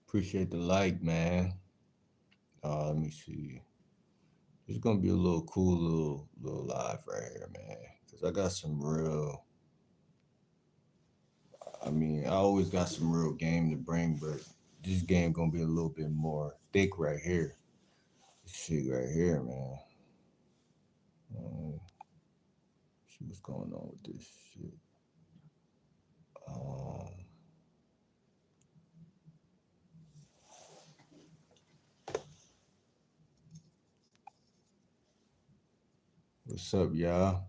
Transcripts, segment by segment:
Appreciate the like, man. Let me see. It's gonna be a little cool little live right here, man. Cause I got some real. I mean, I always got some real game to bring, but this game gonna be a little bit more thick right here. This shit right here, man. Um, see what's going on with this shit. Um, what's up, y'all?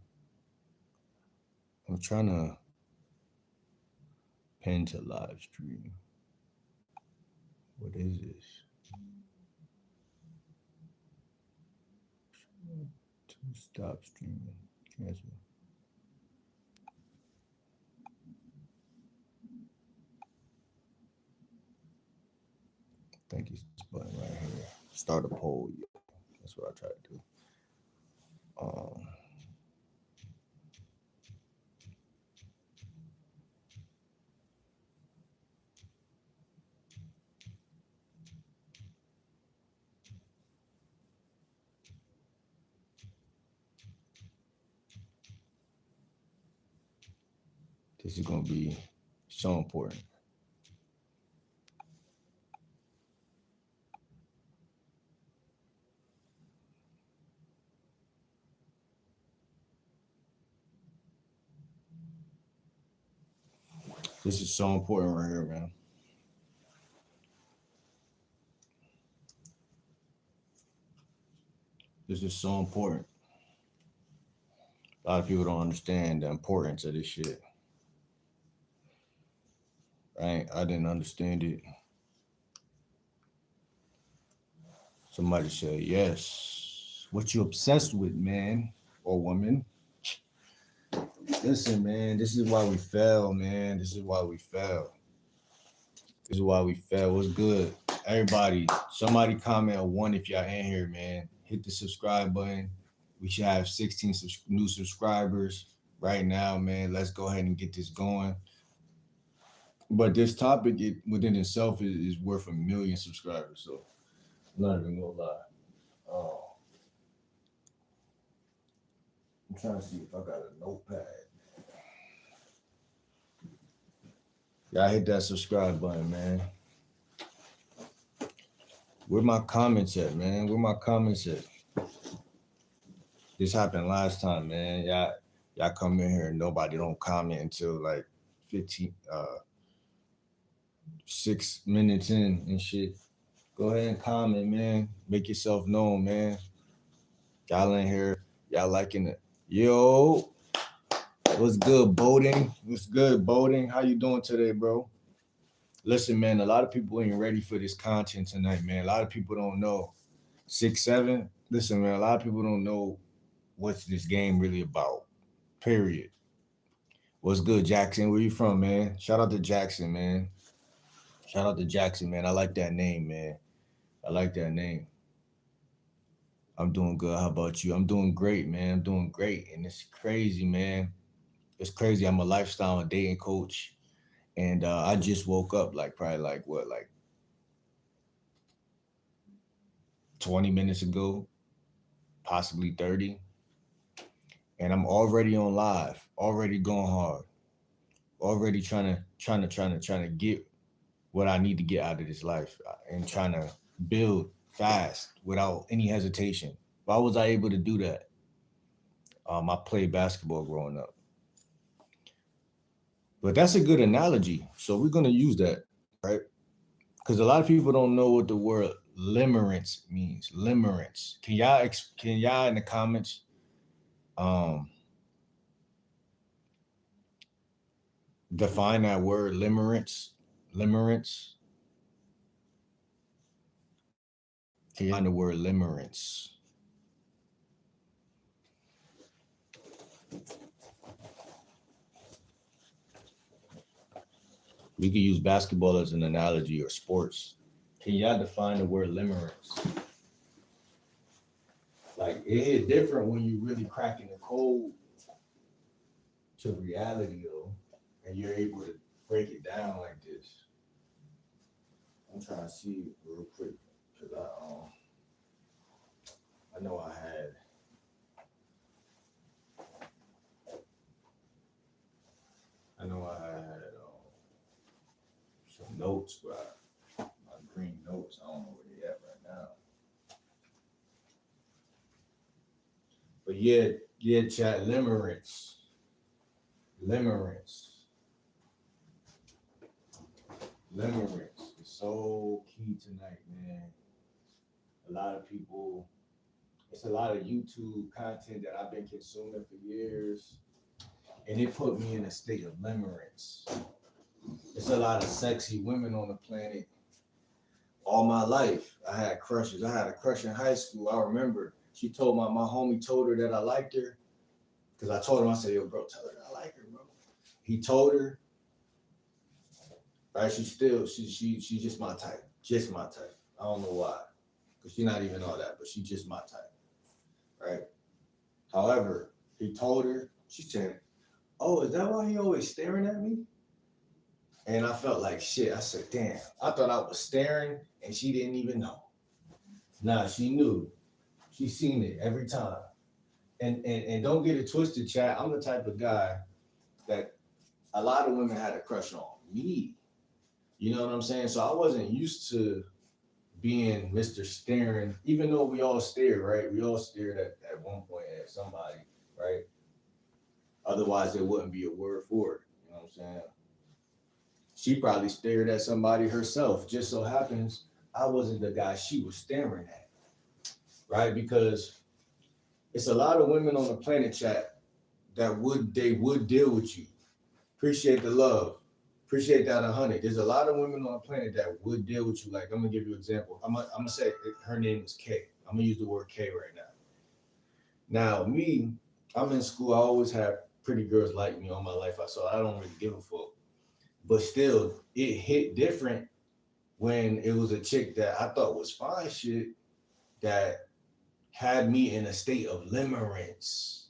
I'm trying to pin to live stream. What is this? To stop streaming. Cancel. I think it's this button right here. Start a poll. Yeah, that's what I try to do. Um, this is gonna be so important. This is so important right here, man. This is so important. A lot of people don't understand the importance of this shit. Right? I didn't understand it. Somebody said, yes. What you obsessed with, man or woman? Listen, man, this is why we fail, man. This is why we fail. This is why we fail. What's good? Everybody, somebody comment a one if y'all in here, man. Hit the subscribe button. We should have 16 new subscribers right now, man. Let's go ahead and get this going. But this topic within itself is worth a million subscribers. So I'm not even gonna lie. Oh, I'm trying to see if I got a notepad. Y'all hit that subscribe button, man. Where my comments at, man? Where my comments at? This happened last time, man. Y'all come in here and nobody don't comment until like 15 6 minutes in and shit. Go ahead and comment, man. Make yourself known, man. Y'all in here, y'all liking it. Yo, what's good, boating? What's good, boating? How you doing today, bro? Listen, man, a lot of people ain't ready for this content tonight, man. A lot of people don't know. 6-7. Listen, man, a lot of people don't know what's this game really about. Period. What's good, Jackson? Where you from, man? Shout out to Jackson, man. Shout out to Jackson, man. I like that name, man. I like that name. I'm doing good. How about you? I'm doing great, man. I'm doing great. And it's crazy, man. It's crazy. I'm a lifestyle and dating coach. And I just woke up like probably like what, like 20 minutes ago, possibly 30. And I'm already on live, already going hard, already trying to get what I need to get out of this life and trying to build fast without any hesitation. Why was I able to do that? I played basketball growing up. But that's a good analogy. So we're going to use that, right? Because a lot of people don't know what the word limerence means. Limerence. Can y'all in the comments um, define that word limerence? Limerence. Can you find the word limerence? We could use basketball as an analogy or sports. Can y'all define the word limerence? Like it hit different when you really cracking the code to reality though, and you're able to break it down like this. I'm trying to see real quick because I know I had some notes, but my green notes, I don't know where they at right now. But yeah, chat, limerence. Limerence. Limerence is so key tonight, man. A lot of people, it's a lot of YouTube content that I've been consuming for years, and it put me in a state of limerence. It's a lot of sexy women on the planet. All my life, I had crushes. I had a crush in high school. I remember she told my homie told her that I liked her. Because I told him, I said, yo, bro, tell her that I like her, bro. He told her, right? She's just my type. Just my type. I don't know why. Because she's not even all that, but she's just my type. Right? However, he told her, she said, oh, is that why he always staring at me? And I felt like shit. I said, damn, I thought I was staring and she didn't even know. Nah, she knew. She seen it every time. And don't get it twisted, chat. I'm the type of guy that a lot of women had a crush on me. You know what I'm saying? So I wasn't used to being Mr. Staring, even though we all stare, right? We all stared at one point at somebody, right? Otherwise, there wouldn't be a word for it. You know what I'm saying? She probably stared at somebody herself. Just so happens I wasn't the guy she was staring at, right? Because it's a lot of women on the planet, chat, that would deal with you. Appreciate the love. Appreciate that 100. There's a lot of women on the planet that would deal with you. Like, I'm gonna give you an example. I'm gonna say her name is K. I'm gonna use the word K right now. Now, me, I'm in school. I always had pretty girls like me all my life. So I don't really give a fuck. But still, it hit different when it was a chick that I thought was fine shit that had me in a state of limerence.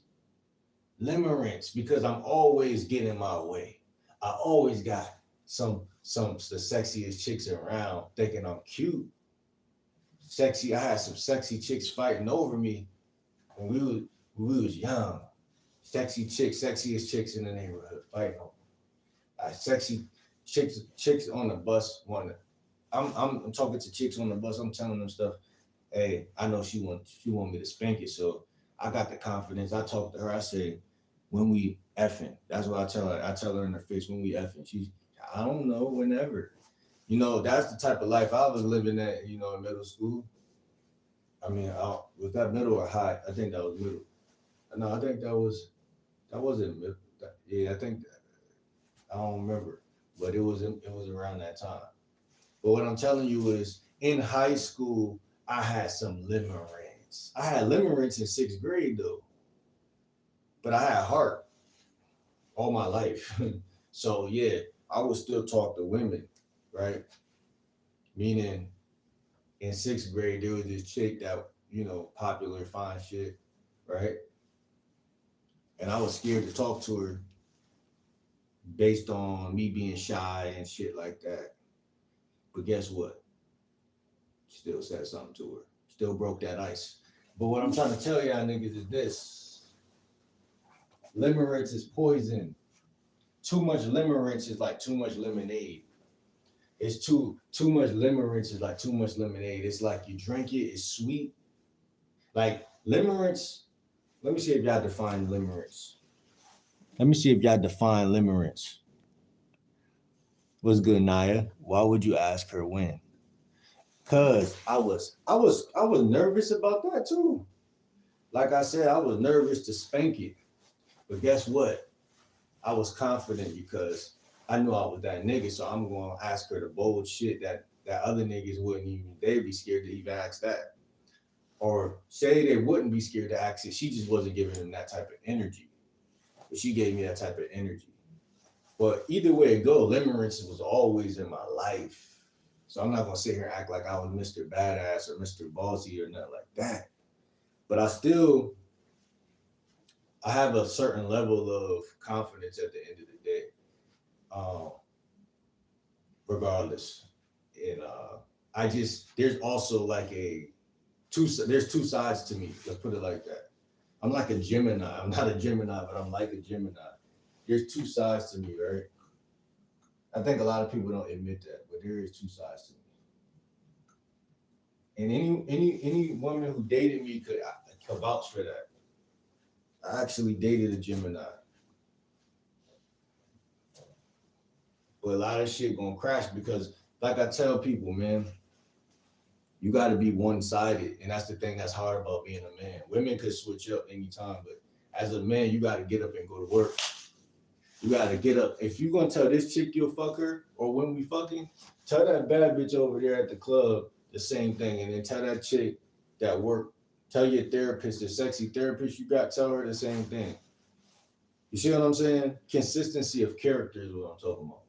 Limerence, because I'm always getting my way. I always got some the sexiest chicks around thinking I'm cute. Sexy, I had some sexy chicks fighting over me when we was young. Sexy chicks, sexiest chicks in the neighborhood fighting over me. Sexy chicks on the bus wanting. I'm talking to chicks on the bus. I'm telling them stuff. Hey, I know she want me to spank it, so I got the confidence. I talk to her. I say, when we effing. That's what I tell her. I tell her in her face when we effing. I don't know, whenever. You know, that's the type of life I was living at, in middle school. I mean, was that middle or high? I think that was middle. No, I think that wasn't middle. Yeah, I think I don't remember, but it was around that time. But what I'm telling you is, in high school, I had some limerence. I had limerence in 6th grade though, but I had heart all my life. So yeah, I would still talk to women, right? Meaning, in 6th grade, there was this chick that, popular, fine shit, right? And I was scared to talk to her based on me being shy and shit like that. But guess what? Still said something to her. Still broke that ice. But what I'm trying to tell y'all niggas is this. Limerence is poison. Too much limerence is like too much lemonade. It's too much limerence is like too much lemonade. It's like you drink it, it's sweet. Like limerence, let me see if y'all define limerence. What's good, Naya? Why would you ask her when? Cause I was nervous about that too. Like I said, I was nervous to spank it. But guess what? I was confident because I knew I was that nigga. So I'm gonna ask her the bold shit that other niggas wouldn't even, they'd be scared to even ask that. Or say they wouldn't be scared to ask it. She just wasn't giving them that type of energy. But she gave me that type of energy. But either way it go, limerence was always in my life. So I'm not gonna sit here and act like I was Mr. Badass or Mr. Ballsy or nothing like that. But I have a certain level of confidence at the end of the day. Um, Regardless, And there's also like there's two sides to me. Let's put it like that. I'm like a Gemini. I'm not a Gemini, but I'm like a Gemini. There's two sides to me, right? I think a lot of people don't admit that, but there is two sides to me. And any woman who dated me could vouch for that. I actually dated a Gemini, but a lot of shit gonna crash because, like I tell people, man, you got to be one sided, and that's the thing that's hard about being a man. Women could switch up anytime, but as a man, you got to get up and go to work. You got to get up. If you gonna tell this chick you'll fuck her, or when we fucking, tell that bad bitch over there at the club the same thing, and then tell that chick that work, tell your therapist, the sexy therapist you got, tell her the same thing. You see what I'm saying? Consistency of character is what I'm talking about.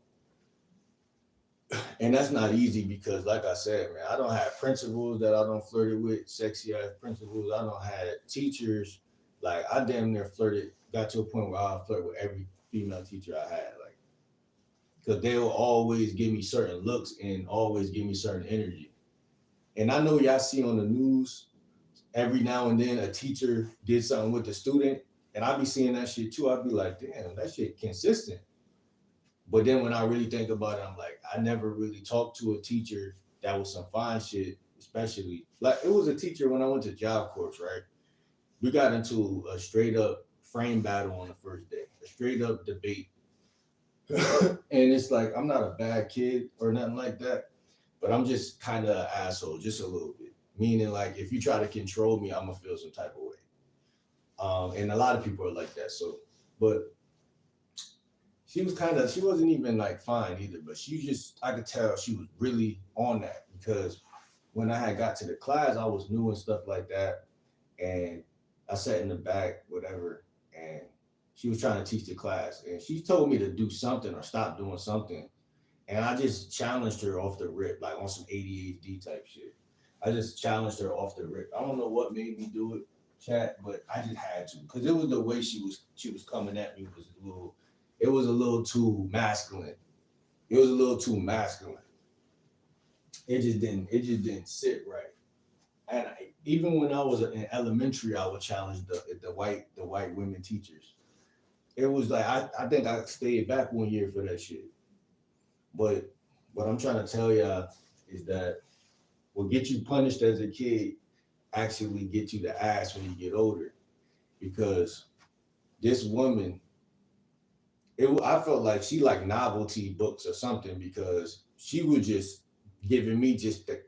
And that's not easy because, like I said, man, I don't have principals that I don't flirted with, sexy ass principals. I don't have teachers. Like, I damn near flirted, got to a point where I flirt with every female teacher I had. Like, because they'll always give me certain looks and always give me certain energy. And I know y'all see on the news every now and then a teacher did something with the student, and I be seeing that shit too. I'd be like, damn, that shit consistent. But then when I really think about it, I'm like, I never really talked to a teacher that was some fine shit, especially like it was a teacher when I went to Job Corps, right? We got into a straight up frame battle on the first day, a straight up debate. And it's like, I'm not a bad kid or nothing like that, but I'm just kind of an asshole, just a little bit. Meaning, like, if you try to control me, I'm gonna feel some type of way. And a lot of people are like that. So, but she wasn't even like fine either, but I could tell she was really on that because when I had got to the class, I was new and stuff like that. And I sat in the back, whatever, and she was trying to teach the class. And she told me to do something or stop doing something. And I just challenged her off the rip, like on some ADHD type shit. I just challenged her off the rip. I don't know what made me do it, chat, but I just had to. Because it was the way she was coming at me was a little too masculine. It was a little too masculine. It just didn't sit right. And even when I was in elementary, I would challenge the white women teachers. It was like I think I stayed back 1 year for that shit. But what I'm trying to tell y'all is that what get you punished as a kid actually get you the ass when you get older. Because this woman, I felt like she like novelty books or something because she was just giving me just the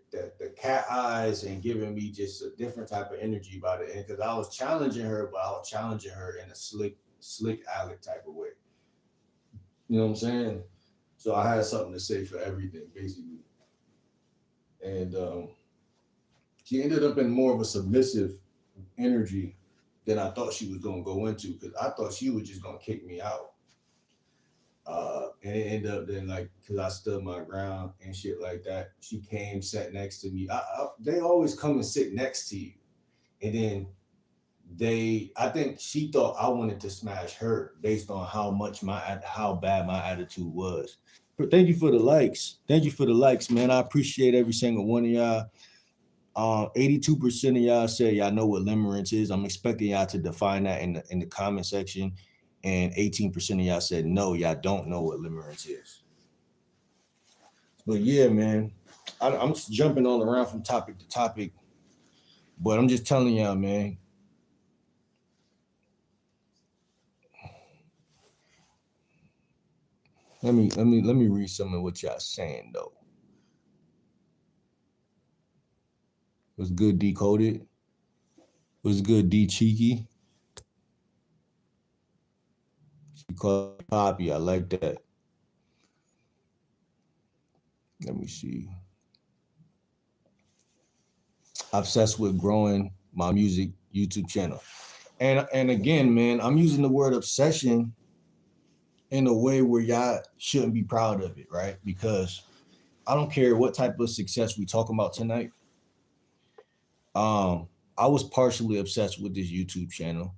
cat eyes and giving me just a different type of energy about it. And because I was challenging her, but I was challenging her in a slick Alec type of way. You know what I'm saying? So I had something to say for everything, basically. And she ended up in more of a submissive energy than I thought she was gonna go into because I thought she was just gonna kick me out. And it ended up then like because I stood my ground and shit like that. She came, sat next to me. They always come and sit next to you, and then I think she thought I wanted to smash her based on how bad my attitude was. But thank you for the likes. Thank you for the likes, man. I appreciate every single one of y'all. 82% of y'all say y'all know what limerence is. I'm expecting y'all to define that in the comment section. And 18% of y'all said no, y'all don't know what limerence is. But yeah, man, I'm jumping all around from topic to topic, but I'm just telling y'all, man. Let me read some of what y'all saying though. Was good decoded. Was good D cheeky. She called me Poppy. I like that. Let me see. Obsessed with growing my music YouTube channel. And again, man, I'm using the word obsession in a way where y'all shouldn't be proud of it, right? Because I don't care what type of success we talk about tonight. I was partially obsessed with this YouTube channel.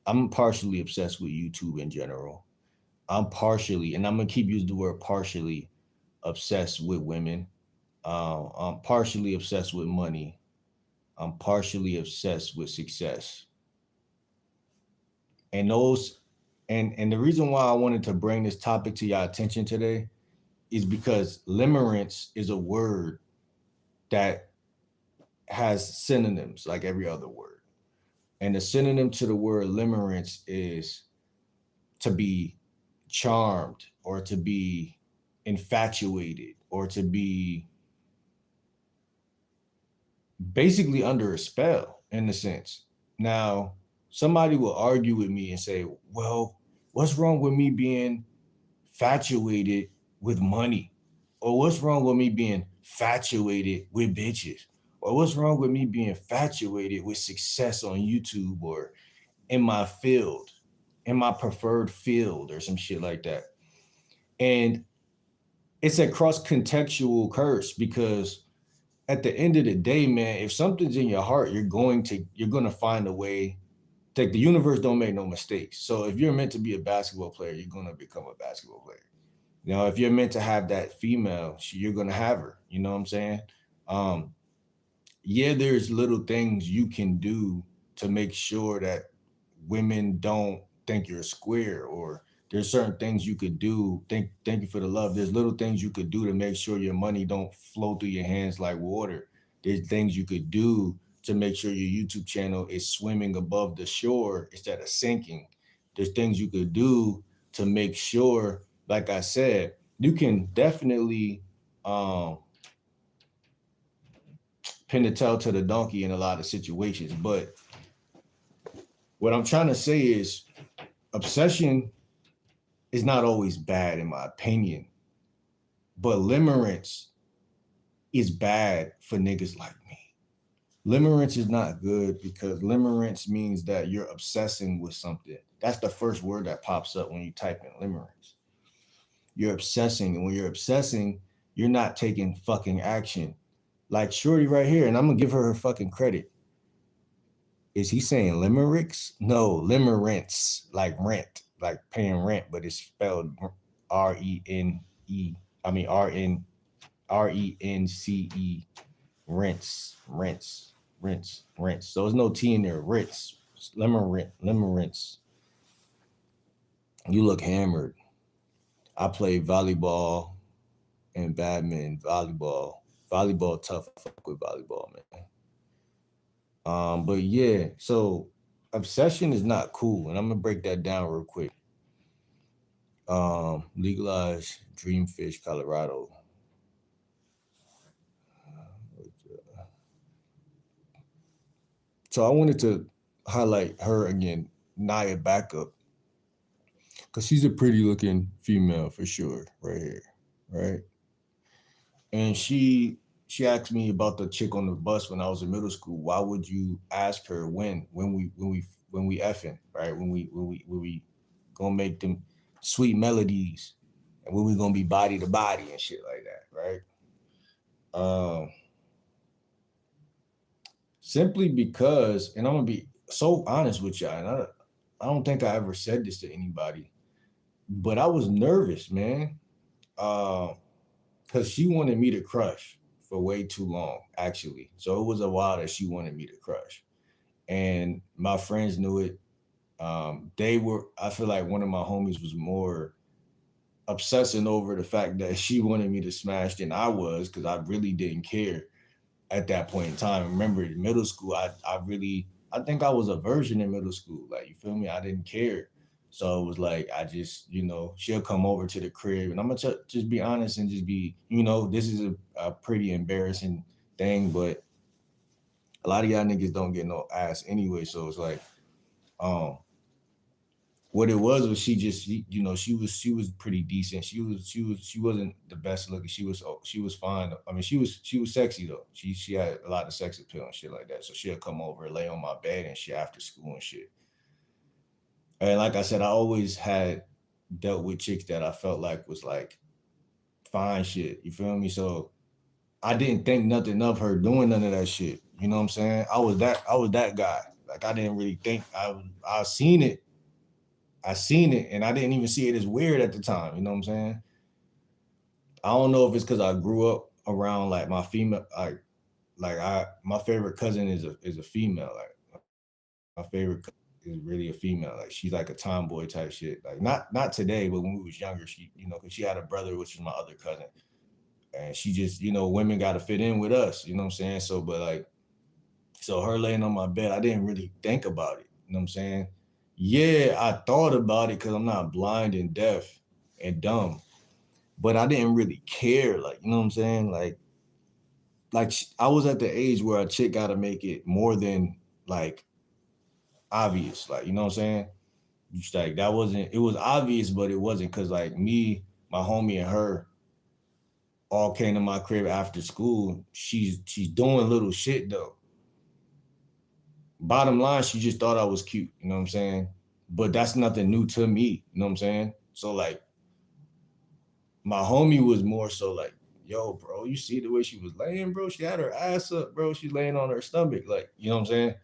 I'm partially obsessed with YouTube in general. I'm partially, and I'm gonna keep using the word partially, obsessed with women. I'm partially obsessed with money. I'm partially obsessed with success. And those and the reason why I wanted to bring this topic to your attention today is because limerence is a word that has synonyms like every other word. And the synonym to the word limerence is to be charmed or to be infatuated or to be basically under a spell in a sense. Now, somebody will argue with me and say, well, what's wrong with me being infatuated with money? Or what's wrong with me being infatuated with bitches? Or what's wrong with me being infatuated with success on YouTube or in my field, in my preferred field or some shit like that? And it's a cross contextual curse because at the end of the day, man, if something's in your heart, you're gonna find a way. Like the universe don't make no mistakes. So if you're meant to be a basketball player, you're gonna become a basketball player. You know, if you're meant to have that female, you're gonna have her. You know what I'm saying? Um, yeah, there's little things you can do to make sure that women don't think you're a square, or there's certain things you could do. Thank you for the love. There's little things you could do to make sure your money don't flow through your hands like water. There's things you could do to make sure your YouTube channel is swimming above the shore instead of sinking. There's things you could do to make sure, like I said, you can definitely um pin the tail to the donkey in a lot of situations. But what I'm trying to say is obsession is not always bad in my opinion, but limerence is bad for niggas like me. Limerence is not good because limerence means that you're obsessing with something. That's the first word that pops up when you type in limerence. You're obsessing, and when you're obsessing, you're not taking fucking action. Like Shorty right here, and I'm gonna give her fucking credit. Is he saying limericks? No, limerence, like rent, like paying rent, but it's spelled R-E-N-E. I mean RENCE, rents, rents, rents, rents. So there's no T in there. Rents, limerence. You look hammered. I play volleyball and badminton. Volleyball tough. I fuck with volleyball, man. But yeah, so obsession is not cool, and I'm gonna break that down real quick. Legalize Dreamfish, Colorado. So I wanted to highlight her again, Naya Backup, because she's a pretty looking female for sure, right here, right? And she asked me about the chick on the bus when I was in middle school. Why would you ask her when we effing, right? When we gonna make them sweet melodies, and when we gonna be body to body and shit like that, right? Um, Simply because, and I'm gonna be so honest with y'all, and I don't think I ever said this to anybody, but I was nervous, man. Because she wanted me to crush for way too long, actually. So it was a while that she wanted me to crush. And my friends knew it. I feel like one of my homies was more obsessing over the fact that she wanted me to smash than I was, because I really didn't care at that point in time. Remember in middle school, I think I was a virgin in middle school. Like, you feel me? I didn't care. So it was like, I just, she'll come over to the crib, and I'm gonna just be honest and just be, this is a pretty embarrassing thing, but a lot of y'all niggas don't get no ass anyway. So it's like, um, what it was she just, she was pretty decent. She wasn't the best looking. She was fine. I mean, she was sexy though. She had a lot of sex appeal and shit like that. So she'll come over and lay on my bed and shit after school and shit. And like I said, I always had dealt with chicks that I felt like was like fine shit. You feel me? So I didn't think nothing of her doing none of that shit. You know what I'm saying? I was that guy. Like, I didn't really think. I seen it. I seen it, and I didn't even see it as weird at the time. You know what I'm saying? I don't know if it's because I grew up around like my female, my favorite cousin is a female. Like my favorite cousin is really a female. Like she's like a tomboy type shit. Like not today, but when we was younger, she, you know, because she had a brother, which is my other cousin, and she just, you know, women got to fit in with us. You know what I'm saying? So, but like, so her laying on my bed, I didn't really think about it. You know what I'm saying? Yeah, I thought about it because I'm not blind and deaf and dumb, but I didn't really care. Like, you know what I'm saying? Like I was at the age where a chick got to make it more than like obvious. Like, you know what I'm saying? Just like that wasn't. It was obvious, but it wasn't because like me, my homie, and her all came to my crib after school. She's doing little shit though. Bottom line, she just thought I was cute. You know what I'm saying? But that's nothing new to me. You know what I'm saying? So like my homie was more so like, yo, bro, you see the way she was laying, bro? She had her ass up, bro. She's laying on her stomach. Like, you know what I'm saying?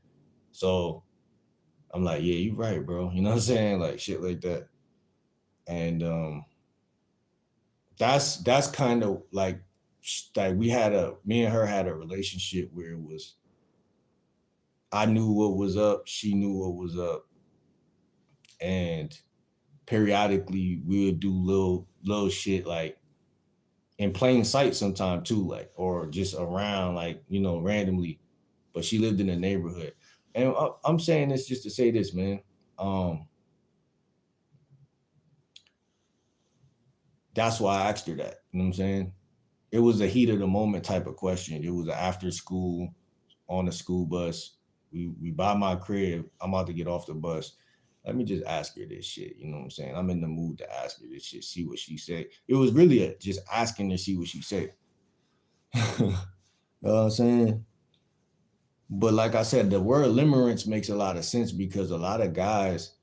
So I'm like, yeah, you right, bro. You know what I'm saying? Like shit like that. And that's kind of like me and her had a relationship where it was I knew what was up, she knew what was up, and periodically we would do little shit like in plain sight sometime too, like or just around like, you know, randomly. But she lived in the neighborhood. And I'm saying this just to say this, man. Um, that's why I asked her that. You know what I'm saying? It was a heat of the moment type of question. It was after school on the school bus. We by my crib. I'm about to get off the bus. Let me just ask her this shit. You know what I'm saying? I'm in the mood to ask her this shit, see what she say. It was really just asking to see what she say. You know what I'm saying? But like I said, the word limerence makes a lot of sense because a lot of guys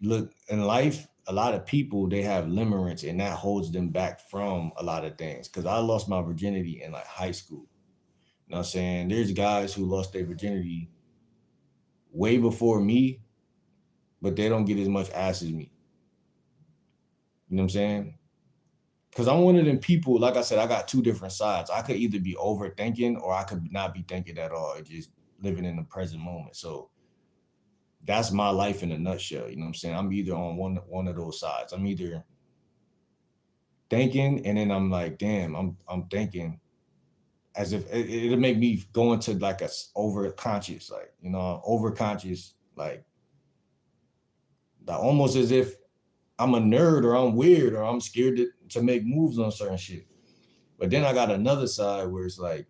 look in life, a lot of people they have limerence and that holds them back from a lot of things. Cause I lost my virginity in like high school. You know what I'm saying? There's guys who lost their virginity way before me, but they don't get as much ass as me. You know what I'm saying? Because I'm one of them people, like I said, I got two different sides. I could either be overthinking or I could not be thinking at all, just living in the present moment. So that's my life in a nutshell. You know what I'm saying? I'm either on one of those sides. I'm either thinking and then I'm like, damn, I'm thinking as if it'll make me go into like a over conscious, like, you know, over conscious, like almost as if I'm a nerd or I'm weird or I'm scared to make moves on certain shit. But then I got another side where it's like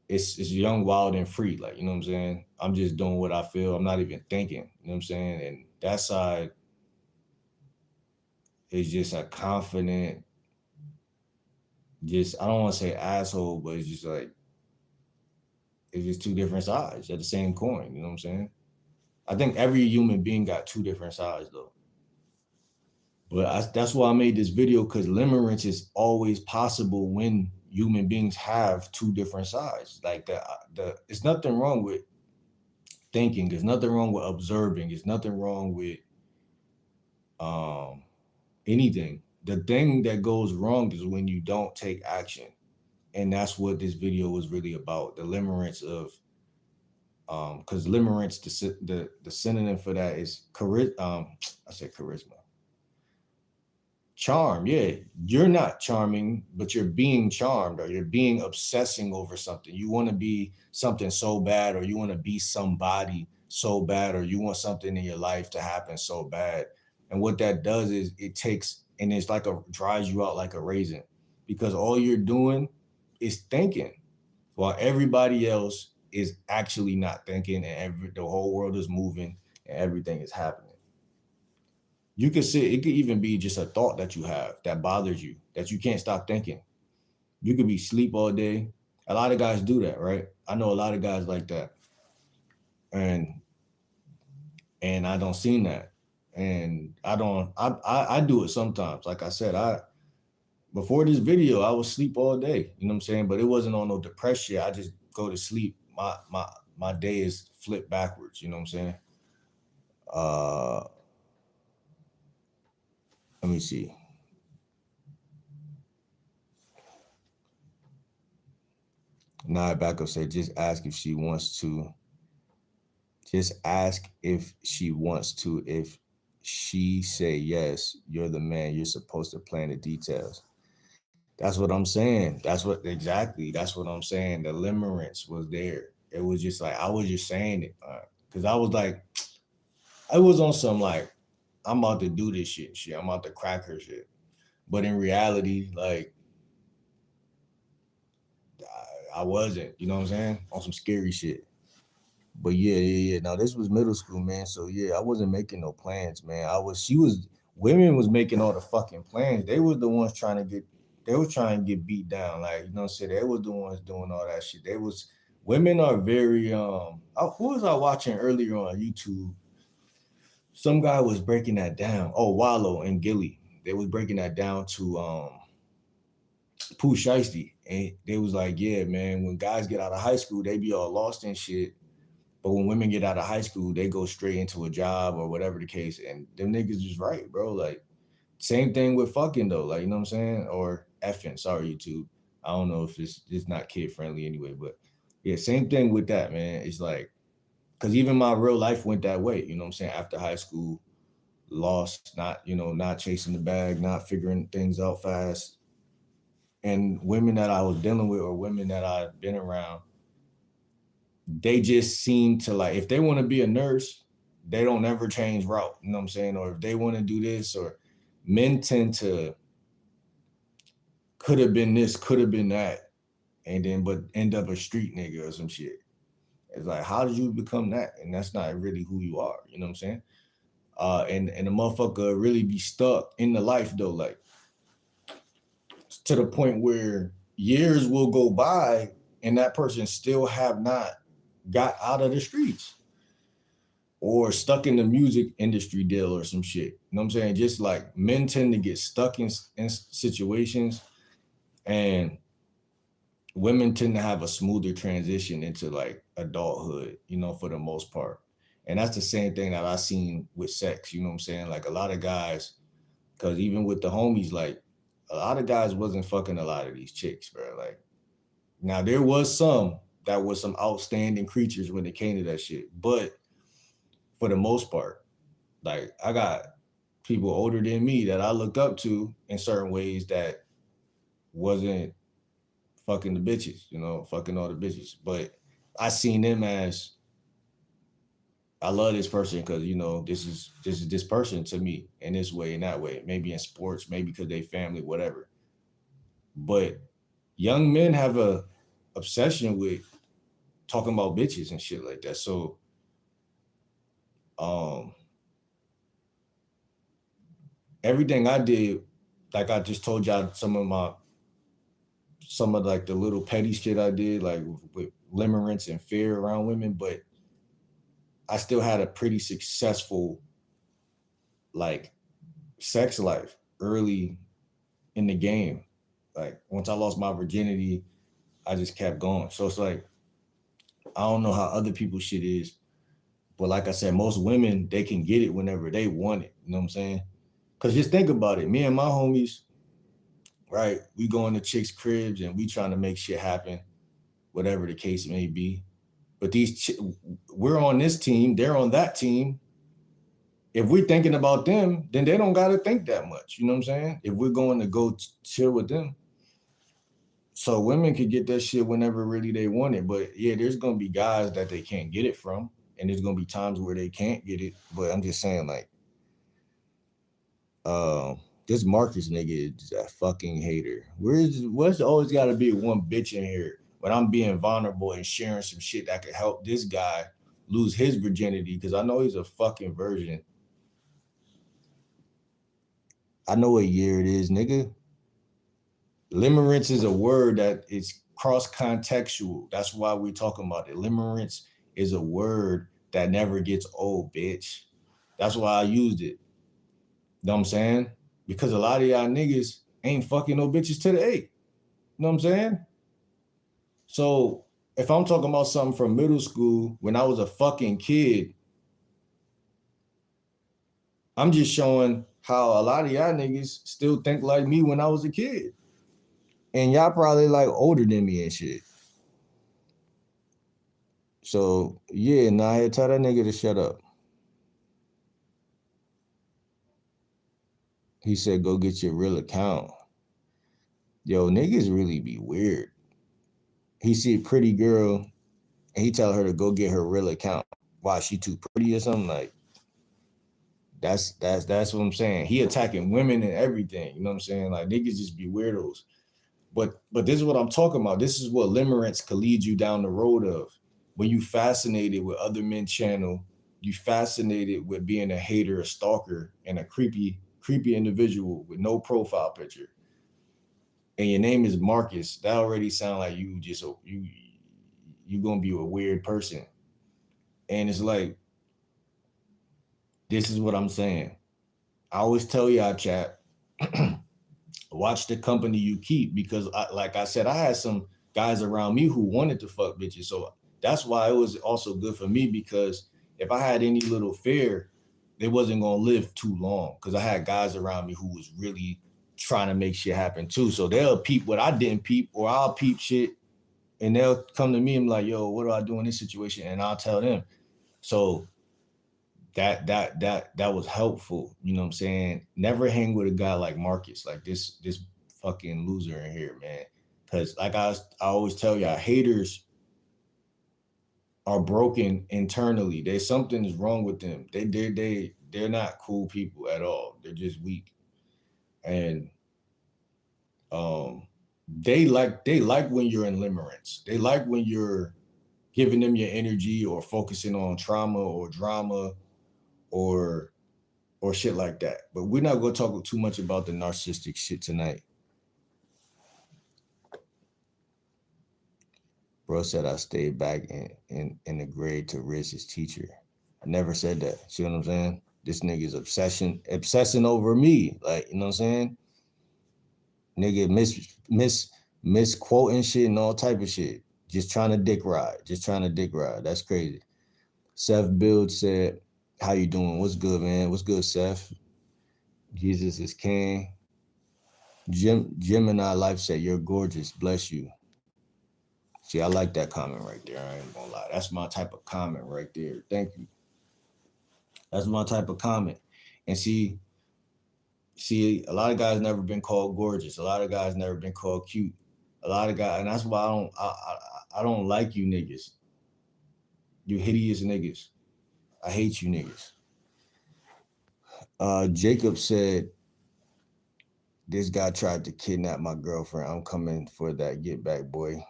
it's young, wild, and free. Like, you know what I'm saying? I'm just doing what I feel. I'm not even thinking. You know what I'm saying? And that side is just a confident, just I don't want to say asshole, but it's just like it's just two different sides of the same coin. You know what I'm saying? I think every human being got two different sides though. But that's why I made this video because limerence is always possible when human beings have two different sides. Like it's nothing wrong with thinking. There's nothing wrong with observing. There's nothing wrong with um, anything. The thing that goes wrong is when you don't take action, and that's what this video was really about. The limerence of because limerence, the synonym for that is charisma. I said charisma. Charm, yeah. You're not charming, but you're being charmed or you're being obsessing over something. You want to be something so bad, or you want to be somebody so bad, or you want something in your life to happen so bad. And what that does is it takes and it's like dries you out like a raisin because all you're doing is thinking while everybody else is actually not thinking and the whole world is moving and everything is happening. You could sit, it could even be just a thought that you have that bothers you, that you can't stop thinking. You could be asleep all day. A lot of guys do that, right? I know a lot of guys like that. And I don't seen that. And I do it sometimes. Like I said, before this video, I would sleep all day. You know what I'm saying? But it wasn't on no depression. I just go to sleep. My day is flipped backwards. You know what I'm saying? Uh Let me see. Nah, back up, say just ask if she wants to. Just ask if she wants to. If she say yes, you're the man. You're supposed to plan the details. That's what I'm saying. That's what exactly. That's what I'm saying. The limerence was there. It was just like I was just saying it because I was like, I was on some like I'm about to do this shit. Shit, I'm about to crack her shit. But in reality, like I wasn't. You know what I'm saying? On some scary shit. But yeah. Now this was middle school, man. So yeah, I wasn't making no plans, man. She was, women was making all the fucking plans. They was the ones trying to get, they was trying to get beat down. Like, you know what I'm saying? They was the ones doing all that shit. Women are very, who was I watching earlier on YouTube? Some guy was breaking that down. Oh, Wallow and Gilly. They was breaking that down to, Pooh Shiesty. And they was like, yeah, man, when guys get out of high school, they be all lost and shit. But when women get out of high school, they go straight into a job or whatever the case. And them niggas is right, bro. Like, same thing with fucking though. Like, you know what I'm saying? Or effing. Sorry, YouTube. I don't know if it's not kid friendly anyway, but yeah, same thing with that, man. It's like, cause even my real life went that way. You know what I'm saying? After high school, lost, not chasing the bag, not figuring things out fast. And women that I was dealing with or women that I've been around, they just seem to like, if they want to be a nurse, they don't ever change route. You know what I'm saying? Or if they want to do this, or men tend to could have been this, could have been that, and then but end up a street nigga or some shit. It's like, how did you become that? And that's not really who you are. You know what I'm saying? And the motherfucker really be stuck in the life though, like to the point where years will go by and that person still have not got out of the streets or stuck in the music industry deal or some shit. You know what I'm saying? Just like men tend to get stuck in situations, and women tend to have a smoother transition into like adulthood, for the most part. And that's the same thing that I seen with sex, you know what I'm saying? Like a lot of guys, because even with the homies, like a lot of guys wasn't fucking a lot of these chicks, bro. Like now there was some that was some outstanding creatures when it came to that shit. But for the most part, like I got people older than me that I looked up to in certain ways that wasn't fucking the bitches, fucking all the bitches. But I seen them as I love this person because this person to me in this way and that way. Maybe in sports, maybe because they family, whatever. But young men have a obsession with talking about bitches and shit like that. So um everything I did, like I just told y'all some of like the little petty shit I did, like with limerence and fear around women, but I still had a pretty successful like sex life early in the game. Like once I lost my virginity, I just kept going. So it's like I don't know how other people's shit is, but like I said, most women they can get it whenever they want it. You know what I'm saying? Cause just think about it. Me and my homies, right? We go into chicks' cribs and we trying to make shit happen, whatever the case may be. But we're on this team, they're on that team. If we're thinking about them, then they don't gotta think that much. You know what I'm saying? If we're going to go chill with them. So women could get that shit whenever really they want it. But yeah, there's gonna be guys that they can't get it from. And there's gonna be times where they can't get it. But I'm just saying, like, this Marcus nigga is a fucking hater. What's always gotta be one bitch in here when I'm being vulnerable and sharing some shit that could help this guy lose his virginity? Because I know he's a fucking virgin. I know what year it is, nigga. Limerence is a word that is cross-contextual. That's why we're talking about it. Limerence is a word that never gets old, bitch. That's why I used it. You know what I'm saying? Because a lot of y'all niggas ain't fucking no bitches to the 8. You know what I'm saying? So if I'm talking about something from middle school when I was a fucking kid, I'm just showing how a lot of y'all niggas still think like me when I was a kid. And y'all probably like older than me and shit. So yeah, Naya, tell that nigga to shut up. He said, go get your real account. Yo, niggas really be weird. He see a pretty girl and he tell her to go get her real account. Why, she too pretty or something? Like, that's what I'm saying. He attacking women and everything. You know what I'm saying? Like, niggas just be weirdos. But this is what I'm talking about. This is what limerence could lead you down the road of. When you fascinated with other men's channel, you fascinated with being a hater, a stalker, and a creepy individual with no profile picture. And your name is Marcus. That already sound like you gonna be a weird person. And it's like, this is what I'm saying. I always tell y'all, chat, watch the company you keep, because like I said, I had some guys around me who wanted to fuck bitches. So that's why it was also good for me, because if I had any little fear, they wasn't gonna live too long, because I had guys around me who was really trying to make shit happen too. So they'll peep what I didn't peep, or I'll peep shit, and they'll come to me and be like, yo, what do I do in this situation? And I'll tell them. So that was helpful. You know what I'm saying? Never hang with a guy like Marcus, like this fucking loser in here, man. Cause like I always tell y'all, haters are broken internally. There's something is wrong with them. They're not cool people at all. They're just weak. And um they like when you're in limerence. They like when you're giving them your energy, or focusing on trauma or drama, or shit like that. But we're not gonna talk too much about the narcissistic shit tonight. Bro said I stayed back in the grade to Rizz's teacher. I never said that. See what I'm saying? This nigga's obsessing over me. Like, you know what I'm saying? Nigga misquoting shit and all type of shit. Just trying to dick ride. Just trying to dick ride. That's crazy. Seth Build said, how you doing? What's good, man? What's good, Seth? Jesus is king. Gemini Life said, you're gorgeous. Bless you. See, I like that comment right there. I ain't gonna lie. That's my type of comment right there. Thank you. That's my type of comment. And see, a lot of guys never been called gorgeous. A lot of guys never been called cute. A lot of guys, and that's why I don't like you niggas. You hideous niggas. I hate you niggas. Jacob said, this guy tried to kidnap my girlfriend. I'm coming for that get back, boy.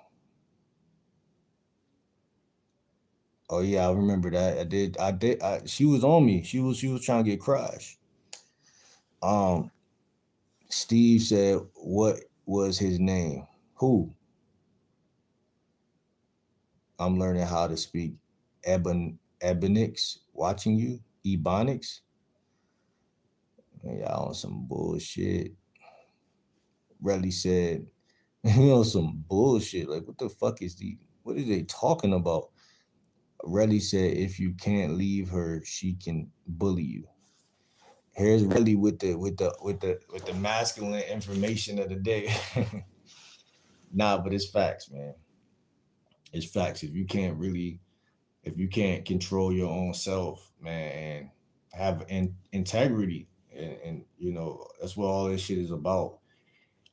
Oh yeah, I remember that. I did. She was on me. She was trying to get crushed. Steve said, what was his name? Who? I'm learning how to speak Ebonics. Watching you, Ebonics. Y'all on some bullshit. Relly said, you on some bullshit. Like, what the fuck is what are they talking about? Relly said, if you can't leave her, she can bully you. Here's Relly with the masculine information of the day. Nah, but it's facts, man. It's facts. If you can't control your own self, man, and have integrity, and you know, that's what all this shit is about.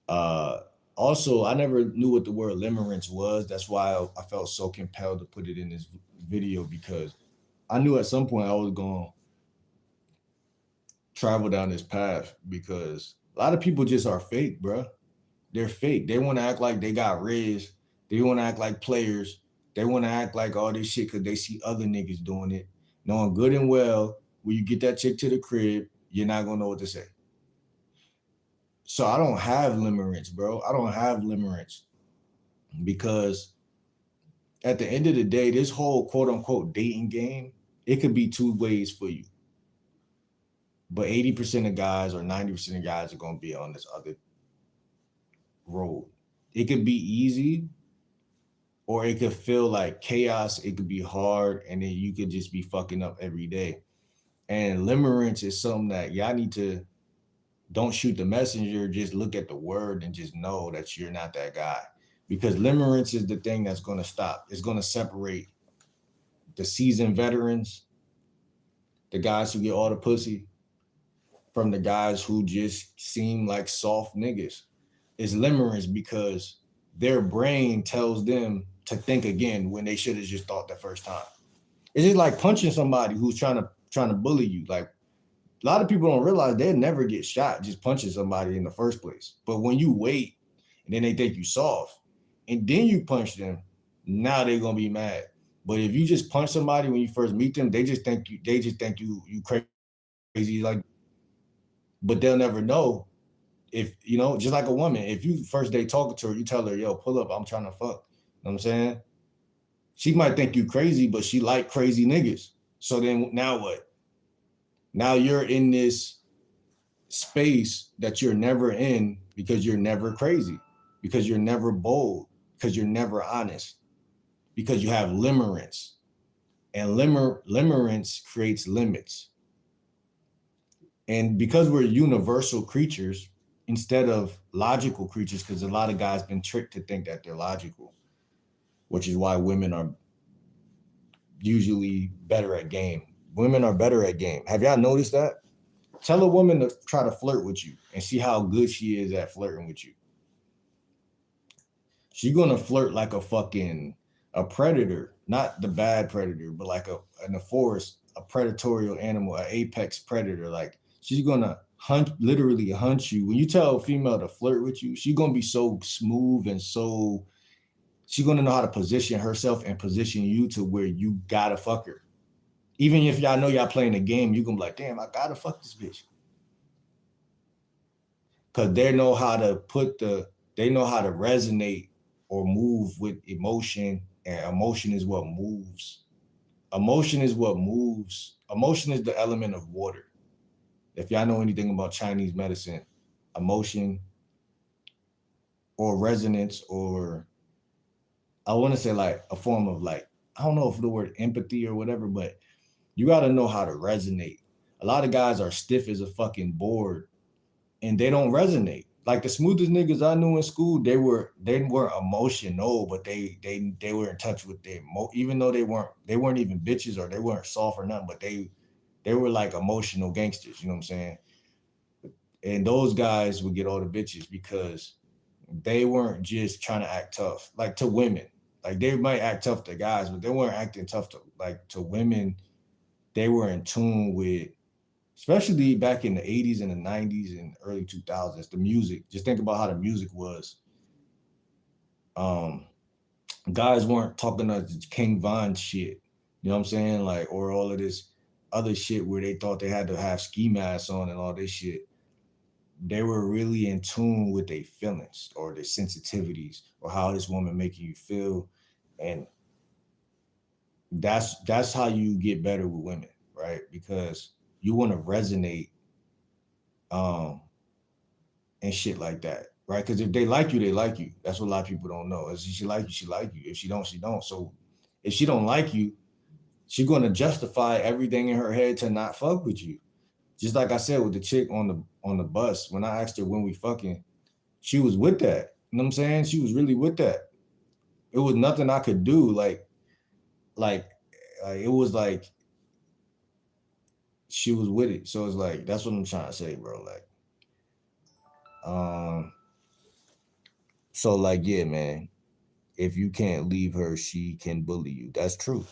Uh, Also, I never knew what the word limerence was. That's why I felt so compelled to put it in this video, because I knew at some point I was going to travel down this path, because a lot of people just are fake, bro. They're fake. They want to act like they got Rizz. They want to act like players. They want to act like all this shit because they see other niggas doing it, knowing good and well when you get that chick to the crib, you're not gonna know what to say. So I don't have limerence, bro. I don't have limerence, because at the end of the day, this whole quote unquote dating game, it could be two ways for you. But 80% of guys or 90% of guys are gonna be on this other road. It could be easy, or it could feel like chaos. It could be hard, and then you could just be fucking up every day. And limerence is something that y'all need to, don't shoot the messenger, just look at the word and just know that you're not that guy. Because limerence is the thing that's going to stop. It's going to separate the seasoned veterans, the guys who get all the pussy, from the guys who just seem like soft niggas. It's limerence because their brain tells them to think again when they should have just thought the first time. It's just like punching somebody who's trying to bully you. Like a lot of people don't realize they'll never get shot just punching somebody in the first place. But when you wait and then they think you soft and then you punch them, now they're gonna be mad. But if you just punch somebody when you first meet them, they just think you crazy, like, but they'll never know. If you know, just like a woman, if you first day talking to her, you tell her, yo, pull up, I'm trying to fuck. You know what I'm saying? She might think you crazy, but she like crazy niggas. So then now what? Now you're in this space that you're never in because you're never crazy, because you're never bold, because you're never honest, because you have limerence. And limerence creates limits. And because we're universal creatures instead of logical creatures, because a lot of guys been tricked to think that they're logical, which is why women are usually better at game. Women are better at game. Have y'all noticed that? Tell a woman to try to flirt with you and see how good she is at flirting with you. She's gonna flirt like a predator, not the bad predator, but like in the forest, a predatorial animal, an apex predator. Like she's gonna literally hunt you. When you tell a female to flirt with you, she's gonna be so smooth and so she's gonna know how to position herself and position you to where you gotta fuck her. Even if y'all know y'all playing a game, you gonna be like, damn, I gotta fuck this bitch. Cause they know how to resonate or move with emotion, and emotion is what moves. Emotion is what moves. Emotion is the element of water. If y'all know anything about Chinese medicine, emotion or resonance, or I want to say like a form of like, I don't know if the word empathy or whatever, but you got to know how to resonate. A lot of guys are stiff as a fucking board and they don't resonate. Like the smoothest niggas I knew in school, they weren't emotional, but they were in touch with their even though they weren't even bitches or they weren't soft or nothing, but they were like emotional gangsters, you know what I'm saying? And those guys would get all the bitches because they weren't just trying to act tough, like to women. Like they might act tough to guys, but they weren't acting tough to women. They were in tune with, especially back in the 80s and the 90s and early 2000s, the music. Just think about how the music was. Guys weren't talking to King Von shit, you know what I'm saying? Like, or all of this other shit where they thought they had to have ski masks on and all this shit. They were really in tune with their feelings or their sensitivities or how this woman making you feel. And that's how you get better with women, right? Because you want to resonate and shit like that, right? Because if they like you, they like you. That's what a lot of people don't know. If she like you, she like you. If she don't, she don't. So if she don't like you, she's going to justify everything in her head to not fuck with you. Just like I said with the chick on the bus, when I asked her when we fucking, she was with that. You know what I'm saying? She was really with that. It was nothing I could do. Like it was like she was with it. So it's like, that's what I'm trying to say, bro. Like, so like, yeah, man, if you can't leave her, she can bully you. That's true.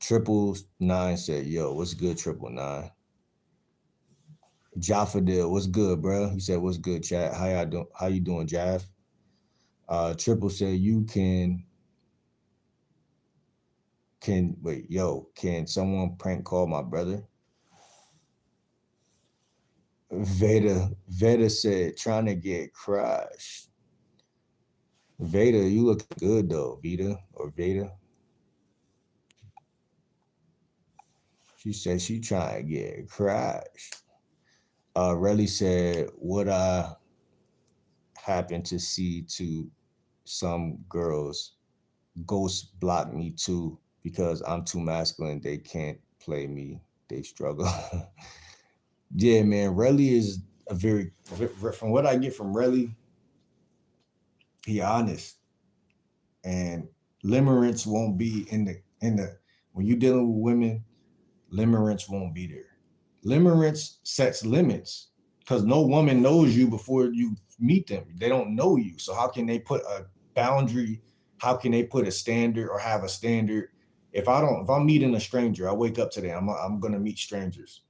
999 said, yo, what's good, 999? Jaffadil, what's good, bro? He said, what's good, chat? How you doing, Jaff? Triple said, you can wait, yo, can someone prank call my brother? Veda said, trying to get crushed. Veda, you look good though, Veda or Veda. She said she trying to get crushed. Relly said, what I happen to see to some girls, ghosts block me too because I'm too masculine. They can't play me. They struggle. Yeah, man. Relly is from what I get from Relly, he honest. And limerence won't be in And when you dealing with women, limerence won't be there. Limerence sets limits because no woman knows you before you meet them. They don't know you. So how can they put a boundary? How can they put a standard or have a standard? If I'm meeting a stranger, I wake up today, I'm gonna meet strangers.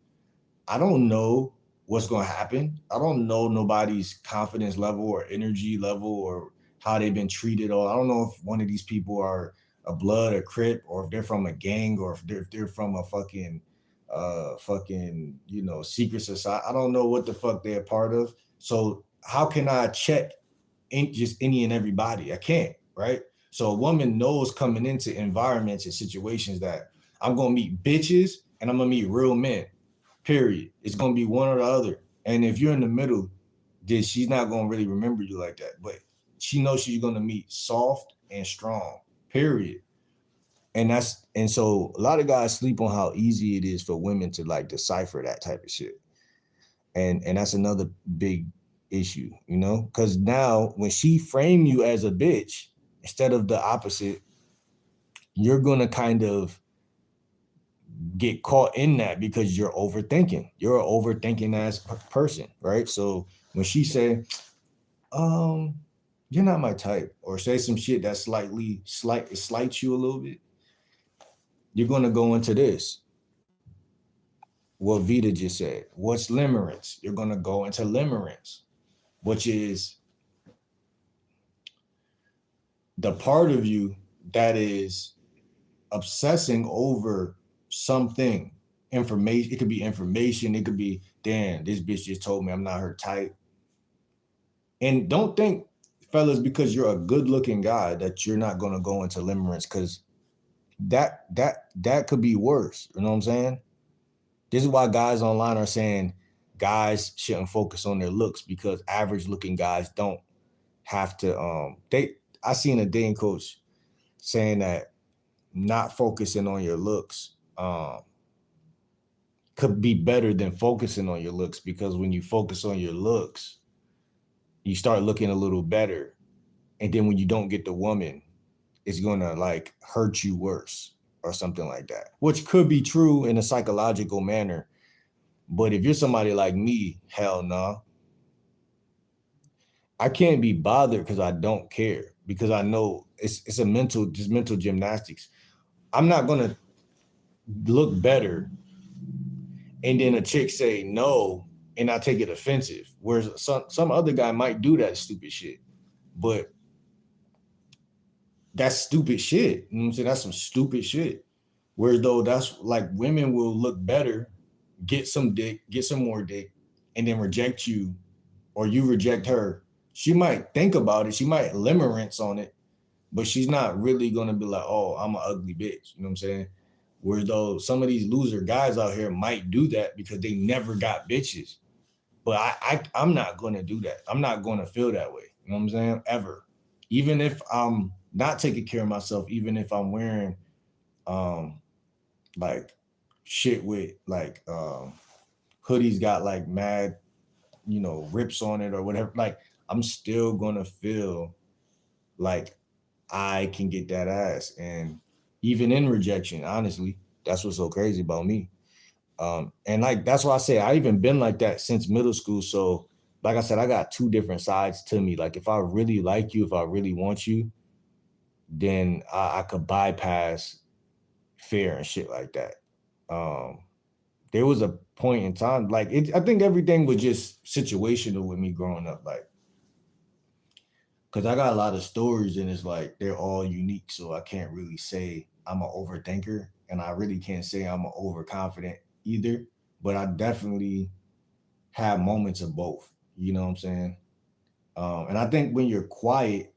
I don't know what's gonna happen. I don't know nobody's confidence level or energy level or how they've been treated. Or I don't know if one of these people are a blood or crip or if they're from a gang or if they're from a fucking secret society. I don't know what the fuck they're a part of. So how can I check just any and everybody? I can't, right? So a woman knows coming into environments and situations that I'm gonna meet bitches and I'm gonna meet real men. Period. It's gonna be one or the other. And if you're in the middle, then she's not gonna really remember you like that. But she knows she's gonna meet soft and strong. Period. And so a lot of guys sleep on how easy it is for women to like decipher that type of shit. And that's another big issue, because now when she frame you as a bitch instead of the opposite, you're gonna kind of get caught in that because you're overthinking. You're an overthinking ass person, right? So when she say, you're not my type, or say some shit that slights you a little bit, you're gonna go into this. What Vita just said. What's limerence? You're gonna go into limerence, which is the part of you that is obsessing over something. Information. It could be information. It could be, damn, this bitch just told me I'm not her type. And don't think, fellas, because you're a good looking guy that you're not gonna go into limerence, because that could be worse. You know what I'm saying? This is why guys online are saying guys shouldn't focus on their looks, because average looking guys don't have to I seen a dating coach saying that not focusing on your looks could be better than focusing on your looks, because when you focus on your looks, you start looking a little better. And then when you don't get the woman, it's gonna like hurt you worse or something like that, which could be true in a psychological manner. But if you're somebody like me, hell no. I can't be bothered because I don't care, because I know it's a mental gymnastics. I'm not gonna look better and then a chick say no and I take it offensive. Whereas some other guy might do that stupid shit. But that's stupid shit. You know what I'm saying? That's some stupid shit. Whereas though that's like women will look better, get some dick, get some more dick, and then reject you, or you reject her. She might think about it, she might limerence on it, but she's not really gonna be like, oh, I'm an ugly bitch. You know what I'm saying? Whereas though some of these loser guys out here might do that because they never got bitches. But I'm not gonna do that. I'm not gonna feel that way. You know what I'm saying? Ever. Even if I'm not taking care of myself, even if I'm wearing um like shit with like hoodies got like mad, rips on it or whatever, like I'm still gonna feel like I can get that ass. And even in rejection, honestly, that's what's so crazy about me. And like that's why I say I even been like that since middle school. So like I said, I got two different sides to me. Like if I really like you, if I really want you, then I could bypass fear and shit like that. Um, there was a point in time, like I think everything was just situational with me growing up, like because I got a lot of stories and it's like they're all unique. So I can't really say I'm an overthinker, and I really can't say I'm an overconfident either. But I definitely have moments of both. You know what I'm saying? And I think when you're quiet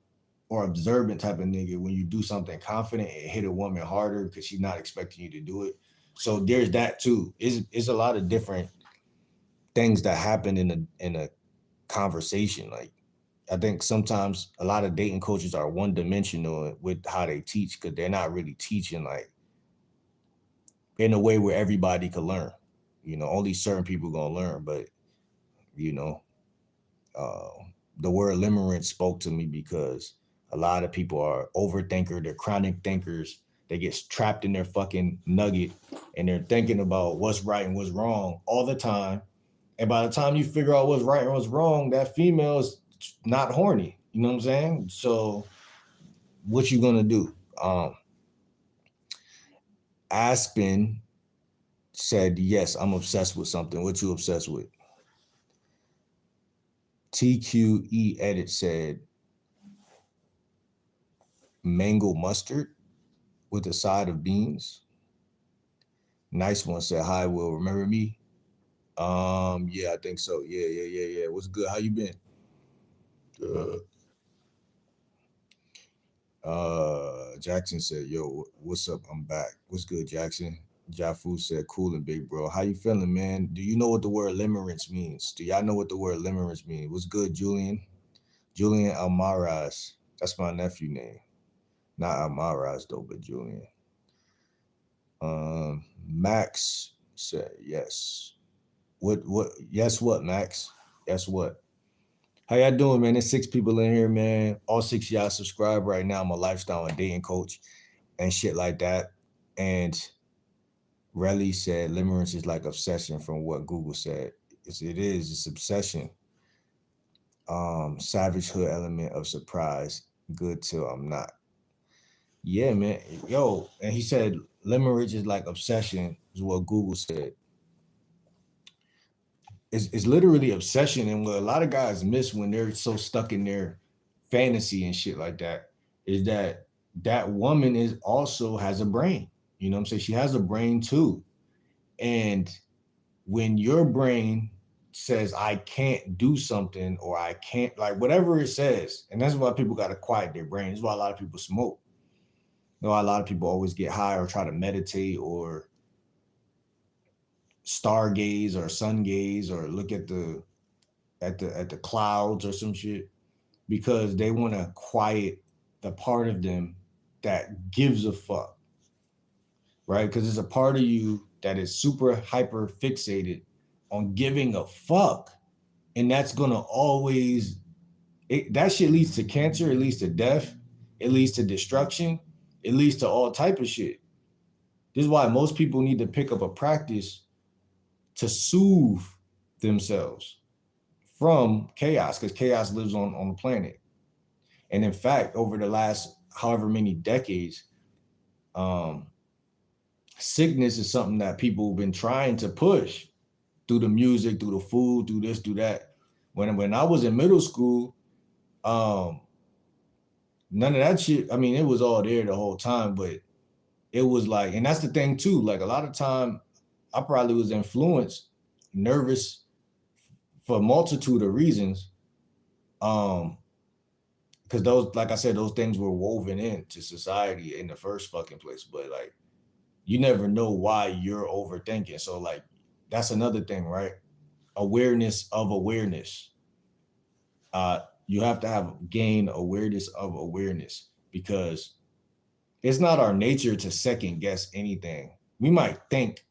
or observant type of nigga, when you do something confident, it hit a woman harder because she's not expecting you to do it. So there's that too. It's a lot of different things that happen in a conversation. Like I think sometimes a lot of dating coaches are one dimensional with how they teach, because they're not really teaching like in a way where everybody could learn. Only certain people gonna learn. But you know, uh, the word limerence spoke to me because a lot of people are overthinker, they're chronic thinkers, They get trapped in their fucking nugget and they're thinking about what's right and what's wrong all the time. And by the time you figure out what's right and what's wrong, that female is not horny. You know what I'm saying? So what you gonna do? Aspen said, yes, I'm obsessed with something. What you obsessed with? TQE Edit said, mango mustard with a side of beans. Nice one said, hi, Will. Remember me? Yeah, I think so. Yeah. What's good? How you been? Jackson said, yo, what's up? I'm back. What's good, Jackson? Jafu said, cool and big, bro. How you feeling, man? Do you know what the word limerence means? Do y'all know what the word limerence means? What's good, Julian? Julian Almaraz. That's my nephew name. Not Almaraz, though, but Julian. Max said, yes. What? Yes, what, Max? Yes, what? How y'all doing, man? There's 6 people in here, man. All 6 of y'all subscribe right now. I'm a lifestyle and dating coach and shit like that. And Relly said limerence is like obsession from what Google said. It's obsession. Savage hood element of surprise. Good till I'm not. Yeah, man. Yo, and he said limerence is like obsession, is what Google said. It's literally obsession, and what a lot of guys miss when they're so stuck in their fantasy and shit like that is that woman is also has a brain. You know what I'm saying? She has a brain too. And when your brain says I can't do something or I can't, like whatever it says, and that's why people got to quiet their brain. That's why a lot of people smoke. You know, a lot of people always get high or try to meditate or stargaze or sun gaze or look at the clouds or some shit because they want to quiet the part of them that gives a fuck, right? Because there's a part of you that is super hyper fixated on giving a fuck, and that's gonna always that shit leads to cancer, it leads to death, it leads to destruction, it leads to all type of shit. This is why most people need to pick up a practice to soothe themselves from chaos, because chaos lives on the planet. And in fact, over the last however many decades, sickness is something that people have been trying to push through the music, through the food, through this, through that. When I was in middle school, none of that shit, I mean, it was all there the whole time, but it was like, and that's the thing too, like a lot of time, I probably was influenced, nervous for a multitude of reasons. Because those, like I said, those things were woven into society in the first fucking place. But like, you never know why you're overthinking. So like, that's another thing, right? Awareness of awareness. You have to gain awareness of awareness, because it's not our nature to second guess anything. We might think,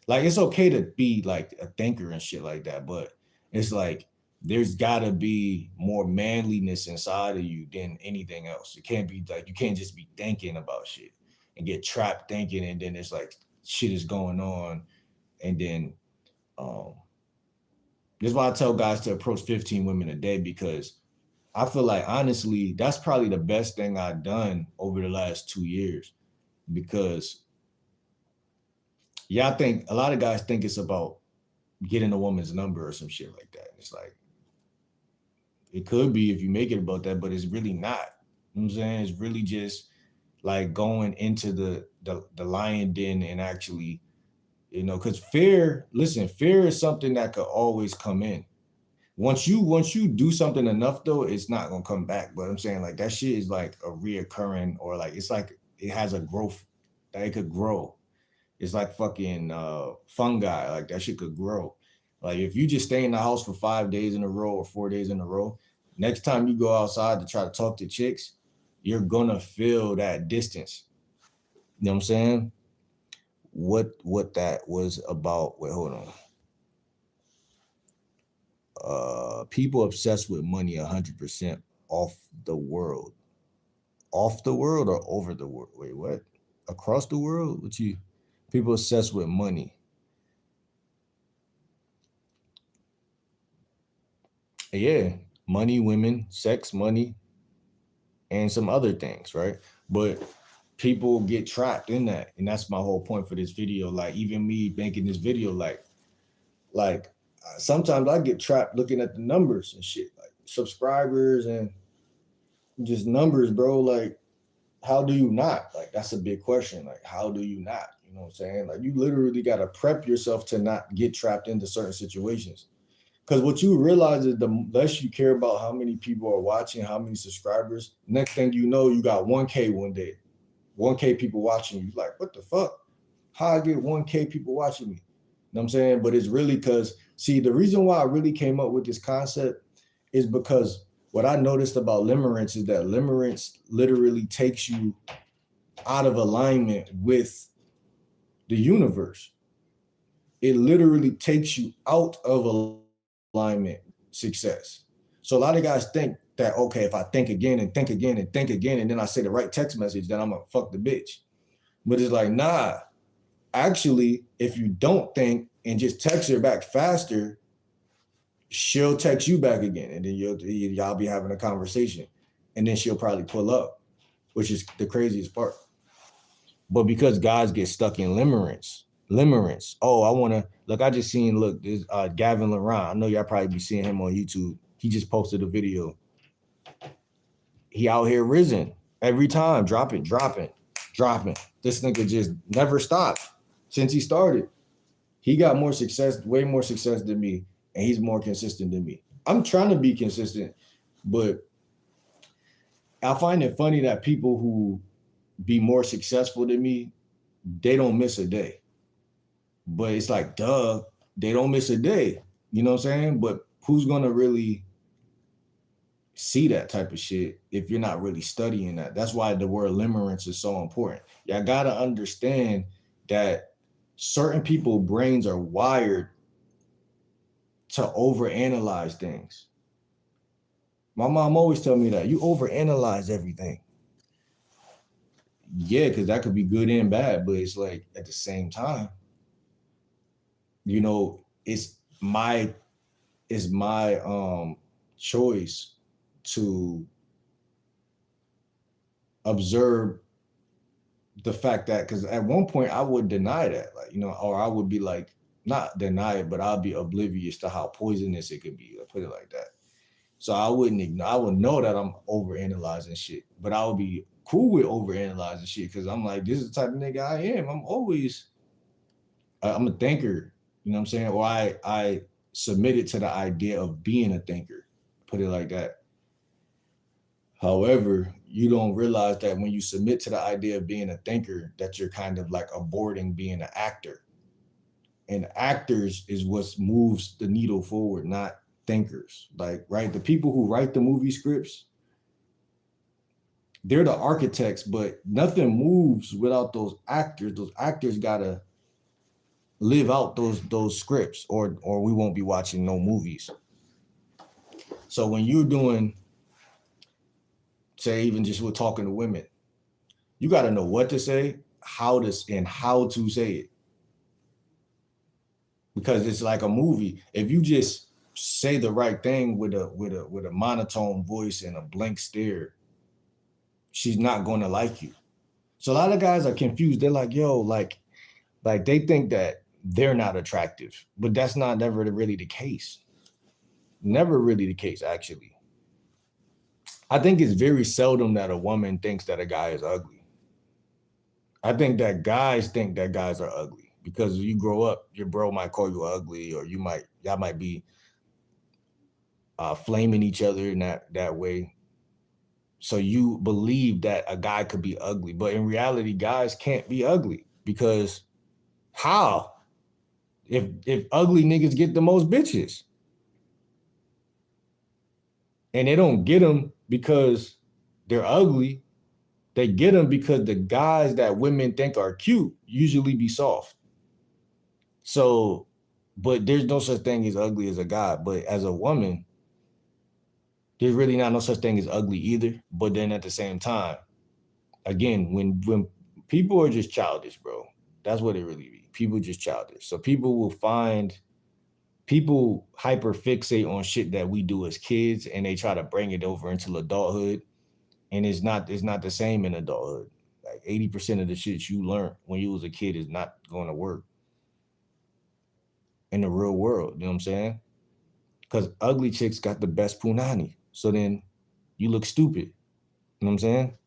like, it's okay to be like a thinker and shit like that, but it's like there's gotta be more manliness inside of you than anything else. It can't be like, you can't just be thinking about shit and get trapped thinking, and then it's like shit is going on, and then this is why I tell guys to approach 15 women a day, because I feel like honestly that's probably the best thing I've done over the last 2 years, because I think a lot of guys think it's about getting a woman's number or some shit like that. It's like, it could be if you make it about that, but it's really not. You know what I'm saying? It's really just like going into the lion den and actually, you know, because fear is something that could always come in. Once you do something enough though, it's not gonna come back. But I'm saying, like, that shit is like a reoccurring, or like it's like it has a growth that it could grow. It's like fucking fungi, like that shit could grow. Like if you just stay in the house for 5 days in a row or 4 days in a row, next time you go outside to try to talk to chicks, you're gonna feel that distance. You know what I'm saying? What that was about. Wait, hold on. People obsessed with money 100% off the world. Off the world or over the world? Wait, what? across the world. What you people obsessed with money. Yeah, money, women, sex, money, and some other things, right? But people get trapped in that, and that's my whole point for this video. Like even me making this video, like sometimes I get trapped looking at the numbers and shit, like subscribers and just numbers, bro. Like how do you not? Like that's a big question. Like how do you not? You know what I'm saying? Like you literally got to prep yourself to not get trapped into certain situations. Because what you realize is the less you care about how many people are watching, how many subscribers, next thing you know, you got 1K one day. 1K people watching you. Like, what the fuck? How I get 1K people watching me? You know what I'm saying? But it's really because, see, the reason why I really came up with this concept is because what I noticed about limerence is that limerence literally takes you out of alignment with the universe. It literally takes you out of alignment, success. So a lot of guys think that, okay, if I think again and think again and think again, and then I say the right text message, then I'm gonna fuck the bitch. But it's like, nah, actually, if you don't think and just text her back faster, she'll text you back again. And then y'all be having a conversation. And then she'll probably pull up, which is the craziest part. But because guys get stuck in limerence. Oh, I want to look. I just seen this Gavin Laurent. I know y'all probably be seeing him on YouTube. He just posted a video. He out here risen every time, dropping. This nigga just never stopped since he started. He got more success, way more success than me, and he's more consistent than me. I'm trying to be consistent, but I find it funny that people who be more successful than me, they don't miss a day. But it's like, duh, they don't miss a day. You know what I'm saying? But who's gonna really see that type of shit if you're not really studying that? That's why the word limerence is so important. Y'all gotta understand that certain people's brains are wired to overanalyze things. My mom always tell me that you overanalyze everything. Yeah, because that could be good and bad, but it's like at the same time, you know, it's my choice to observe the fact that, because at one point I would deny that, like, you know, or I would be like, not deny it, but I'll be oblivious to how poisonous it could be. I'll put it like that. So I would know that I'm overanalyzing shit, but I would be cool with overanalyzing shit because I'm like, this is the type of nigga I am. I'm a thinker, you know what I'm saying? Or I submitted to the idea of being a thinker, put it like that. However, you don't realize that when you submit to the idea of being a thinker, that you're kind of like aborting being an actor. And actors is what moves the needle forward, not thinkers. Like, right, the people who write the movie scripts, they're the architects, but nothing moves without those actors. Those actors gotta live out those scripts, or we won't be watching no movies. So when you're doing, say, even just with talking to women, you gotta know what to say, how to say it. Because it's like a movie. If you just say the right thing with a monotone voice and a blank stare, she's not gonna like you. So a lot of guys are confused. They're like, yo, like they think that they're not attractive, but that's not never really the case. Never really the case, actually. I think it's very seldom that a woman thinks that a guy is ugly. I think that guys think that guys are ugly because you grow up, your bro might call you ugly, or y'all might be flaming each other in that way. So you believe that a guy could be ugly, but in reality, guys can't be ugly because how? If ugly niggas get the most bitches, and they don't get them because they're ugly, they get them because the guys that women think are cute usually be soft. So, but there's no such thing as ugly as a guy. But as a woman, there's really not no such thing as ugly either. But then at the same time, again, when people are just childish, bro. That's what it really be. People just childish. So people hyper fixate on shit that we do as kids, and they try to bring it over into adulthood, and it's not the same in adulthood. Like 80% of the shit you learned when you was a kid is not going to work in the real world. You know what I'm saying? Because ugly chicks got the best punani. So then you look stupid. You know what I'm saying?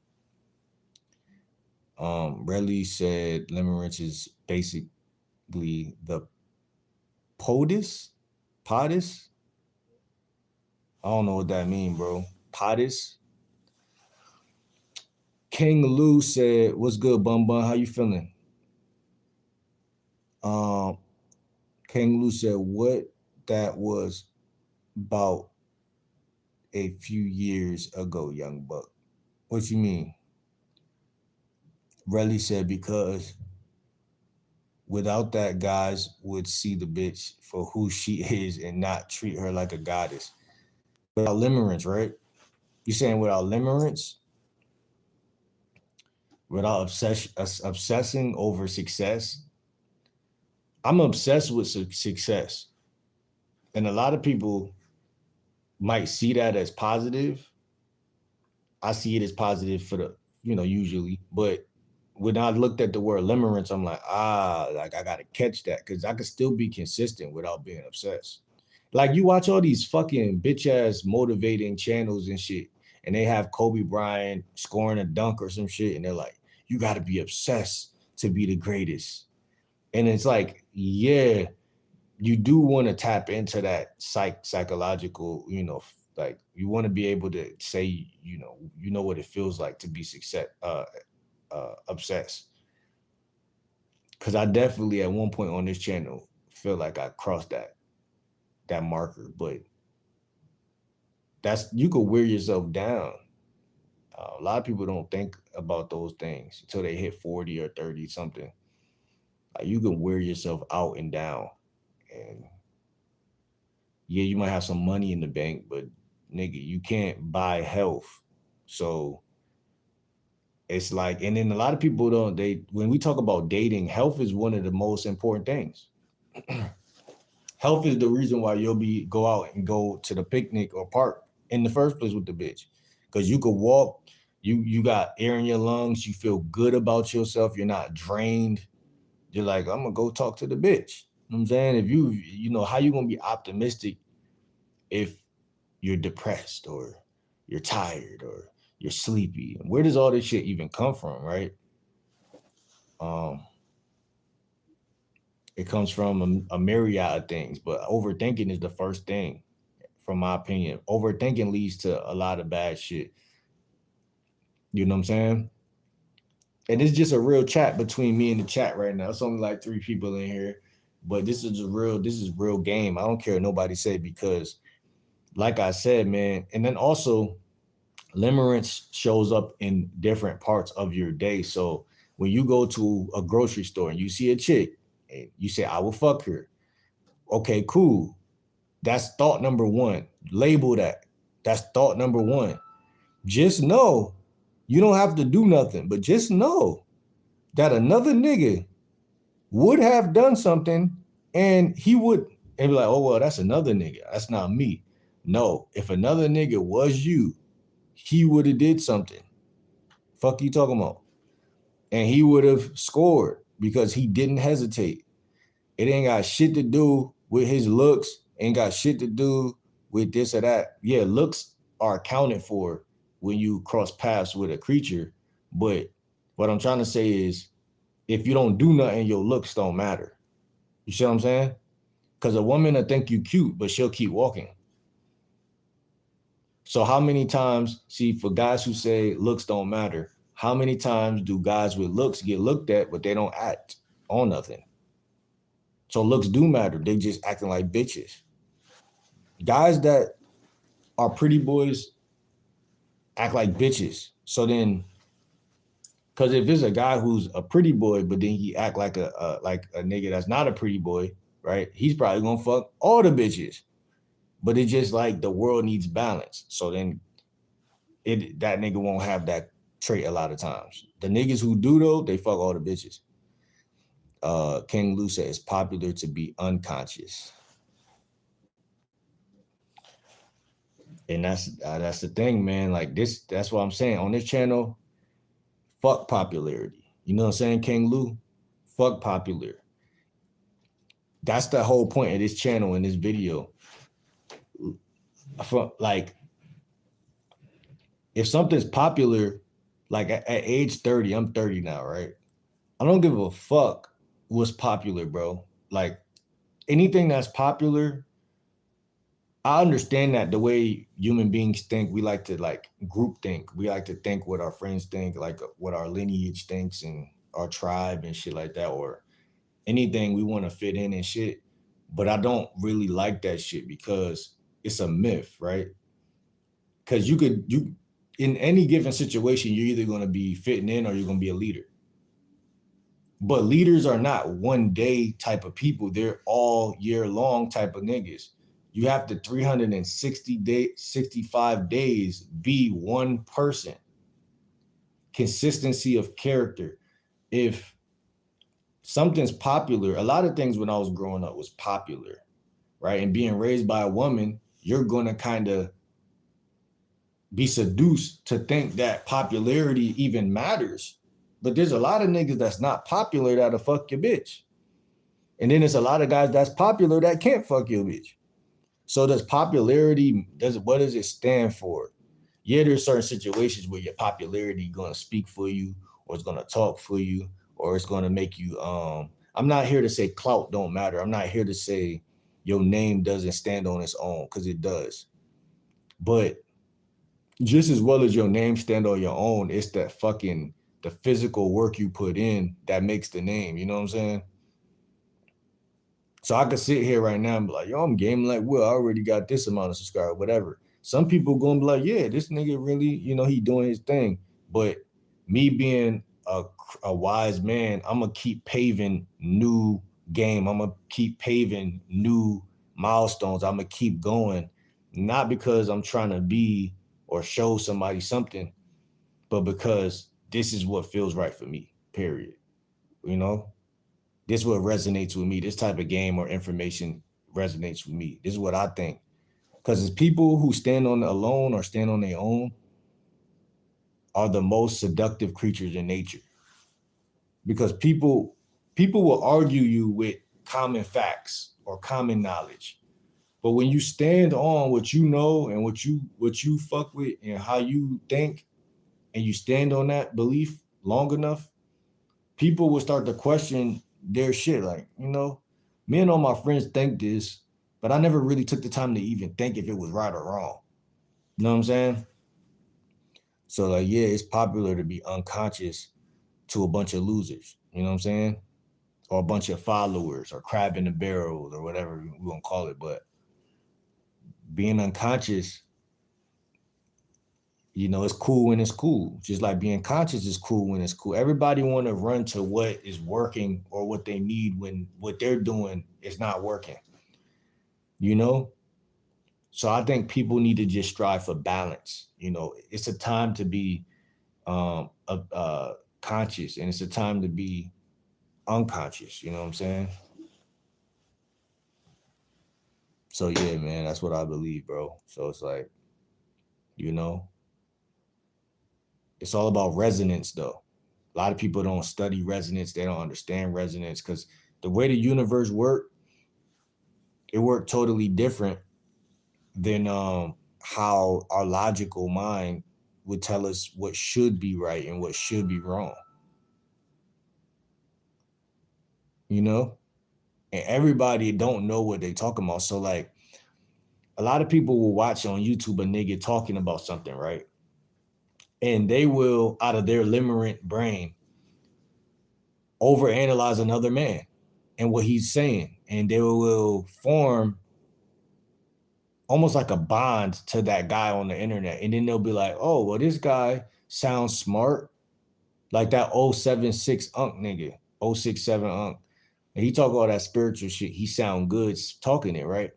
Relly said Limerence is basically the POTUS. POTUS? I don't know what that mean, bro. POTUS? King Lou said, "What's good, Bum Bum? How you feeling?" King Lou said, "What that was about a few years ago, young buck." What you mean? Relly said, "Because without that, guys would see the bitch for who she is and not treat her like a goddess." Without limerence, right? You saying without limerence? Without obsessing over success? I'm obsessed with success. And a lot of people might see that as positive. I see it as positive for the, usually. But when I looked at the word limerence, I'm like, like I gotta catch that because I could still be consistent without being obsessed. Like you watch all these fucking bitch ass motivating channels and shit, and they have Kobe Bryant scoring a dunk or some shit, and they're like, you gotta be obsessed to be the greatest. And it's like, yeah, you do want to tap into that psychological, like you want to be able to say, you know what it feels like to be obsessed. Because I definitely at one point on this channel feel like I crossed that marker, but you could wear yourself down. A lot of people don't think about those things until they hit 40 or 30 something. Like you can wear yourself out and down, and yeah, you might have some money in the bank, but nigga, you can't buy health. So it's like, and then a lot of people when we talk about dating, health is one of the most important things. Health is the reason why you'll go out and go to the picnic or park in the first place with the bitch. Because you could walk, you got air in your lungs, you feel good about yourself, you're not drained. You're like, I'm gonna go talk to the bitch. You know what I'm saying? If how you gonna be optimistic if you're depressed or you're tired or you're sleepy? Where does all this shit even come from, right? It comes from a myriad of things, but overthinking is the first thing, from my opinion. Overthinking leads to a lot of bad shit. You know what I'm saying? And it's just a real chat between me and the chat right now. It's only like 3 people in here, but this is real game. I don't care what nobody say, because like I said, man, and then also limerence shows up in different parts of your day. So when you go to a grocery store and you see a chick and you say, I will fuck her. Okay, cool. That's thought number 1. Label that. That's thought number 1. Just know, you don't have to do nothing, but just know that another nigga would have done something, and he would, and be like, oh, well, that's another nigga. That's not me. No, if another nigga was you, he would have did something. Fuck you talking about? And he would have scored because he didn't hesitate. It ain't got shit to do with his looks. Ain't got shit to do with this or that. Yeah, looks are accounted for when you cross paths with a creature. But what I'm trying to say is, if you don't do nothing, your looks don't matter. You see what I'm saying? Because a woman will think you cute, but she'll keep walking. So how many times, for guys who say looks don't matter, how many times do guys with looks get looked at, but they don't act on nothing? So looks do matter. They just acting like bitches. Guys that are pretty boys act like bitches. So then, because if it's a guy who's a pretty boy, but then he act like a nigga that's not a pretty boy, right? He's probably gonna fuck all the bitches. But it's just like the world needs balance. So then that nigga won't have that trait a lot of times. The niggas who do though, they fuck all the bitches. King Lou said it's popular to be unconscious. And that's the thing, man. Like this, that's what I'm saying. On this channel, fuck popularity. You know what I'm saying, King Lou? Fuck popular. That's the whole point of this channel and this video. Like, if something's popular, like at age 30, I'm 30 now, right? I don't give a fuck what's popular, bro. Like, anything that's popular, I understand that the way human beings think, we like to like group think. We like to think what our friends think, like what our lineage thinks and our tribe and shit like that, or anything we want to fit in and shit. But I don't really like that shit because it's a myth, right? Because you in any given situation, you're either going to be fitting in or you're going to be a leader. But leaders are not one day type of people. They're all year long type of niggas. You have to 65 days be one person. Consistency of character. If something's popular, a lot of things when I was growing up was popular, right? And being raised by a woman, you're going to kind of be seduced to think that popularity even matters. But there's a lot of niggas that's not popular that'll fuck your bitch. And then there's a lot of guys that's popular that can't fuck your bitch. So does popularity, what does it stand for? Yeah, there's certain situations where your popularity going to speak for you, or it's going to talk for you, or it's going to make you, I'm not here to say clout don't matter. I'm not here to say your name doesn't stand on its own, because it does. But just as well as your name stand on your own, it's the physical work you put in that makes the name. You know what I'm saying? So I could sit here right now and be like, yo, I'm gaming like Will. I already got this amount of subscribers, whatever. Some people going to be like, yeah, this nigga really, he doing his thing. But me being a wise man, I'm going to keep paving new game. I'm going to keep paving new milestones. I'm going to keep going. Not because I'm trying to be or show somebody something, but because this is what feels right for me, period. This is what resonates with me. This type of game or information resonates with me. This is what I think. Because it's people who stand on alone or stand on their own are the most seductive creatures in nature. Because people will argue you with common facts or common knowledge. But when you stand on what you know and what you fuck with and how you think, and you stand on that belief long enough, people will start to question their shit. Like, me and all my friends think this, but I never really took the time to even think if it was right or wrong. You know what I'm saying? So like, yeah, it's popular to be unconscious to a bunch of losers. You know what I'm saying? Or a bunch of followers or crab in the barrel or whatever we're going to call it. But being unconscious, it's cool when it's cool. Just like being conscious is cool when it's cool. Everybody want to run to what is working or what they need when what they're doing is not working. So I think people need to just strive for balance. It's a time to be conscious, and it's a time to be unconscious. You know what I'm saying? So yeah, man, that's what I believe, bro. So it's like, it's all about resonance, though. A lot of people don't study resonance. They don't understand resonance because the way the universe works, it worked totally different than how our logical mind would tell us what should be right and what should be wrong. And everybody don't know what they talking about. So like, a lot of people will watch on YouTube a nigga talking about something, right? And they will, out of their limerent brain, overanalyze another man and what he's saying. And they will form almost like a bond to that guy on the internet. And then they'll be like, oh, well, this guy sounds smart. Like that 076 Unk nigga, 067 Unk. And he talk all that spiritual shit. He sound good talking it, right?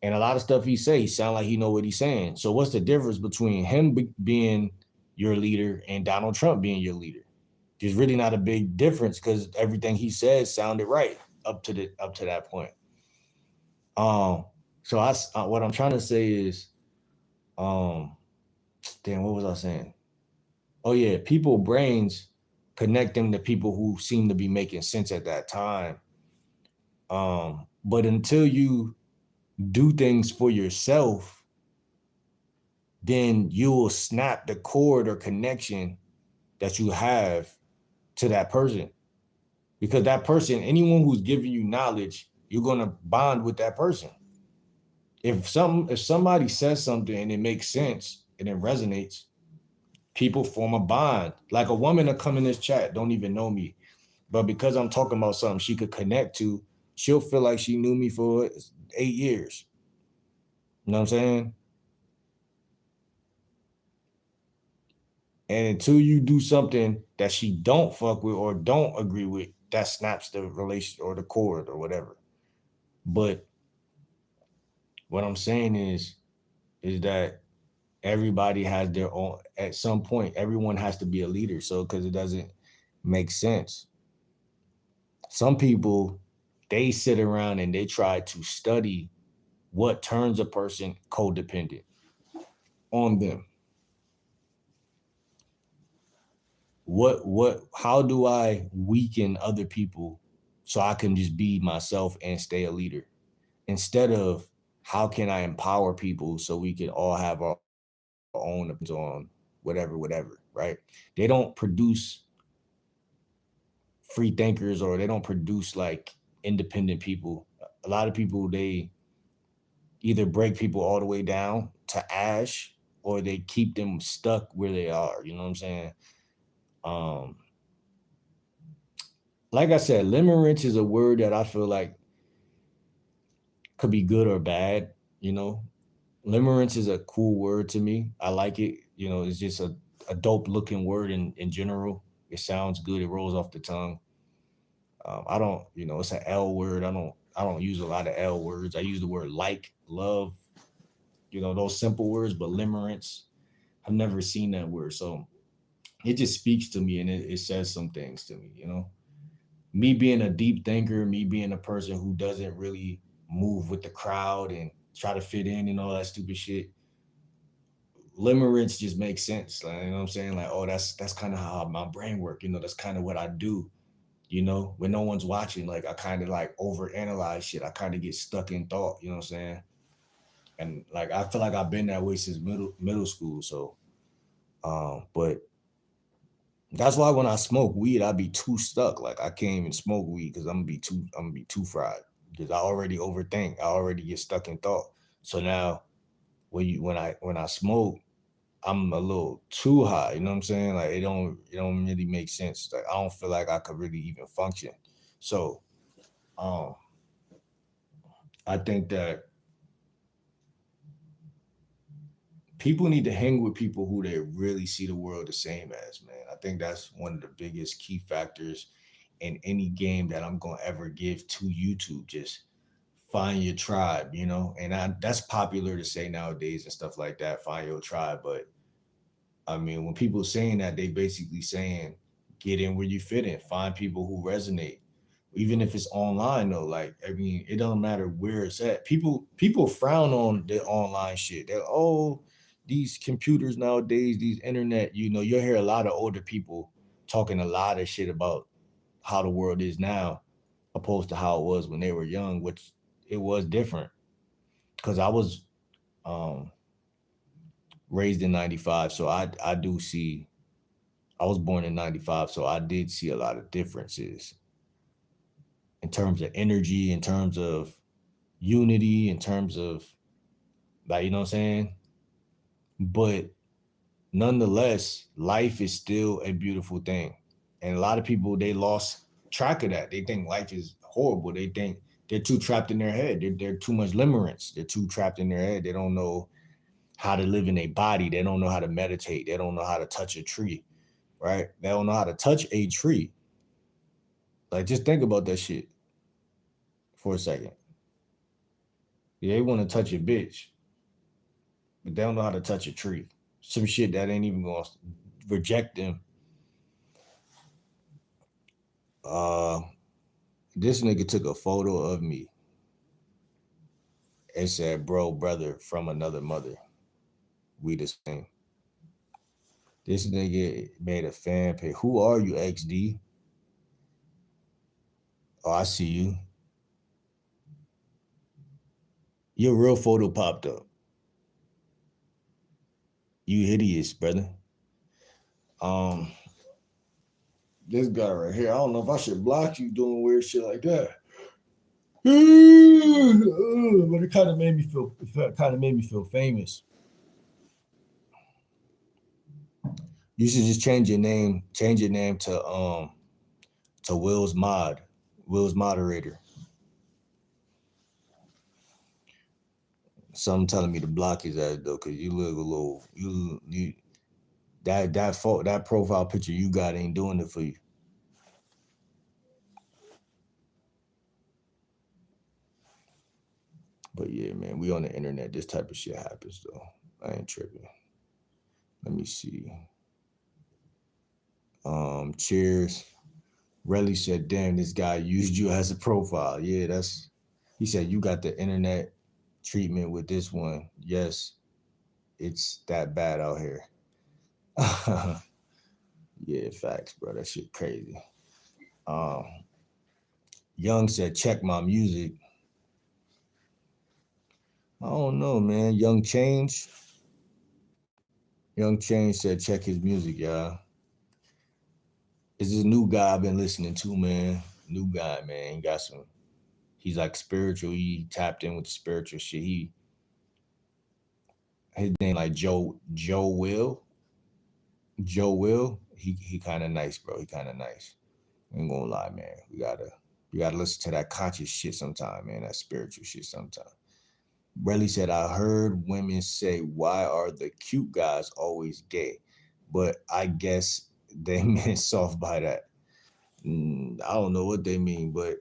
And a lot of stuff he say, he sound like he know what he's saying. So what's the difference between him being your leader and Donald Trump being your leader. There's really not a big difference because everything he said sounded right up to that point. So what I'm trying to say is, um, damn, what was I saying? Oh yeah, people brains connect them to people who seem to be making sense at that time. But until you do things for yourself, then you will snap the cord or connection that you have to that person. Because that person, anyone who's giving you knowledge, you're gonna bond with that person. If somebody says something and it makes sense and it resonates, people form a bond. Like a woman that come in this chat, don't even know me, but because I'm talking about something she could connect to, she'll feel like she knew me for 8 years. You know what I'm saying? And until you do something that she don't fuck with or don't agree with, that snaps the relation or the cord or whatever. But what I'm saying is that everybody has their own, at some point, everyone has to be a leader. So, because it doesn't make sense. Some people, they sit around and they try to study what turns a person codependent on them. How do I weaken other people so I can just be myself and stay a leader? Instead of how can I empower people so we can all have our own opinions on whatever, right? They don't produce free thinkers or they don't produce like independent people. A lot of people, they either break people all the way down to ash or they keep them stuck where they are. You know what I'm saying? Um, like I said, limerence is a word that I feel like could be good or bad. You know, limerence is a cool word to me. I like it. You know, it's just a dope looking word in general. It sounds good. It rolls off the tongue. I don't, it's an L word. I don't use a lot of L words. I use the word like, love, those simple words, but limerence, I've never seen that word. So it just speaks to me and it says some things to me. Me being a deep thinker, me being a person who doesn't really move with the crowd and try to fit in and all that stupid shit. Limerence just makes sense. Like, you know what I'm saying? Like, oh, that's kind of how my brain works. That's kind of what I do. When no one's watching, like I kind of like overanalyze shit. I kind of get stuck in thought, you know what I'm saying? And like I feel like I've been that way since middle school. So but that's why when I smoke weed, I be too stuck. Like I can't even smoke weed because I'm gonna be too fried. Because I already overthink. I already get stuck in thought. So now when I smoke, I'm a little too high. You know what I'm saying? Like it don't really make sense. Like I don't feel like I could really even function. So um I think that people need to hang with people who they really see the world the same as, man. I think that's one of the biggest key factors in any game that I'm gonna ever give to YouTube. Just find your tribe. And that's popular to say nowadays and stuff like that. Find your tribe, but I mean, when people saying that, they basically saying get in where you fit in. Find people who resonate, even if it's online though. Like I mean, it don't matter where it's at. People frown on the online shit. They're these computers nowadays, these internet. You'll hear a lot of older people talking a lot of shit about how the world is now, opposed to how it was when they were young, which it was different. Because I was um, raised in '95, so I do see. I was born in '95, so I did see a lot of differences in terms of energy, in terms of unity, in terms of like, you know what I'm saying? But nonetheless, life is still a beautiful thing. And a lot of people, they lost track of that. They think life is horrible. They think they're too trapped in their head. They're too much limerence. They're too trapped in their head. They don't know how to live in a body. They don't know how to meditate. They don't know how to touch a tree, right? They don't know how to touch a tree. Like, just think about that shit for a second. Yeah, they want to touch a bitch, but they don't know how to touch a tree. Some shit that ain't even going to reject them. This nigga took a photo of me and said, "Bro, brother from another mother, we the same." This nigga made a fan page. Who are you, XD? Oh, I see you. Your real photo popped up. You hideous, brother. This guy right here. I don't know if I should block you doing weird shit like that. But it kind of made me feel. It kind of made me feel famous. You should just change your name. Change your name to Will's Mod. Will's Moderator. Something telling me to block his ass though, cause you look a little you that profile picture you got ain't doing it for you. But yeah, man, we on the internet. This type of shit happens though. I ain't tripping. Let me see. Cheers. Relly said, "Damn, this guy used you as a profile." Yeah, that's. He said you got the internet treatment with this one. Yes, it's that bad out here. Yeah, facts, bro. That shit crazy. Young said, "Check my music." I don't know, man. Young Change said, "Check his music, y'all." It's this new guy I've been listening to, man. New guy, man. He got some. He's like spiritual. He tapped in with the spiritual shit. His name like Joe Will. Joe Will. He kind of nice, bro. He kind of nice. I ain't gonna lie, man. We gotta listen to that conscious shit sometime, man. That spiritual shit sometime. Relly said, "I heard women say, why are the cute guys always gay? But I guess they meant soft by that." I don't know what they mean, but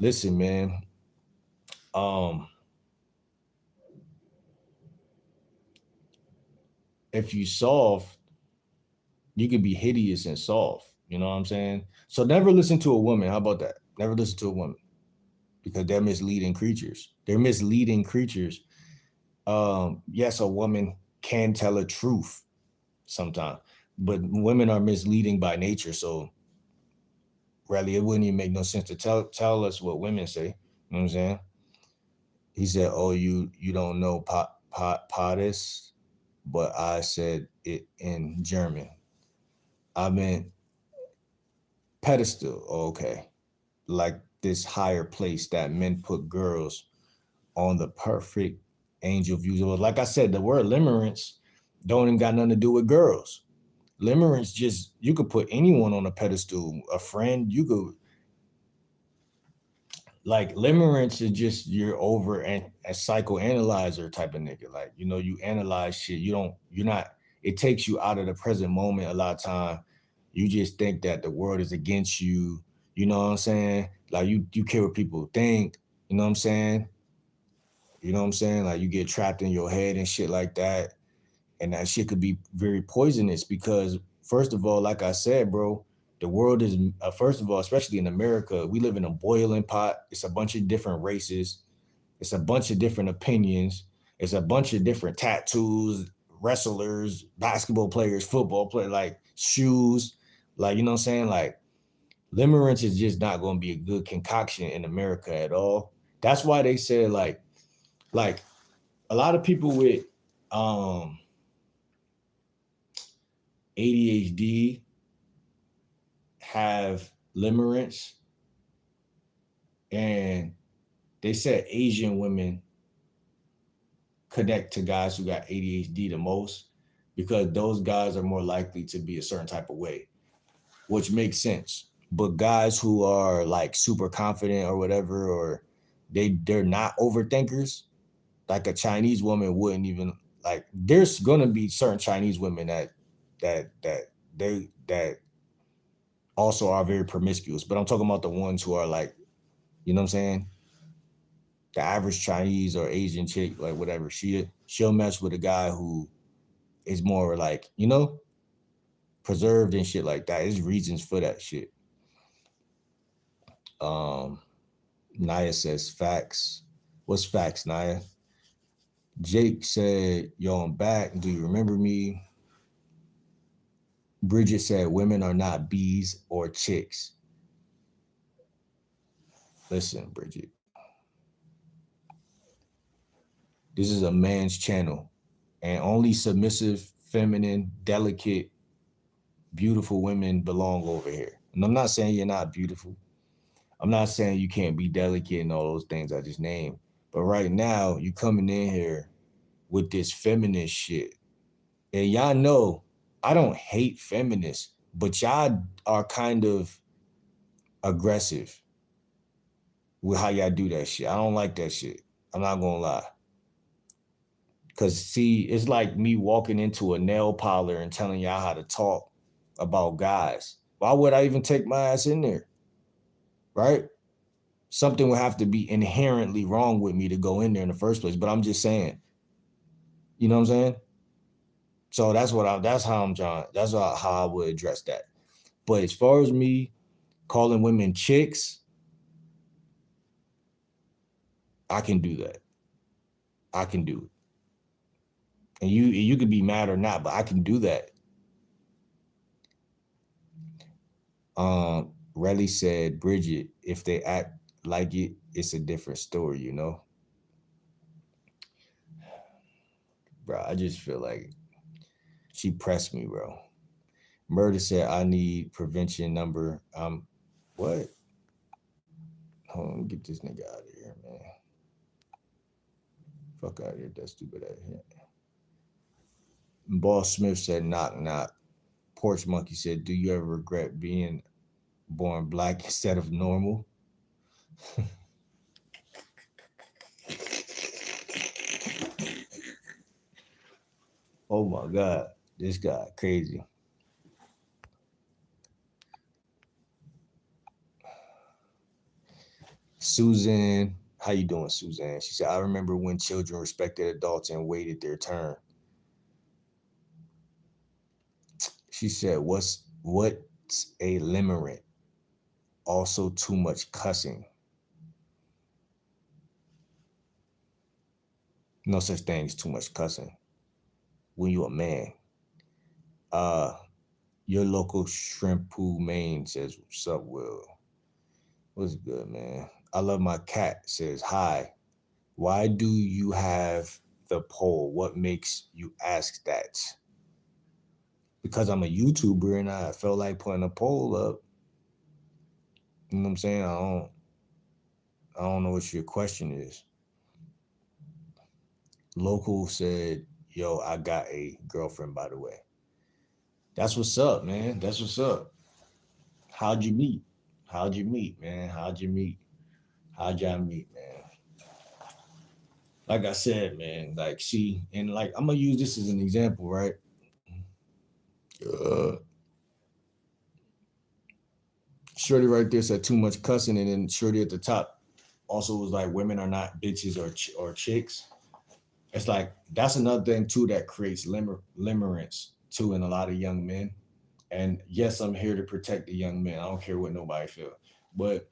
listen, man. If you soft, you can be hideous and soft. You know what I'm saying? So never listen to a woman. How about that? Never listen to a woman because they're misleading creatures. They're misleading creatures. Yes, a woman can tell a truth sometimes, but women are misleading by nature. So really, it wouldn't even make no sense to tell us what women say. You know what I'm saying? He said, "Oh, you don't know potis," but I said it in German. I meant pedestal. Okay, like this higher place that men put girls on the perfect angel views. Like I said, the word limerence don't even got nothing to do with girls. Limerence just, you could put anyone on a pedestal, a friend, you could, like limerence is just you're over and a psychoanalyzer type of nigga. Like, you know, you analyze shit. You're not, it takes you out of the present moment a lot of time. You just think that the world is against you. You know what I'm saying? Like you care what people think. You know what I'm saying? You know what I'm saying? Like you get trapped in your head and shit like that. And that shit could be very poisonous because first of all, like I said, bro, the world is first of all, especially in America, we live in a boiling pot. It's a bunch of different races. It's a bunch of different opinions. It's a bunch of different tattoos, wrestlers, basketball players, football players, like shoes. Like, you know what I'm saying? Like limerence is just not going to be a good concoction in America at all. That's why they said like a lot of people with ADHD have limerence, and they said Asian women connect to guys who got ADHD the most because those guys are more likely to be a certain type of way, which makes sense. But guys who are like super confident or whatever, or they're not overthinkers, like a Chinese woman wouldn't even like. There's gonna be certain Chinese women that also are very promiscuous, but I'm talking about the ones who are like, you know what I'm saying? The average Chinese or Asian chick, like whatever, she'll mess with a guy who is more like, you know, preserved and shit like that. There's reasons for that shit. Naya says facts. What's facts, Naya? Jake said, yo, I'm back. Do you remember me? Bridget said, women are not bees or chicks. Listen, Bridget. This is a man's channel. And only submissive, feminine, delicate, beautiful women belong over here. And I'm not saying you're not beautiful. I'm not saying you can't be delicate and all those things I just named. But right now, you coming in here with this feminist shit. And y'all know, I don't hate feminists, but y'all are kind of aggressive with how y'all do that shit. I don't like that shit. I'm not gonna lie. Cause see, it's like me walking into a nail parlor and telling y'all how to talk about guys. Why would I even take my ass in there? Right? Something would have to be inherently wrong with me to go in there in the first place. But I'm just saying, you know what I'm saying? So that's how I'm trying. That's how I would address that. But as far as me calling women chicks, I can do that. I can do it. And you could be mad or not, but I can do that. Relly said, Bridget, if they act like it, it's a different story, you know? Bro, I just feel like she pressed me, bro. Murder said, I need prevention number. What? Hold on, let me get this nigga out of here, man. Fuck out of here, that stupid ass here. Boss Smith said, knock, knock. Porch Monkey said, do you ever regret being born black instead of normal? Oh my God, this guy crazy. Susan, how you doing, Suzanne? She said, I remember when children respected adults and waited their turn. She said, what's a limerent? Also too much cussing. No such thing as too much cussing when you a man. Your local shrimp pool Maine says, what's up, Will? What's good, man? I love my cat says, hi. Why do you have the poll? What makes you ask that? Because I'm a YouTuber and I felt like putting a poll up. You know what I'm saying? I don't know what your question is. Local said, yo, I got a girlfriend, by the way. That's what's up, man. That's what's up. How'd you meet? How'd you meet, man? How'd y'all meet, man? Like I said, man, like, see, and like, I'm gonna use this as an example, right? Shorty right there said too much cussing, and then Shorty at the top also was like, women are not bitches or chicks. It's like, that's another thing too that creates limerence too in a lot of young men. And yes, I'm here to protect the young men. I don't care what nobody feel. But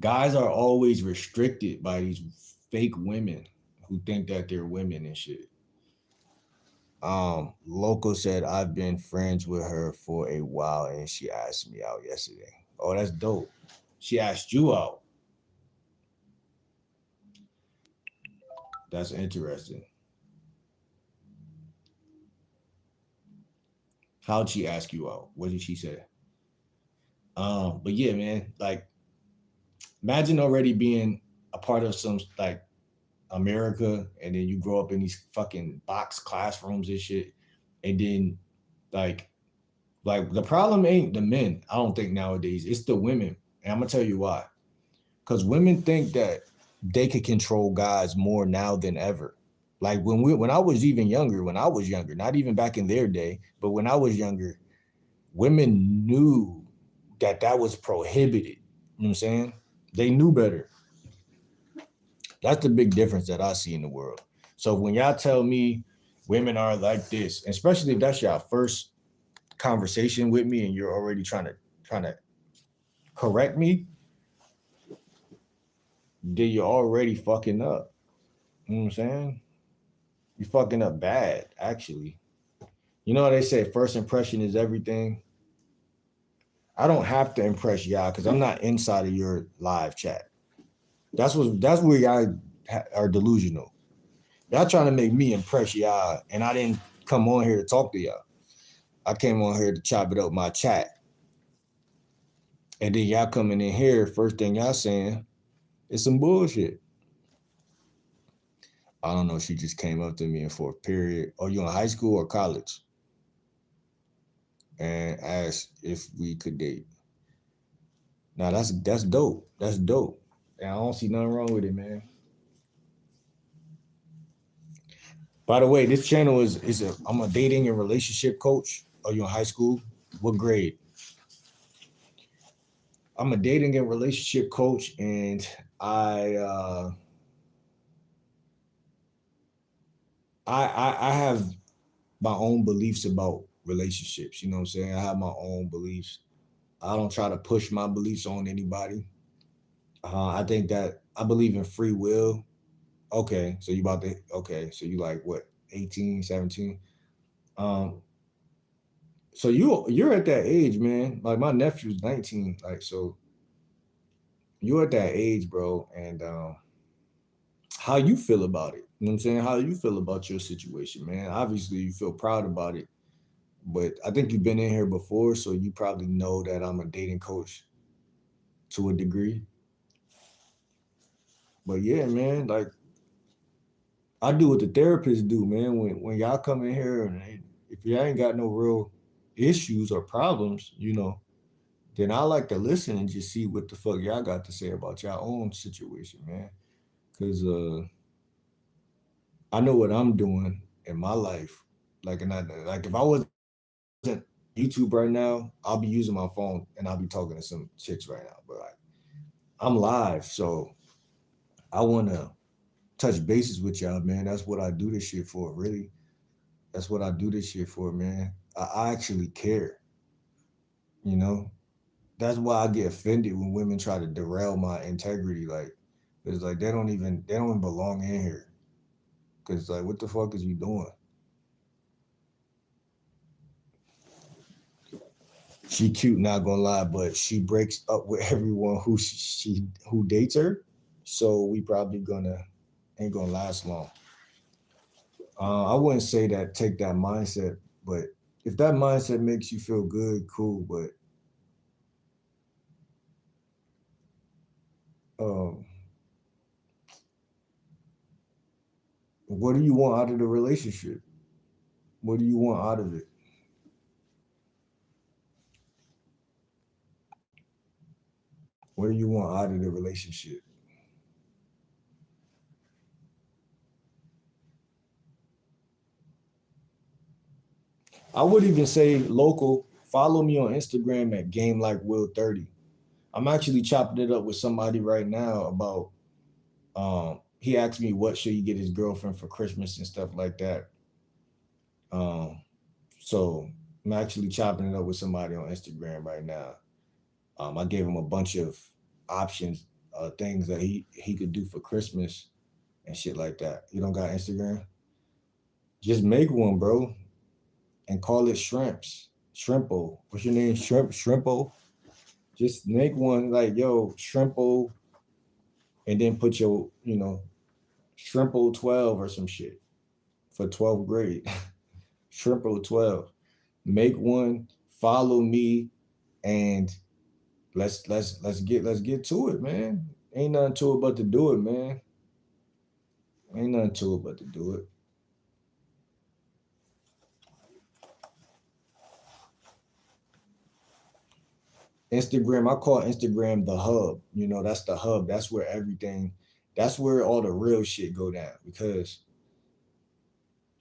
guys are always restricted by these fake women who think that they're women and shit. Loco said, I've been friends with her for a while and she asked me out yesterday. Oh, that's dope. She asked you out. That's interesting. How'd she ask you out? What did she say? But yeah, man, like, imagine already being a part of some like America, and then you grow up in these fucking box classrooms and shit, and then like the problem ain't the men. I don't think nowadays, it's the women, and I'm gonna tell you why. Because women think that they could control guys more now than ever. Like when I was younger, not even back in their day, but when I was younger, women knew that was prohibited. You know what I'm saying? They knew better. That's the big difference that I see in the world. So when y'all tell me women are like this, especially if that's your first conversation with me and you're already trying to correct me, then you're already fucking up. You know what I'm saying? You're fucking up bad, actually. You know how they say first impression is everything? I don't have to impress y'all because I'm not inside of your live chat. That's where y'all are delusional. Y'all trying to make me impress y'all, and I didn't come on here to talk to y'all. I came on here to chop it up my chat. And then y'all coming in here, first thing y'all saying is some bullshit. I don't know. She just came up to me in fourth period. Oh, you in high school or college? And asked if we could date. Now that's dope. That's dope. And I don't see nothing wrong with it, man. By the way, this channel I'm a dating and relationship coach. Are you in high school? What grade? I'm a dating and relationship coach, and I have my own beliefs about relationships. You know what I'm saying? I have my own beliefs. I don't try to push my beliefs on anybody. I think that I believe in free will. Okay, so so you like what, 18, 17? Um, so you're at that age, man. Like my nephew's 19. Like, so you're at that age, bro. And how you feel about it? You know what I'm saying? How you feel about your situation, man? Obviously, you feel proud about it. But I think you've been in here before, so you probably know that I'm a dating coach to a degree. But yeah, man, like I do what the therapists do, man. When y'all come in here and if y'all ain't got no real issues or problems, then I like to listen and just see what the fuck y'all got to say about y'all own situation, man. Cause I know what I'm doing in my life. Like if I wasn't YouTube right now, I'll be using my phone and I'll be talking to some chicks right now. But like I'm live, so I wanna touch bases with y'all, man. That's what I do this shit for, really. That's what I do this shit for, man. I actually care, you know. That's why I get offended when women try to derail my integrity. Like, it's like they don't even belong in here. Cause like, what the fuck is you doing? She cute, not gonna lie, but she breaks up with everyone who dates her. So we probably gonna ain't gonna last long. I wouldn't say that take that mindset, but if that mindset makes you feel good, cool. But um, what do you want out of the relationship? What do you want out of it? What do you want out of the relationship? I would even say local. Follow me on Instagram at Game Like Will 30. I'm actually chopping it up with somebody right now about. He asked me what should he get his girlfriend for Christmas and stuff like that. Um, so I'm actually chopping it up with somebody on Instagram right now. I gave him a bunch of options, things that he could do for Christmas and shit like that. You don't got Instagram? Just make one, bro, and call it Shrimps. Shrimpo. What's your name? Shrimpo. Just make one like yo Shrimpo, and then put your Shrimpo 12 or some shit for 12th grade. Shrimpo 12. Make one. Follow me, and let's get to it, man. Ain't nothing to it but to do it, man. Ain't nothing to it but to do it. Instagram, I call Instagram the hub. That's the hub. That's where all the real shit go down. Because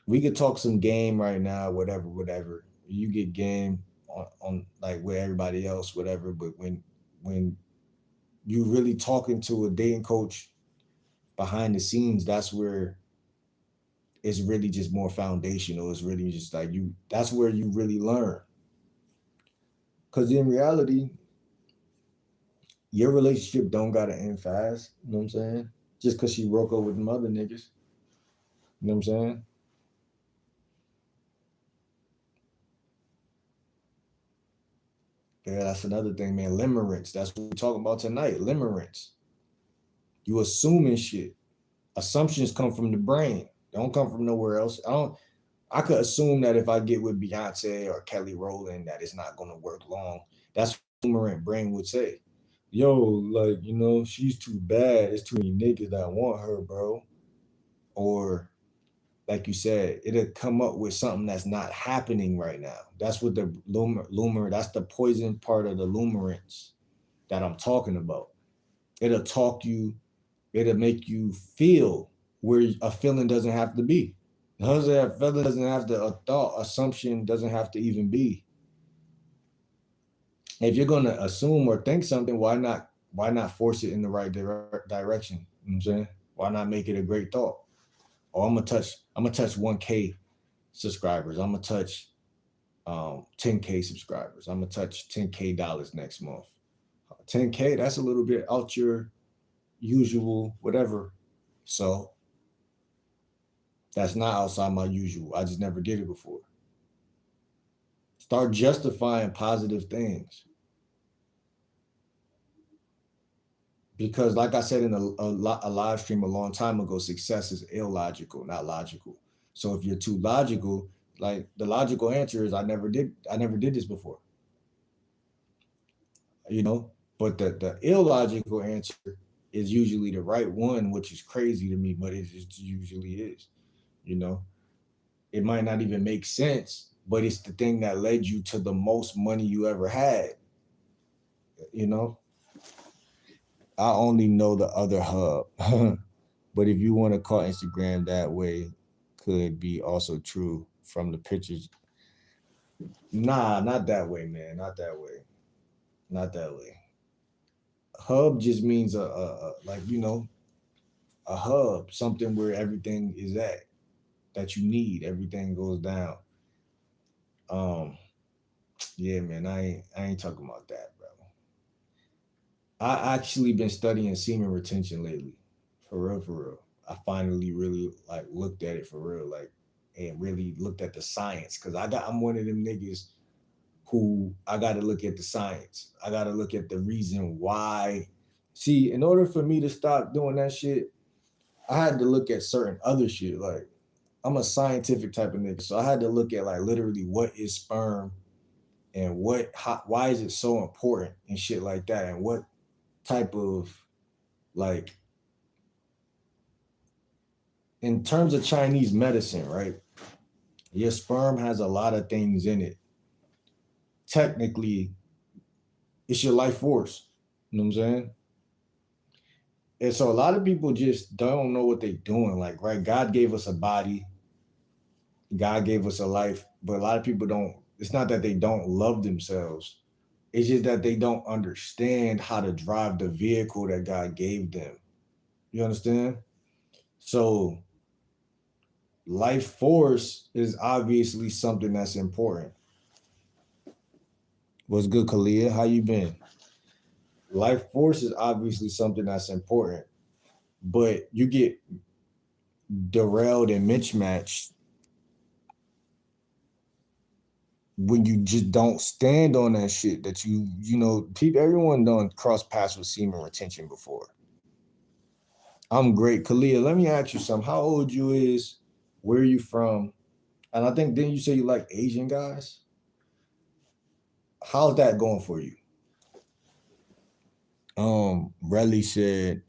we could talk some game right now, whatever, whatever. You get game on like with everybody else, whatever. But when you really talking to a dating coach behind the scenes, that's where it's really just more foundational. It's really just like that's where you really learn. Because in reality, your relationship don't gotta end fast. You know what I'm saying? Just because she broke up with them other niggas. You know what I'm saying? Yeah, that's another thing, man. Limerence. That's what we're talking about tonight. Limerence. You assuming shit. Assumptions come from the brain. They don't come from nowhere else. I could assume that if I get with Beyonce or Kelly Rowland that it's not gonna work long. That's what limerent brain would say. Yo, like, she's too bad. It's too many niggas that want her, bro. Or like you said, it'll come up with something that's not happening right now. That's what the that's the poison part of the lumerance that I'm talking about. It'll talk you, it'll make you feel where a feeling doesn't have to be. That feeling doesn't have to, a thought, assumption doesn't have to even be. If you're gonna assume or think something, why not force it in the right direction? You know what I'm saying? Why not make it a great thought? Oh, I'm gonna touch 1K subscribers. I'm gonna touch 10K subscribers. I'm gonna touch $10K next month. 10K, that's a little bit out your usual whatever. So that's not outside my usual. I just never did it before. Start justifying positive things. Because like I said in a live stream a long time ago, success is illogical, not logical. So if you're too logical, like the logical answer is I never did this before. You know, but the illogical answer is usually the right one, which is crazy to me, but it usually is. You know, it might not even make sense, but it's the thing that led you to the most money you ever had. You know, I only know the other hub. But if you want to call Instagram that way, could be also true from the pictures. Nah, not that way, man. Not that way. Not that way. Hub just means a hub, something where everything is at that you need. Everything goes down. Um, yeah, man. I ain't talking about that, bro. I actually been studying semen retention lately, for real, for real. I finally really like looked at it for real, like, and really looked at the science. Cause I'm one of them niggas who I got to look at the science. I got to look at the reason why. See, in order for me to stop doing that shit, I had to look at certain other shit. Like, I'm a scientific type of nigga, so I had to look at like literally what is sperm and why is it so important and shit like that, and what type of like in terms of Chinese medicine, right? Your sperm has a lot of things in it. Technically, it's your life force. You know what I'm saying? And so a lot of people just don't know what they're doing. Like, right, God gave us a body, God gave us a life, but a lot of people don't. It's not that they don't love themselves. It's just that they don't understand how to drive the vehicle that God gave them. You understand? So life force is obviously something that's important. What's good, Kalia? How you been? Life force is obviously something that's important, but you get derailed and mismatched when you just don't stand on that shit that people, everyone done cross paths with semen retention before. I'm great. Kalia, let me ask you something. How old you is? Where are you from? And I think, didn't you say you like Asian guys? How's that going for you? Relly said,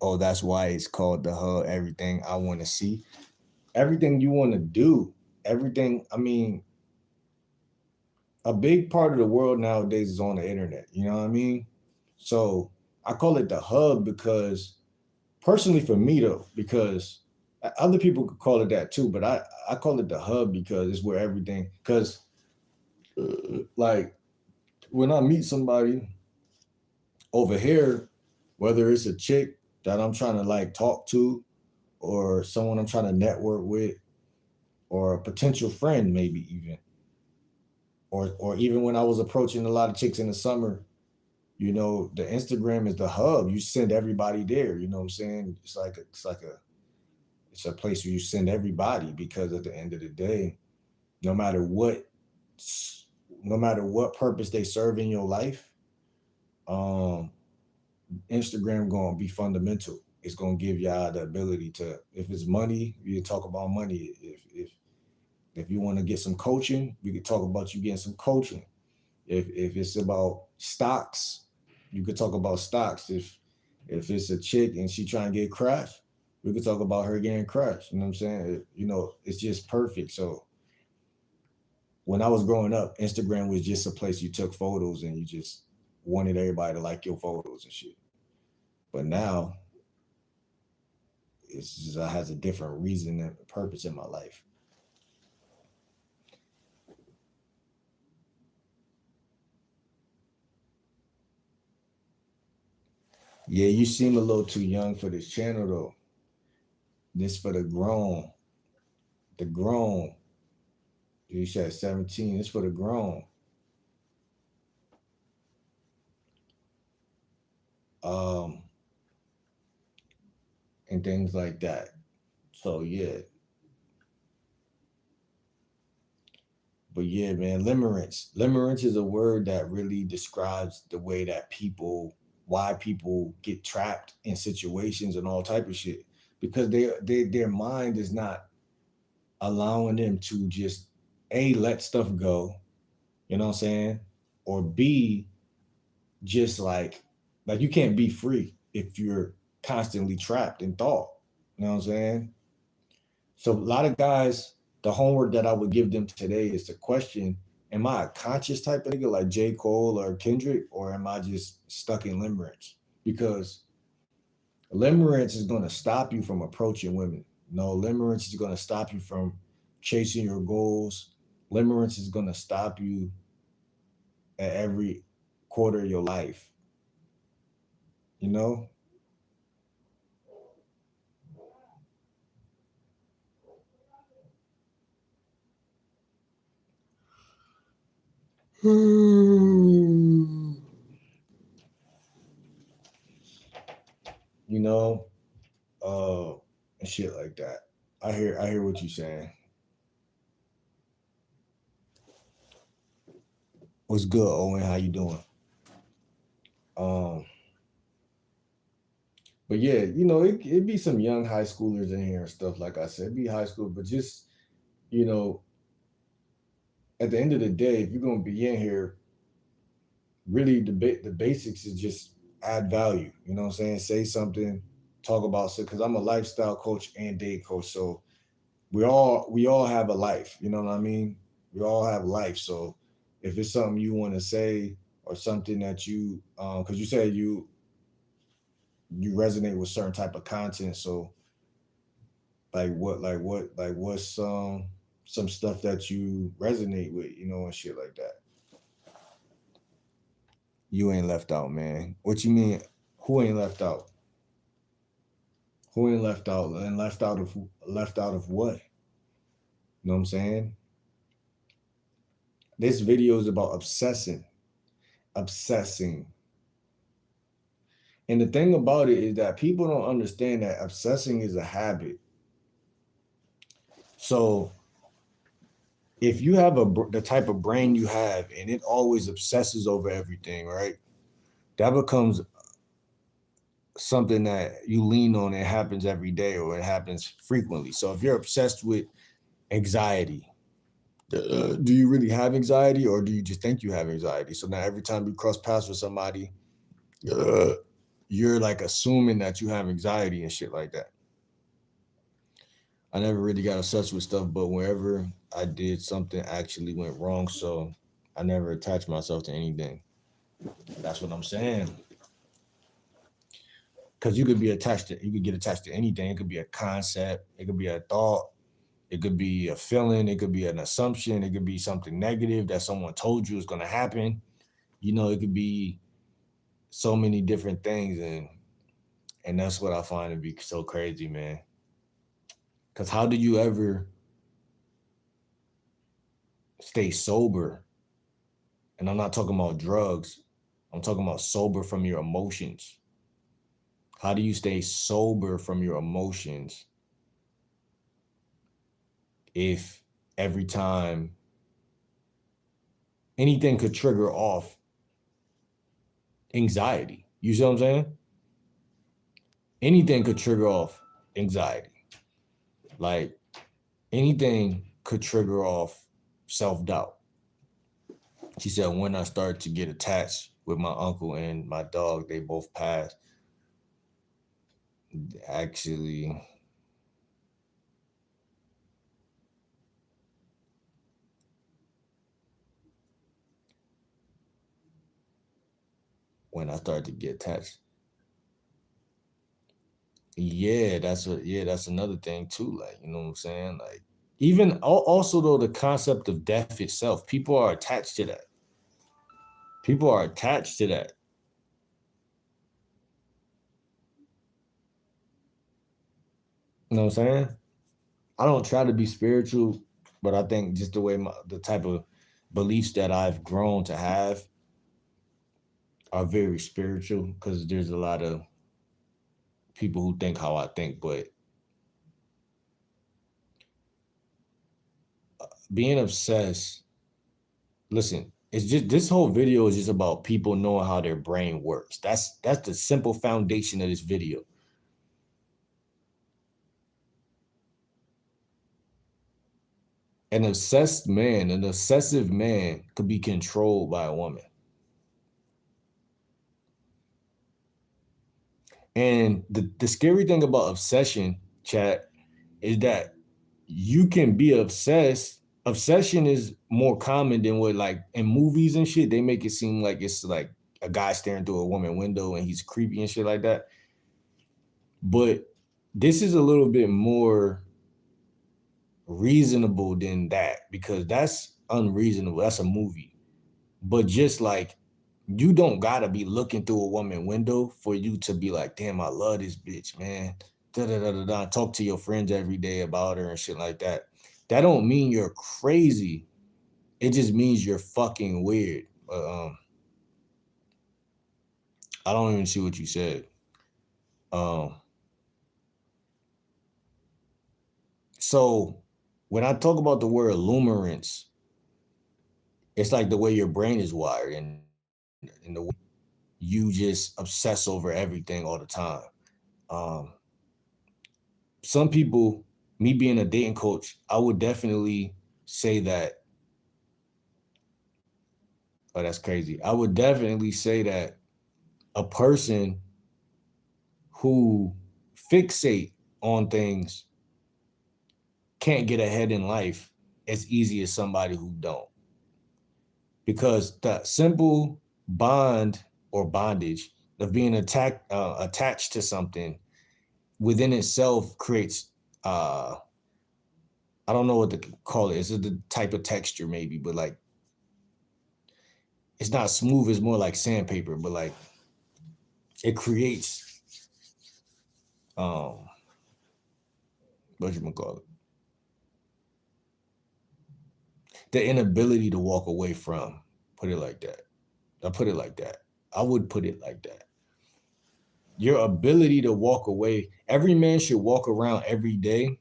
oh, that's why it's called the hub. Everything I want to see. Everything you want to do. Everything, I mean, a big part of the world nowadays is on the internet. You know what I mean? So I call it the hub because, personally for me though, because other people could call it that too, but I call it the hub because it's where everything, because like when I meet somebody over here, whether it's a chick that I'm trying to like talk to or someone I'm trying to network with or a potential friend maybe even, or even when I was approaching a lot of chicks in the summer, you know, the Instagram is the hub. You send everybody there. You know what I'm saying? It's a place where you send everybody, because at the end of the day, no matter what, no matter what purpose they serve in your life, um, Instagram gonna be fundamental. It's gonna give y'all the ability to, if it's money, you can talk about money. If you want to get some coaching, we could talk about you getting some coaching. If it's about stocks, you could talk about stocks. If it's a chick and she trying to get crushed, we could talk about her getting crushed. You know what I'm saying? You know, it's just perfect. So when I was growing up, Instagram was just a place you took photos and you just wanted everybody to like your photos and shit. But now it's just, it has a different reason and purpose in my life. Yeah, you seem a little too young for this channel though. This for the grown. The grown. You said 17. It's for the grown. Um, and things like that. So yeah. But yeah, man, limerence. Limerence is a word that really describes the way that people, why people get trapped in situations and all type of shit. Because their mind is not allowing them to just A, let stuff go, you know what I'm saying? Or B, just like you can't be free if you're constantly trapped in thought. You know what I'm saying? So a lot of guys, the homework that I would give them today is to question: am I a conscious type of nigga like J. Cole or Kendrick, or am I just stuck in limerence? Because limerence is going to stop you from approaching women. No, limerence is going to stop you from chasing your goals. Limerence is going to stop you at every quarter of your life. You know, you know, uh, and shit like that. I hear what you're saying. What's good, Owen? How you doing? Um, but yeah, you know, it be some young high schoolers in here and stuff. Like I said, be high school, but just, you know, at the end of the day, if you're gonna be in here, really the basics is just add value. You know what I'm saying? Say something, talk about it. Because I'm a lifestyle coach and date coach, so we all have a life. You know what I mean? We all have life. So if it's something you want to say or something that you, because you said you resonate with certain type of content, so what's some stuff that you resonate with, you know, and shit like that. You ain't left out, man. What you mean? Who ain't left out? Who ain't left out? And left out of what? You know what I'm saying? This video is about obsessing. And the thing about it is that people don't understand that obsessing is a habit. So if you have the type of brain you have and it always obsesses over everything, right? That becomes something that you lean on. It happens every day or it happens frequently. So if you're obsessed with anxiety, do you really have anxiety or do you just think you have anxiety? So now every time you cross paths with somebody, uh, you're like assuming that you have anxiety and shit like that. I never really got obsessed with stuff, but whenever I did, something actually went wrong. So I never attached myself to anything. That's what I'm saying. Because you could get attached to anything. It could be a concept, it could be a thought, it could be a feeling, it could be an assumption, it could be something negative that someone told you is going to happen. You know, it could be so many different things, and that's what I find to be so crazy, man. Because how do you ever stay sober And I'm not talking about drugs. I'm talking about sober from your emotions. How do you stay sober from your emotions if every time anything could trigger off anxiety? You see what I'm saying? Anything could trigger off anxiety. Like anything could trigger off self-doubt. She said, when I started to get attached with my uncle and my dog, they both passed. Actually, when I started to get attached. Yeah, that's another thing too. Like, you know what I'm saying? Like, even also though the concept of death itself, people are attached to that. People are attached to that. You know what I'm saying? I don't try to be spiritual, but I think just the way the type of beliefs that I've grown to have are very spiritual because there's a lot of people who think how I think, but being obsessed, listen, it's just this whole video is just about people knowing how their brain works. That's the simple foundation of this video. An obsessed man, an obsessive man could be controlled by a woman. And the scary thing about obsession, chat, is that you can be obsessed. Obsession is more common than what, like, in movies and shit, they make it seem like it's like a guy staring through a woman window and he's creepy and shit like that. But this is a little bit more reasonable than that because that's unreasonable. That's a movie. But just like you don't gotta be looking through a woman window for you to be like, damn, I love this bitch, man. Da da da da da. Talk to your friends every day about her and shit like that. That don't mean you're crazy. It just means you're fucking weird. I don't even see what you said. Um, so when I talk about the word lumerence, it's like the way your brain is wired and the way you just obsess over everything all the time. Um, some people, me being a dating coach, I would definitely say that. Oh, that's crazy. I would definitely say that a person who fixate on things can't get ahead in life as easy as somebody who don't. Because the simple bond or bondage of being attached to something within itself creates I don't know what to call it. It's the type of texture maybe, but like it's not smooth. It's more like sandpaper, but like it creates um what you gonna call it? The inability to walk away from. Put it like that. I put it like that. I would put it like that. Your ability to walk away. Every man should walk around every day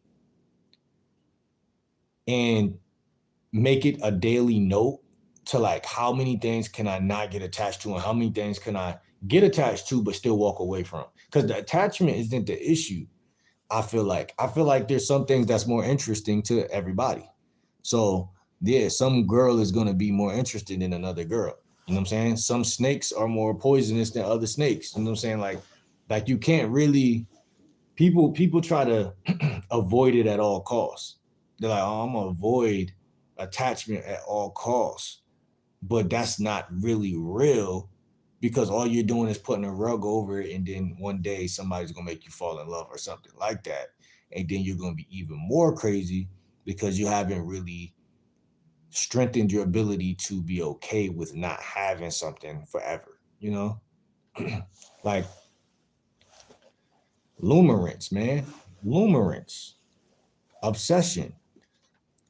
and make it a daily note to like how many things can I not get attached to and how many things can I get attached to but still walk away from. Because the attachment isn't the issue. I feel like there's some things that's more interesting to everybody. So yeah, some girl is gonna be more interested in another girl. You know what I'm saying? Some snakes are more poisonous than other snakes. You know what I'm saying? Like you can't really people try to avoid it at all costs. They're like, oh, I'm gonna avoid attachment at all costs. But that's not really real because all you're doing is putting a rug over it, and then one day somebody's gonna make you fall in love or something like that. And then you're gonna be even more crazy because you haven't really strengthened your ability to be okay with not having something forever, you know? Like Limerence, man. Limerence. Obsession.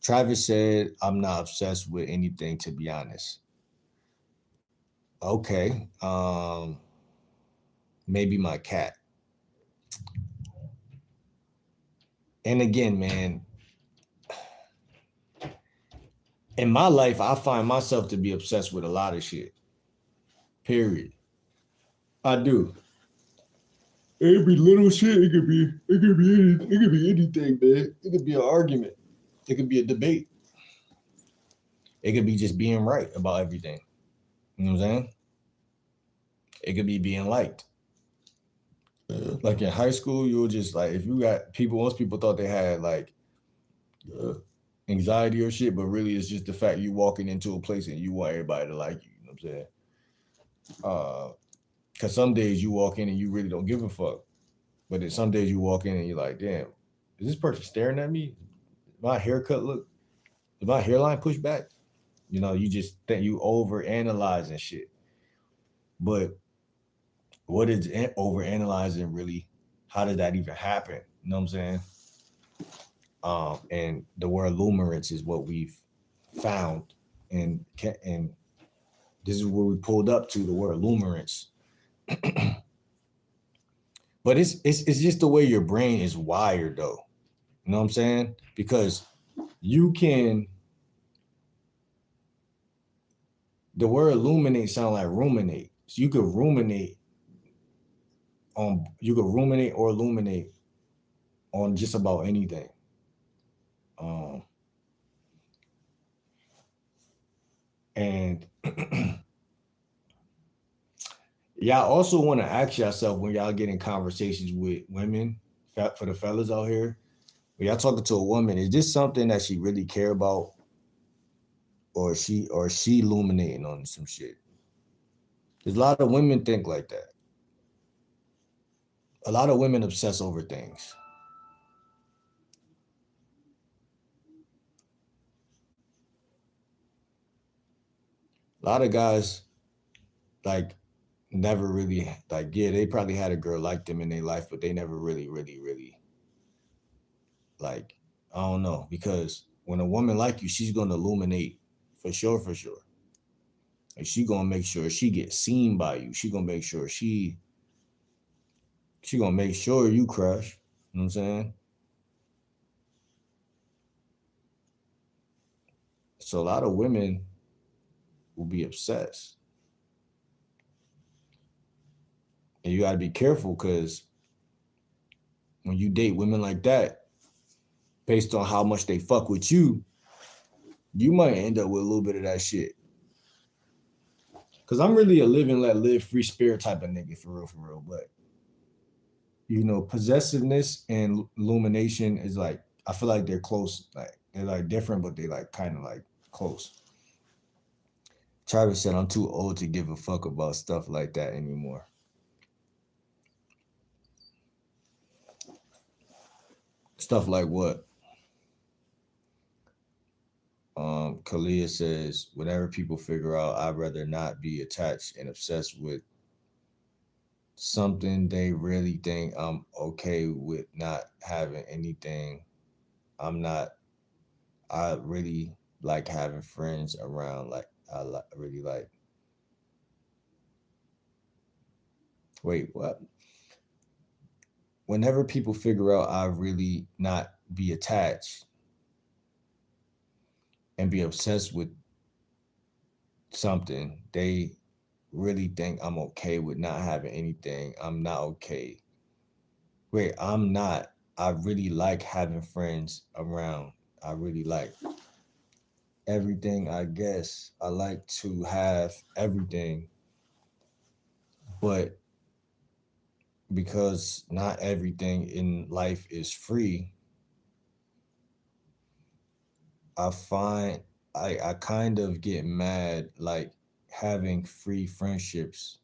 Travis said, I'm not obsessed with anything, to be honest. Okay. Maybe my cat. And again, man, in my life, I find myself to be obsessed with a lot of shit. Period. I do. It could be little shit. It could be anything, man. It could be an argument. It could be a debate. It could be just being right about everything. You know what I'm saying? It could be being liked. Like in high school, you were just like, if you got people, most people thought they had like anxiety or shit, but really it's just the fact you walking into a place and you want everybody to like you. You know what I'm saying? Because some days you walk in and you really don't give a fuck. But then some days you walk in and you're like, damn, is this person staring at me? My haircut look, is my hairline pushed back? You know, you just think you over analyzing shit. But what is over analyzing really? How did that even happen? You know what I'm saying? And the word Limerence is what we've found, and this is where we pulled up to the word Limerence. But it's just the way your brain is wired, though. You know what I'm saying? Because you can. The word illuminate sound like ruminate. So you could ruminate or illuminate on just about anything. And y'all also want to ask yourself when y'all get in conversations with women, for the fellas out here, when y'all talking to a woman, is this something that she really care about, or she illuminating on some shit? There's a lot of women think like that. A lot of women obsess over things. A lot of guys like never really like, yeah, they probably had a girl like them in their life, but they never really like, I don't know, because when a woman like you, she's gonna illuminate for sure, for sure. And she gonna make sure she gets seen by you. She gonna make sure she gonna make sure you crush. You know what I'm saying? So a lot of women will be obsessed. And you gotta be careful, because when you date women like that, based on how much they fuck with you might end up with a little bit of that shit. Cause I'm really a live and let live free spirit type of nigga, for real. But you know, possessiveness and illumination is like, I feel like they're close. Like they're like different, but they like kind of like close. Travis said, I'm too old to give a fuck about stuff like that anymore. Stuff like what? Kalia says, whenever people figure out I'd rather not be attached and obsessed with something, they really think I'm okay with not having anything. I'm not. I really like having friends around. Like really like. Wait, what? Whenever people figure out I really not be attached and be obsessed with something, they really think I'm okay with not having anything. I'm not okay. Wait, I'm not. I really like having friends around. I really like everything, I guess. I like to have everything, but because not everything in life is free, I find I kind of get mad like having free friendships,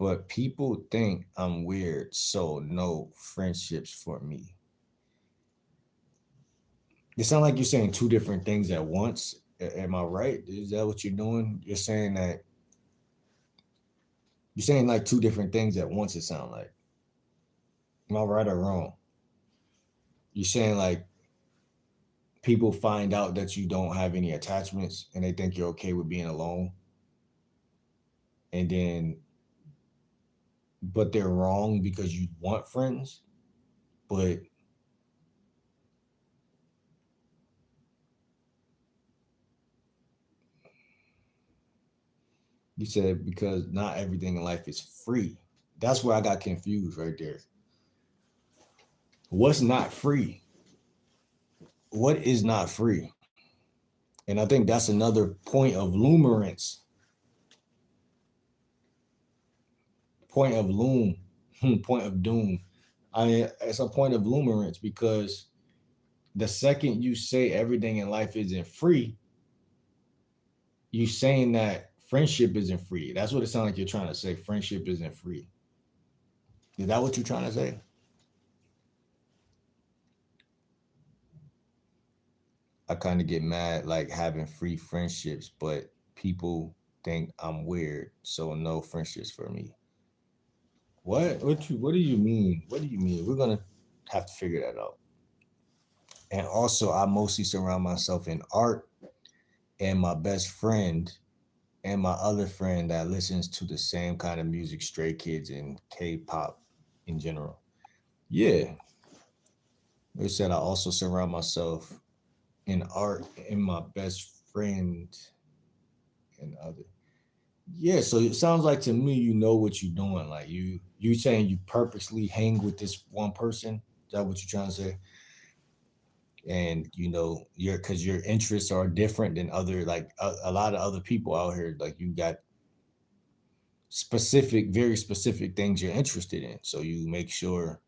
but people think I'm weird, so no friendships for me. It sounds like you're saying two different things at once. Am I right? Is that what you're doing? You're saying like two different things at once, it sounds like. Am I right or wrong? You're saying like people find out that you don't have any attachments and they think you're okay with being alone. and then but they're wrong because you want friends, but you said because not everything in life is free. That's where I got confused right there. What's not free? What is not free? And I think that's another point of lumerance, point of loom, point of doom. I mean, it's a point of lumerance because the second you say everything in life isn't free, you saying that friendship isn't free. That's what it sounds like you're trying to say. Friendship isn't free. Is that what you're trying to say? I kind of get mad like having free friendships, but people think I'm weird, so no friendships for me. What do you mean? What do you mean? We're gonna have to figure that out. And also, I mostly surround myself in art, and my best friend and my other friend that listens to the same kind of music, Stray Kids and K-pop in general. Yeah, they said I also surround myself in art and my best friend and other. Yeah, so it sounds like to me you know what you're doing. Like you saying you purposely hang with this one person. Is that what you're trying to say? And you know your because your interests are different than other like a lot of other people out here. Like you got specific, very specific things you're interested in. So you make sure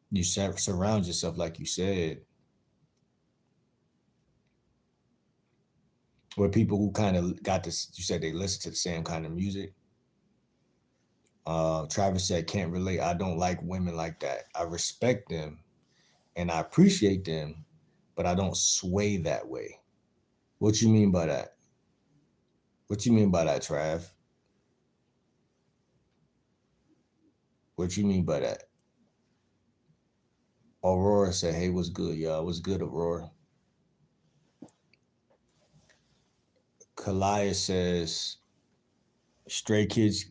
you surround yourself, like you said, with people who kind of got this. You said they listen to the same kind of music. Travis said, "Can't relate. I don't like women like that. I respect them and I appreciate them, but I don't sway that way." What you mean by that? What you mean by that, Trav? What you mean by that? Aurora said, "Hey, what's good, y'all? What's good, Aurora?" Kalia says, "Stray Kids.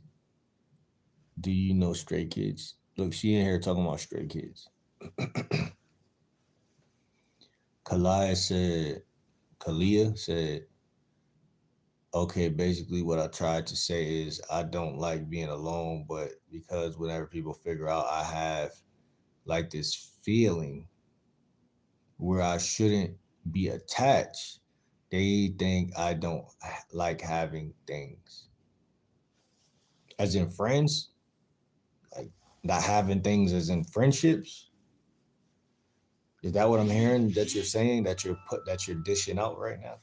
Do you know Stray Kids?" Look, she in here talking about Stray Kids. Kalia said, okay, basically what I tried to say is I don't like being alone, but because whenever people figure out I have like this feeling where I shouldn't be attached, they think I don't like having things. As in friends, like not having things as in friendships. Is that what I'm hearing that you're saying that you're dishing out right now?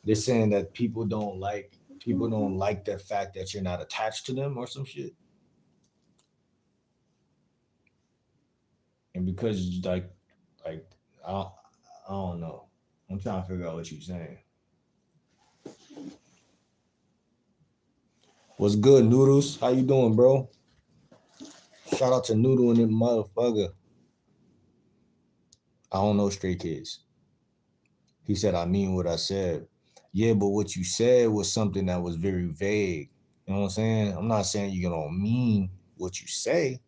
They're saying that people don't like the fact that you're not attached to them or some shit. And because like I don't, I don't know. I'm trying to figure out what you're saying. What's good, Noodles? How you doing, bro? Shout out to Noodle and that motherfucker. I don't know Stray Kids. He said, I mean what I said. Yeah, but what you said was something that was very vague. You know what I'm saying? I'm not saying you don't mean what you say.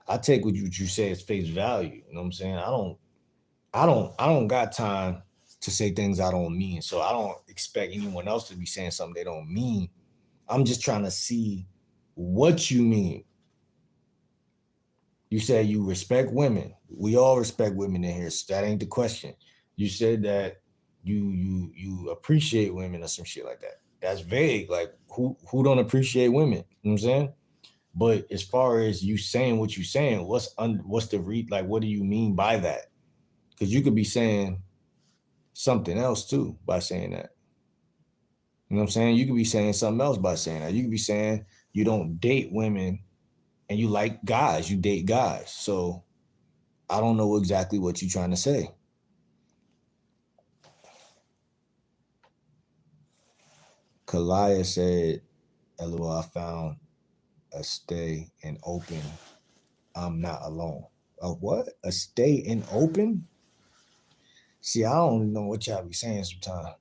I take what you say as face value. You know what I'm saying? I don't got time to say things I don't mean. So I don't expect anyone else to be saying something they don't mean. I'm just trying to see what you mean. You said you respect women. We all respect women in here. So that ain't the question. You said that you appreciate women or some shit like that. That's vague. Like who don't appreciate women? You know what I'm saying? But as far as you saying what you saying, what's the like? What do you mean by that? Because you could be saying something else too by saying that. You know what I'm saying? You could be saying something else by saying that. You could be saying you don't date women and you like guys, you date guys. So I don't know exactly what you're trying to say. Kalia said, LOL, I found a stay and open. I'm not alone. A what? A stay and open? See, I don't know what y'all be saying sometimes.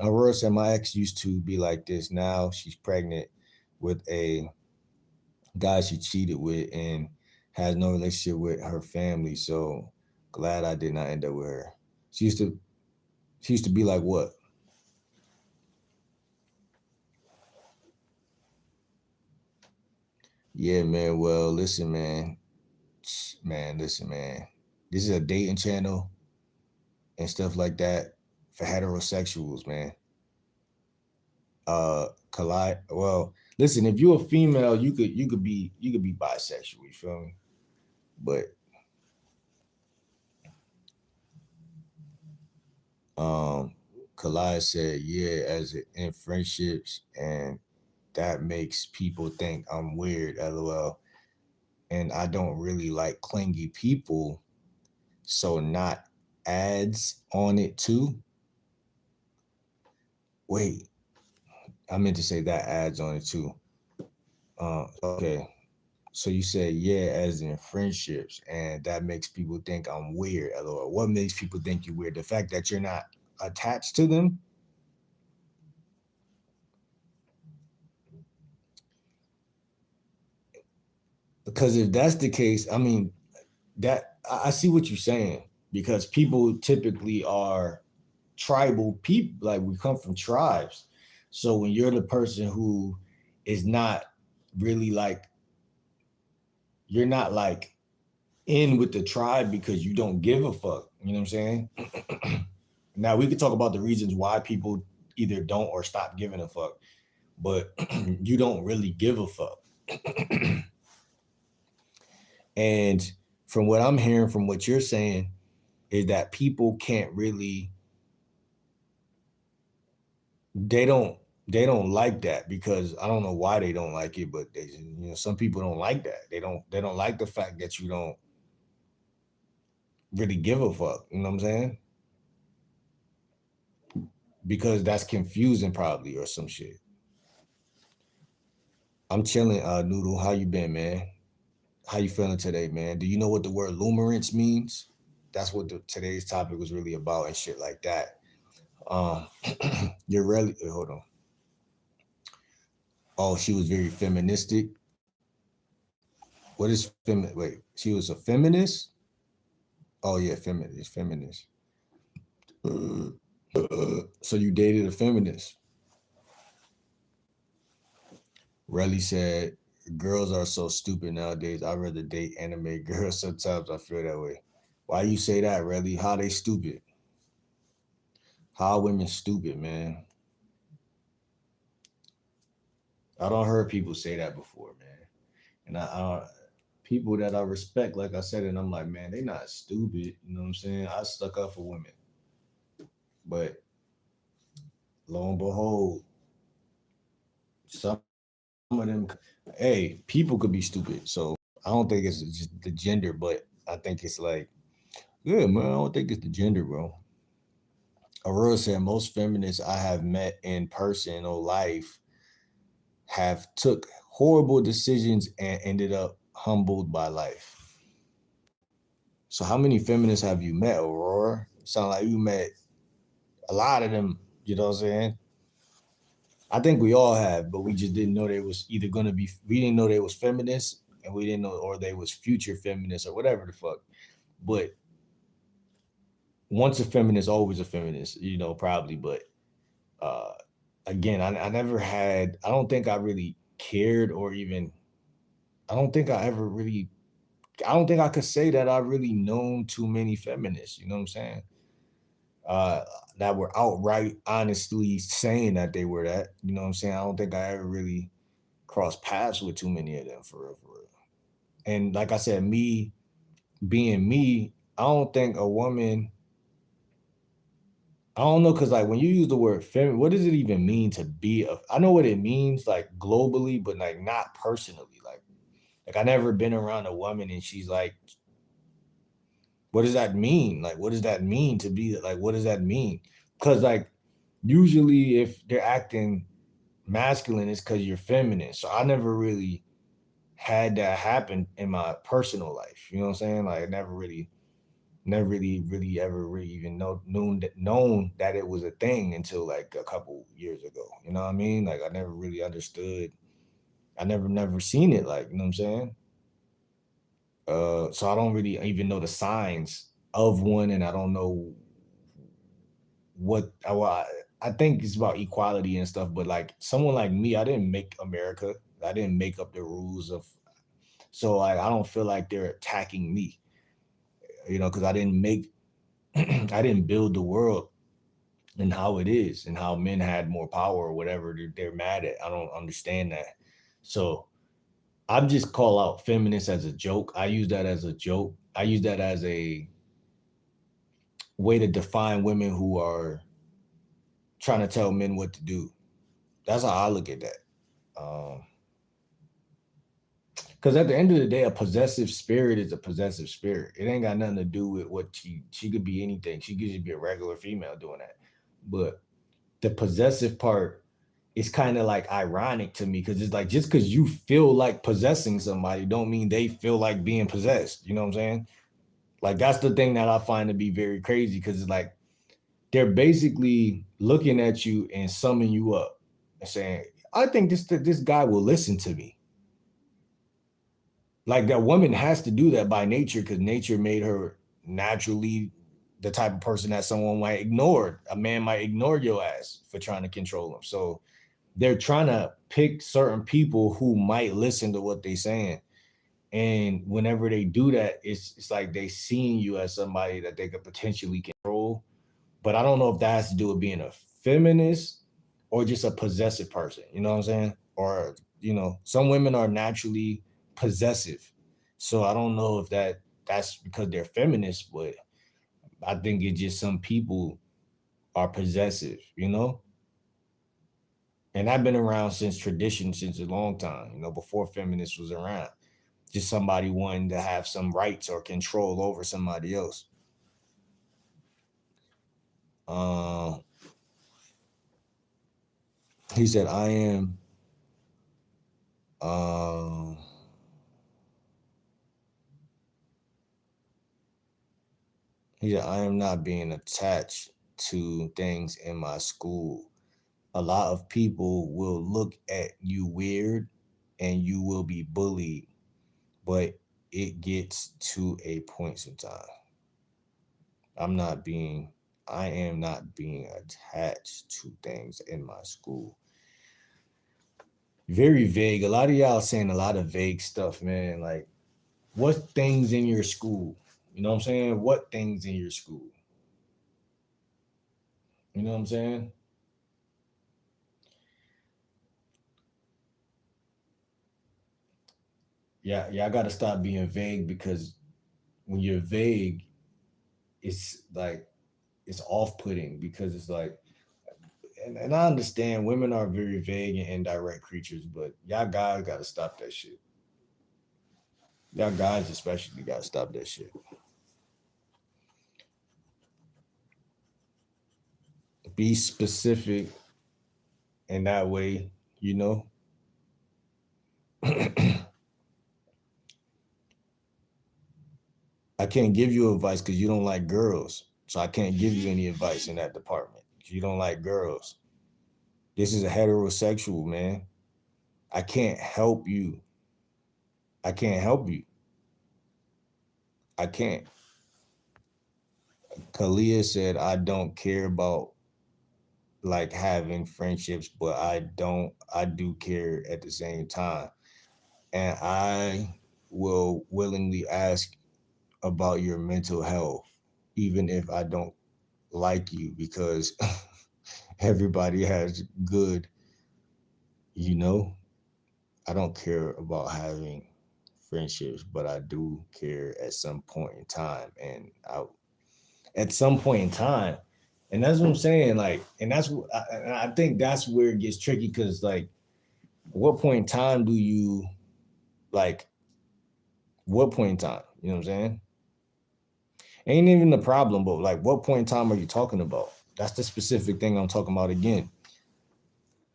Aurora said my ex used to be like this. Now she's pregnant with a guy she cheated with and has no relationship with her family. So glad I did not end up with her. She used to be like what? Yeah, man. Well, listen, man. Listen, man. This is a dating channel and stuff like that for heterosexuals, man. Collide. Well, listen, if you're a female, you could be bisexual. You feel me? But Kalai said, yeah, as in friendships, and that makes people think I'm weird, lol. And I don't really like clingy people, so not ads on it too. Wait, I meant to say that ads on it too. Okay. So you said yeah, as in friendships, and that makes people think I'm weird, lol. What makes people think you're weird? The fact that you're not attached to them? Because if that's the case, I mean, that I see what you're saying, because people typically are tribal people, like we come from tribes. So when you're the person who is not really like, you're not like in with the tribe because you don't give a fuck, you know what I'm saying? Now we could talk about the reasons why people either don't or stop giving a fuck, but you don't really give a fuck. And from what I'm hearing, from what you're saying, is that people can't really, they don't they don't like that, because I don't know why they don't like it, but they, some people don't like that. They don't like the fact that you don't really give a fuck. You know what I'm saying? Because that's confusing probably, or some shit. I'm chilling, Noodle. How you been, man? How you feeling today, man? Do you know what the word Limerence means? That's what today's topic was really about and shit like that. Um, you're really, hold on. Oh, she was very feministic. What is feminist? Wait, she was a feminist? Oh yeah, feminist. So you dated a feminist. Relly said, girls are so stupid nowadays. I'd rather date anime girls. Sometimes I feel that way. Why you say that, Relly? How they stupid? How women stupid, man? I don't heard people say that before, man. And people that I respect, like I said, and I'm like, man, they not stupid. You know what I'm saying? I stuck up for women. But lo and behold, some of them, hey, people could be stupid. So I don't think it's just the gender, but I think it's like, yeah, man, I don't think it's the gender, bro. Aurora said most feminists I have met in person or life have took horrible decisions and ended up humbled by life. So how many feminists have you met, Aurora? Sound like you met a lot of them, you know what I'm saying? I think we all have, but we just didn't know they was either gonna be, we didn't know they was feminists, and we didn't know, or they was future feminists or whatever the fuck. But once a feminist, always a feminist, probably. But uh again, I never had, I don't think I really cared, or even, I don't think I ever really, I don't think I could say that I really known too many feminists, you know what I'm saying? Uh that were outright honestly saying that they were that, you know what I'm saying? I don't think I ever really crossed paths with too many of them, for real, for real. And like I said, me being me, I don't think a woman, I don't know, cause like when you use the word feminine, what does it even mean to be a? I know what it means like globally, but like not personally. Like I never been around a woman and she's like, what does that mean? Like, what does that mean to be like? What does that mean? Cause like usually if they're acting masculine, it's because you're feminine. So I never really had that happen in my personal life. You know what I'm saying? Like I never really Never really ever really even known that it was a thing until like a couple years ago. You know what I mean? Like I never really understood. I never seen it. Like, you know what I'm saying? So I don't really even know the signs of one, and I don't know what I think it's about equality and stuff. But like someone like me, I didn't make America. I didn't make up the rules of. So like I don't feel like they're attacking me. You know, because I didn't make. I didn't build the world and how it is and how men had more power or whatever they're mad at. I don't understand that. So I just call out feminists as a joke. I use that as a joke. I use that as a way to define women who are trying to tell men what to do. That's how I look at that. Because at the end of the day, a possessive spirit is a possessive spirit. It ain't got nothing to do with what she could be anything. She could just be a regular female doing that. But the possessive part is kind of like ironic to me because it's like just because you feel like possessing somebody don't mean they feel like being possessed. You know what I'm saying? Like that's the thing that I find to be very crazy because it's like they're basically looking at you and summing you up and saying, "I think this guy will listen to me." Like that woman has to do that by nature because nature made her naturally the type of person that someone might ignore. A man might ignore your ass for trying to control him. So they're trying to pick certain people who might listen to what they're saying. And whenever they do that, it's like they seeing you as somebody that they could potentially control. But I don't know if that has to do with being a feminist or just a possessive person. You know what I'm saying? Or, you know, some women are naturally possessive. So I don't know if that's because they're feminists, but I think it's just some people are possessive, you know? And I've been around since tradition since a long time, you know, before feminists was around. Just somebody wanting to have some rights or control over somebody else. Uh, he said, I am uh, he said, I am not being attached to things in my school. A lot of people will look at you weird and you will be bullied, but it gets to a point sometimes. I'm not being I am not being attached to things in my school. Very vague. A lot of y'all saying a lot of vague stuff, man. Like, what things in your school? You know what I'm saying? What things in your school? You know what I'm saying? Yeah, yeah, I gotta stop being vague because when you're vague, it's like it's off-putting because it's like and I understand women are very vague and indirect creatures, but y'all guys gotta stop that shit. Y'all guys especially gotta stop that shit. Be specific in that way, you know. I can't give you advice because you don't like girls. So I can't give you any advice in that department. You don't like girls. This is a heterosexual, man. I can't help you. I can't help you. I can't. Kalia said, I don't care about like having friendships, but I do care at the same time. And I will willingly ask about your mental health, even if I don't like you, because everybody has good, you know. I don't care about having friendships, but I do care at some point in time. And at some point in time, and that's what I'm saying. Like, and I think that's where it gets tricky because, like, what point in time do you like? What point in time? You know what I'm saying? Ain't even the problem, but like, what point in time are you talking about? That's the specific thing I'm talking about again.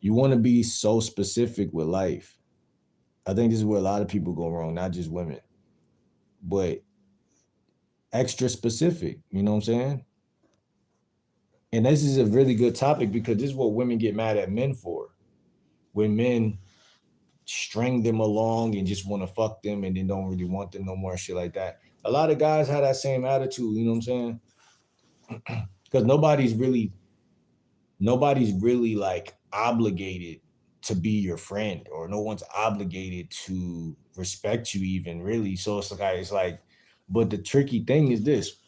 You want to be so specific with life. I think this is where a lot of people go wrong, not just women. But extra specific. You know what I'm saying? And this is a really good topic because this is what women get mad at men for. When men string them along and just want to fuck them and then don't really want them no more, shit like that. A lot of guys have that same attitude, you know what I'm saying? Because nobody's really like obligated to be your friend, or no one's obligated to respect you even, really. So it's like, but the tricky thing is this: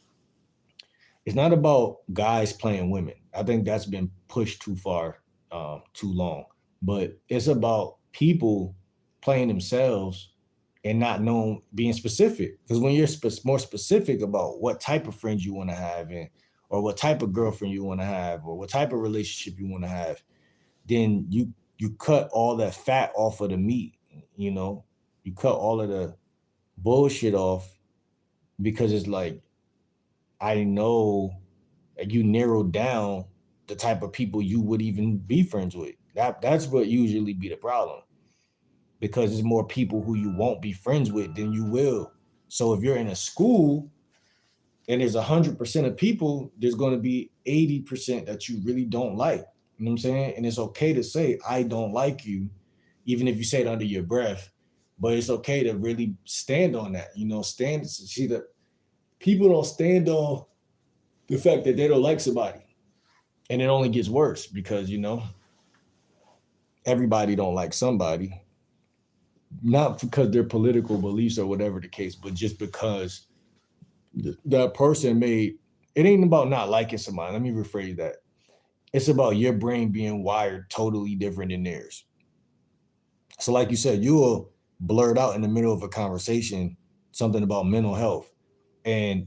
it's not about guys playing women. I think that's been pushed too far, too long. But it's about people playing themselves and not knowing, being specific. Because when you're more specific about what type of friends you want to have, and or what type of girlfriend you want to have, or what type of relationship you want to have, then you cut all that fat off of the meat. You know, you cut all of the bullshit off, because it's like, I know you narrow down the type of people you would even be friends with. That's what usually be the problem, because there's more people who you won't be friends with than you will. So if you're in a school and there's 100% of people, there's going to be 80% that you really don't like. You know what I'm saying? And it's okay to say, I don't like you, even if you say it under your breath. But it's okay to really stand on that. You know, see that people don't stand on the fact that they don't like somebody. And it only gets worse because, everybody don't like somebody, not because their political beliefs or whatever the case, but just because that person made it. Ain't about not liking somebody. Let me rephrase that. It's about your brain being wired totally different than theirs. So like you said, you'll blurt out in the middle of a conversation something about mental health, and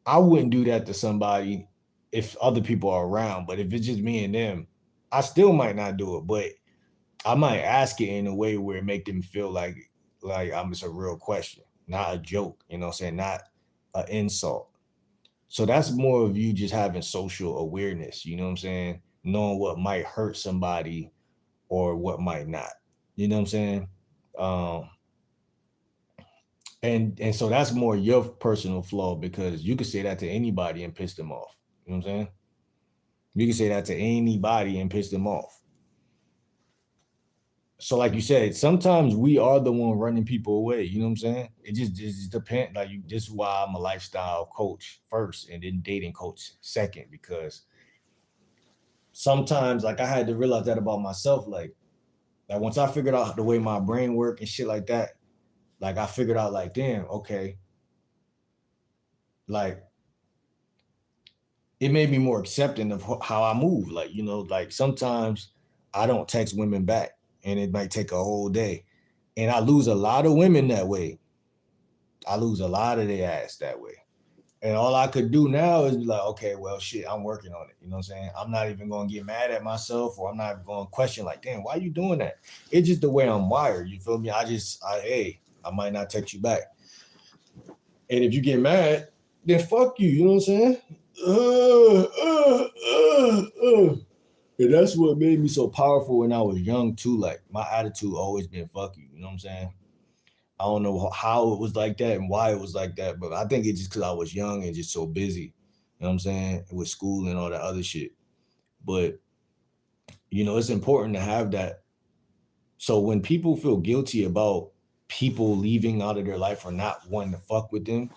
I wouldn't do that to somebody if other people are around. But if it's just me and them, I still might not do it, but I might ask it in a way where it make them feel like I'm just a real question, not a joke. You know what I'm saying? Not an insult. So that's more of you just having social awareness. You know what I'm saying? Knowing what might hurt somebody or what might not. You know what I'm saying? Um, and so that's more your personal flaw, because you could say that to anybody and piss them off. You know what I'm saying? You can say that to anybody and piss them off. So like you said, sometimes we are the one running people away. You know what I'm saying? It just depends. Like this is why I'm a lifestyle coach first, and then dating coach second, because sometimes like I had to realize that about myself. Like once I figured out the way my brain work and shit like that, like I figured out like, damn, okay, like it made me more accepting of how I move. Like, like sometimes I don't text women back, and it might take a whole day. And I lose a lot of women that way. I lose a lot of their ass that way. And all I could do now is be like, okay, well, shit, I'm working on it. You know what I'm saying? I'm not even going to get mad at myself, or I'm not going to question like, damn, why are you doing that? It's just the way I'm wired. You feel me? Hey, I might not text you back. And if you get mad, then fuck you. You know what I'm saying? And that's what made me so powerful when I was young too. Like my attitude always been fuck you. You know what I'm saying? I don't know how it was like that and why it was like that, but I think it's just because I was young and just so busy. You know what I'm saying? With school and all that other shit. But it's important to have that. So when people feel guilty about people leaving out of their life or not wanting to fuck with them,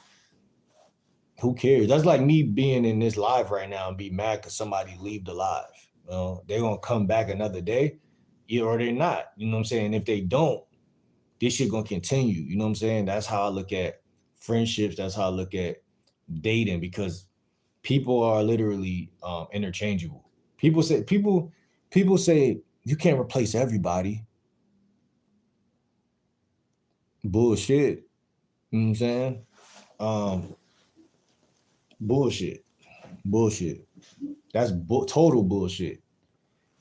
who cares? That's like me being in this live right now and be mad because somebody leave the live. They're gonna come back another day, or they're not. You know what I'm saying? If they don't, this shit gonna continue. You know what I'm saying? That's how I look at friendships. That's how I look at dating, because people are literally interchangeable. People say you can't replace everybody. Bullshit. You know what I'm saying? Um, bullshit. Bullshit. That's total bullshit.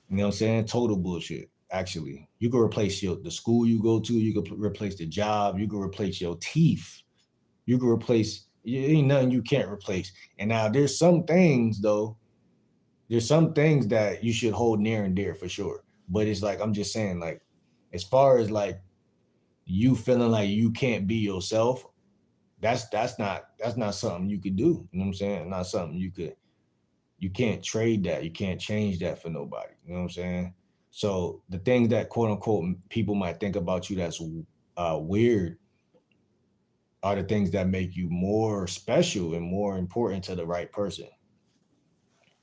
You know what I'm saying? Total bullshit. Actually, you can replace the school you go to. You can replace the job. You can replace your teeth. You can replace. Ain't nothing you can't replace. And now there's some things though. There's some things that you should hold near and dear for sure. But it's like I'm just saying, like, as far as like you feeling like you can't be yourself, that's not something you could do. You know what I'm saying? Not something you can't trade that. You can't change that for nobody. You know what I'm saying? So the things that quote unquote people might think about you that's weird are the things that make you more special and more important to the right person.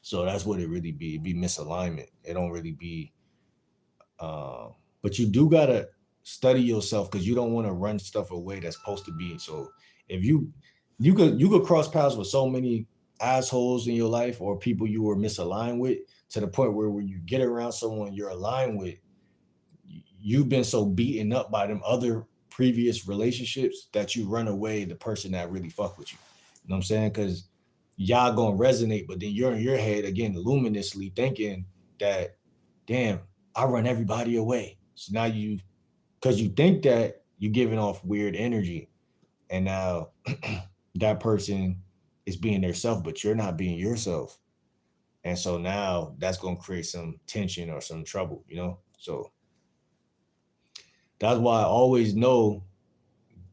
So that's what it really be. It be misalignment. It don't really be. Uh, but you do gotta study yourself because you don't want to run stuff away that's supposed to be. So if you could cross paths with so many assholes in your life or people you were misaligned with to the point where when you get around someone you're aligned with, you've been so beaten up by them other previous relationships that you run away the person that really fuck with you. You know what I'm saying? Because y'all gonna resonate, but then you're in your head again, luminously thinking that, damn, I run everybody away. So now because you think that you're giving off weird energy, and now that person is being their self, but you're not being yourself. And so now that's gonna create some tension or some trouble, you know? So that's why I always know,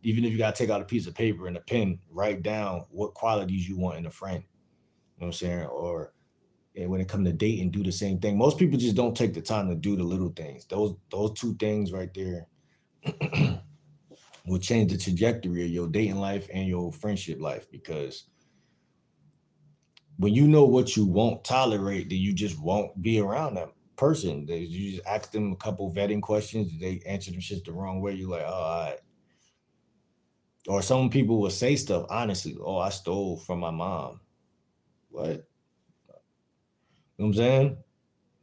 even if you gotta take out a piece of paper and a pen, write down what qualities you want in a friend. You know what I'm saying? Or when it comes to dating, do the same thing. Most people just don't take the time to do the little things. Those two things right there will change the trajectory of your dating life and your friendship life. Because when you know what you won't tolerate, then you just won't be around that person. You just ask them a couple vetting questions, they answer them shit the wrong way. You're like, oh, all right. Or some people will say stuff honestly. Oh, I stole from my mom. What? You know what I'm saying?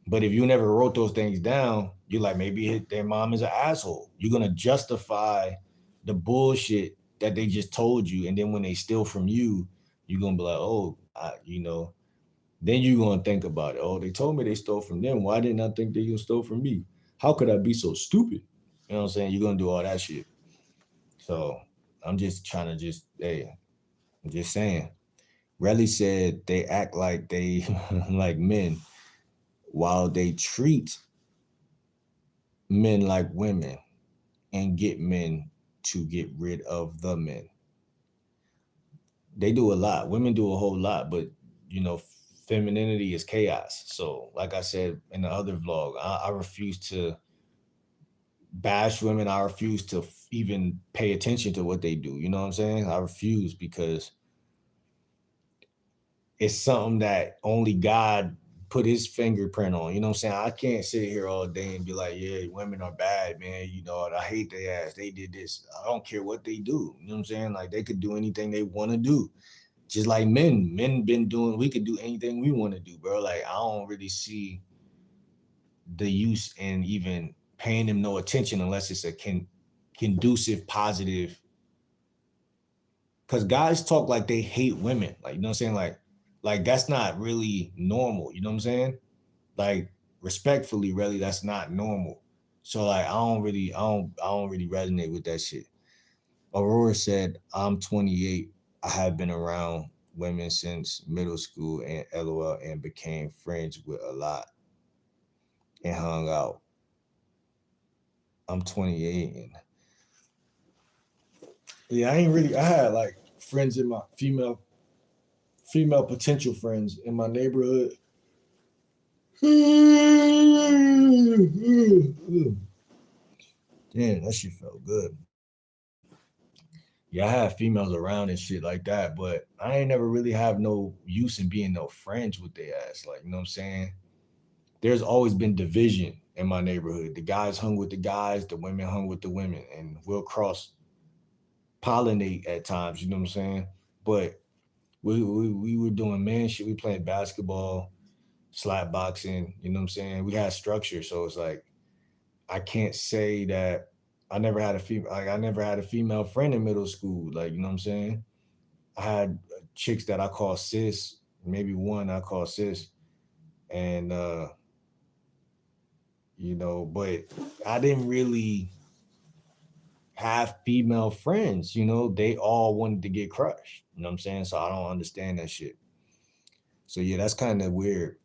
But if you never wrote those things down, you're like, maybe their mom is an asshole. You're gonna justify the bullshit that they just told you, and then when they steal from you, you're gonna be like, oh, then you're gonna think about it. Oh, they told me they stole from them. Why didn't I think they stole from me? How could I be so stupid? You know what I'm saying? You're gonna do all that shit. So I'm just trying to hey, I'm just saying. Relly said they act like they like men while they treat men like women and get men to get rid of the men. They do a lot. Women do a whole lot, but you know, femininity is chaos. So, like I said in the other vlog, I refuse to bash women. I refuse to even pay attention to what they do. You know what I'm saying? I refuse because it's something that only God put his fingerprint on. You know what I'm saying? I can't sit here all day and be like, yeah, women are bad, man. You know, I hate their ass. They did this. I don't care what they do. You know what I'm saying? Like they could do anything they want to do. Just like men. Men been doing, we could do anything we want to do, bro. Like I don't really see the use in even paying them no attention unless it's a conducive, positive. Because guys talk like they hate women. Like, you know what I'm saying? Like that's not really normal. You know what I'm saying? Like respectfully, really, that's not normal. So like I don't really resonate with that shit. Aurora said, I'm 28. I have been around women since middle school and LOL and became friends with a lot and hung out. I'm 28 and yeah, I had like friends in my female potential friends in my neighborhood. Damn, that shit felt good. Yeah, I have females around and shit like that, but I ain't never really have no use in being no friends with their ass. Like, you know what I'm saying? There's always been division in my neighborhood. The guys hung with the guys, the women hung with the women, and we'll cross pollinate at times, you know what I'm saying? But we were doing man shit. We playing basketball, slap boxing, you know what I'm saying? We had structure, so it's like I can't say that I never had a female friend in middle school. Like, you know what I'm saying? I had chicks that I call sis, maybe one I call sis. And but I didn't really have female friends, they all wanted to get crushed. You know what I'm saying? So I don't understand that shit. So yeah, that's kind of weird.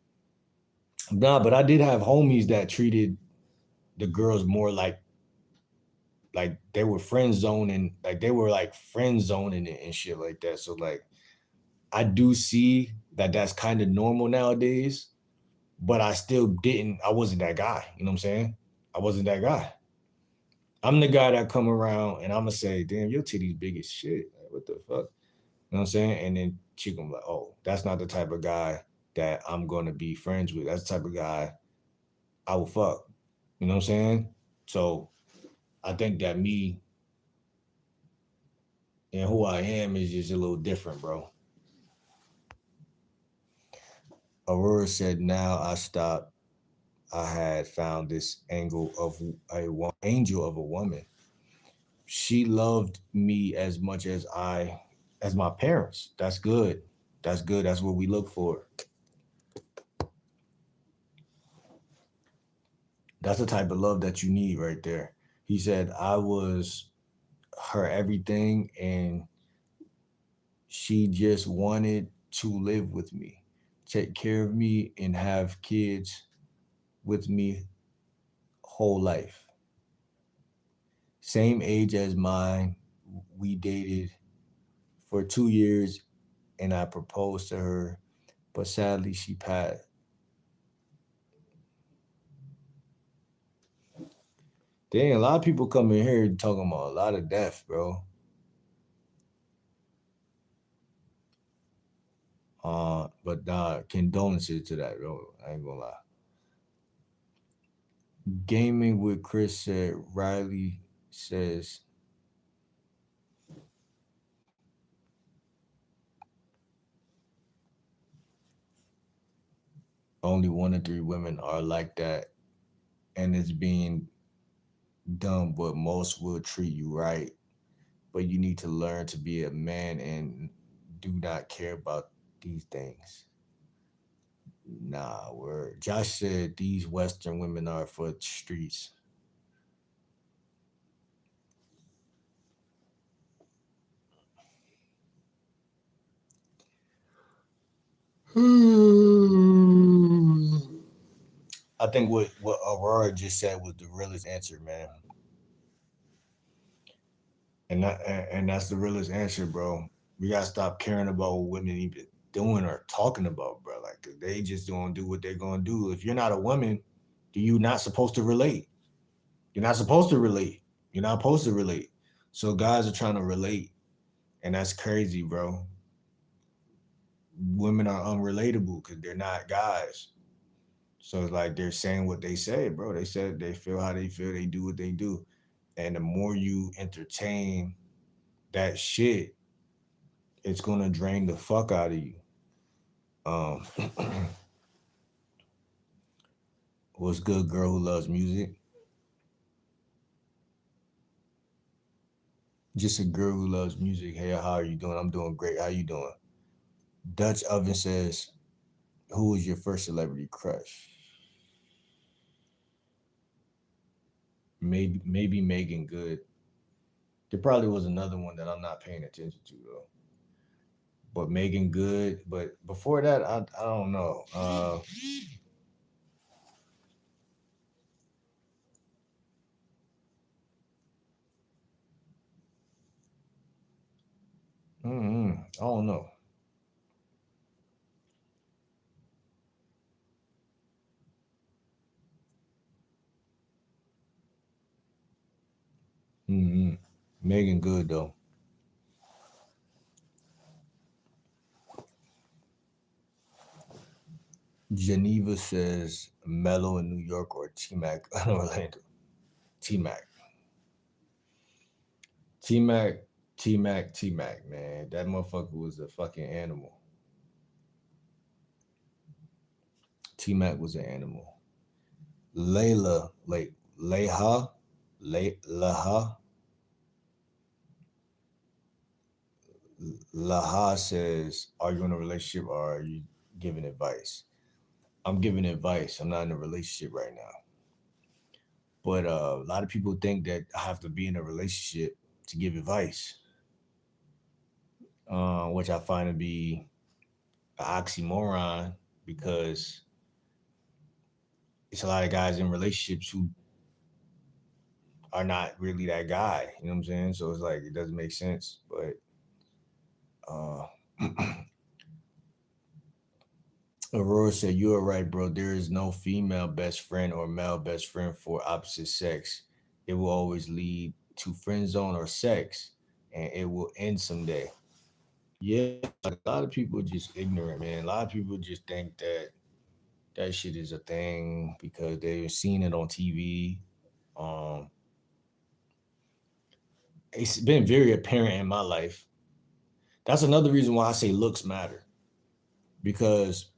Nah, but I did have homies that treated the girls more like like they were friend zoning, like they were like friend zoning it and shit like that. So like I do see that that's kind of normal nowadays, but I wasn't that guy. You know what I'm saying? I wasn't that guy. I'm the guy that come around and I'm gonna say, damn, your titties big as shit. Like, what the fuck? You know what I'm saying? And then she gonna be like, oh, that's not the type of guy that I'm gonna be friends with. That's the type of guy I will fuck. You know what I'm saying? So I think that me and who I am is just a little different, bro. Aurora said, now I stopped. I had found this angel of a woman. She loved me as much as my parents. That's good. That's good. That's what we look for. That's the type of love that you need right there. He said, I was her everything and she just wanted to live with me, take care of me, and have kids with me whole life. Same age as mine. We dated for 2 years and I proposed to her, but sadly she passed. Dang, a lot of people come in here talking about a lot of death, bro. But condolences to that, bro. I ain't gonna lie. Gaming with Chris said Riley says only 1 in 3 women are like that, and it's being done, but most will treat you right. But you need to learn to be a man and do not care about these things. Nah, word. Josh said these Western women are for the streets. I think what Aurora just said was the realest answer, man. And that's the realest answer, bro. We gotta stop caring about what women even doing or talking about, bro. Like they just gonna do what they're gonna do. If you're not a woman, you're not supposed to relate. You're not supposed to relate. You're not supposed to relate. So guys are trying to relate, and that's crazy, bro. Women are unrelatable because they're not guys. So it's like they're saying what they say, bro. They said they feel how they feel, they do what they do. And the more you entertain that shit, it's gonna drain the fuck out of you. Um, what's good, girl who loves music? Just a girl who loves music. Hey, how are you doing? I'm doing great. How you doing? Dutch Oven says, who was your first celebrity crush? Maybe Megan Good. There probably was another one that I'm not paying attention to though. But Megan Good. But before that, I don't know. I don't know. Mm-hmm. Megan Good though. Geneva says Mello in New York or T Mac in Orlando. T Mac. T Mac. T Mac. T Mac. Man, that motherfucker was a fucking animal. T Mac was an animal. Layla, like Layha, Laha, Laha says, "Are you in a relationship or are you giving advice?" I'm giving advice. I'm not in a relationship right now. But a lot of people think that I have to be in a relationship to give advice, which I find to be an oxymoron because it's a lot of guys in relationships who are not really that guy. You know what I'm saying? So it's like it doesn't make sense. But uh Aurora said, "You are right, bro. There is no female best friend or male best friend for opposite sex. It will always lead to friend zone or sex, and it will end someday." Yeah, like a lot of people just ignorant, man. A lot of people just think that that shit is a thing because they've seen it on TV. Um, it's been very apparent in my life. That's another reason why I say looks matter because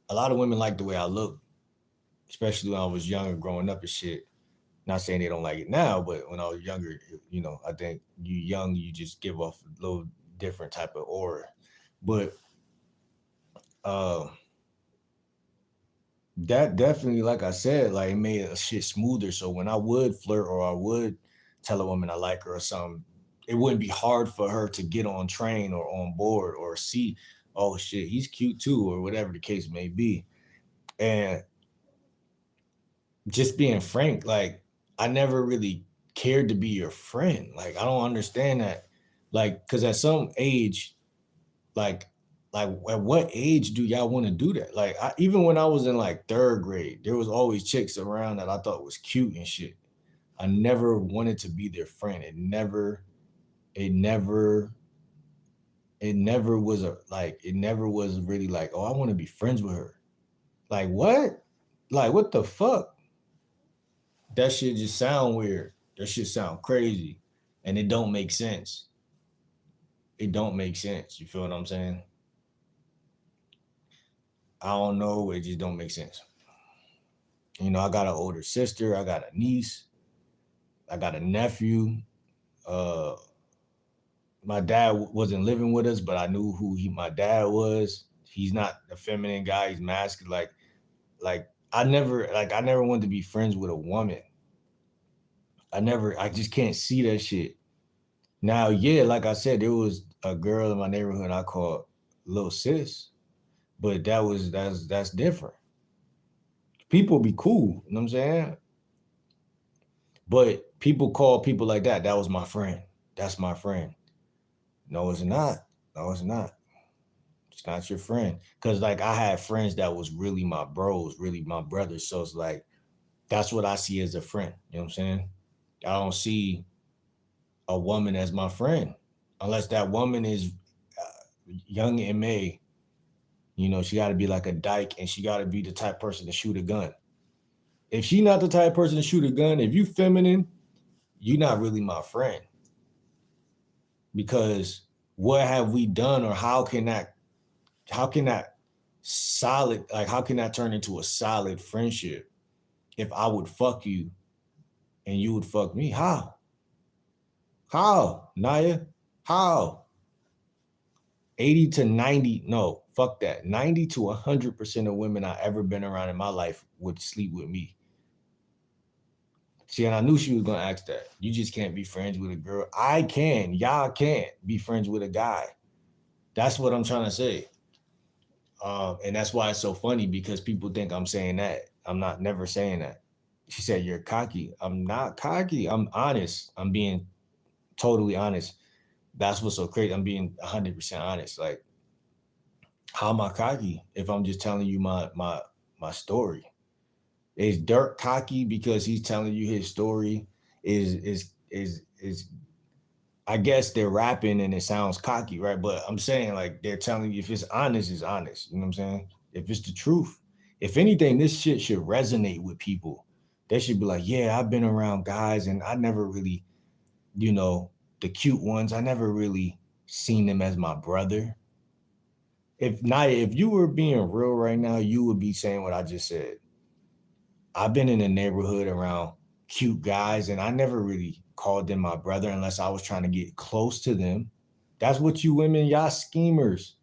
a lot of women like the way I look, especially when I was younger, growing up and shit. Not saying they don't like it now, but when I was younger, I think you young, you just give off a little different type of aura. But uh, that definitely, like I said, like it made a shit smoother. So when I would flirt or I would tell a woman I like her or something, it wouldn't be hard for her to get on train or on board or see, oh shit, he's cute too, or whatever the case may be. And just being frank, like I never really cared to be your friend. Like I don't understand that. Like, cause at some age, like at what age do y'all want to do that? Like even when I was in like third grade, there was always chicks around that I thought was cute and shit. I never wanted to be their friend. It never, it never was it never was really like, oh, I want to be friends with her. Like what? Like what the fuck? That shit just sound weird. That shit sound crazy. And it don't make sense. It don't make sense. You feel what I'm saying? I don't know. It just don't make sense. I got an older sister. I got a niece. I got a nephew. Uh, my dad wasn't living with us, but I knew who my dad was. He's not a feminine guy. He's masculine. I never wanted to be friends with a woman. I just can't see that shit. Now, yeah, like I said, there was a girl in my neighborhood I called Little Sis, but that's different. People be cool, you know what I'm saying? But people call people like that. That was my friend. That's my friend. No, it's not. No, it's not. It's not your friend. Cause like I had friends that was really my bros, really my brothers. So it's like that's what I see as a friend. You know what I'm saying? I don't see a woman as my friend unless that woman is young and May. She got to be like a dyke, and she got to be the type person to shoot a gun. If she not the type person to shoot a gun, if you feminine, you're not really my friend. Because what have we done, or how can that solid, like how can that turn into a solid friendship if I would fuck you and you would fuck me? How, Naya? How? 80 to 90, no, fuck that. 90 to 100% of women I ever been around in my life would sleep with me. See, and I knew she was gonna ask that. You just can't be friends with a girl. I can. Y'all can't be friends with a guy. That's what I'm trying to say. And that's why it's so funny because people think I'm saying that. I'm not never saying that. She said, "You're cocky." I'm not cocky. I'm honest. I'm being totally honest. That's what's so crazy. I'm being 100% honest. Like, how am I cocky if I'm just telling you my story? Is Dirk cocky because he's telling you his story? Is I guess they're rapping and it sounds cocky, right? But I'm saying like they're telling you if it's honest, it's honest. You know what I'm saying? If it's the truth. If anything, this shit should resonate with people. They should be like, yeah, I've been around guys and I never really, the cute ones, I never really seen them as my brother. If you were being real right now, you would be saying what I just said. I've been in a neighborhood around cute guys and I never really called them my brother unless I was trying to get close to them. That's what you women, y'all schemers.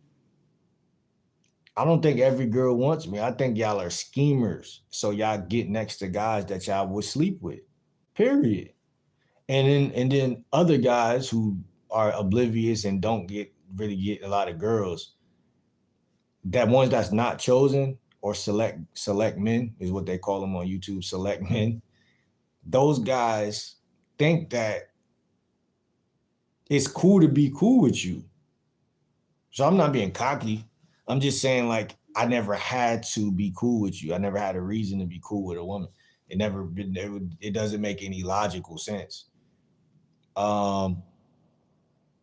I don't think every girl wants me. I think y'all are schemers. So y'all get next to guys that y'all would sleep with. Period. And then other guys who are oblivious and don't really get a lot of girls, that ones that's not chosen or select men is what they call them on YouTube, select men. those guys think that it's cool to be cool with you. So I'm not being cocky. I'm just saying, like, I never had to be cool with you. I never had a reason to be cool with a woman. It doesn't make any logical sense. Um,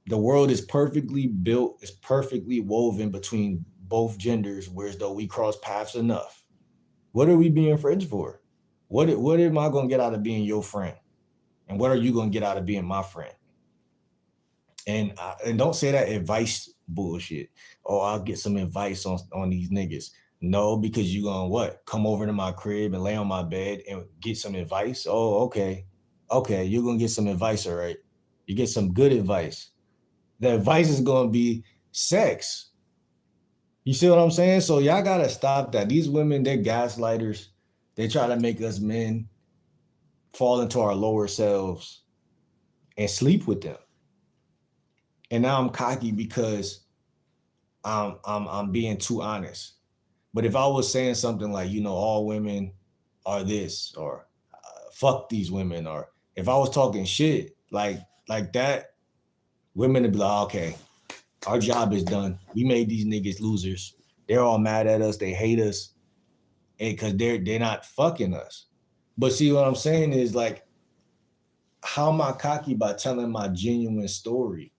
the world is perfectly built, it's perfectly woven between both genders, whereas though we cross paths enough. What are we being friends for? What am I gonna get out of being your friend? And what are you gonna get out of being my friend? And don't say that advice bullshit. Oh, I'll get some advice on these niggas. No, because you gonna what? Come over to my crib and lay on my bed and get some advice. Oh, okay. Okay, you're gonna get some advice, all right. You get some good advice. The advice is gonna be sex. You see what I'm saying? So y'all gotta stop that. These women, they're gaslighters. They try to make us men fall into our lower selves and sleep with them. And now I'm cocky because I'm being too honest. But if I was saying something like, all women are this, or fuck these women, or if I was talking shit like that, women would be like, okay, our job is done. We made these niggas losers. They're all mad at us. They hate us, and because they're not fucking us. But see, what I'm saying is, like, how am I cocky by telling my genuine story?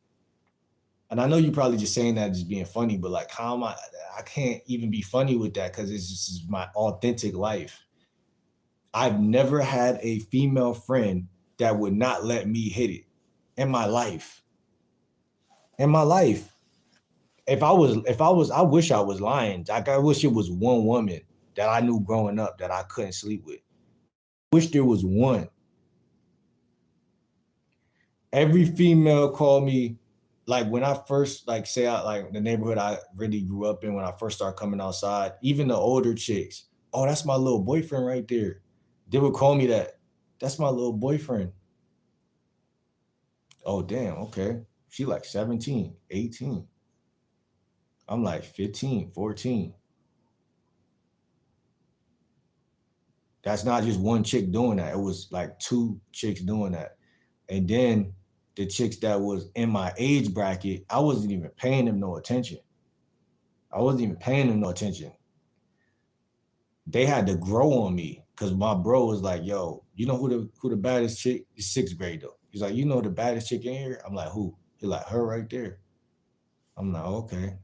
And I know you're probably just saying that just being funny, but like, how am I can't even be funny with that because it's just my authentic life. I've never had a female friend that would not let me hit it in my life. In my life. I wish I was lying. Like, I wish it was one woman that I knew growing up that I couldn't sleep with. I wish there was one. Every female called me, like, when I first, like, say out, like, the neighborhood I really grew up in, when I first started coming outside, even the older chicks, oh, that's my little boyfriend right there. They would call me that. That's my little boyfriend. Oh, damn, okay. She like 17, 18. I'm like 15, 14. That's not just one chick doing that. It was like two chicks doing that. And then the chicks that was in my age bracket, I wasn't even paying them no attention. I wasn't even paying them no attention. They had to grow on me because my bro was like, yo, you know who the baddest chick is? Sixth grade though. He's like, you know the baddest chick in here? I'm like, who? He's like, her right there. I'm like, okay.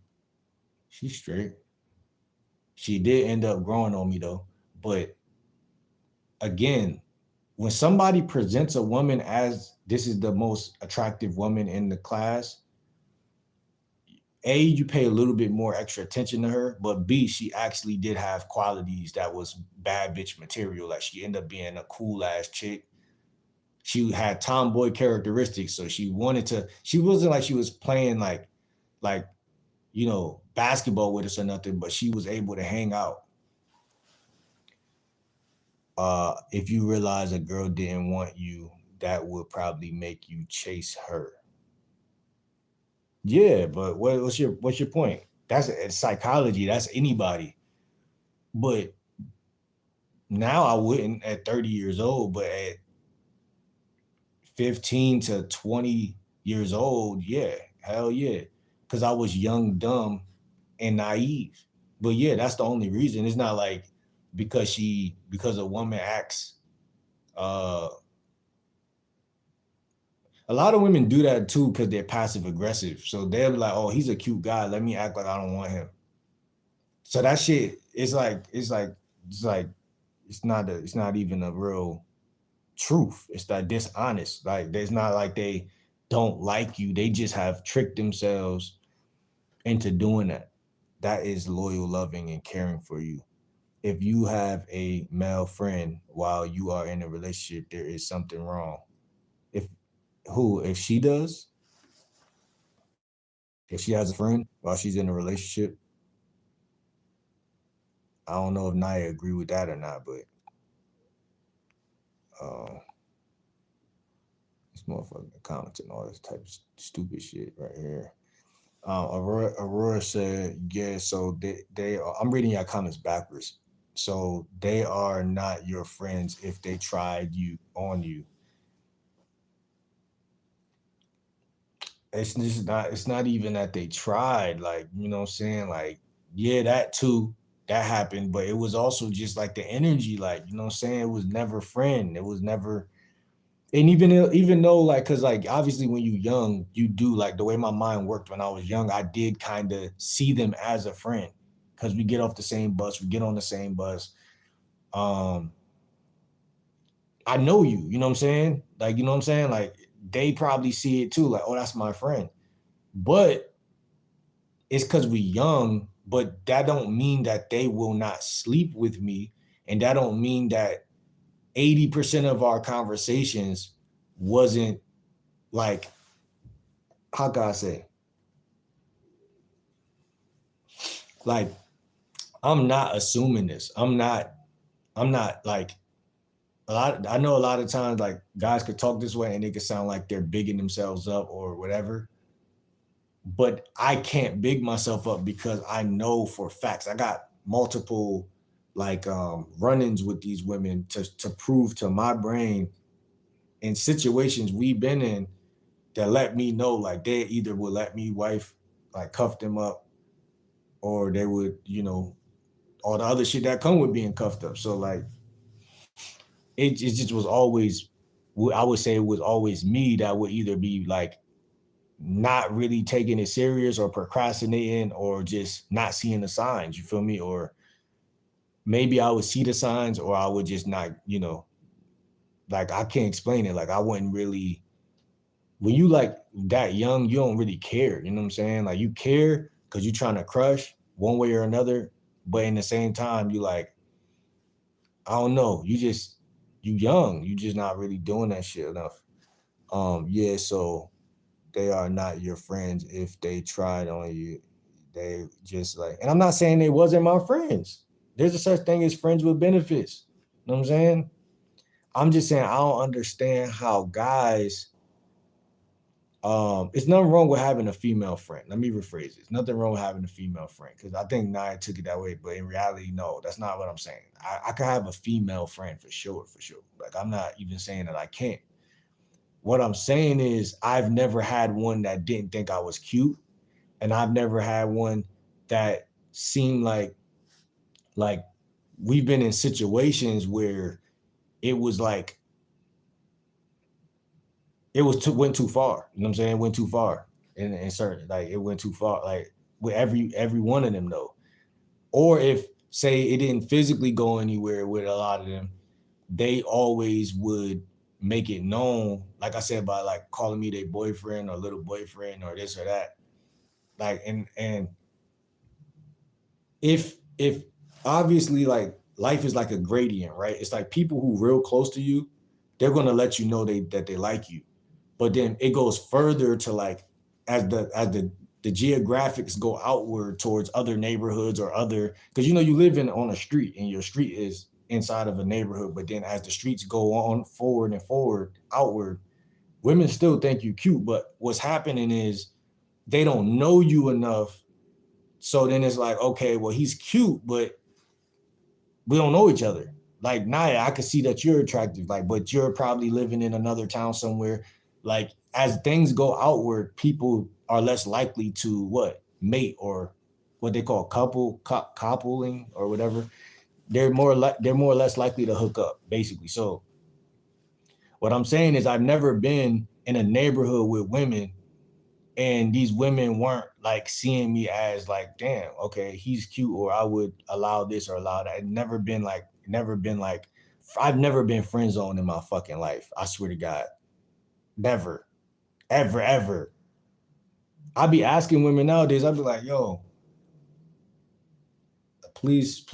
She's straight. She did end up growing on me though. But again, when somebody presents a woman as this is the most attractive woman in the class, A, you pay a little bit more extra attention to her, but B, she actually did have qualities that was bad bitch material. Like, she ended up being a cool ass chick. She had tomboy characteristics, so she wasn't like she was playing like basketball with us or nothing, but she was able to hang out. If you realize a girl didn't want you, that would probably make you chase her. Yeah, but what's your point? That's psychology. That's anybody. But now I wouldn't at 30 years old, but at 15 to 20 years old, yeah, hell yeah. Because I was young, dumb, and naive. But yeah, that's the only reason. It's not like because a woman acts uh a lot of women do that too because they're passive aggressive. So they're like, oh, he's a cute guy. Let me act like I don't want him. So that shit, it's not even a real truth. It's that dishonest. Like, there's not like they don't like you. They just have tricked themselves into doing that. That is loyal, loving, and caring for you. If you have a male friend while you are in a relationship, there is something wrong. If if she does, if she has a friend while she's in a relationship, I don't know if Naya agree with that or not, but uh, this motherfucker commenting all this type of stupid shit right here. Aurora said, yeah, so they I'm reading your comments backwards. So they are not your friends if they tried you on you. It's not even that they tried, like, you know what I'm saying? Like, yeah, that too, that happened, but it was also just like the energy, like, you know what I'm saying? It was never friend. It was never. And even though, like, cause like obviously when you young, you do, like, the way my mind worked when I was young, I did kind of see them as a friend, cause we get off the same bus, we get on the same bus. Um, I know you, you know what I'm saying? Like, you know what I'm saying? Like, they probably see it too, like, oh, that's my friend. But it's cause we young, but that don't mean that they will not sleep with me. And that don't mean that 80% of our conversations wasn't like, how can I say? Like, I'm not assuming this. I'm not like I know a lot of times like guys could talk this way and it could sound like they're bigging themselves up or whatever. But I can't big myself up because I know for facts. I got multiple like run-ins with these women to prove to my brain in situations we've been in that let me know like they either would let me wife like cuff them up or they would, you know, all the other shit that come with being cuffed up. So like it just was always, I would say it was always me that would either be like not really taking it serious or procrastinating or just not seeing the signs, you feel me? Or maybe I would see the signs or I would just not, you know, like I can't explain it. Like I wouldn't really, when you like that young, you don't really care. You know what I'm saying? Like you care because you're trying to crush one way or another. But in the same time, you like, I don't know, you young. You just not really doing that shit enough. Yeah, so they are not your friends if they tried on you. They just like, and I'm not saying they wasn't my friends. There's a such thing as friends with benefits. You know what I'm saying? I'm just saying I don't understand how guys. It's nothing wrong with having a female friend. Let me rephrase this. Nothing wrong with having a female friend because I think Nia took it that way, but in reality, no, that's not what I'm saying. I could have a female friend for sure, for sure. Like I'm not even saying that I can't. What I'm saying is I've never had one that didn't think I was cute, and I've never had one that seemed like we've been in situations where it was like went too far. You know what I'm saying? It went too far. And certain like it went too far. Like with every one of them though. Or if say it didn't physically go anywhere with a lot of them, they always would make it known, like I said, by like calling me their boyfriend or little boyfriend or this or that. Like and if obviously like life is like a gradient, right? It's like people who real close to you, they're gonna let you know that they like you. But then it goes further to like as the geographics go outward towards other neighborhoods or other, because you know you live in on a street and your street is inside of a neighborhood, but then as the streets go on forward and forward outward, women still think you cute. But what's happening is they don't know you enough. So then it's like, okay, well, he's cute, but we don't know each other. Like Naya, I could see that you're attractive, like, but you're probably living in another town somewhere. Like as things go outward, people are less likely to what mate or what they call coupling or whatever. They're more or less likely to hook up, basically. So what I'm saying is I've never been in a neighborhood with women and these women weren't like seeing me as like, damn, okay, he's cute, or I would allow this or allow that. Never been like, I've never been friend zoned in my fucking life. I swear to God, never, ever, ever. I be asking women nowadays. I be like, yo, please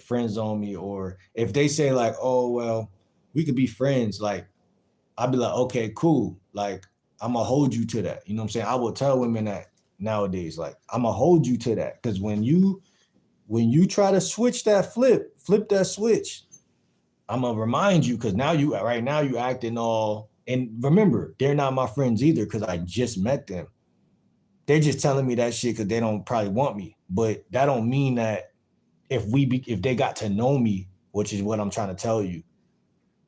friend zone me, or if they say like, oh well, we could be friends, like I'd be like, okay, cool. Like, I'm gonna hold you to that. You know what I'm saying? I will tell women that nowadays, like, I'm gonna hold you to that. Cause when you try to switch that flip that switch, I'm gonna remind you, cause now you right now you acting all, and remember, they're not my friends either, cause I just met them. They're just telling me that shit because they don't probably want me. But that don't mean that if they got to know me, which is what I'm trying to tell you.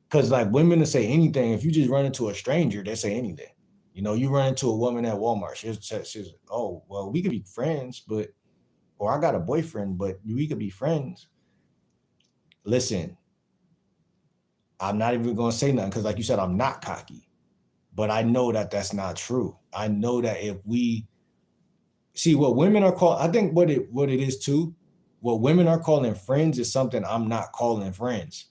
Because like women to say anything, if you just run into a stranger, they say anything. You know, you run into a woman at Walmart, she's oh, well, we could be friends, or I got a boyfriend, but we could be friends. Listen, I'm not even going to say nothing because, like you said, I'm not cocky. But I know that that's not true. I know that if we see what women are called, I think what it is too, what women are calling friends is something I'm not calling friends.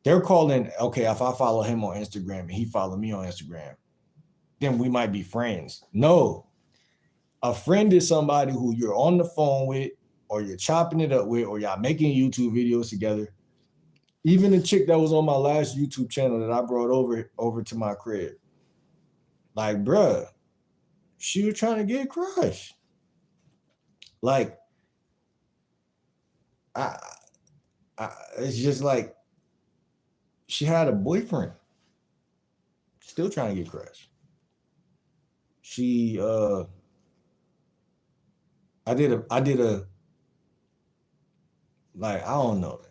They're calling, okay, if I follow him on Instagram and he follow me on Instagram, then we might be friends. No, a friend is somebody who you're on the phone with, or you're chopping it up with, or y'all making YouTube videos together. Even the chick that was on my last YouTube channel that I brought over to my crib, like, bruh, she was trying to get crushed. Like, I it's just like she had a boyfriend, still trying to get crushed. She I did a like, I don't know.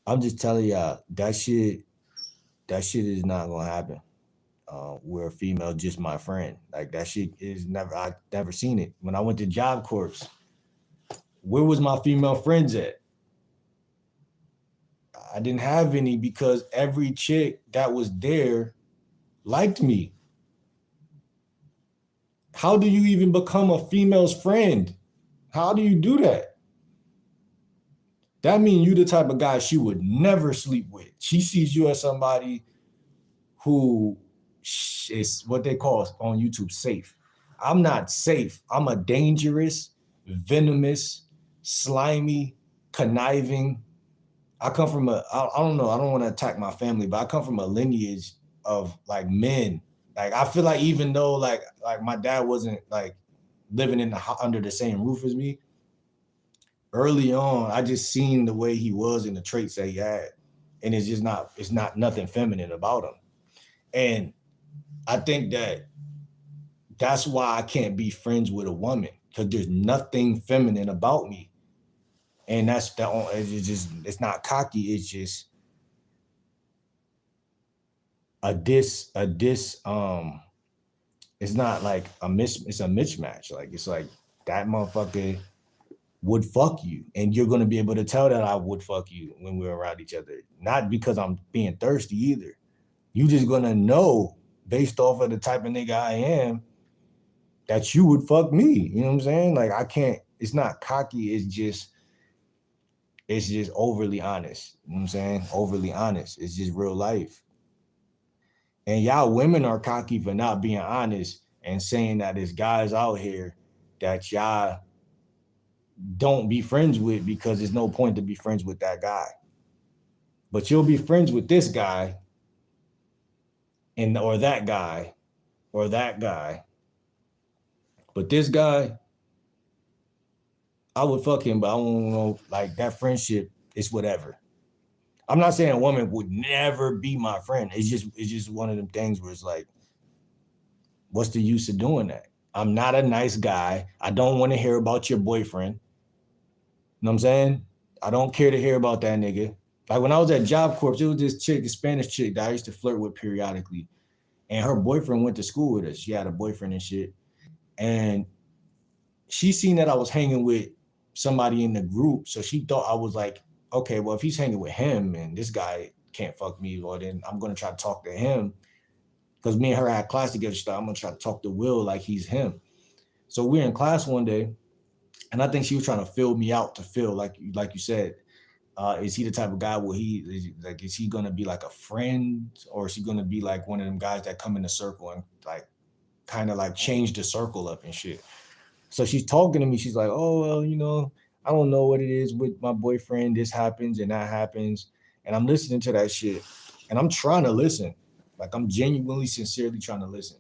I'm just telling y'all that shit is not gonna happen. Where a female just my friend. Like that shit is I never seen it. When I went to Job Corps, where was my female friends at? I didn't have any because every chick that was there liked me. How do you even become a female's friend? How do you do that? That means you the type of guy she would never sleep with. She sees you as somebody who is what they call on YouTube safe. I'm not safe. I'm a dangerous, venomous, slimy, conniving. I come from I don't know, I don't want to attack my family, but I come from a lineage of like men. Like I feel like even though like my dad wasn't like living under the same roof as me, early on, I just seen the way he was and the traits that he had. And it's not nothing feminine about him. And I think that's why I can't be friends with a woman, because there's nothing feminine about me. And it's not cocky. It's just it's not like it's a mismatch. Like, it's like that motherfucker would fuck you, and you're going to be able to tell that I would fuck you when we're around each other. Not because I'm being thirsty either. You just going to know based off of the type of nigga I am that you would fuck me. You know what I'm saying? Like, I can't, it's not cocky. It's just overly honest. You know what I'm saying? Overly honest. It's just real life. And y'all women are cocky for not being honest and saying that there's guys out here that y'all don't be friends with because there's no point to be friends with that guy. But you'll be friends with this guy or that guy or that guy. But this guy, I would fuck him, but I don't know, like that friendship is whatever. I'm not saying a woman would never be my friend. It's just one of them things where it's like, what's the use of doing that? I'm not a nice guy. I don't want to hear about your boyfriend. You know what I'm saying? I don't care to hear about that nigga. Like when I was at Job Corps, it was this chick, the Spanish chick that I used to flirt with periodically. And her boyfriend went to school with us. She had a boyfriend and shit. And she seen that I was hanging with somebody in the group. So she thought I was like, okay, well, if he's hanging with him and this guy can't fuck me, well, then I'm going to try to talk to him. Because me and her had class together. She thought I'm going to try to talk to Will like he's him. So we're in class one day. And I think she was trying to fill me out to feel like you said, is he the type of guy where is he gonna be like a friend, or is he gonna be like one of them guys that come in the circle and like kind of like change the circle up and shit? So she's talking to me. She's like, oh, well, I don't know what it is with my boyfriend. This happens and that happens. And I'm listening to that shit. And I'm trying to listen. Like I'm genuinely, sincerely trying to listen.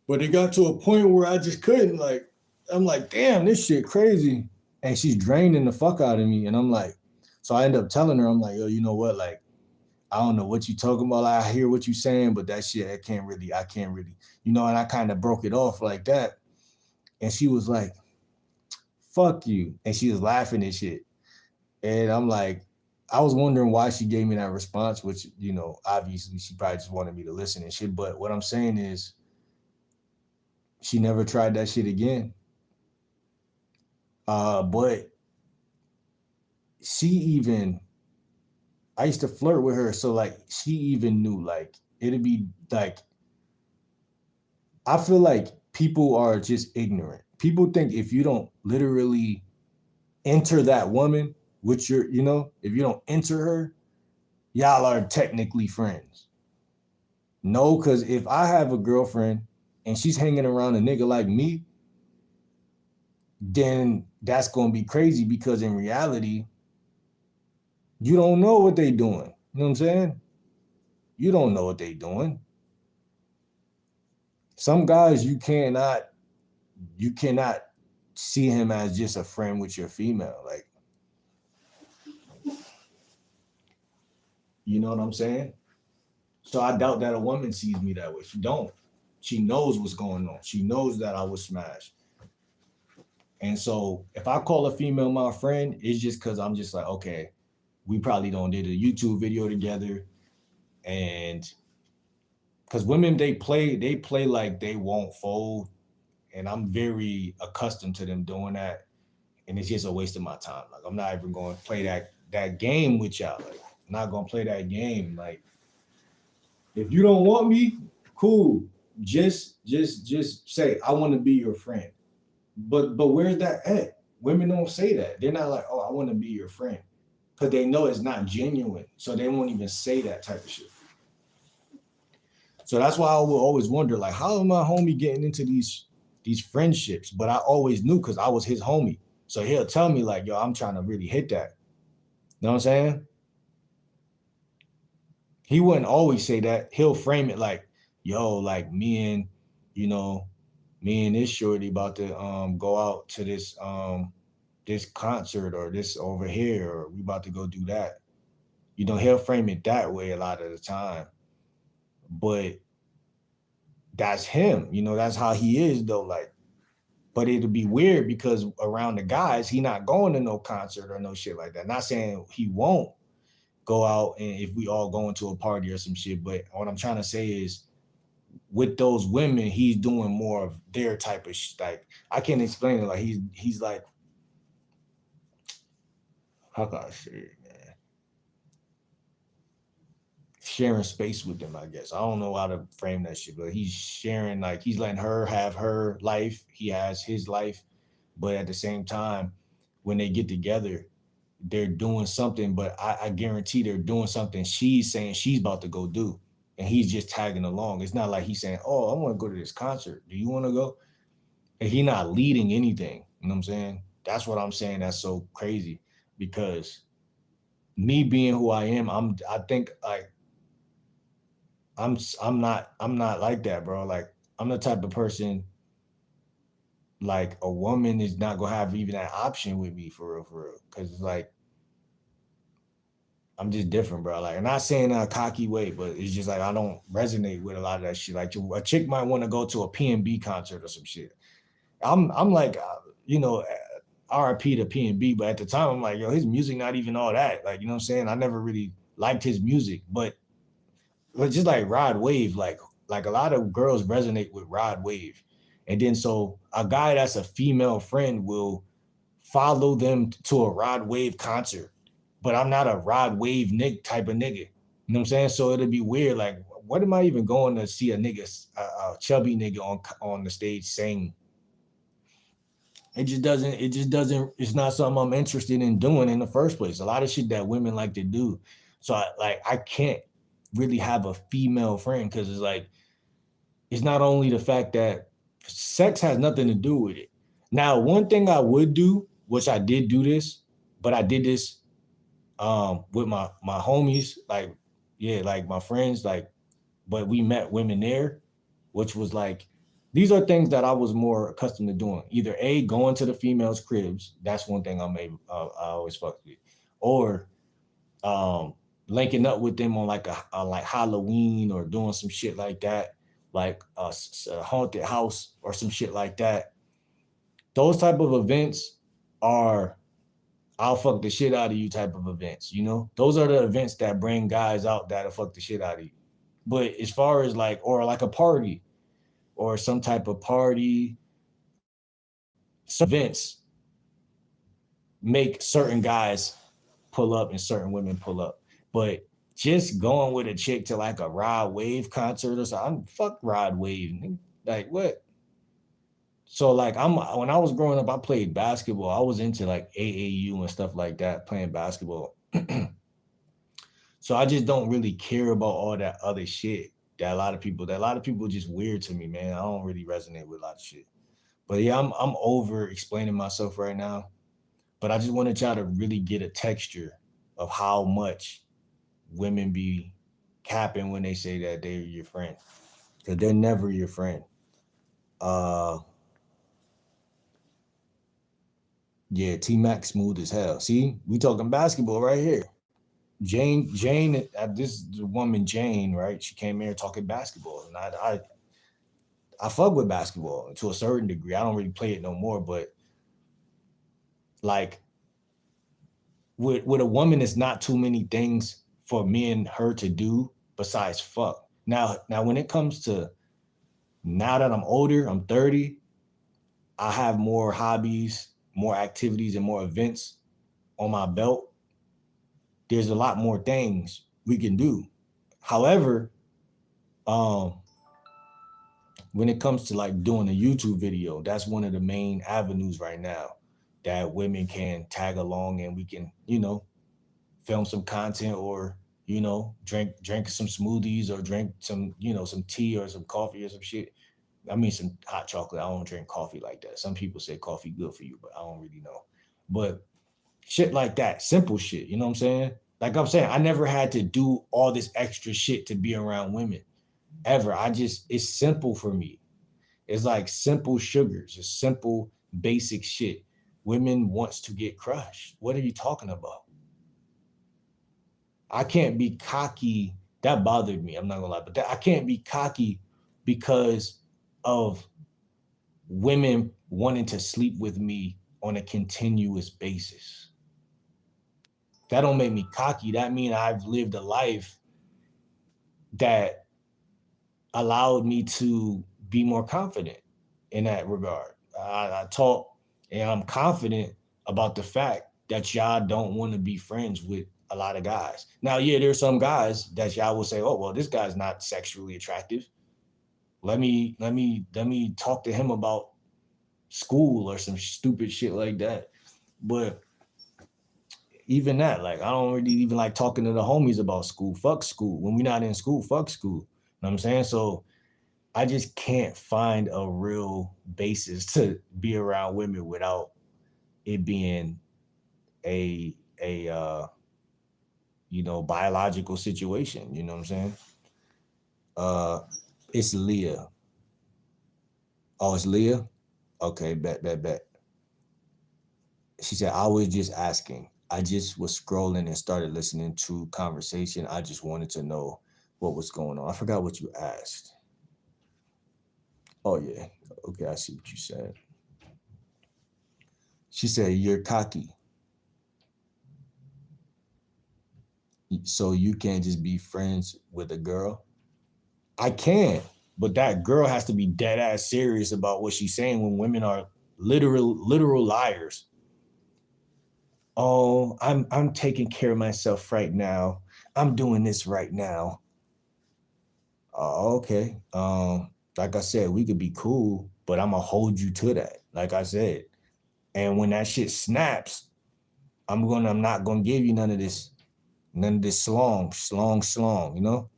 But it got to a point where I just couldn't, like, I'm like, damn, this shit crazy. And she's draining the fuck out of me. And I'm like, so I end up telling her, I'm like, yo, you know what? Like, I don't know what you talking about. Like, I hear what you saying, but that shit, I can't really, and I kind of broke it off like that. And she was like, fuck you. And she was laughing and shit. And I'm like, I was wondering why she gave me that response, which, you know, obviously she probably just wanted me to listen and shit. But what I'm saying is, she never tried that shit again. But she even, I used to flirt with her. So, like, she even knew, like, it'd be like, I feel like people are just ignorant. People think if you don't literally enter that woman with your, you know, if you don't enter her, y'all are technically friends. No, because if I have a girlfriend and she's hanging around a nigga like me, then that's gonna be crazy because in reality, you don't know what they doing. You know what I'm saying? You don't know what they doing. Some guys you cannot see him as just a friend with your female. Like, you know what I'm saying? So I doubt that a woman sees me that way. She don't. She knows what's going on. She knows that I was smashed. And so if I call a female my friend, it's just because I'm just like, okay, we probably don't did a YouTube video together. And because women, they play like they won't fold. And I'm very accustomed to them doing that. And it's just a waste of my time. Like, I'm not even going to play that game with y'all. Like, I'm not going to play that game. Like, if you don't want me, cool. Just say I want to be your friend. But where's that at? Women don't say that. They're not like, oh, I want to be your friend, because they know it's not genuine. So they won't even say that type of shit. So that's why I will always wonder, like, how am my homie getting into these friendships? But I always knew because I was his homie. So he'll tell me like, yo, I'm trying to really hit that. You know what I'm saying? He wouldn't always say that. He'll frame it like, yo, like me and, you know, me and this shorty about to go out to this concert or this over here, or we about to go do that. You know, he'll frame it that way a lot of the time. But that's him. You know, that's how he is though. Like, but it'll be weird because around the guys, he not going to no concert or no shit like that. Not saying he won't go out and if we all going to a party or some shit, but what I'm trying to say is with those women, he's doing more of their type of like, I can't explain it. Like he's like, how can I say it, man? Sharing space with them, I guess. I don't know how to frame that shit, but he's sharing, like, he's letting her have her life. He has his life. But at the same time, when they get together, they're doing something, but I guarantee they're doing something she's saying she's about to go do. And he's just tagging along. It's not like he's saying, oh, I want to go to this concert. Do you want to go? And he's not leading anything. You know what I'm saying? That's what I'm saying. That's so crazy because me being who I am, I think like I'm not like that, bro. Like, I'm the type of person, like, a woman is not gonna have even that option with me for real. Cause it's like I'm just different, bro. Like, I'm not saying in a cocky way, but it's just like I don't resonate with a lot of that shit. Like, a chick might want to go to a P&B concert or some shit. I'm like, you know, RIP to P&B, but at the time I'm like, yo, his music not even all that. Like, you know what I'm saying? I never really liked his music, but just like Rod Wave, like a lot of girls resonate with Rod Wave. And then so a guy that's a female friend will follow them to a Rod Wave concert, but I'm not a Rod Wave type of nigga. You know what I'm saying? So it'd be weird. Like, what am I even going to see a nigga, a chubby nigga on the stage sing? It just doesn't, it's not something I'm interested in doing in the first place. A lot of shit that women like to do. So I can't really have a female friend because it's like, it's not only the fact that sex has nothing to do with it. Now, one thing I would do, which I did do this, but I did this with my homies, like, yeah, like my friends, like, but we met women there, which was like, these are things that I was more accustomed to doing. Either A, going to the females' cribs, that's one thing I always fuck with, or linking up with them on like a like Halloween or doing some shit like that, like a haunted house or some shit like that. Those type of events, are I'll fuck the shit out of you type of events, you know? Those are the events that bring guys out that'll fuck the shit out of you. But as far as like, or like a party or some type of party, some events make certain guys pull up and certain women pull up. But just going with a chick to like a Rod Wave concert or something, fuck Rod Wave. Like what? So like when I was growing up, I played basketball. I was into like AAU and stuff like that, playing basketball. So I just don't really care about all that other shit that a lot of people just weird to me, man. I don't really resonate with a lot of shit. But yeah, I'm over explaining myself right now. But I just wanted y'all to really get a texture of how much women be capping when they say that they're your friend. Because they're never your friend. Yeah, T-Mac smooth as hell. See, we talking basketball right here. Jane, this woman Jane, right? She came here talking basketball, and I fuck with basketball to a certain degree. I don't really play it no more, but like with a woman, it's not too many things for me and her to do besides fuck. Now when it comes to now that I'm older, I'm 30, I have more hobbies, more activities, and more events on my belt. There's a lot more things we can do. However, when it comes to like doing a YouTube video, that's one of the main avenues right now that women can tag along and we can, film some content or, drink some smoothies or drink some, some tea or some coffee or some shit. I mean, some hot chocolate. I don't drink coffee like that. Some people say coffee good for you, but I don't really know. But shit like that, simple shit, you know what I'm saying? Like I'm saying, I never had to do all this extra shit to be around women ever. It's simple for me. It's like simple sugars, just simple basic shit. Women wants to get crushed. What are you talking about? I can't be cocky. That bothered me. I'm not gonna lie, but I can't be cocky because of women wanting to sleep with me on a continuous basis. That don't make me cocky. That means I've lived a life that allowed me to be more confident in that regard. I talk and I'm confident about the fact that y'all don't want to be friends with a lot of guys. Now, yeah, there's some guys that y'all will say, "Oh, well, this guy's not sexually attractive. Let me talk to him about school or some stupid shit like that." But even that, like, I don't really even like talking to the homies about school. Fuck school. When we're not in school, fuck school. You know what I'm saying? So I just can't find a real basis to be around women without it being a biological situation. You know what I'm saying? It's Leah. Oh, it's Leah? Okay, bet. She said, I was just asking. I just was scrolling and started listening to conversation. I just wanted to know what was going on. I forgot what you asked. Oh, yeah. Okay, I see what you said. She said, you're cocky. So you can't just be friends with a girl? I can, but that girl has to be dead ass serious about what she's saying when women are literal liars. Oh, I'm taking care of myself right now. I'm doing this right now. Okay. Like I said, we could be cool, but I'm gonna hold you to that. Like I said. And when that shit snaps, I'm not gonna give you none of this slong, you know?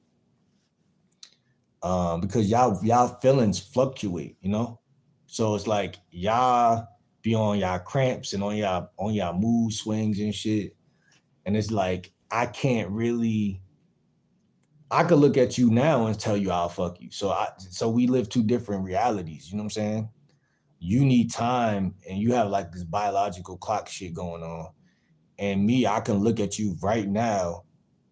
Because y'all feelings fluctuate, you know? So it's like y'all be on y'all cramps and on y'all mood swings and shit. And it's like I could look at you now and tell you I'll fuck you. So we live two different realities, you know what I'm saying? You need time and you have like this biological clock shit going on. And me, I can look at you right now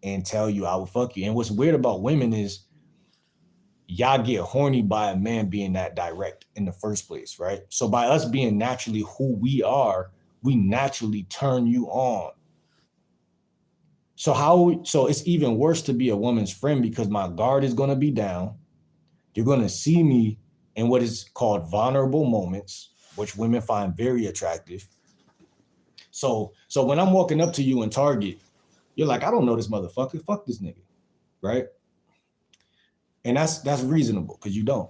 and tell you I will fuck you. And what's weird about women is y'all get horny by a man being that direct in the first place, right? So by us being naturally who we are, we naturally turn you on. So it's even worse to be a woman's friend because my guard is going to be down. You're going to see me in what is called vulnerable moments, which women find very attractive. So when I'm walking up to you in Target, you're like, I don't know this motherfucker. Fuck this nigga, right? And that's reasonable because you don't.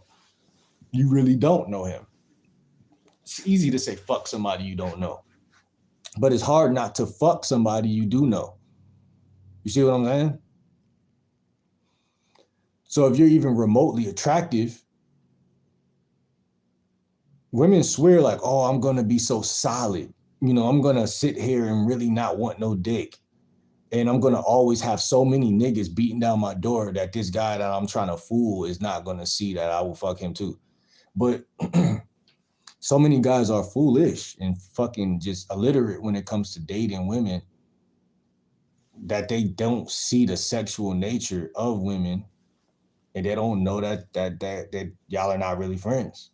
You really don't know him. It's easy to say fuck somebody you don't know, but it's hard not to fuck somebody you do know. You see what I'm saying? So if you're even remotely attractive, women swear like, oh, I'm going to be so solid. You know, I'm going to sit here and really not want no dick. And I'm going to always have so many niggas beating down my door that this guy that I'm trying to fool is not going to see that I will fuck him too. But so many guys are foolish and fucking just illiterate when it comes to dating women that they don't see the sexual nature of women, and they don't know that y'all are not really friends.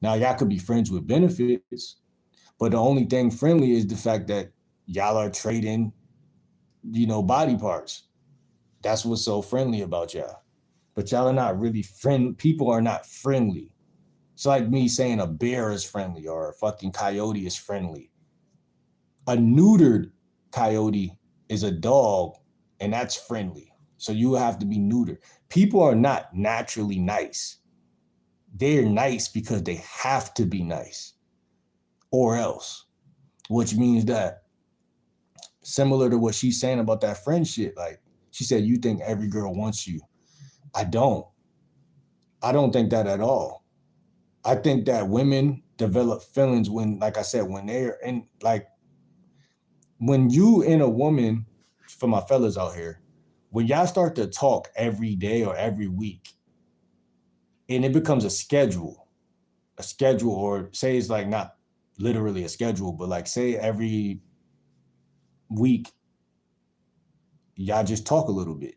Now y'all could be friends with benefits, but the only thing friendly is the fact that y'all are trading, body parts. That's what's so friendly about y'all. But y'all are not really people are not friendly. It's like me saying a bear is friendly or a fucking coyote is friendly. A neutered coyote is a dog, and that's friendly. So you have to be neutered. People are not naturally nice. They're nice because they have to be nice or else, which means that similar to what she's saying about that friendship, like she said, you think every girl wants you. I don't think that at all. I think that women develop feelings when, like I said, when they're in, like, when you and a woman, for my fellas out here, when y'all start to talk every day or every week, and it becomes a schedule, or say it's like not literally a schedule, but like say every week, y'all just talk a little bit.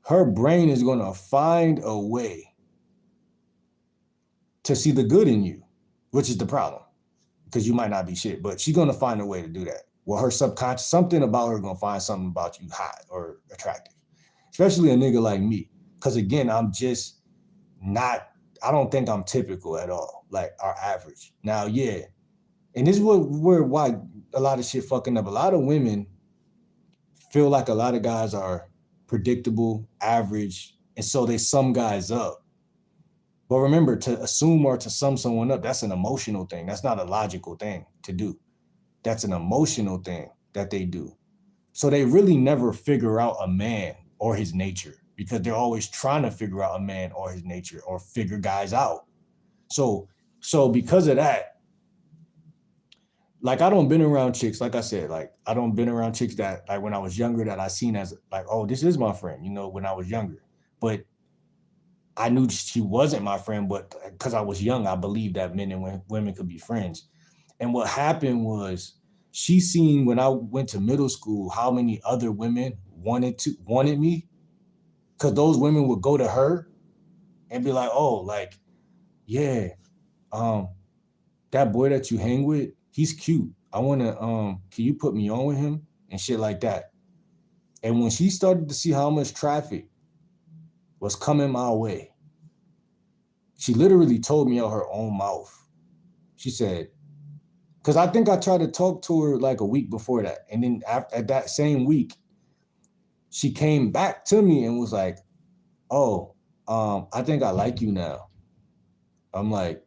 Her brain is going to find a way to see the good in you, which is the problem, because you might not be shit, but she's going to find a way to do that. Well, her subconscious, something about her going to find something about you hot or attractive, especially a nigga like me. Because again, I'm just not, I don't think I'm typical at all, like our average. Now, yeah, and this is why a lot of shit fucking up. A lot of women feel like a lot of guys are predictable, average, and so they sum guys up. But remember, to assume or to sum someone up, that's an emotional thing. That's not a logical thing to do. That's an emotional thing that they do. So they really never figure out a man or his nature because they're always trying to figure out a man or his nature or figure guys out. So because of that, like I don't been around chicks, like I said, like I don't been around chicks that like when I was younger that I seen as like, oh, this is my friend, when I was younger. But I knew she wasn't my friend, but because I was young, I believed that men and women could be friends. And what happened was she seen when I went to middle school how many other women wanted me, because those women would go to her and be like, oh, like, yeah, that boy that you hang with, he's cute. I want to, can you put me on with him and shit like that. And when she started to see how much traffic was coming my way, she literally told me out her own mouth. She said, because I think I tried to talk to her like a week before that. And then at that same week, she came back to me and was like, oh, I think I like you now. I'm like,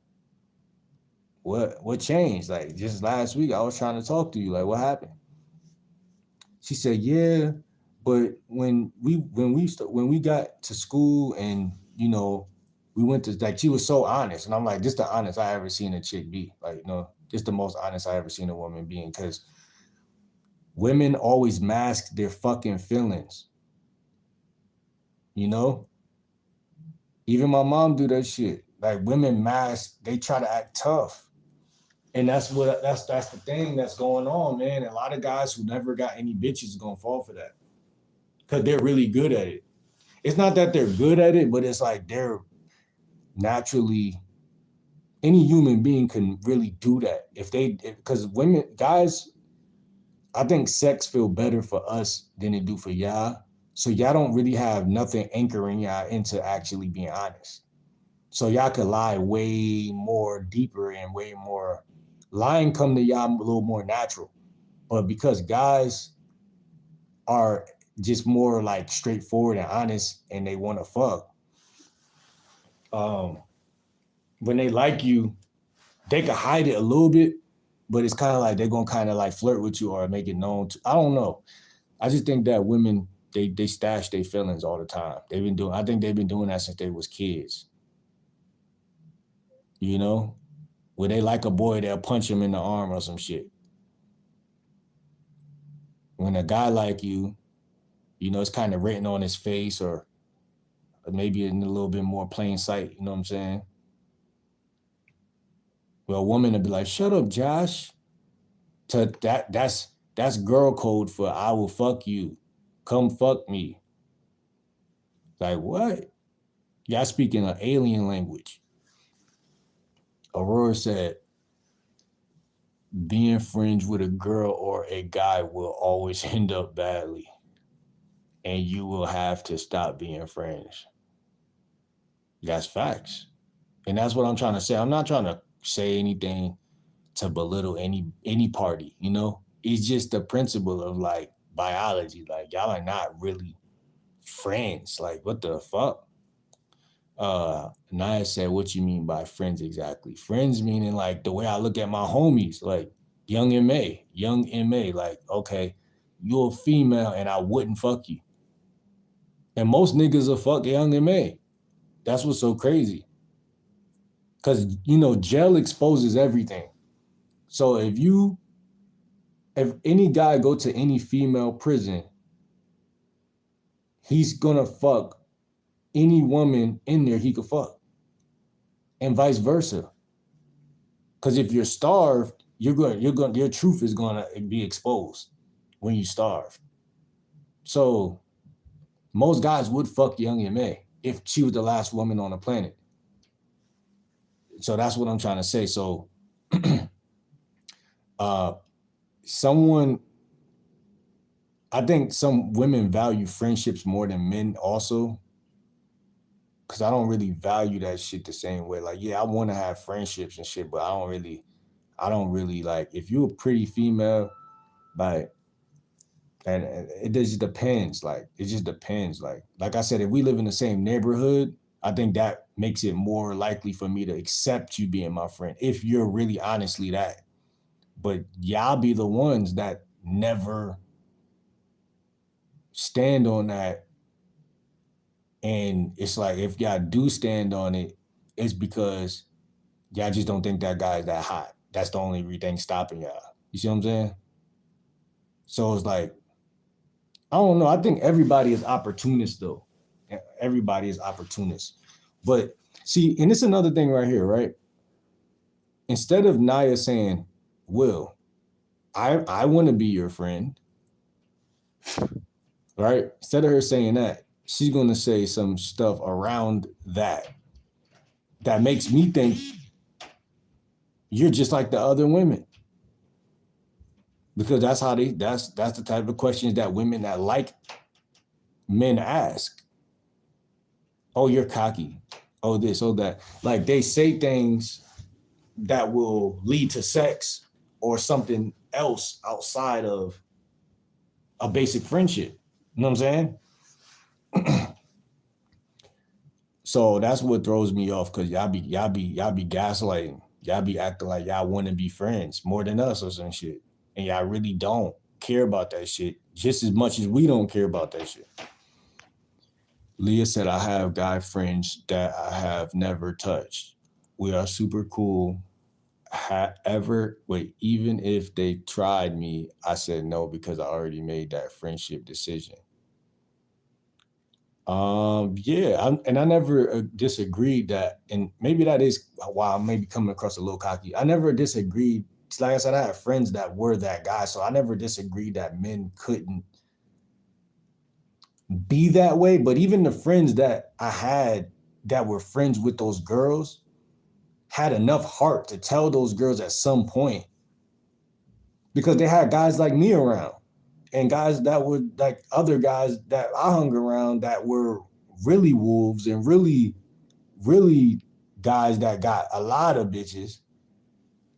what changed? Like just last week, I was trying to talk to you. Like, what happened? She said, yeah, but when we got to school and, we went to, like, she was so honest. And I'm like, this the honest I ever seen a chick be. Like, this the most honest I ever seen a woman being, because women always mask their fucking feelings. Even my mom do that shit. Like women mask, they try to act tough. And that's the thing that's going on, man. A lot of guys who never got any bitches are gonna fall for that. Because they're really good at it. It's not that they're good at it, but it's like they're naturally any human being can really do that because guys, I think sex feel better for us than it do for y'all. So y'all don't really have nothing anchoring y'all into actually being honest. So y'all could lie way more deeper and way more. Lying come to y'all a little more natural. But because guys are just more like straightforward and honest and they want to fuck, when they like you, they can hide it a little bit, but it's kind of like they're gonna kind of like flirt with you or make it known. I don't know. I just think that women they stash their feelings all the time. I think they've been doing that since they was kids. You know, when they like a boy, they'll punch him in the arm or some shit. When a guy like you, it's kind of written on his face or maybe in a little bit more plain sight. You know what I'm saying? Well, a woman would be like, "Shut up, Josh." That's girl code for "I will fuck you, come fuck me." Like what? Y'all speaking an alien language. Aurora said, "Being friends with a girl or a guy will always end up badly, and you will have to stop being friends." That's facts, and that's what I'm trying to say. I'm not trying to say anything to belittle any party. It's just the principle of like biology. Like y'all are not really friends. Like what the fuck? Naya said, "What you mean by friends exactly?" Friends meaning like the way I look at my homies, like young MA. Like, okay, you're a female and I wouldn't fuck you. And most niggas will fuck young MA. That's what's so crazy. Cause jail exposes everything. So if any guy go to any female prison, he's gonna fuck any woman in there he could fuck. And vice versa. Because if you're starved, your truth is gonna be exposed when you starve. So most guys would fuck young M.A. if she was the last woman on the planet. So that's what I'm trying to say. So I think some women value friendships more than men also. Cause I don't really value that shit the same way. Like, yeah, I want to have friendships and shit, but I don't really like, if you're a pretty female, like, and it just depends. Like, it just depends. Like I said, if we live in the same neighborhood, I think that makes it more likely for me to accept you being my friend if you're really honestly that. But y'all be the ones that never stand on that. And it's like, if y'all do stand on it, it's because y'all just don't think that guy is that hot. That's the only thing stopping y'all. You see what I'm saying? So it's like, I don't know. I think everybody is opportunist though. Everybody is opportunist. But see, and it's another thing right here, right? Instead of Naya saying, "Will, I want to be your friend," right? Instead of her saying that, she's going to say some stuff around that makes me think you're just like the other women. Because that's how that's the type of questions that women that like men ask. "Oh, you're cocky. Oh, this, oh, that." Like, they say things that will lead to sex or something else outside of a basic friendship. You know what I'm saying? So that's what throws me off, because y'all be gaslighting. Y'all be acting like y'all want to be friends more than us or some shit. And y'all really don't care about that shit just as much as we don't care about that shit. Leah said, "I have guy friends that I have never touched. We are super cool. Even if they tried me, I said no because I already made that friendship decision." Yeah, I never disagreed that, and maybe that is why I'm maybe coming across a little cocky. I never disagreed. Like I said, I had friends that were that guy, so I never disagreed that men couldn't be that way. But even the friends that I had that were friends with those girls, had enough heart to tell those girls at some point, because they had guys like me around and guys that were like other guys that I hung around that were really wolves and really, really guys that got a lot of bitches.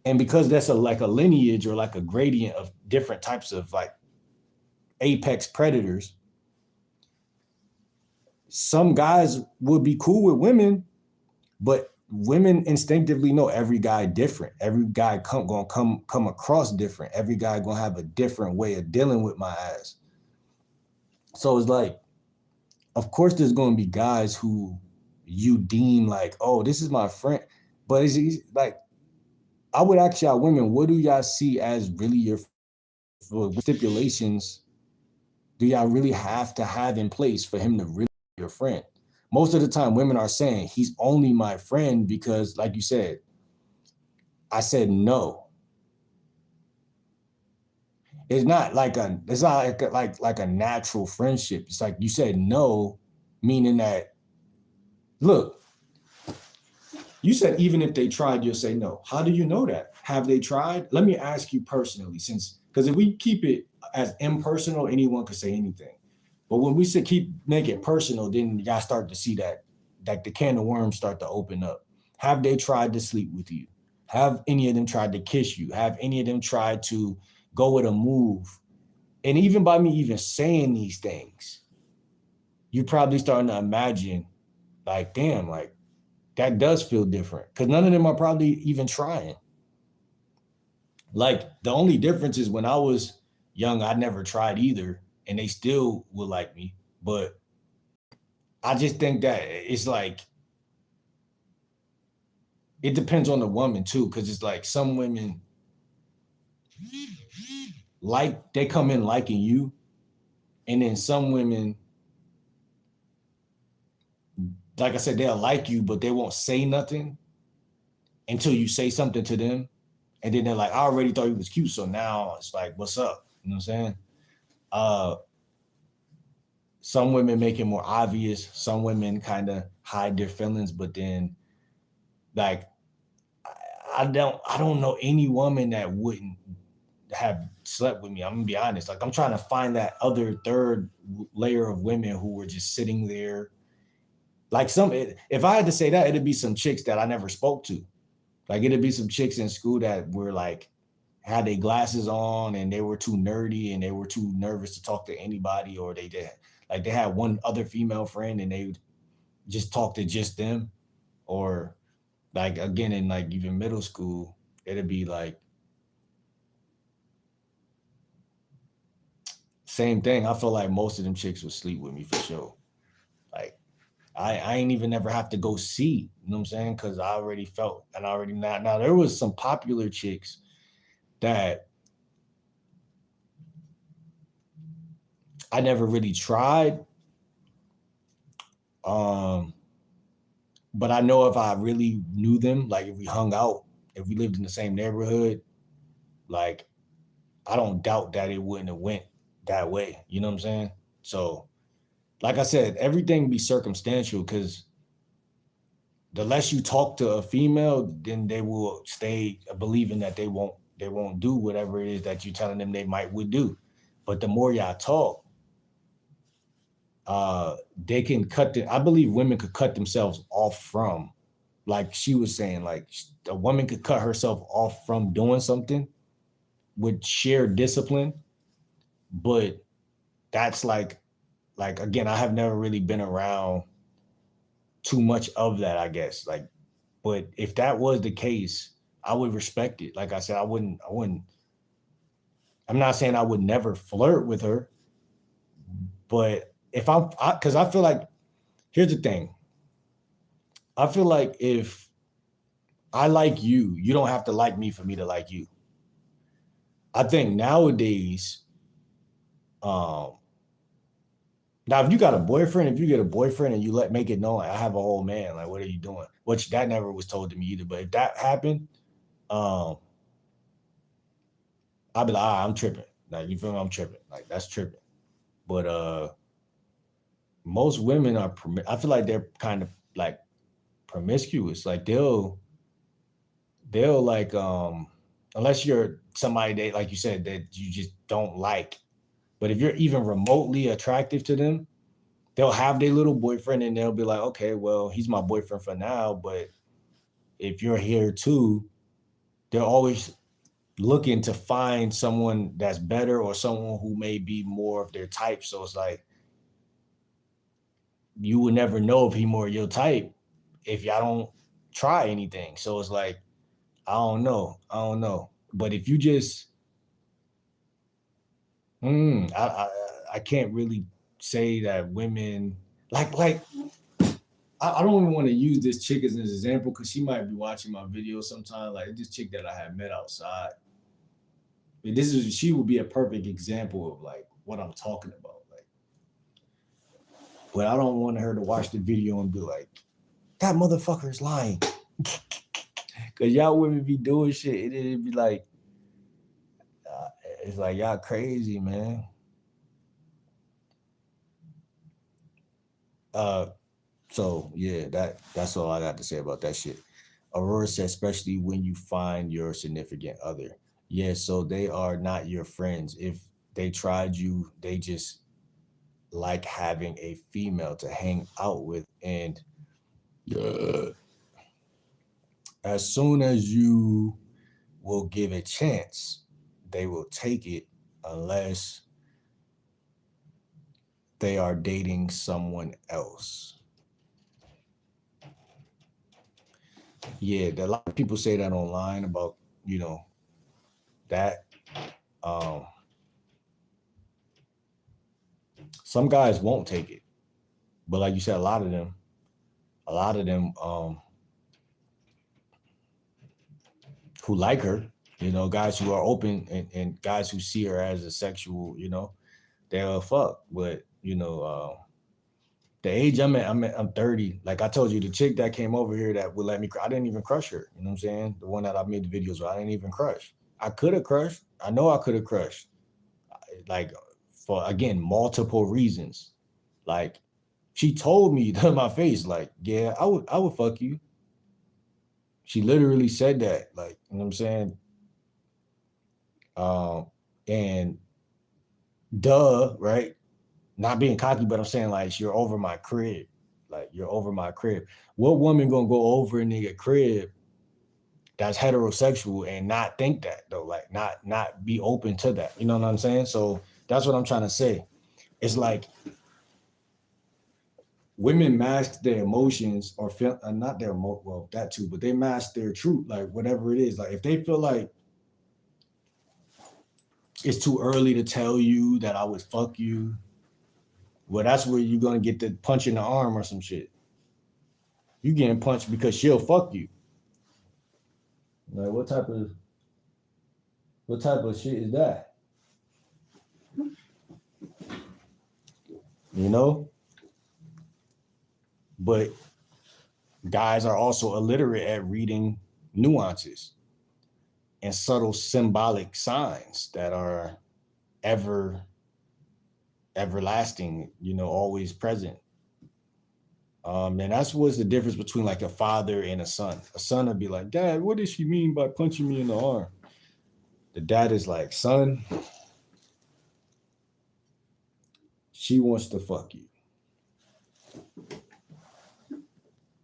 And because that's like a lineage or like a gradient of different types of like apex predators, some guys would be cool with women, but women instinctively know every guy different. Every guy gonna come across different. Every guy gonna have a different way of dealing with my ass. So it's like, of course, there's gonna be guys who you deem like, oh, this is my friend, but it's like, I would ask y'all women, what do y'all see as really your stipulations? Do y'all really have to have in place for him to really be your friend? Most of the time, women are saying he's only my friend because, like you said, I said no. It's not like a natural friendship. It's like you said no, meaning that, look, you said even if they tried, you'll say no. How do you know that? Have they tried? Let me ask you personally, because if we keep it as impersonal, anyone could say anything. But when we make it personal, then y'all start to see that the can of worms start to open up. Have they tried to sleep with you? Have any of them tried to kiss you? Have any of them tried to go with a move? And even by me even saying these things, you're probably starting to imagine, like, damn, like, that does feel different. Because none of them are probably even trying. Like, the only difference is when I was young, I never tried either, and they still would like me. But I just think that it's like, it depends on the woman too, because it's like some women, like, they come in liking you, and then some women, like I said, they'll like you, but they won't say nothing until you say something to them. And then they're like, I already thought he was cute, so now it's like, what's up? You know what I'm saying? Some women make it more obvious. Some women kind of hide their feelings, but then, like, I don't know any woman that wouldn't have slept with me. I'm gonna be honest. Like, I'm trying to find that other third layer of women who were just sitting there. Like, if I had to say that, it'd be some chicks that I never spoke to. Like, it'd be some chicks in school that were like, had their glasses on and they were too nerdy and they were too nervous to talk to anybody, or they had one other female friend and they would just talk to just them. Or, like, again, in like even middle school, it'd be like same thing. I feel like most of them chicks would sleep with me for sure. Like, I ain't even ever have to go see, you know what I'm saying? Because I already felt, and I already now there was some popular chicks that I never really tried. But I know if I really knew them, like if we hung out, if we lived in the same neighborhood, like, I don't doubt that it wouldn't have went that way. You know what I'm saying? So, like I said, everything be circumstantial, because the less you talk to a female, then they will stay believing that they won't do whatever it is that you're telling them they would do. But the more y'all talk, they can I believe women could cut themselves off from, like she was saying, like, a woman could cut herself off from doing something with sheer discipline. But that's like, again, I have never really been around too much of that, I guess. Like, but if that was the case, I would respect it. Like I said, I'm not saying I would never flirt with her, but because I feel like, here's the thing. I feel like if I like you, you don't have to like me for me to like you. I think nowadays, now if you got a boyfriend, if you get a boyfriend and you make it known, like, I have a whole man, like, what are you doing? Which that never was told to me either. But if that happened, I'd be like, I'm tripping. Like, you feel me? I'm tripping. Like, that's tripping. But most women I feel like they're kind of like promiscuous. Like, they'll they'll like unless you're somebody that, like you said, that you just don't like. But if you're even remotely attractive to them, they'll have their little boyfriend and they'll be like, okay, well, he's my boyfriend for now, but if you're here too, they're always looking to find someone that's better or someone who may be more of their type. So it's like you would never know if he more your type if y'all don't try anything. So it's like I don't know. But if you just I can't really say that women like I don't even want to use this chick as an example because she might be watching my video sometime. Like this chick that I had met outside. She would be a perfect example of like what I'm talking about. Like, but I don't want her to watch the video and be like, that motherfucker is lying. Cause y'all women be doing shit. And it'd be like, uh, it's like y'all crazy, man. Uh, so yeah, that's all I got to say about that shit. Aurora said, especially when you find your significant other. Yeah, so they are not your friends. If they tried you, they just like having a female to hang out with. And uh, as soon as you will give a chance, they will take it unless they are dating someone else. Yeah, a lot of people say that online about, you know, that. Um, some guys won't take it, but like you said, a lot of them who like her, guys who are open and guys who see her as a sexual, they'll fuck. But the age I'm 30. Like I told you, the chick that came over here that would let me, I didn't even crush her. You know what I'm saying? The one that I made the videos with, I didn't even crush. I could have crushed. I know I could have crushed. Like for again multiple reasons. Like she told me to my face, like, yeah, I would fuck you. She literally said that, like, you know what I'm saying? Um, and duh, right? Not being cocky, but I'm saying like you're over my crib. Like you're over my crib. What woman gonna go over a nigga crib that's heterosexual and not think that though? Like not be open to that. You know what I'm saying? So that's what I'm trying to say. It's like women mask their emotions or feel not their well that too, but they mask their truth, like whatever it is. Like if they feel like it's too early to tell you that I would fuck you, well, that's where you're gonna get the punch in the arm or some shit. You getting punched because she'll fuck you. Like what type of shit is that? You know? But guys are also illiterate at reading nuances and subtle symbolic signs that are ever everlasting, always present. And that's what's the difference between like a father and a son. A son would be like, Dad, what does she mean by punching me in the arm? The dad is like, son, she wants to fuck you.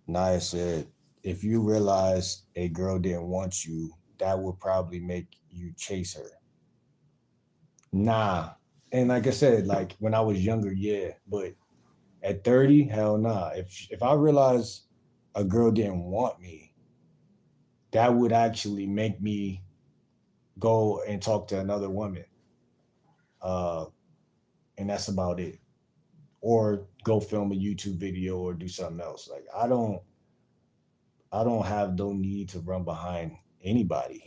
Naya said, if you realize a girl didn't want you, that would probably make you chase her. Nah. And like I said, like when I was younger, yeah. But at 30, hell nah. If I realized a girl didn't want me, that would actually make me go and talk to another woman. Uh, and that's about it. Or go film a YouTube video or do something else. Like I don't have no need to run behind anybody.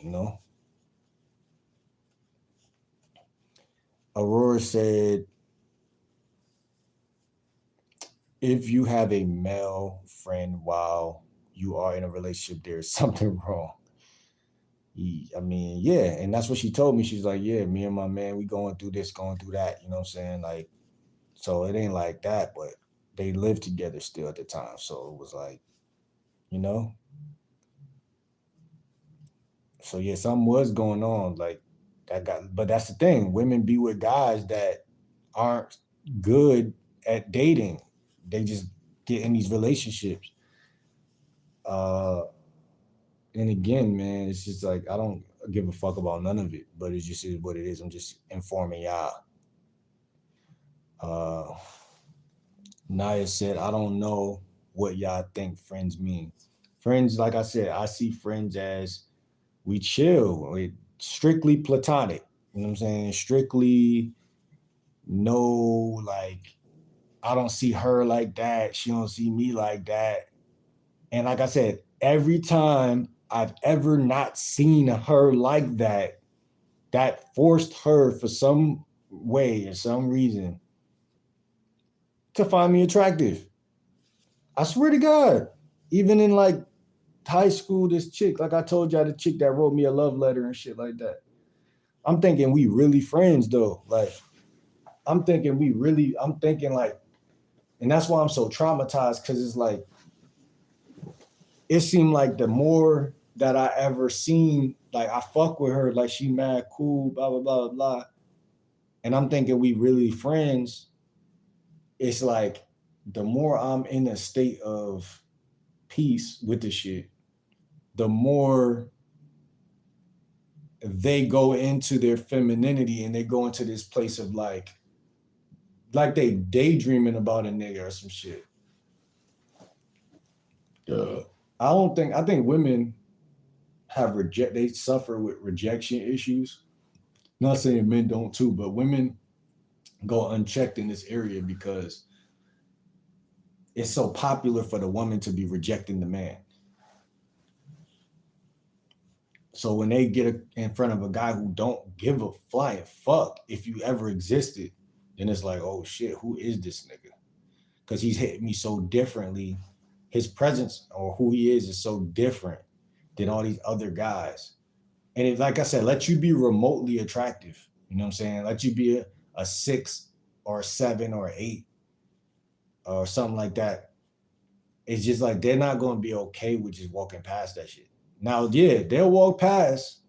Aurora said, if you have a male friend while you are in a relationship, there's something wrong. I mean, yeah, and that's what she told me. She's like, yeah, me and my man, we going through this, going through that. You know what I'm saying? Like, so it ain't like that, but they lived together still at the time. So it was like, you know, So yeah, something was going on. Like that guy, but that's the thing. Women be with guys that aren't good at dating. They just get in these relationships. Uh and again, man, it's just like I don't give a fuck about none of it, but it just is what it is. I'm just informing y'all. Uh Naya said, I don't know what y'all think friends mean. Friends, like I said, I see friends as we chill, strictly platonic. You know what I'm saying? Strictly no, like I don't see her like that. She don't see me like that. And like I said, every time I've ever not seen her like that, that forced her for some way or some reason to find me attractive. I swear to God. Even in like high school, this chick, like I told y'all, the chick that wrote me a love letter and shit like that. I'm thinking we really friends though. Like, I'm thinking like, and that's why I'm so traumatized because it's like, it seemed like the more that I ever seen, like I fuck with her, like she mad cool, blah, blah, blah, blah. And I'm thinking we really friends. It's like the more I'm in a state of peace with the shit, the more they go into their femininity and they go into this place of like they daydreaming about a nigga or some shit. I think women they suffer with rejection issues. Not saying men don't too, but women go unchecked in this area because it's so popular for the woman to be rejecting the man. So when they get in front of a guy who don't give a flying fuck if you ever existed, then it's like, oh shit, who is this nigga? Because he's hit me so differently. His presence or who he is so different than all these other guys. And it, like I said, let you be remotely attractive. You know what I'm saying? Let you be a 6 or a 7 or an 8 or something like that. It's just like they're not going to be okay with just walking past that shit. Now, yeah, they'll walk past,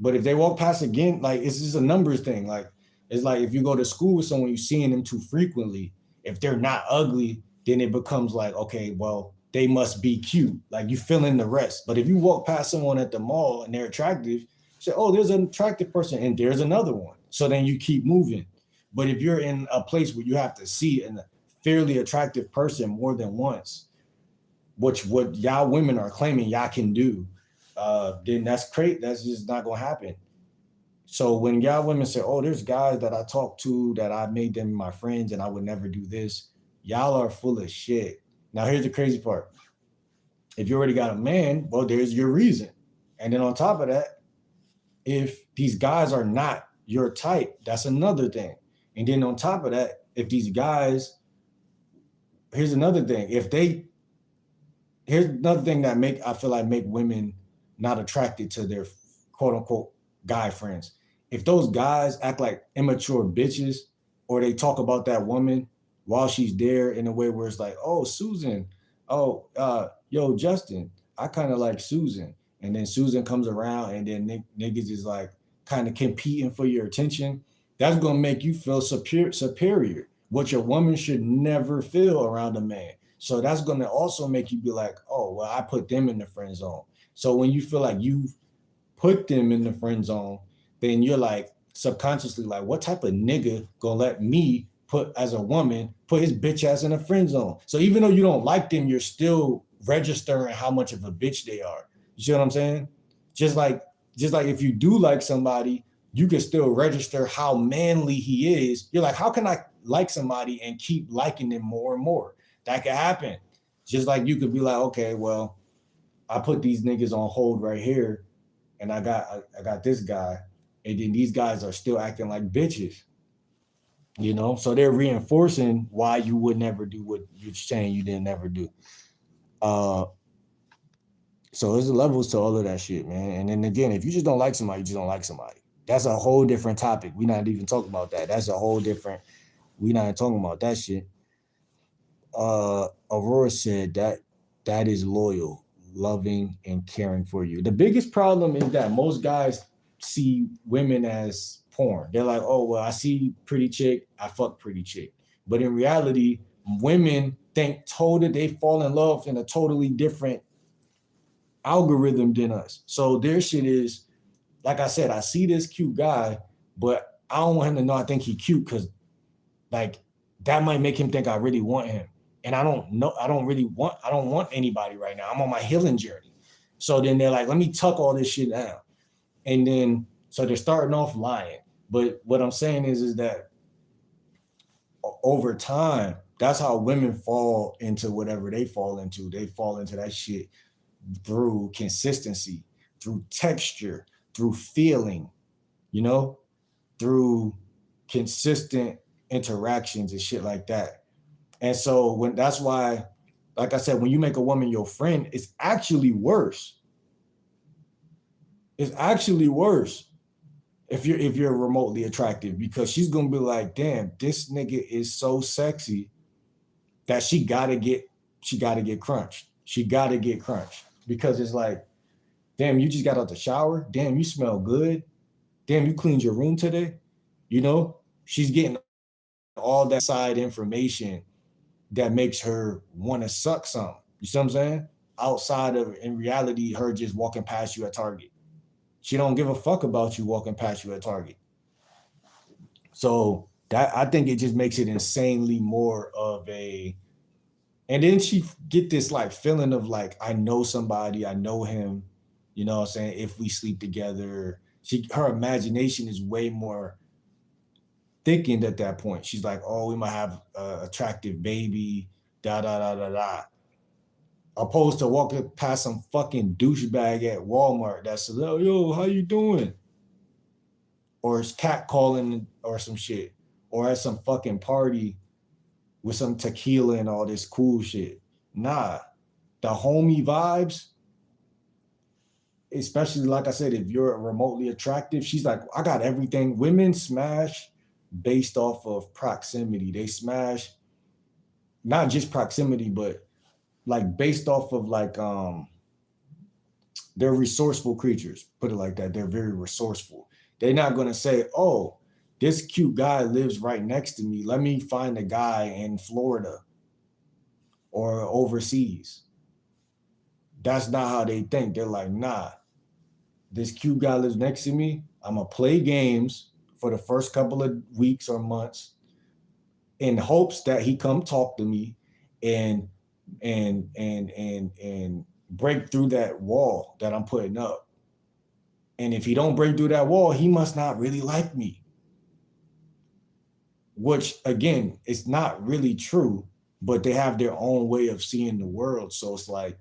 but if they walk past again, like it's just a numbers thing. Like it's like if you go to school with someone, you're seeing them too frequently. If they're not ugly, then it becomes like, okay, well, they must be cute. Like you fill in the rest. But if you walk past someone at the mall and they're attractive, you say, oh, there's an attractive person and there's another one. So then you keep moving. But if you're in a place where you have to see a fairly attractive person more than once, which what y'all women are claiming y'all can do, then that's great. That's just not gonna happen. So when y'all women say, "Oh, there's guys that I talk to that I made them my friends and I would never do this," y'all are full of shit. Now here's the crazy part: if you already got a man, well, there's your reason. And then on top of that, if these guys are not your type, that's another thing. And then on top of that, if these guys, here's another thing: if they here's another thing that I feel like make women not attracted to their quote unquote guy friends. If those guys act like immature bitches or they talk about that woman while she's there in a way where it's like, oh, Susan, oh, yo, Justin, I kind of like Susan. And then Susan comes around and then niggas is like kind of competing for your attention. That's going to make you feel superior, what your woman should never feel around a man. So that's going to also make you be like, oh, well, I put them in the friend zone. So when you feel like you've put them in the friend zone, then you're like subconsciously like, what type of nigga gonna let me put as a woman put his bitch ass in a friend zone? So even though you don't like them, you're still registering how much of a bitch they are. You see what I'm saying? Just like if you do like somebody, you can still register how manly he is. You're like, how can I like somebody and keep liking them more and more? That could happen. Just like you could be like, okay, well, I put these niggas on hold right here, and I got this guy, and then these guys are still acting like bitches, you know. So they're reinforcing why you would never do what you're saying you didn't never do. Uh, so there's levels to all of that shit, man. And then again, if you just don't like somebody, you just don't like somebody. That's a whole different topic. We're not even talking about that. That's a whole different. We're not talking about that shit. Aurora said that is loyal. loving and caring for you. The biggest problem is that most guys see women as porn. They're like, oh, well, I see pretty chick, I fuck pretty chick. But in reality, women think they fall in love in a totally different algorithm than us. So their shit is, like I said, I see this cute guy, but I don't want him to know I think he cute because like that might make him think I really want him. And I don't know, I don't want anybody right now. I'm on my healing journey. So then they're like, let me tuck all this shit down. And then so they're starting off lying. But what I'm saying is that over time, that's how women fall into whatever they fall into. They fall into that shit through consistency, through texture, through feeling, you know, through consistent interactions and shit like that. And so when that's why, like I said, when you make a woman your friend, it's actually worse. It's actually worse if you're remotely attractive because she's gonna be like, damn, this nigga is so sexy that she gotta get crunched. She gotta get crunched. Because it's like, damn, you just got out the shower. Damn, you smell good. Damn, you cleaned your room today. You know, she's getting all that side information that makes her want to suck some. You see what I'm saying? Outside of, in reality, her just walking past you at Target. She don't give a fuck about you walking past you at Target. So that I think it just makes it insanely more of a, and then she get this like feeling of like, I know somebody, I know him, you know what I'm saying? If we sleep together, her imagination is way more thickened at that point. She's like, oh, we might have an attractive baby, da da da da da. Opposed to walking past some fucking douchebag at Walmart that says, oh, yo, how you doing? Or it's cat calling or some shit. Or at some fucking party with some tequila and all this cool shit. Nah, the homie vibes, especially like I said, if you're remotely attractive, she's like, I got everything. Women smash based off of proximity. They smash not just proximity, but like based off of like they're resourceful creatures. Put it like that. They're very resourceful. They're not gonna say, oh, this cute guy lives right next to me. Let me find a guy in Florida or overseas. That's not how they think. They're like, nah, this cute guy lives next to me. I'm gonna play games for the first couple of weeks or months in hopes that he come talk to me and and break through that wall that I'm putting up. And if he don't break through that wall, he must not really like me. Which again, it's not really true, but they have their own way of seeing the world. So it's like,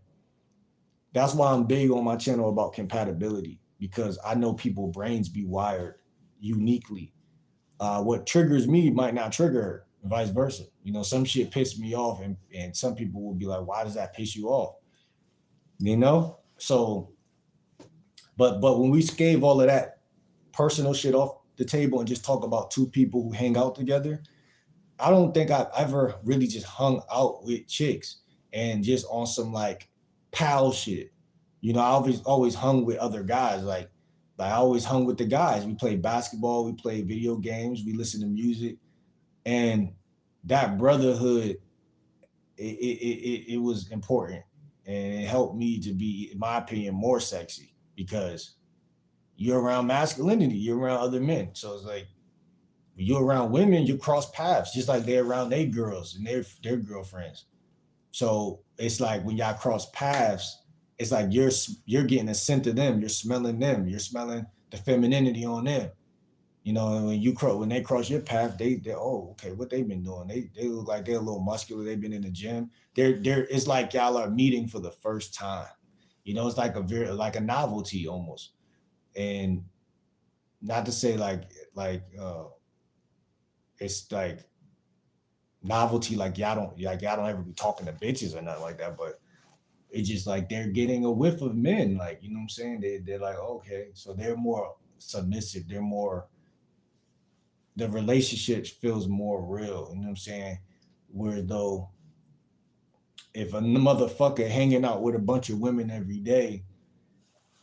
that's why I'm big on my channel about compatibility, because I know people brains be wired uniquely. What triggers me might not trigger her, and vice versa. You know, some shit pissed me off, and some people will be like, why does that piss you off? You know? So, but when we scave all of that personal shit off the table and just talk about two people who hang out together, I don't think I've ever really just hung out with chicks and just on some like pal shit. You know, I always hung with other guys. Like I always hung with the guys. We played basketball, we played video games, we listened to music, and that brotherhood, it was important, and it helped me to be, in my opinion, more sexy because you're around masculinity, you're around other men. So it's like when you're around women, you cross paths just like they're around their girls and their girlfriends. So it's like when y'all cross paths, it's like you're getting a scent of them, you're smelling them, you're smelling the femininity on them. You know, and when they cross your path, they oh, okay, what they been doing? They look like they're a little muscular. They've been in the gym. They're it's like y'all are meeting for the first time. You know, it's like a novelty almost. And not to say it's like novelty, like y'all don't ever be talking to bitches or nothing like that, but it's just like they're getting a whiff of men, like, you know what I'm saying? They're like, okay, so they're more submissive, they're more, the relationship feels more real, you know what I'm saying? Where though if a motherfucker hanging out with a bunch of women every day,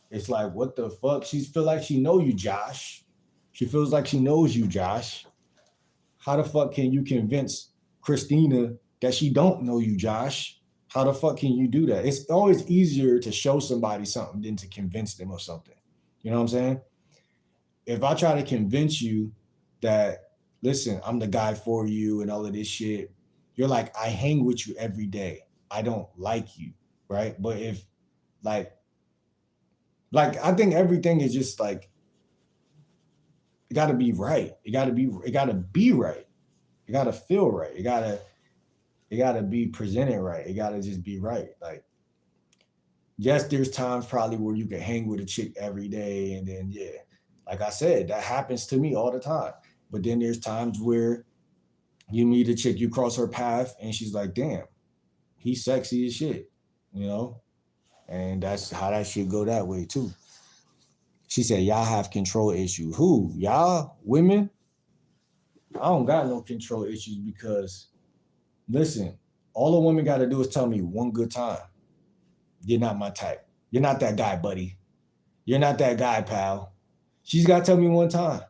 it's like, what the fuck? She feel like she know you, Josh. She feels like she knows you, Josh. How the fuck can you convince Christina that she don't know you, Josh? How the fuck can you do that? It's always easier to show somebody something than to convince them of something. You know what I'm saying? If I try to convince you that, listen, I'm the guy for you and all of this shit, you're like, I hang with you every day. I don't like you, right? But if like I think everything is just like, it gotta be right. It gotta be right. It gotta feel right. It gotta be presented right. It gotta just be right. Like, yes, there's times probably where you can hang with a chick every day, and then yeah, like I said, that happens to me all the time. But then there's times where you meet a chick, you cross her path, and she's like, damn, he's sexy as shit, you know? And that's how that shit go that way too. She said, y'all have control issues. Who? Y'all? Women? I don't got no control issues because, listen, all a woman got to do is tell me one good time. You're not my type. You're not that guy, buddy. You're not that guy, pal. She's got to tell me one time.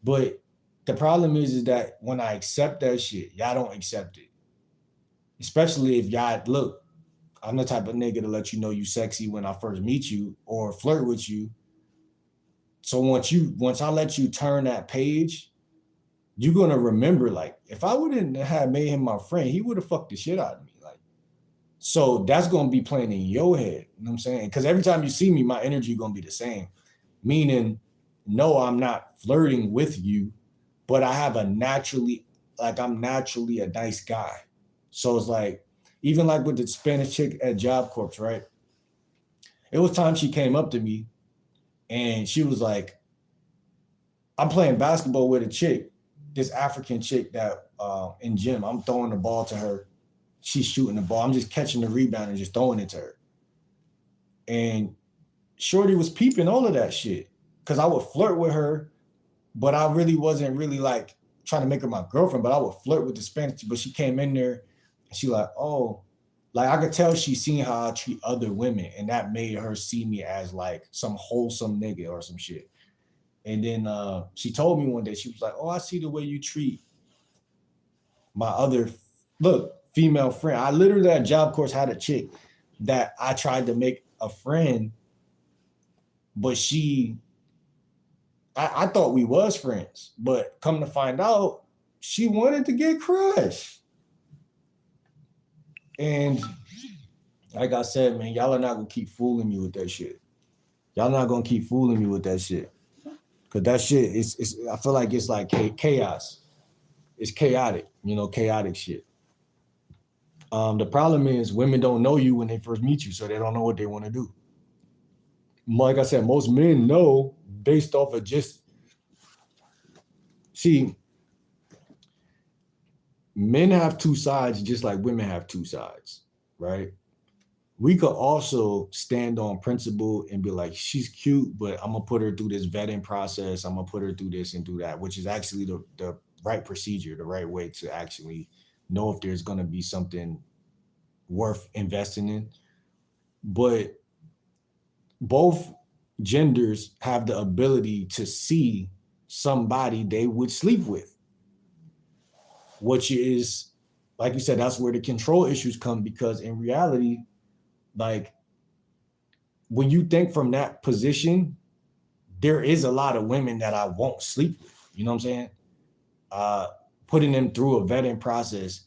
But the problem is that when I accept that shit, y'all don't accept it. Especially if y'all, look, I'm the type of nigga to let you know you sexy when I first meet you or flirt with you. So once I let you turn that page, you're gonna remember, like, if I wouldn't have made him my friend, he would have fucked the shit out of me. Like, so that's gonna be playing in your head. You know what I'm saying? Because every time you see me, my energy gonna be the same. Meaning, no, I'm not flirting with you, but I'm naturally a nice guy. So it's like, even like with the Spanish chick at Job Corps, right? It was time she came up to me and she was like, I'm playing basketball with a chick, this African chick that in gym, I'm throwing the ball to her. She's shooting the ball. I'm just catching the rebound and just throwing it to her. And Shorty was peeping all of that shit because I would flirt with her, but I really wasn't really like trying to make her my girlfriend, but I would flirt with the Spanish. But she came in there and she like, oh, like I could tell she seen how I treat other women, and that made her see me as like some wholesome nigga or some shit. And then she told me one day, she was like, oh, I see the way you treat my other, female friend. I literally at Job Corps had a chick that I tried to make a friend, but I thought we was friends, but come to find out, she wanted to get crushed. And like I said, man, y'all are not gonna keep fooling me with that shit. Y'all not gonna keep fooling me with that shit. Cause that shit is I feel like it's like chaos. It's chaotic, chaotic shit. The problem is women don't know you when they first meet you, so they don't know what they want to do. Like I said, most men know based off of men have two sides just like women have two sides, right? We could also stand on principle and be like, she's cute, but I'm gonna put her through this vetting process. I'm gonna put her through this and do that, which is actually the right procedure, the right way to actually know if there's gonna be something worth investing in. But both genders have the ability to see somebody they would sleep with, which is, like you said, that's where the control issues come, because in reality, like, when you think from that position, there is a lot of women that I won't sleep with. You know what I'm saying? Putting them through a vetting process,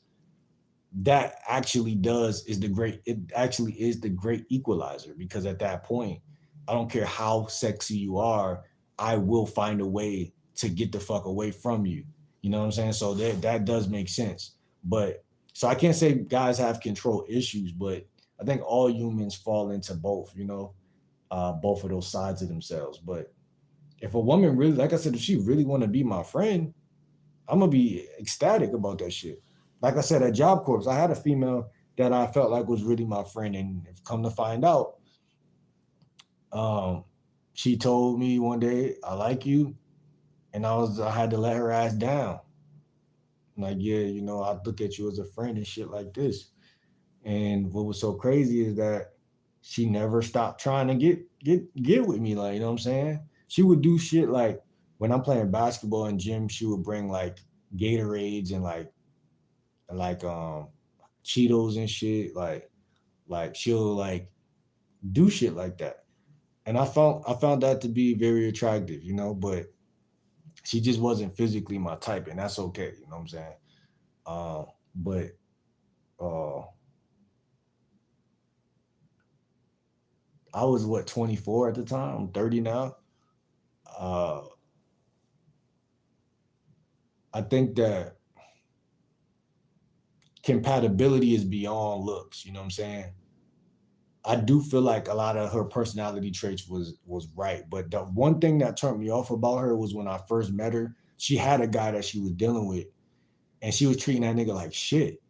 that actually is the great equalizer, because at that point, I don't care how sexy you are, I will find a way to get the fuck away from you. You know what I'm saying? So that does make sense. But so I can't say guys have control issues, but I think all humans fall into both, both of those sides of themselves. But if a woman really, like I said, if she really want to be my friend, I'm gonna be ecstatic about that shit. Like I said, at Job Corps, I had a female that I felt like was really my friend, and come to find out, she told me one day, I like you, and I had to let her ass down. Like, yeah, I look at you as a friend and shit like this. And what was so crazy is that she never stopped trying to get with me. Like, you know what I'm saying? She would do shit like when I'm playing basketball in gym, she would bring like Gatorades and like Cheetos and shit. Like she'll like do shit like that. And I found that to be very attractive, you know, but she just wasn't physically my type, and that's okay, you know what I'm saying? But uh I was what 24 at the time. I'm 30 now. Uh I think that compatibility is beyond looks, you know what I'm saying? I do feel like a lot of her personality traits was right, but the one thing that turned me off about her was when I first met her, she had a guy that she was dealing with, and she was treating that nigga like shit.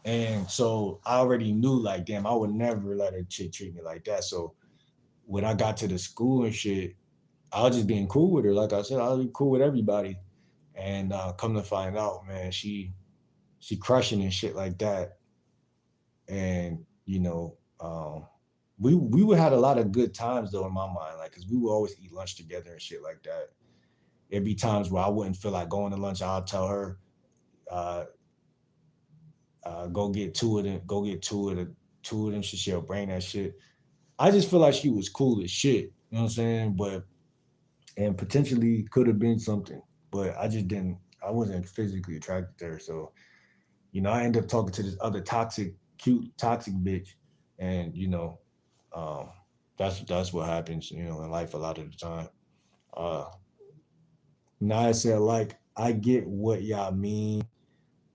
And so I already knew, like, damn, I would never let a chick treat me like that. So when I got to the school and shit, I was just being cool with her. Like I said, I was cool with everybody. And come to find out, man, she crushing and shit like that. And we would had a lot of good times though in my mind, like because we would always eat lunch together and shit like that. There'd be times where I wouldn't feel like going to lunch. I'll tell her, uh, go get two of them. She'll bring that shit. I just feel like she was cool as shit. You know what I'm saying? But and potentially could have been something, but I just didn't. I wasn't physically attracted to her, so I ended up talking to this other toxic, cute, toxic bitch, and um, that's what happens, in life a lot of the time. Uh, Now I said, like, I get what y'all mean,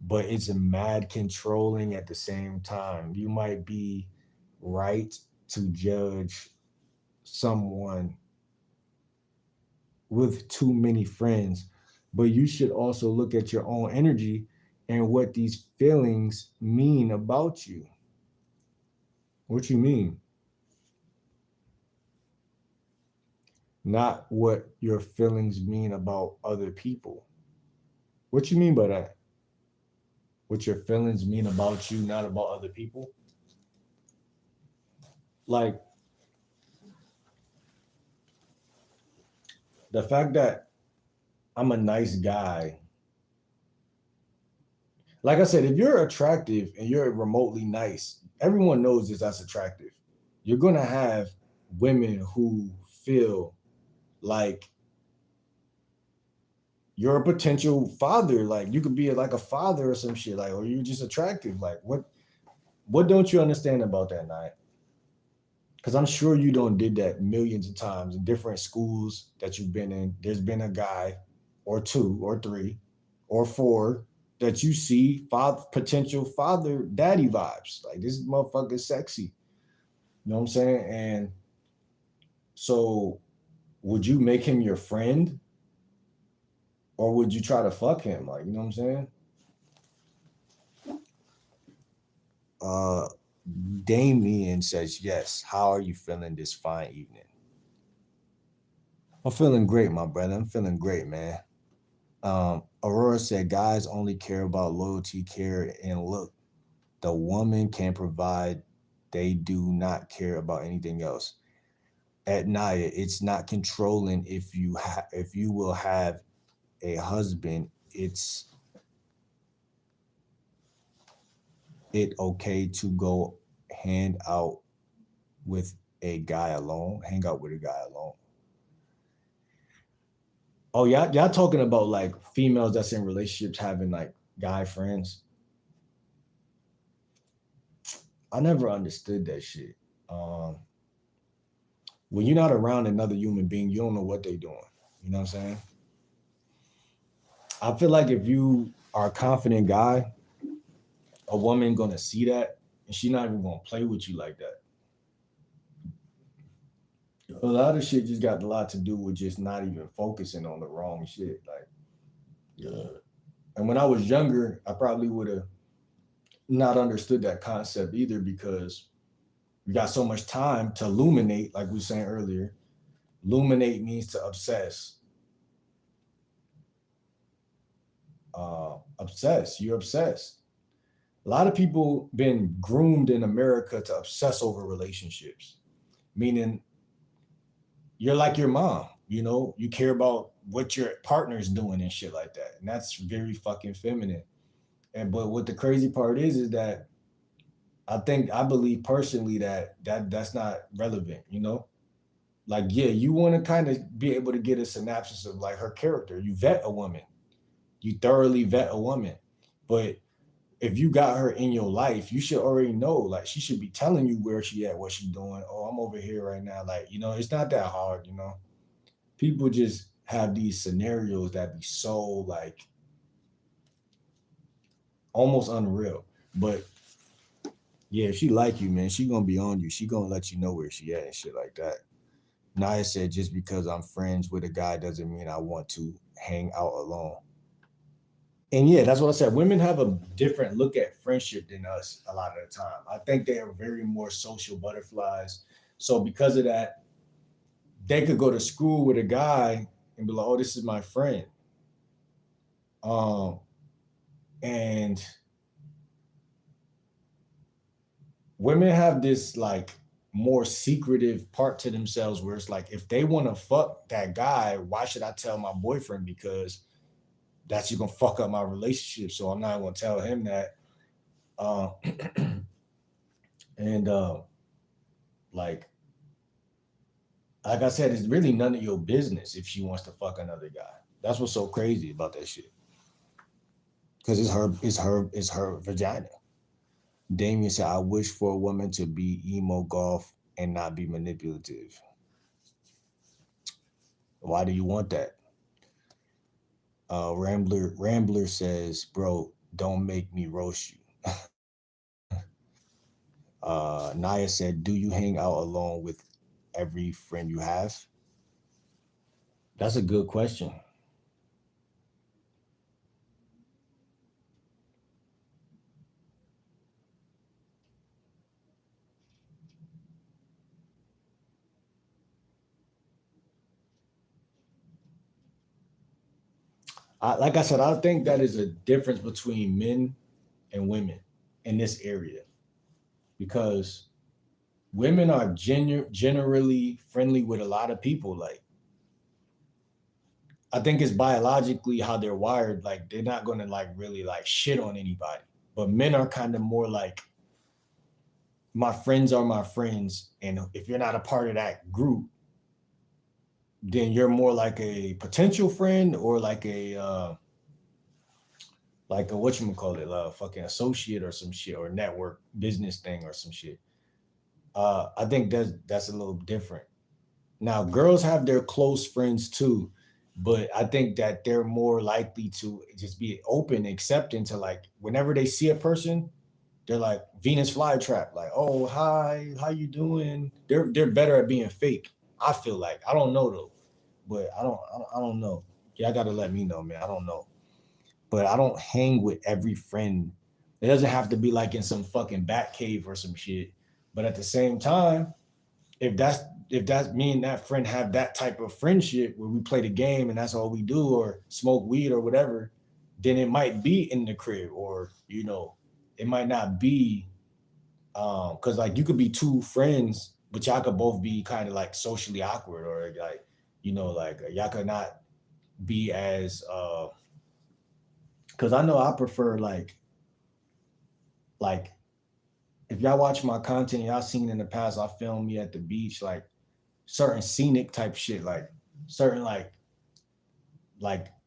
but it's mad controlling at the same time. You might be right to judge someone with too many friends, but you should also look at your own energy and what these feelings mean about you. What you mean? Not what your feelings mean about other people. What you mean by that? What your feelings mean about you, not about other people? Like the fact that I'm a nice guy. Like I said, if you're attractive and you're remotely nice, everyone knows this that's attractive. You're gonna have women who feel like you're a potential father. Like you could be like a father or some shit. Like, or you're just attractive. Like what don't you understand about that, night? Because I'm sure you don't did that millions of times in different schools that you've been in. There's been a guy or two or three or four that you see father, potential father daddy vibes. Like this motherfucker sexy. You know what I'm saying? And so would you make him your friend or would you try to fuck him? Like, you know what I'm saying? Uh Damien says, yes. How are you feeling this fine evening? I'm feeling great, my brother. I'm feeling great, man. Aurora said, guys only care about loyalty, care, and look. The woman can provide. They do not care about anything else. At Naya, it's not controlling if you will have a husband. It's it okay to go hand out with a guy alone. Hang out with a guy alone. Oh, y'all talking about like females that's in relationships having like guy friends. I never understood that shit. Um, when you're not around another human being, you don't know what they're doing. You know what I'm saying? I feel like if you are a confident guy, a woman gonna see that, and she not even gonna play with you like that. A lot of shit just got a lot to do with just not even focusing on the wrong shit. Like, yeah. And when I was younger, I probably would have not understood that concept either because we got so much time to illuminate, like we were saying earlier. Illuminate means to obsess. Obsess. You're obsessed. A lot of people been groomed in America to obsess over relationships, meaning you're like your mom, you know, you care about what your partner's doing and shit like that. And that's very fucking feminine. And but what the crazy part is that I believe personally that's not relevant, you know? Like, yeah, you want to kind of be able to get a synopsis of like her character. You vet a woman, you thoroughly vet a woman. But if you got her in your life, you should already know. Like, she should be telling you where she at, what she doing. Oh, I'm over here right now. Like, you know, it's not that hard. You know, people just have these scenarios that be so like almost unreal. But yeah, if she like you, man, she gonna be on you. She gonna let you know where she at and shit like that. Naya said, just because I'm friends with a guy doesn't mean I want to hang out alone. And yeah, that's what I said. Women have a different look at friendship than us a lot of the time. I think they are very more social butterflies. So because of that, they could go to school with a guy and be like, "Oh, this is my friend," um, and women have this like more secretive part to themselves where it's like, if they want to fuck that guy, why should I tell my boyfriend? Because that's just gonna fuck up my relationship. So I'm not gonna tell him that. Uh, and like like I said, it's really none of your business if she wants to fuck another guy. That's what's so crazy about that shit. Cause it's her vagina. Damien said, I wish for a woman to be emo golf and not be manipulative. Why do you want that? Rambler says, bro, don't make me roast you. Naya said, do you hang out alone with every friend you have? That's a good question. Like I said, I think that is a difference between men and women in this area because women are generally friendly with a lot of people. Like, I think it's biologically how they're wired. Like, they're not going to like really like shit on anybody. But men are kind of more like, my friends are my friends. And if you're not a part of that group, then you're more like a potential friend or like a whatchamacallit, fucking associate or some shit or network business thing or some shit. I think that's a little different. Now, girls have their close friends too, but I think that they're more likely to just be open, accepting to like whenever they see a person, they're like Venus flytrap, like, oh hi, how you doing? They're better at being fake. I feel like I don't know though, but I don't know. Yeah, I gotta let me know, man. I don't know, but I don't hang with every friend. It doesn't have to be like in some fucking bat cave or some shit. But at the same time, if that's me and that friend have that type of friendship where we play the game and that's all we do or smoke weed or whatever, then it might be in the crib or it might not be because like you could be two friends but y'all could both be kind of like socially awkward or like like y'all could not be as because I know I prefer like if y'all watch my content, y'all seen in the past I filmed me at the beach, like certain scenic type shit, like certain like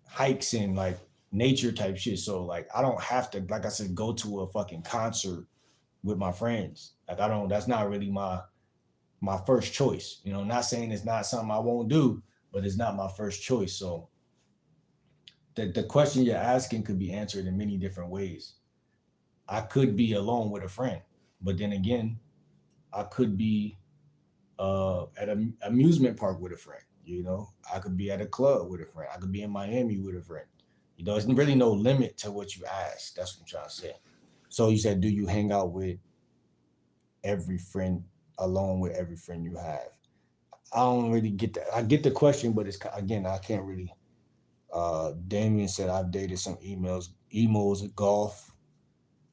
hikes and like nature type shit. So like I don't have to, like I said, go to a fucking concert with my friends. Like I don't, that's not really my first choice. Not saying it's not something I won't do, but it's not my first choice. So the question you're asking could be answered in many different ways. I could be alone with a friend, but then again, I could be at an amusement park with a friend. I could be at a club with a friend. I could be in Miami with a friend. There's really no limit to what you ask. That's what I'm trying to say. So you said, do you hang out with every friend, alone with every friend you have? I don't really get that. I get the question, but it's again, I can't really. Damien said I've dated some emos, golf,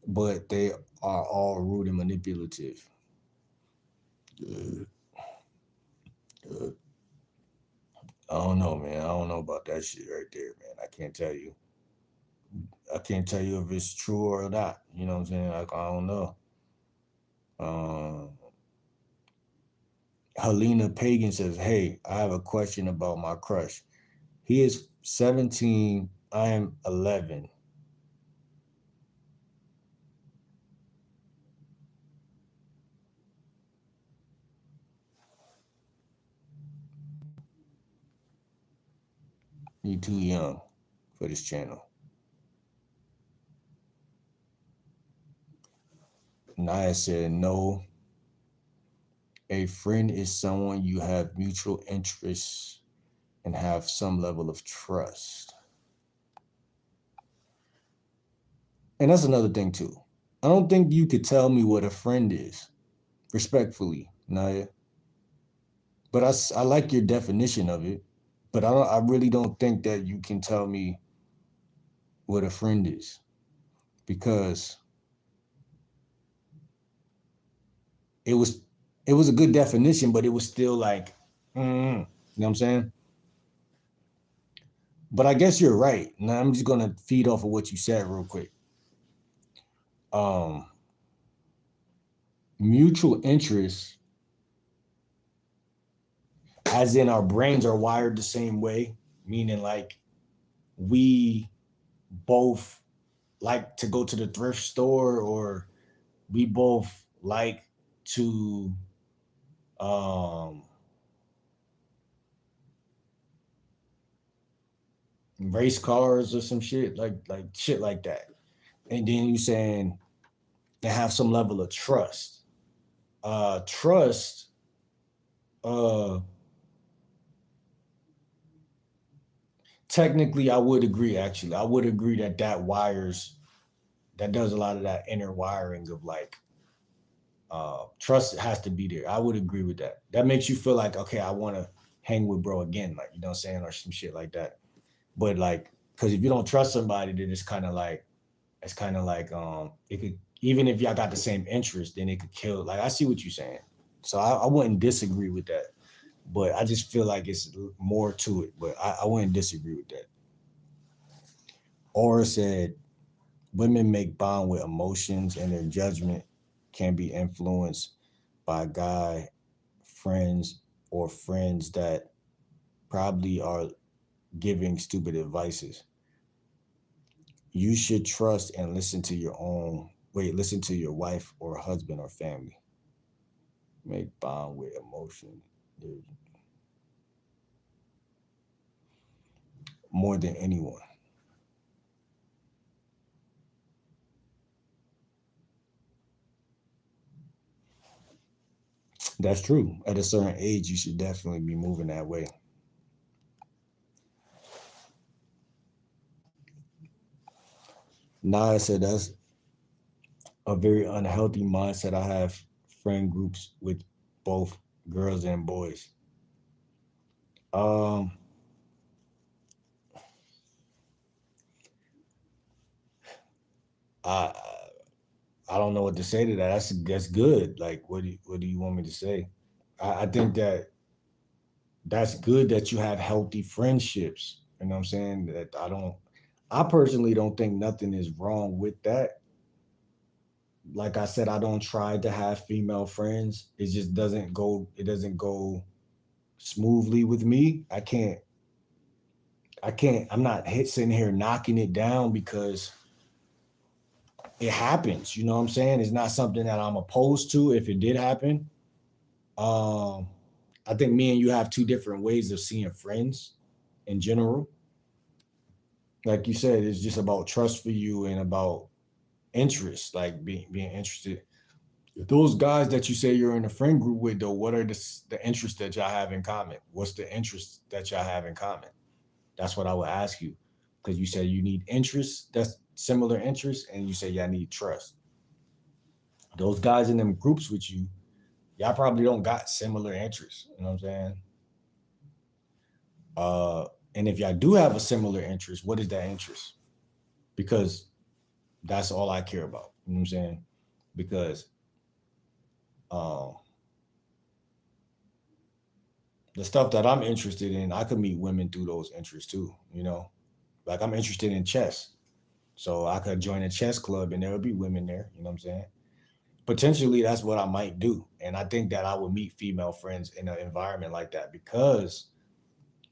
but they are all rude and manipulative. Uh, I don't know, man. I don't know about that shit right there, man. I can't tell you. I can't tell you if it's true or not. You know what I'm saying? Like, I don't know. Um, Helena Pagan says, "Hey, I have a question about my crush. He is 17. I am 11. You too young for this channel." Naya said, "No, a friend is someone you have mutual interests and have some level of trust." And that's another thing too. I don't think you could tell me what a friend is, respectfully, Naya. But I like your definition of it. But I really don't think that you can tell me what a friend is, because it was it was a good definition, but it was still like, you know what I'm saying? But I guess you're right. Now I'm just gonna feed off of what you said real quick. Um, Mutual interests, as in our brains are wired the same way, meaning like we both like to go to the thrift store, or we both like to um race cars or some shit like shit like that. And then you saying they have some level of trust. Trust, uh technically I would agree, actually. I would agree that that does a lot of that inner wiring of like, trust has to be there. I would agree with that. That makes you feel like, okay, I want to hang with bro again, like, you know what I'm saying, or some shit like that. But like, because if you don't trust somebody, then it's kind of like, it could, even if y'all got the same interest, then it could kill. Like, I see what you're saying, so I wouldn't disagree with that. But I just feel like it's more to it. But I wouldn't disagree with that. Aura said, women make bond with emotions, and their judgment can be influenced by guy friends or friends that probably are giving stupid advices. You should trust and listen to your wife or husband or family. Make bond with emotion more than anyone. That's true. At a certain age, you should definitely be moving that way. Naya said that's a very unhealthy mindset. I have friend groups with both girls and boys. Um, I I don't know what to say to that. That's good. Like, what do you want me to say? I think that that's good that you have healthy friendships. You know what I'm saying? That I personally don't think nothing is wrong with that. Like I said, I don't try to have female friends. It doesn't go smoothly with me. I'm not sitting here knocking it down because it happens. You know what I'm saying? It's not something that I'm opposed to if it did happen. Um, I think me and you have two different ways of seeing friends in general. Like you said, it's just about trust for you and about interest, like being interested. If those guys that you say you're in a friend group with, though, what are the interests that y'all have in common? What's the interest that y'all have in common? That's what I would ask you, because you said you need interests, that's similar interests, and you say y'all need trust. Those guys in them groups with you, y'all probably don't got similar interests. You know what I'm saying? Uh, and if y'all do have a similar interest, what is that interest? Because that's all I care about. You know what I'm saying? Because um, the stuff that I'm interested in, I could meet women through those interests too. You know, like I'm interested in chess, so I could join a chess club and there would be women there. You know what I'm saying? Potentially, that's what I might do, and I think that I would meet female friends in an environment like that because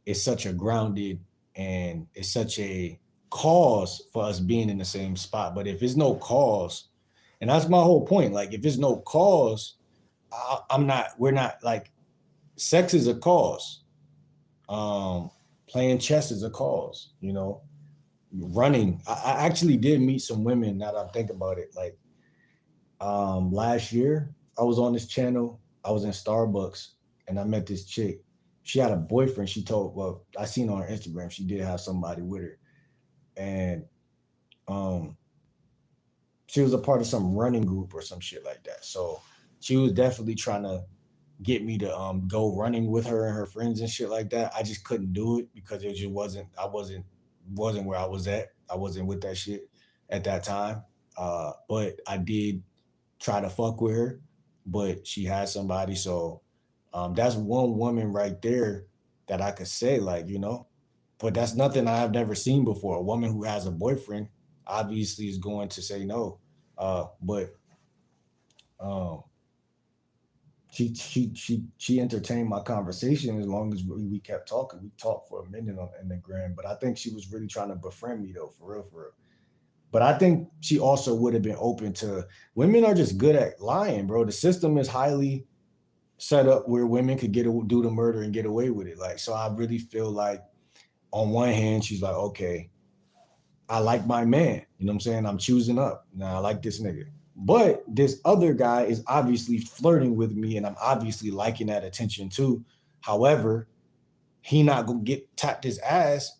it's such a grounded and it's such a cause for us being in the same spot. But if it's no cause, and that's my whole point, like if it's no cause, I'm not. We're not like sex is a cause. Um, Playing chess is a cause. You know, running. I actually did meet some women. Now that I think about it, like last year I was on this channel. I was in Starbucks and I met this chick. She had a boyfriend. She told, well, I seen on her Instagram. She did have somebody with her, and um, she was a part of some running group or some shit like that. So she was definitely trying to get me to go running with her and her friends and shit like that. I just couldn't do it because it just wasn't. I wasn't where I was at. I wasn't with that shit at that time. But I did try to fuck with her, but she had somebody. So that's one woman right there that I could say, like, you know, but that's nothing I have never seen before. A woman who has a boyfriend obviously is going to say no. But um, she entertained my conversation as long as we kept talking. We talked for a minute on in the gram, but I think she was really trying to befriend me though, for real, for real. But I think she also would have been open to women are just good at lying, bro. The system is highly set up where women could do the murder and get away with it. Like, so I really feel like on one hand, she's like, okay, I like my man. You know what I'm saying? I'm choosing up. Now I like this nigga. But this other guy is obviously flirting with me and I'm obviously liking that attention too. However, he not gonna get tapped his ass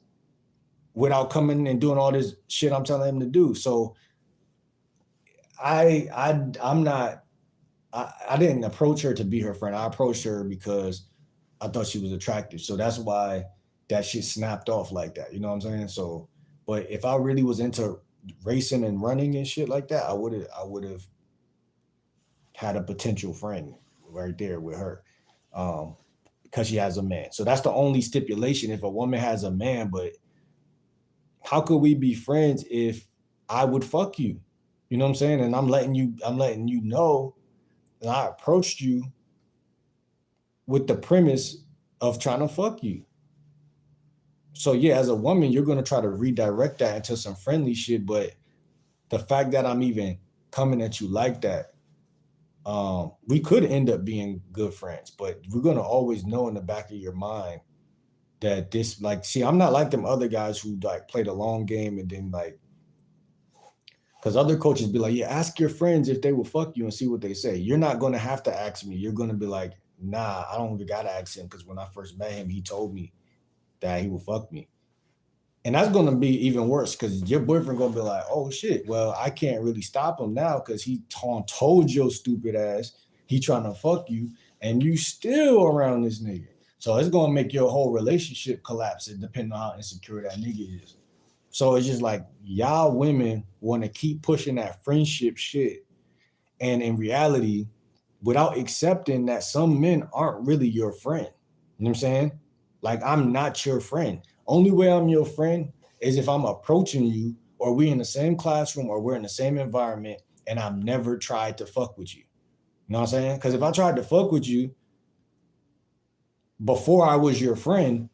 without coming and doing all this shit I'm telling him to do. So I'm not I didn't approach her to be her friend. I approached her because I thought she was attractive. So that's why that shit snapped off like that. You know what I'm saying? So, but if I really was into racing and running and shit like that, I would have had a potential friend right there with her. Um, because she has a man. So that's the only stipulation if a woman has a man, but how could we be friends if I would fuck you? You know what I'm saying? And I'm letting you know that I approached you with the premise of trying to fuck you. So yeah, as a woman, you're gonna try to redirect that into some friendly shit. But the fact that I'm even coming at you like that, we could end up being good friends. But we're gonna always know in the back of your mind that this, like, see, I'm not like them other guys who like play the long game and then like, because other coaches be like, yeah, ask your friends if they will fuck you and see what they say. You're not gonna have to ask me. You're gonna be like, nah, I don't even gotta ask him because when I first met him, he told me that he will fuck me. And that's gonna be even worse because your boyfriend gonna be like, oh shit, well, I can't really stop him now because he told your stupid ass he trying to fuck you and you still around this nigga. So it's gonna make your whole relationship collapse depending on how insecure that nigga is. So it's just like y'all women want to keep pushing that friendship shit. And in reality, without accepting that some men aren't really your friend. You know what I'm saying? Like, I'm not your friend. Only way I'm your friend is if I'm approaching you or we in the same classroom or we're in the same environment and I've never tried to fuck with you. You know what I'm saying? Because if I tried to fuck with you before I was your friend,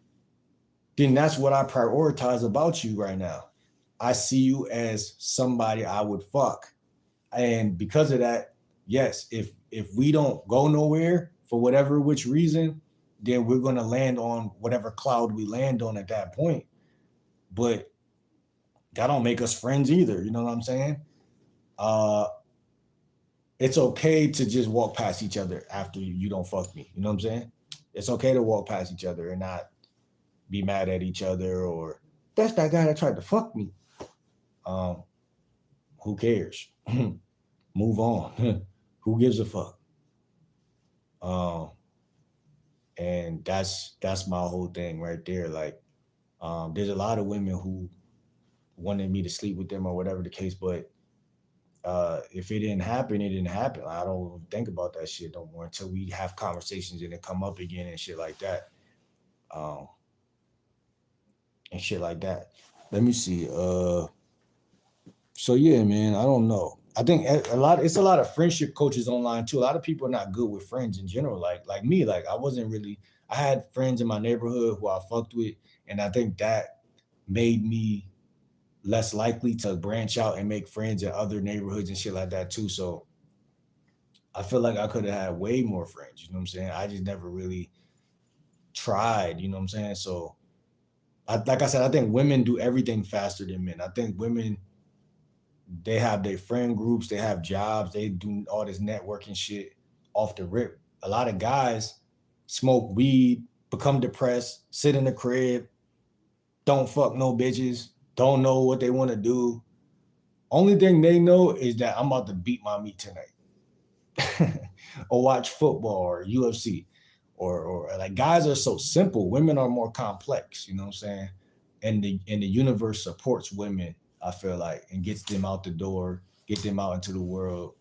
then that's what I prioritize about you right now. I see you as somebody I would fuck. And because of that, yes, if we don't go nowhere for whatever which reason, then we're gonna land on whatever cloud we land on at that point. But that don't make us friends either. You know what I'm saying? Uh it's okay to just walk past each other after you don't fuck me. You know what I'm saying? It's okay to walk past each other and not be mad at each other or that's that guy that tried to fuck me. Um, who cares? Move on. Who gives a fuck? Um, and that's my whole thing right there. Like, there's a lot of women who wanted me to sleep with them or whatever the case, but If it didn't happen, it didn't happen. I don't think about that shit no more until we have conversations and it come up again and shit like that. Um, and shit like that. Let me see. So yeah, man, I don't know. I think it's a lot of friendship coaches online too. A lot of people are not good with friends in general. Like me, like I wasn't really. I had friends in my neighborhood who I fucked with, and I think that made me less likely to branch out and make friends in other neighborhoods and shit like that too. So I feel like I could have had way more friends. You know what I'm saying? I just never really tried. You know what I'm saying? So like I said, I think women do everything faster than men. I think women, they have their friend groups, they have jobs, they do all this networking shit off the rip. A lot of guys smoke weed, become depressed, sit in the crib, don't fuck no bitches, don't know what they want to do. Only thing they know is that I'm about to beat my meat tonight, or watch football or UFC, or like guys are so simple. Women are more complex. You know what I'm saying? And the universe supports women. I feel like, and gets them out the door, get them out into the world,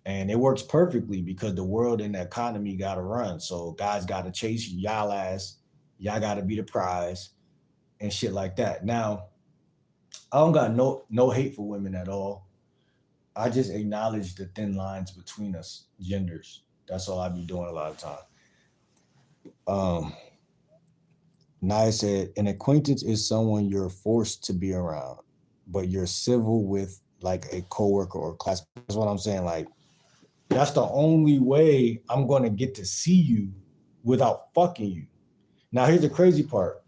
and it works perfectly because the world and the economy got to run. So guys got to chase y'all ass. Y'all got to be the prize and shit like that. Now, I don't got no hate for women at all. I just acknowledge the thin lines between us genders. That's all I be doing a lot of time. Um, Naya said, an acquaintance is someone you're forced to be around, but you're civil with, like a coworker or class. That's what I'm saying. Like, that's the only way I'm gonna get to see you without fucking you. Now, here's the crazy part.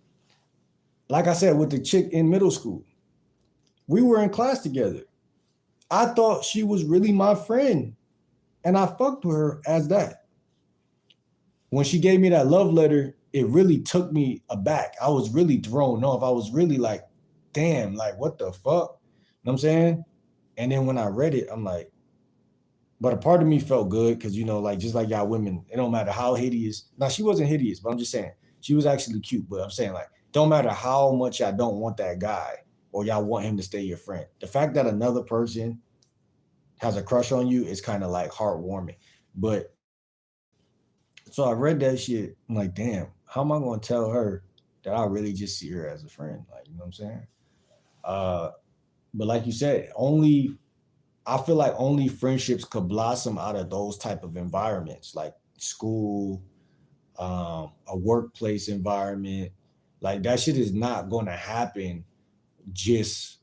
Like I said, with the chick in middle school, we were in class together. I thought she was really my friend, and I fucked with her as that. When she gave me that love letter, it really took me aback. I was really thrown off. I was really like, damn, like what the fuck? You know what I'm saying? And then when I read it, I'm like, but a part of me felt good because, like, just like y'all women, it don't matter how hideous. Now, she wasn't hideous, but I'm just saying she was actually cute. But I'm saying, like, don't matter how much y'all don't want that guy or y'all want him to stay your friend. The fact that another person has a crush on you is kind of like heartwarming. But so I read that shit. I'm like, damn, how am I going to tell her that I really just see her as a friend? Like, you know what I'm saying? Uh, but like you said, I feel like only friendships could blossom out of those type of environments, like school, a workplace environment. Like that shit is not going to happen just,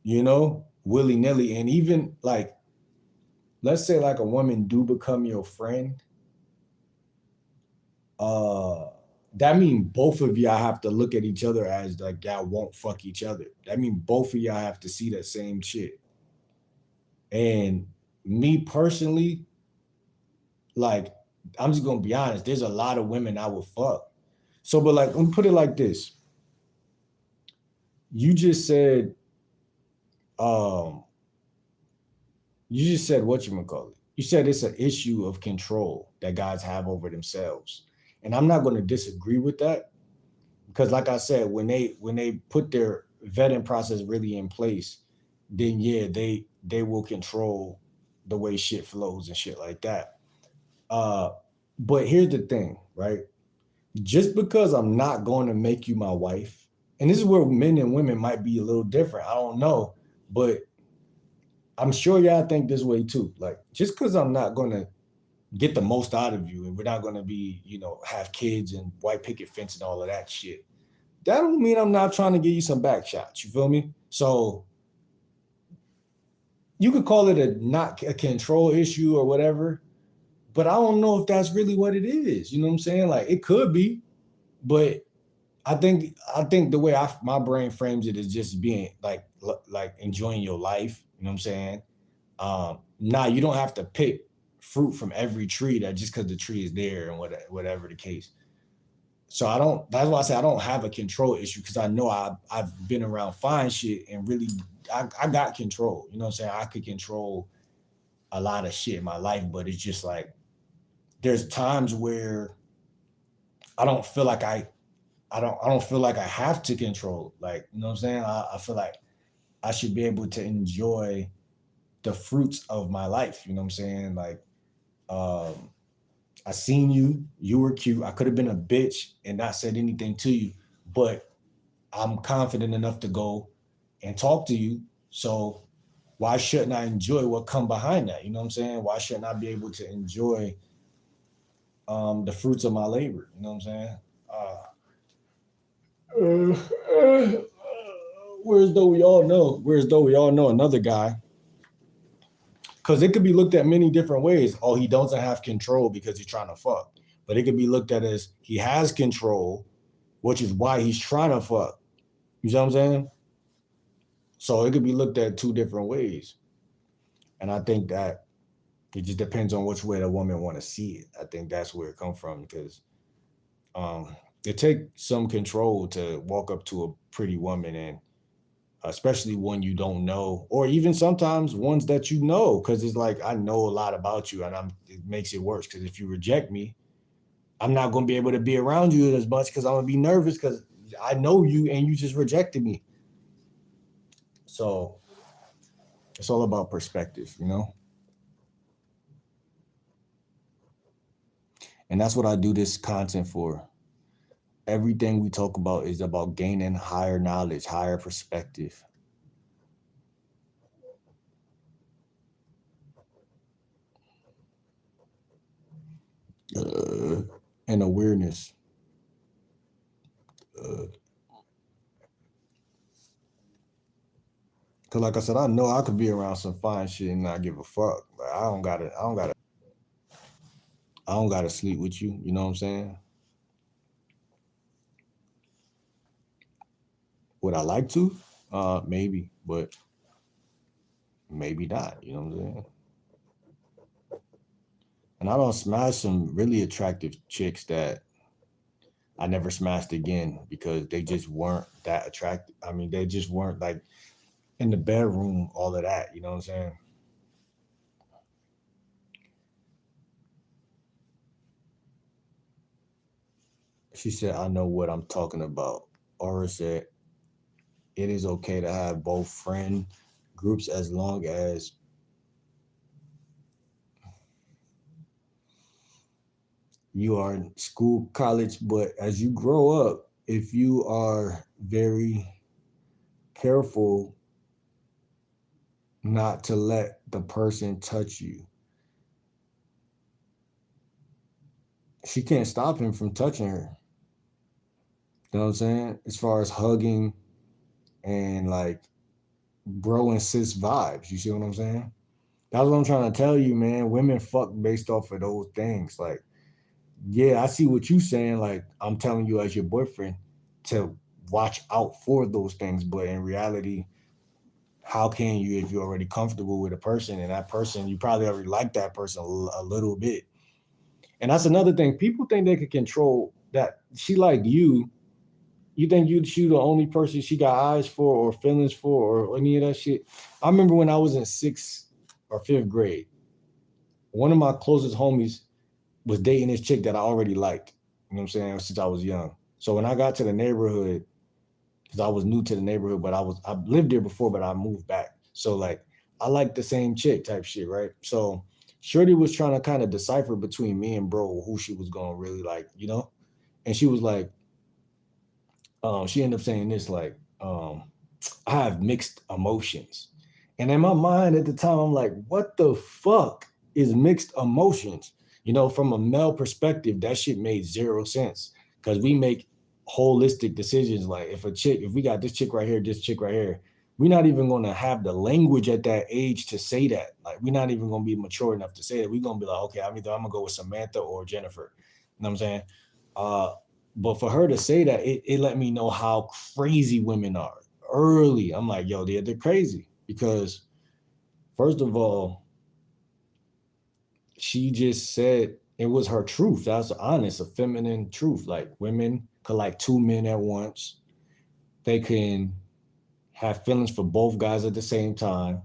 willy nilly. And even like, let's say like a woman do become your friend, uh, that means both of y'all have to look at each other as like y'all won't fuck each other. That means both of y'all have to see that same shit. And me personally, like, I'm just gonna be honest, there's a lot of women I would fuck. So, but like, let me put it like this. You just said, um, you just said what you gonna call it. You said it's an issue of control that guys have over themselves. And I'm not gonna disagree with that because like I said, when they put their vetting process really in place, then yeah, they will control the way shit flows and shit like that. Uh, but here's the thing, right? Just because I'm not going to make you my wife, and this is where men and women might be a little different. I don't know, but I'm sure y'all think this way too. Like, just because I'm not going to get the most out of you and we're not going to be, have kids and white picket fence and all of that shit, that don't mean I'm not trying to give you some back shots. You feel me? So you could call it not a control issue or whatever, but I don't know if that's really what it is. You know what I'm saying? Like it could be, but I think the way my brain frames it is just being like enjoying your life. You know what I'm saying? Now you don't have to pick fruit from every tree that just because the tree is there and whatever the case. So I don't. That's why I say I don't have a control issue because I know I've been around fine shit and really I got control. You know what I'm saying? I could control a lot of shit in my life, but it's just like there's times where I don't feel like I don't feel like I have to control. Like, you know what I'm saying? I feel like I should be able to enjoy the fruits of my life. You know what I'm saying? Like, I seen you, you were cute. I could have been a bitch and not said anything to you, but I'm confident enough to go and talk to you. So why shouldn't I enjoy what come behind that? You know what I'm saying? Why shouldn't I be able to enjoy the fruits of my labor? You know what I'm saying? Whereas though we all know another guy, because it could be looked at many different ways. Oh, he doesn't have control because he's trying to fuck. But it could be looked at as he has control, which is why he's trying to fuck. You know what I'm saying? So it could be looked at two different ways. And I think that it just depends on which way the woman want to see it. I think that's where it comes from, because it takes some control to walk up to a pretty woman, and especially one you don't know, or even sometimes ones that you know, because it's like, I know a lot about you, and it makes it worse, because if you reject me, I'm not going to be able to be around you as much, because I'm going to be nervous because I know you and you just rejected me. So it's all about perspective, you know? And that's what I do this content for. Everything we talk about is about gaining higher knowledge, higher perspective. And awareness. Cause like I said, I know I could be around some fine shit and not give a fuck. Like, I don't gotta sleep with you. You know what I'm saying? Would I like to? Maybe, but maybe not. You know what I'm saying? And I don't smash some really attractive chicks that I never smashed again because they just weren't that attractive. I mean, they just weren't like in the bedroom, all of that. You know what I'm saying? She said, I know what I'm talking about. Aura said, it is okay to have both friend groups as long as you are in school, college, but as you grow up, if you are very careful not to let the person touch you, she can't stop him from touching her. You know what I'm saying? As far as hugging and like bro and sis vibes. You see what I'm saying? That's what I'm trying to tell you, man. Women fuck based off of those things. Like, yeah, I see what you saying. Like, I'm telling you as your boyfriend to watch out for those things. But in reality, how can you if you're already comfortable with a person, and that person, you probably already like that person a little bit. And that's another thing. People think they can control that. She like you. You think she the only person she got eyes for or feelings for or any of that shit? I remember when I was in 6th or 5th grade, one of my closest homies was dating this chick that I already liked. You know what I'm saying? Since I was young. So when I got to the neighborhood, because I was new to the neighborhood, but I lived there before, but I moved back. So like I liked the same chick type shit, right? So Shorty was trying to kind of decipher between me and bro who she was gonna really like, you know? And she was like, she ended up saying this like, I have mixed emotions. And in my mind at the time, I'm like, what the fuck is mixed emotions? You know, from a male perspective, that shit made zero sense because we make holistic decisions. Like if we got this chick right here, this chick right here, we're not even going to have the language at that age to say that. Like, we're not even going to be mature enough to say that. We're going to be like, okay, I'm going to go with Samantha or Jennifer. You know what I'm saying? Uh, but for her to say that, it let me know how crazy women are early. I'm like, yo, they're crazy because first of all, she just said it was her truth. That's honest, a feminine truth. Like, women could like two men at once. They can have feelings for both guys at the same time.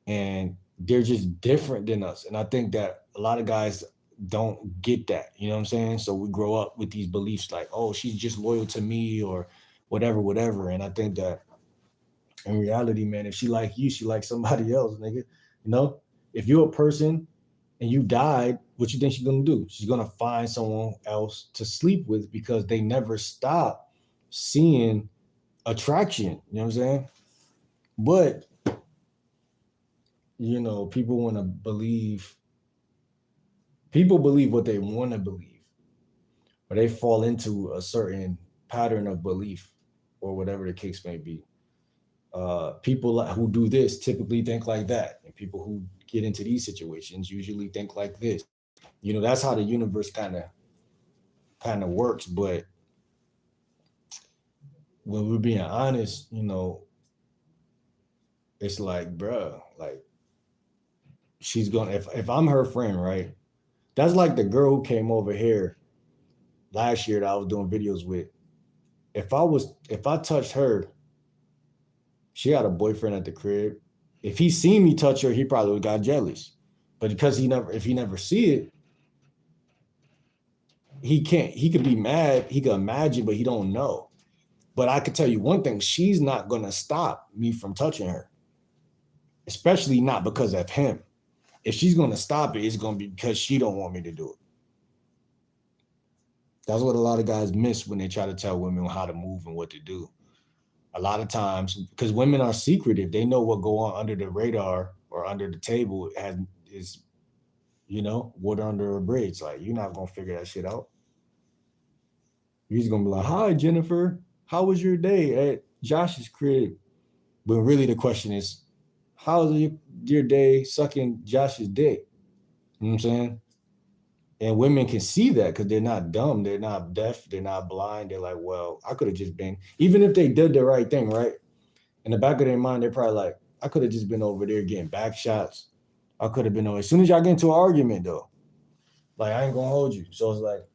And they're just different than us. And I think that a lot of guys don't get that. You know what I'm saying? So we grow up with these beliefs like, oh, she's just loyal to me or whatever, whatever. And I think that In reality, man, if she like you, she like somebody else, nigga. You know, if you're a person and you died, what you think she's gonna do? She's gonna find someone else to sleep with because they never stop seeing attraction. You know what I'm saying? But people want to believe. People believe what they want to believe, or they fall into a certain pattern of belief, or whatever the case may be. People who do this typically think like that, and people who get into these situations usually think like this. That's how the universe kind of works. But when we're being honest, it's like, bruh, like she's gonna if I'm her friend, right? That's like the girl who came over here last year that I was doing videos with. If I touched her, she had a boyfriend at the crib. If he seen me touch her, he probably would got jealous. But because if he never see it, he can't. He could be mad. He could imagine, but he don't know. But I could tell you one thing: she's not gonna stop me from touching her, especially not because of him. If she's gonna stop it, it's gonna be because she don't want me to do it. That's what a lot of guys miss when they try to tell women how to move and what to do. A lot of times, because women are secretive, they know what go on under the radar or under the table is water under a bridge. Like, you're not gonna figure that shit out. You're just gonna be like, "Hi, Jennifer. How was your day at Josh's crib?" But really, the question is, how's your day sucking Josh's dick? You know what I'm saying? And women can see that because they're not dumb, they're not deaf, they're not blind. They're like, well, I could have just been, even if they did the right thing, right? In the back of their mind, they're probably like, I could have just been over there getting back shots. I could have been over. As soon as y'all get into an argument, though, like, I ain't gonna hold you. So it's like,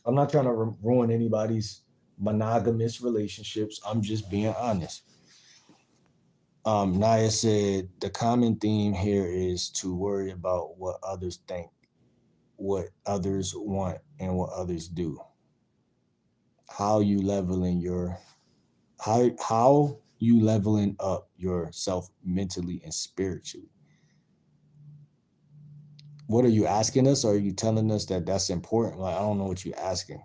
I'm not trying to ruin anybody's monogamous relationships. I'm just being honest. Naya said the common theme here is to worry about what others think, what others want, and what others do. How you leveling your how you leveling up yourself mentally and spiritually. What are you asking us? Or are you telling us that that's important? Like, I don't know what you're asking.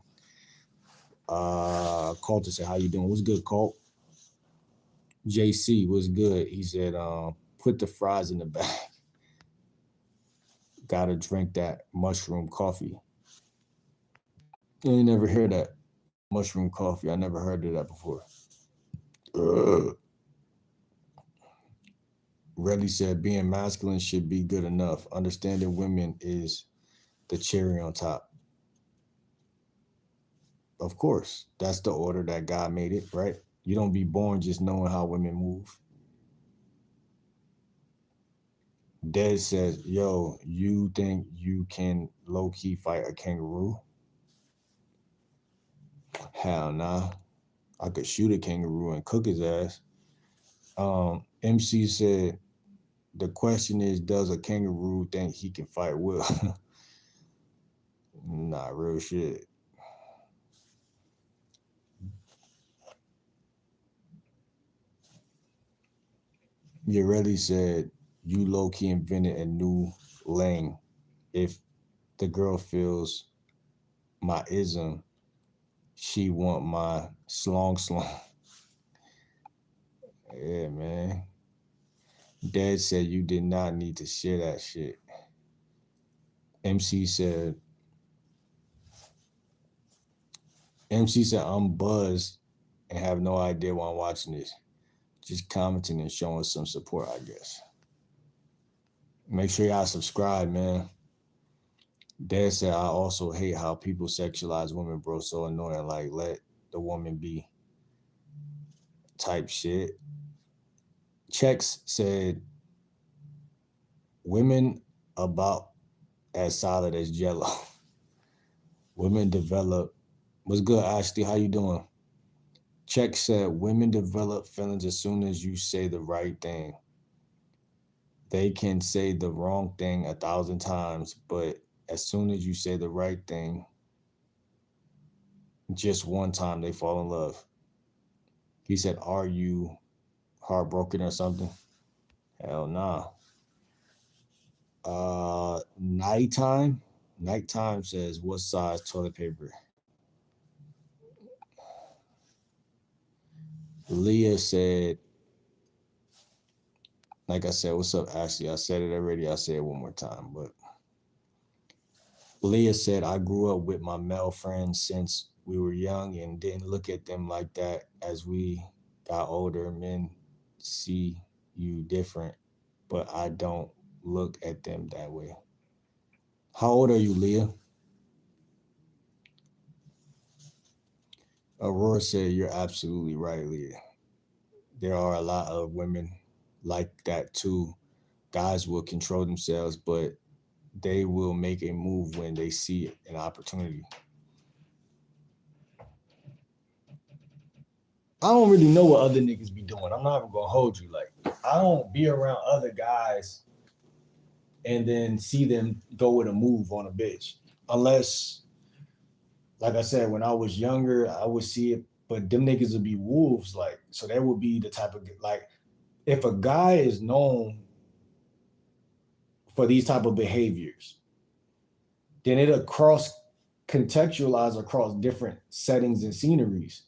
Colt said, how you doing? What's good, Colt? JC was good. He said, put the fries in the bag. Gotta drink that mushroom coffee. You never hear that mushroom coffee. I never heard of that before. Reddy said, being masculine should be good enough. Understanding women is the cherry on top. Of course, that's the order that God made it, right? You don't be born just knowing how women move. Dez says, yo, you think you can low-key fight a kangaroo? Hell nah. I could shoot a kangaroo and cook his ass. MC said, the question is, does a kangaroo think he can fight Will? Nah, real shit. Yareli said, you low-key invented a new lane. If the girl feels my ism, she want my slong. Yeah, man. Dad said you did not need to share that shit. MC said, I'm buzzed and have no idea why I'm watching this. Just commenting and showing some support, I guess. Make sure y'all subscribe, man. Dad said, I also hate how people sexualize women, bro. So annoying. Like, let the woman be type shit. Checks said, women about as solid as Jello. Women develop. What's good, Ashley? How you doing? Check said, women develop feelings as soon as you say the right thing. They can say the wrong thing 1,000 times, but as soon as you say the right thing, just one time they fall in love. He said, are you Heartbroken or something? Hell nah. Nighttime. Nighttime says what size toilet paper? Leah said, like I said, what's up, Ashley? I said it already. I'll say it one more time. But Leah said, I grew up with my male friends since we were young and didn't look at them like that. As we got older, men see you different, but I don't look at them that way. How old are you, Leah? Aurora said, you're absolutely right, Leah. There are a lot of women like that too. Guys will control themselves, but they will make a move when they see an opportunity. I don't really know what other niggas be doing. I'm not even gonna hold you. Like, I don't be around other guys and then see them go with a move on a bitch. Unless, like I said, when I was younger, I would see it, but them niggas would be wolves. Like, so that would be the type of, like, if a guy is known for these type of behaviors, then it'll cross contextualize across different settings and sceneries.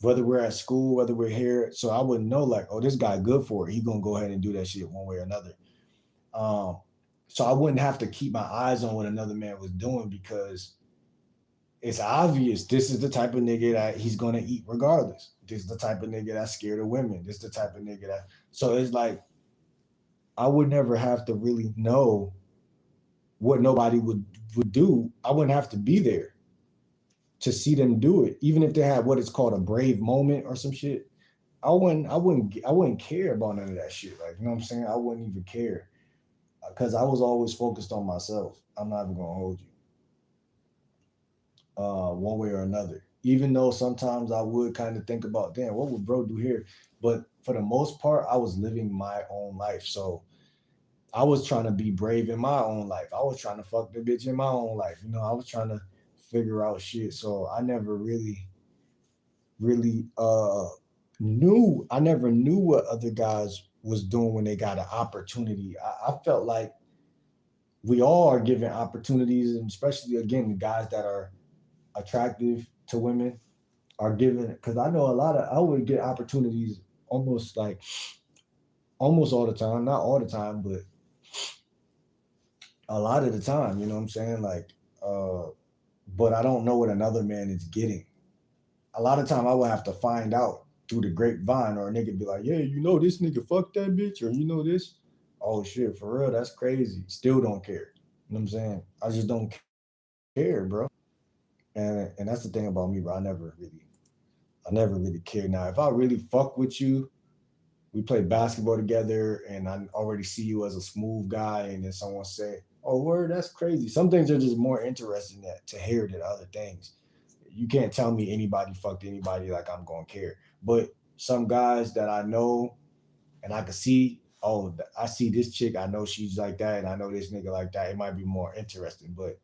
Whether we're at school, whether we're here, so I wouldn't know like, oh, this guy good for it. He gonna go ahead and do that shit one way or another. Um, so I wouldn't have to keep my eyes on what another man was doing because it's obvious this is the type of nigga that he's gonna eat regardless. This is the type of nigga that's scared of women. This is the type of nigga that. So it's like I would never have to really know what nobody would do. I wouldn't have to be there to see them do it, even if they had what is called a brave moment or some shit. I wouldn't care about none of that shit. Like, you know what I'm saying? I wouldn't even care because I was always focused on myself. I'm not even gonna hold you, one way or another. Even though sometimes I would kind of think about, damn, what would bro do here? But for the most part, I was living my own life. So I was trying to be brave in my own life. I was trying to fuck the bitch in my own life. You know, I was trying to figure out shit. So I never really knew I never knew what other guys was doing when they got an opportunity. I felt like we all are given opportunities, and especially again the guys that are attractive to women are given because I know a lot of I would get opportunities almost like almost all the time, not all the time, but a lot of the time, you know what I'm saying? Like but I don't know what another man is getting. A lot of time I would have to find out through the grapevine or a nigga be like, yeah, you know this nigga fuck that bitch, or you know this. Oh shit, for real, that's crazy. Still don't care. You know what I'm saying? I just don't care, bro. And that's the thing about me, bro. I never really cared. Now, if I really fuck with you, we play basketball together, and I already see you as a smooth guy, and then someone say, "Oh, word, that's crazy." Some things are just more interesting to hear than other things. You can't tell me anybody fucked anybody like I'm gonna care. But some guys that I know and I can see, oh, I see this chick, I know she's like that, and I know this nigga like that. It might be more interesting, but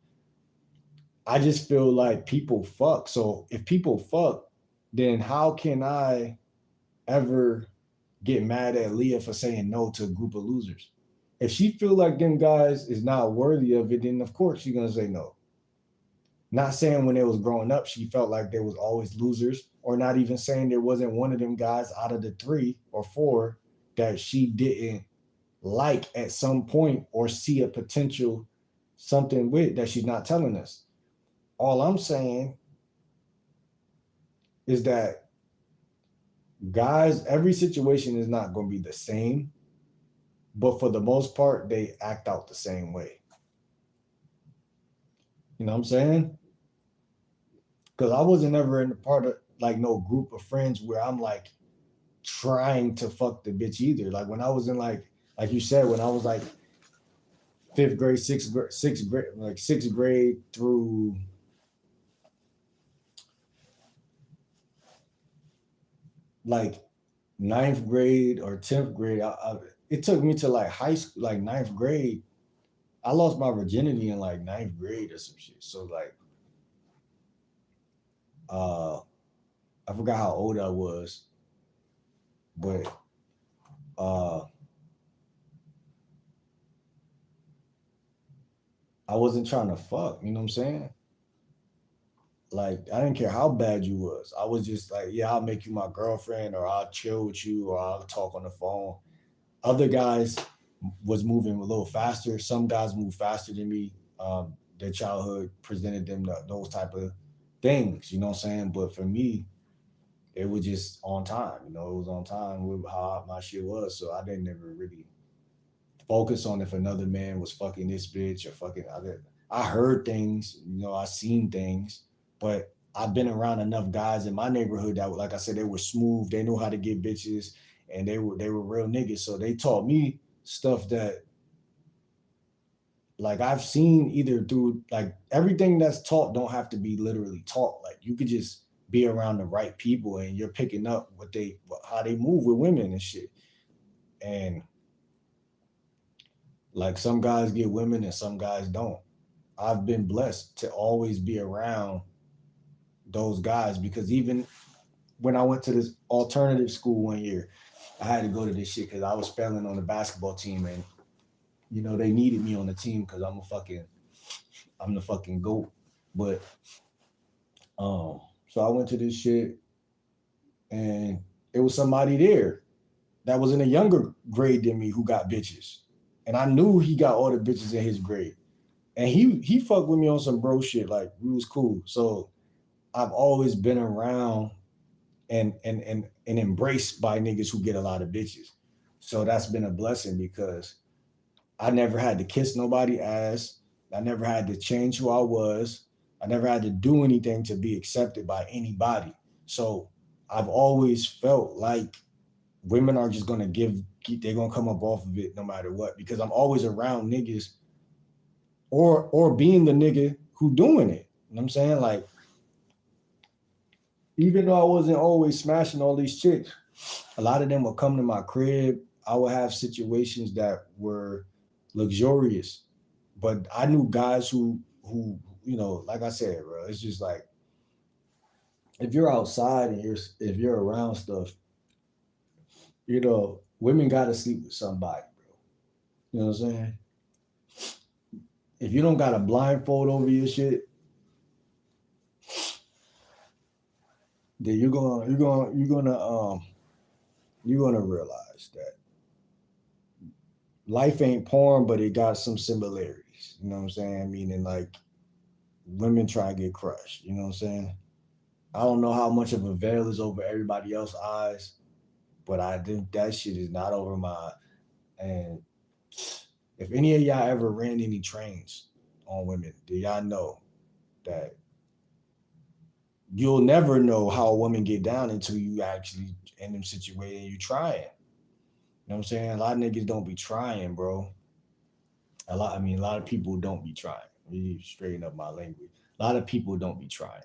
I just feel like people fuck. So if people fuck, then how can I ever get mad at Leah for saying no to a group of losers? If she feel like them guys is not worthy of it, then of course she's gonna say no. Not saying when it was growing up, she felt like there was always losers, or not even saying there wasn't one of them guys out of the three or four that she didn't like at some point or see a potential something with that she's not telling us. All I'm saying is that guys, every situation is not going to be the same, but for the most part, they act out the same way. You know what I'm saying? Because I wasn't ever in a part of like no group of friends where I'm like trying to fuck the bitch either. Like when I was in like you said, when I was like fifth grade, sixth grade, like sixth grade through like ninth grade or 10th grade, it took me to like high school, like ninth grade. I lost my virginity in like ninth grade or some shit. So like, uh, I forgot how old I was, but uh, I wasn't trying to fuck. You know what I'm saying? Like I didn't care how bad you was. I was just like, yeah, I'll make you my girlfriend, or I'll chill with you, or I'll talk on the phone. Other guys was moving a little faster. Some guys moved faster than me. Their childhood presented them those type of things. You know what I'm saying? But for me, it was just on time. You know, it was on time with how my shit was. So I didn't ever really focus on if another man was fucking this bitch or fucking. I heard things. You know, I seen things, but I've been around enough guys in my neighborhood that, like I said, they were smooth. They knew how to get bitches, and they were real niggas. So they taught me stuff that, like, I've seen either through, like, everything that's taught don't have to be literally taught. Like you could just be around the right people and you're picking up how they move with women and shit. And like some guys get women and some guys don't. I've been blessed to always be around those guys, because even when I went to this alternative school one year, I had to go to this shit because I was failing on the basketball team, and you know they needed me on the team because I'm the fucking goat. But so I went to this shit, and it was somebody there that was in a younger grade than me who got bitches, and I knew he got all the bitches in his grade, and he fucked with me on some bro shit. Like we was cool. So I've always been around and embraced by niggas who get a lot of bitches. So that's been a blessing because I never had to kiss nobody ass. I never had to change who I was. I never had to do anything to be accepted by anybody. So I've always felt like women are just gonna they're gonna come up off of it no matter what, because I'm always around niggas or being the nigga who doing it. You know what I'm saying? Like, even though I wasn't always smashing all these chicks, a lot of them would come to my crib. I would have situations that were luxurious, but I knew guys who like I said, bro, it's just like if you're outside and if you're around stuff, women gotta sleep with somebody, bro. You know what I'm saying? If you don't got a blindfold over your shit, then you're gonna realize that life ain't porn, but it got some similarities. You know what I'm saying? Meaning like women try to get crushed. You know what I'm saying? I don't know how much of a veil is over everybody else's eyes, but I think that shit is not over mine. And if any of y'all ever ran any trains on women, do y'all know that you'll never know how a woman get down until you actually in them situations and you trying. You know what I'm saying? A lot of niggas don't be trying, bro. A lot of people don't be trying. You straighten up my language. A lot of people don't be trying.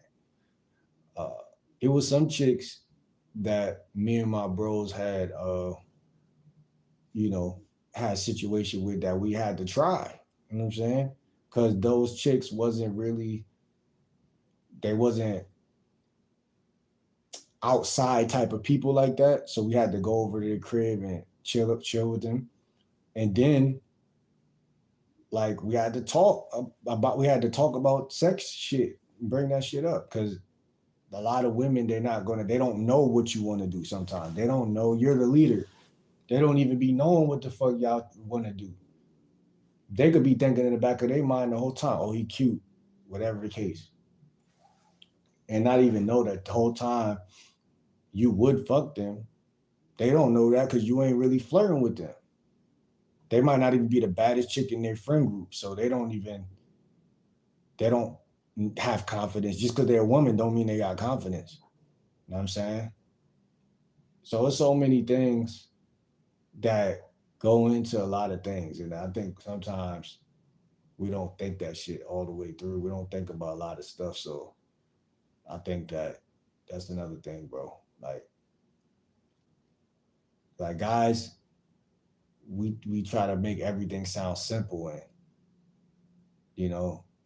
Uh, it was some chicks that me and my bros had, you know, had a situation with that we had to try. You know what I'm saying? Because those chicks they wasn't outside type of people like that. So we had to go over to the crib and chill with them. And then like we had to talk about sex shit, bring that shit up, because a lot of women, they don't know what you want to do. Sometimes they don't know you're the leader. They don't even be knowing what the fuck y'all want to do. They could be thinking in the back of their mind the whole time, oh, he cute, whatever the case, and not even know that the whole time you would fuck them. They don't know that because you ain't really flirting with them. They might not even be the baddest chick in their friend group, so they don't have confidence. Just because they're a woman don't mean they got confidence. You know what I'm saying? So it's so many things that go into a lot of things, and I think sometimes we don't think that shit all the way through. We don't think about a lot of stuff. So I think that's another thing, bro. Like guys, we try to make everything sound simple, and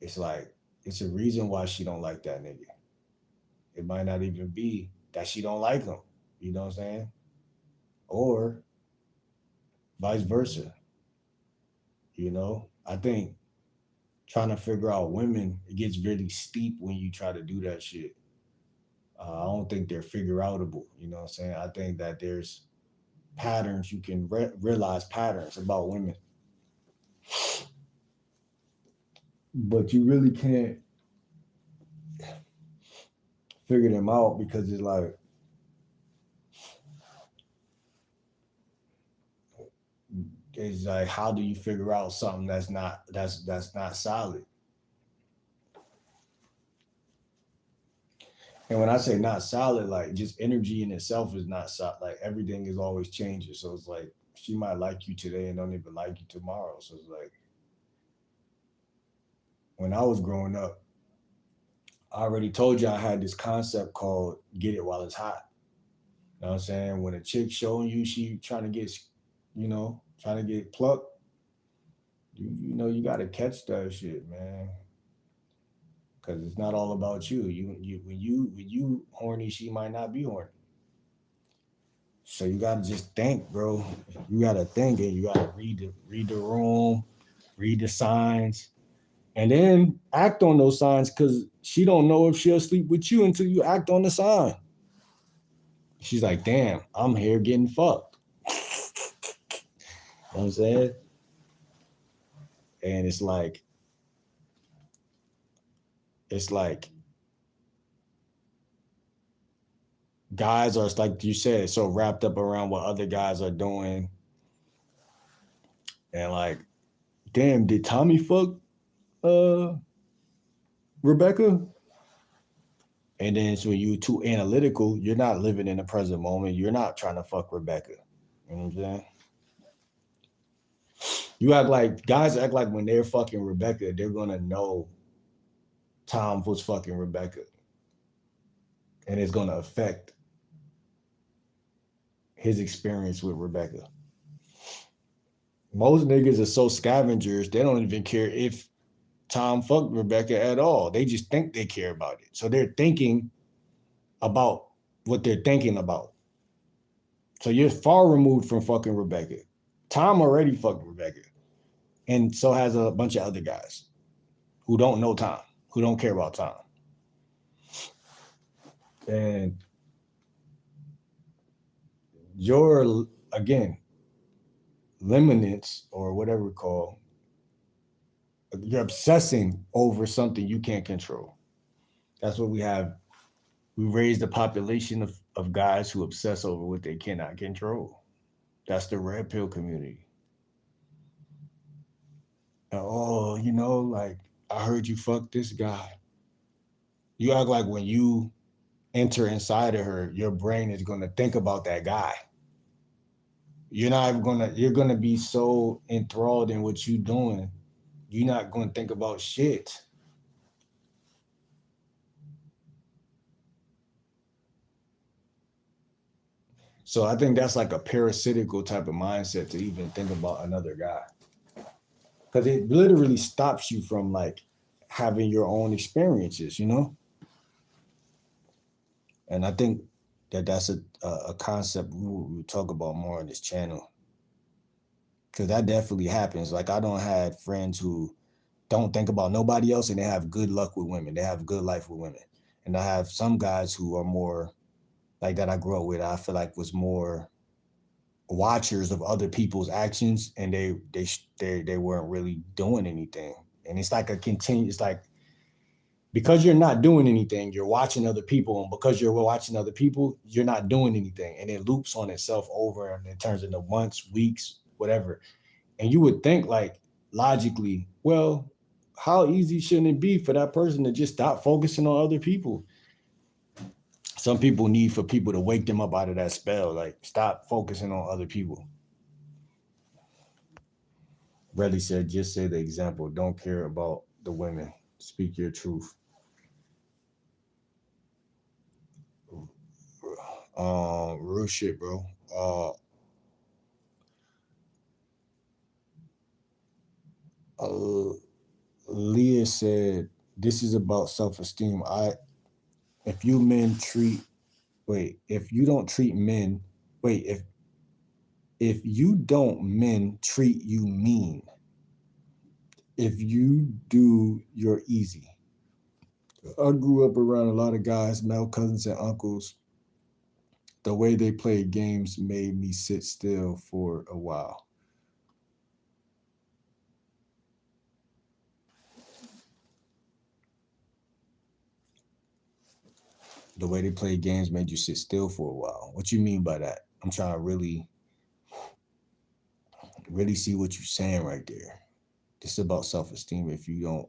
it's like it's a reason why she don't like that nigga. It might not even be that she don't like him. You know what I'm saying? Or vice versa. You know, I think trying to figure out women, it gets really steep when you try to do that shit. I don't think they're figure outable. You know what I'm saying? I think that there's patterns you can realize patterns about women, but you really can't figure them out because it's like how do you figure out something that's not solid? And when I say not solid, like just energy in itself is not solid. Like everything is always changing. So it's like she might like you today and don't even like you tomorrow. So it's like when I was growing up, I already told you I had this concept called get it while it's hot. You know what I'm saying? When a chick showing you she trying to get, trying to get plucked, you got to catch that shit, man. Because it's not all about you. When you horny, she might not be horny. So you gotta just think, bro. You gotta think, and you gotta read the room, read the signs, and then act on those signs. Cause she don't know if she'll sleep with you until you act on the sign. She's like, damn, I'm here getting fucked. You know what I'm saying? And it's like guys are, like you said, so wrapped up around what other guys are doing, and like, damn, did Tommy fuck uh Rebecca? And then so you too analytical, you're not living in the present moment. You're not trying to fuck Rebecca. You know what I'm saying? You act like guys act like when they're fucking Rebecca, they're gonna know Tom was fucking Rebecca. And it's gonna affect his experience with Rebecca. Most niggas are so scavengers, they don't even care if Tom fucked Rebecca at all. They just think they care about it. So they're thinking about what they're thinking about. So you're far removed from fucking Rebecca. Tom already fucked Rebecca. And so has a bunch of other guys who don't know Tom, who don't care about Tom. And your, again, liminence or whatever we call, you're obsessing over something you can't control. That's what we have. We raised a population of guys who obsess over what they cannot control. That's the red pill community. And, oh, like, I heard you fuck this guy. You act like when you enter inside of her, your brain is going to think about that guy. You're gonna be so enthralled in what you're doing, you're not gonna think about shit. So I think that's like a parasitical type of mindset to even think about another guy. Because it literally stops you from like having your own experiences. And I think that's a concept we talk about more on this channel. Because that definitely happens. Like I don't have friends who don't think about nobody else and they have good luck with women. They have good life with women. And I have some guys who are more like that I grew up with. I feel like was more watchers of other people's actions, and they weren't really doing anything. And it's like a continuous, like, because you're not doing anything, you're watching other people, and because you're watching other people, you're not doing anything, and it loops on itself over, and it turns into months, weeks, whatever. And you would think like logically, well, how easy shouldn't it be for that person to just stop focusing on other people? Some people need for people to wake them up out of that spell, like stop focusing on other people. Reddy said, just say the example. Don't care about the women. Speak your truth. Real shit, bro. Uh, Leah said, this is about self-esteem. If you men treat, wait, if you don't treat men, wait, if you don't men treat you mean, if you do, you're easy. I grew up around a lot of guys, male cousins and uncles. The way they played games made me sit still for a while. The way they played games made you sit still for a while. What you mean by that? I'm trying to really see what you're saying right there. This is about self-esteem. If you don't,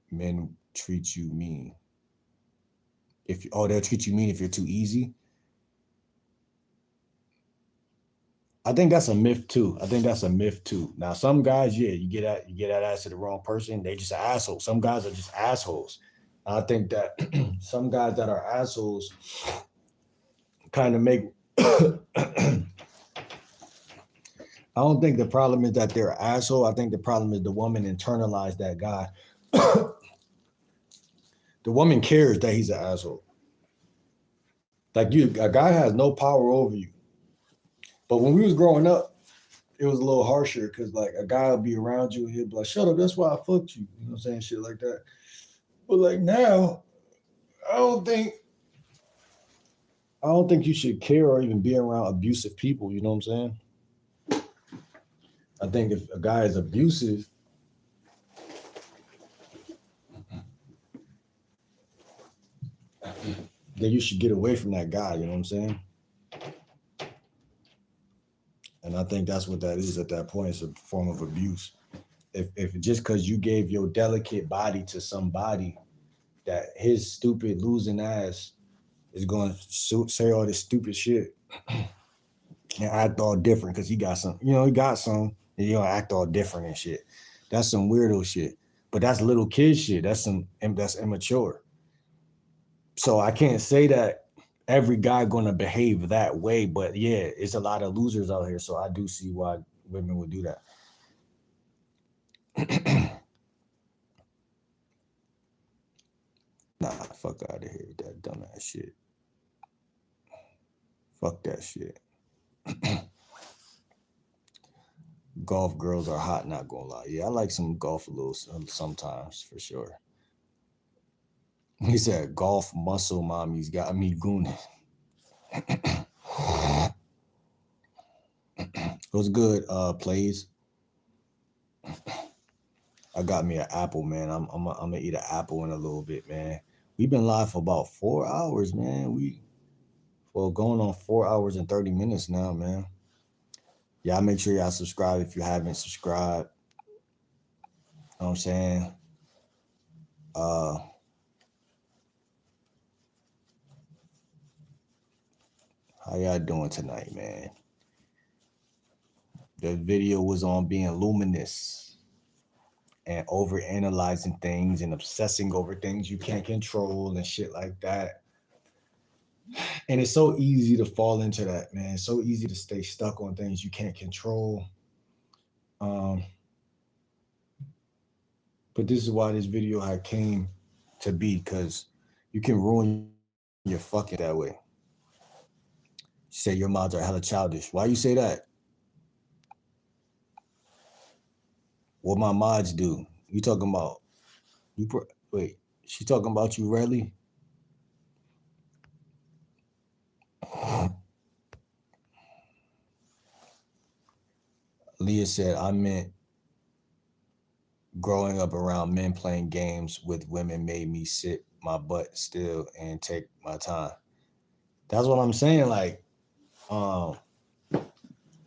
men treat you mean. If they'll treat you mean if you're too easy. I think that's a myth too. Now, some guys, yeah, you get that ass to the wrong person, they just assholes. Some guys are just assholes. I think that some guys that are assholes kind of make. I don't think the problem is that they're an asshole. I think the problem is the woman internalized that guy. The woman cares that he's an asshole. Like a guy has no power over you. But when we was growing up, it was a little harsher because like a guy would be around you, he'd be like, "Shut up, that's why I fucked you." You know what I'm saying? Shit like that. But like now, I don't think I don't think you should care or even be around abusive people. You know what I'm saying? I think if a guy is abusive, then you should get away from that guy. You know what I'm saying? And I think that's what that is at that point. It's a form of abuse. If just because you gave your delicate body to somebody, that his stupid losing ass is going to say all this stupid shit and act all different because he got some, he got some, and act all different and shit. That's some weirdo shit. But that's little kid shit. That's immature. So I can't say that every guy gonna behave that way, but yeah, it's a lot of losers out here. So I do see why women would do that. Nah, fuck out of here with that dumbass shit. Fuck that shit. Golf girls are hot, not gonna lie. Yeah, I like some golf a little sometimes for sure. He said golf muscle mommy's got me gooning. It was good, plays. I got me an apple, man. I'm gonna eat an apple in a little bit, man. We've been live for about 4 hours, man. Going on 4 hours and 30 minutes now, man. Y'all make sure y'all subscribe if you haven't subscribed. You know what I'm saying? How y'all doing tonight, man? The video was on being luminous and over analyzing things and obsessing over things you can't control and shit like that. And it's so easy to fall into that, man. It's so easy to stay stuck on things you can't control. But this is why this video had came to be, because you can ruin your fucking that way. You say your mods are hella childish. Why you say that? What my mods do? You talking about? Wait, she talking about you, really? Leah said, I meant growing up around men playing games with women made me sit my butt still and take my time. That's what I'm saying. Like,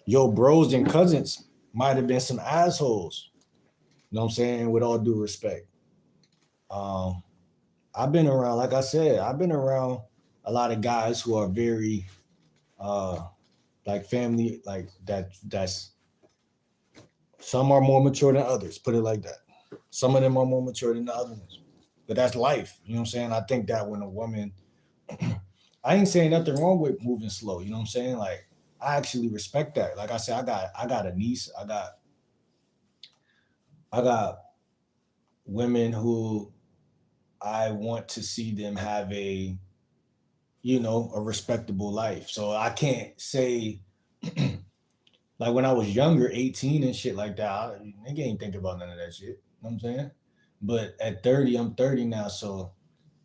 your bros and cousins might have been some assholes. You know what I'm saying? With all due respect. I've been around, like I said, I've been around a lot of guys who are very like family, like that's some are more mature than others, put it like that. Some of them are more mature than the others. But that's life. You know what I'm saying? I think that when a woman I ain't saying nothing wrong with moving slow, you know what I'm saying? Like I actually respect that. Like I said, I got a niece, I got women who I want to see them have a respectable life. So I can't say Like when I was younger, 18 and shit like that, nigga ain't think about none of that shit. You know what I'm saying? But at 30, I'm 30 now, so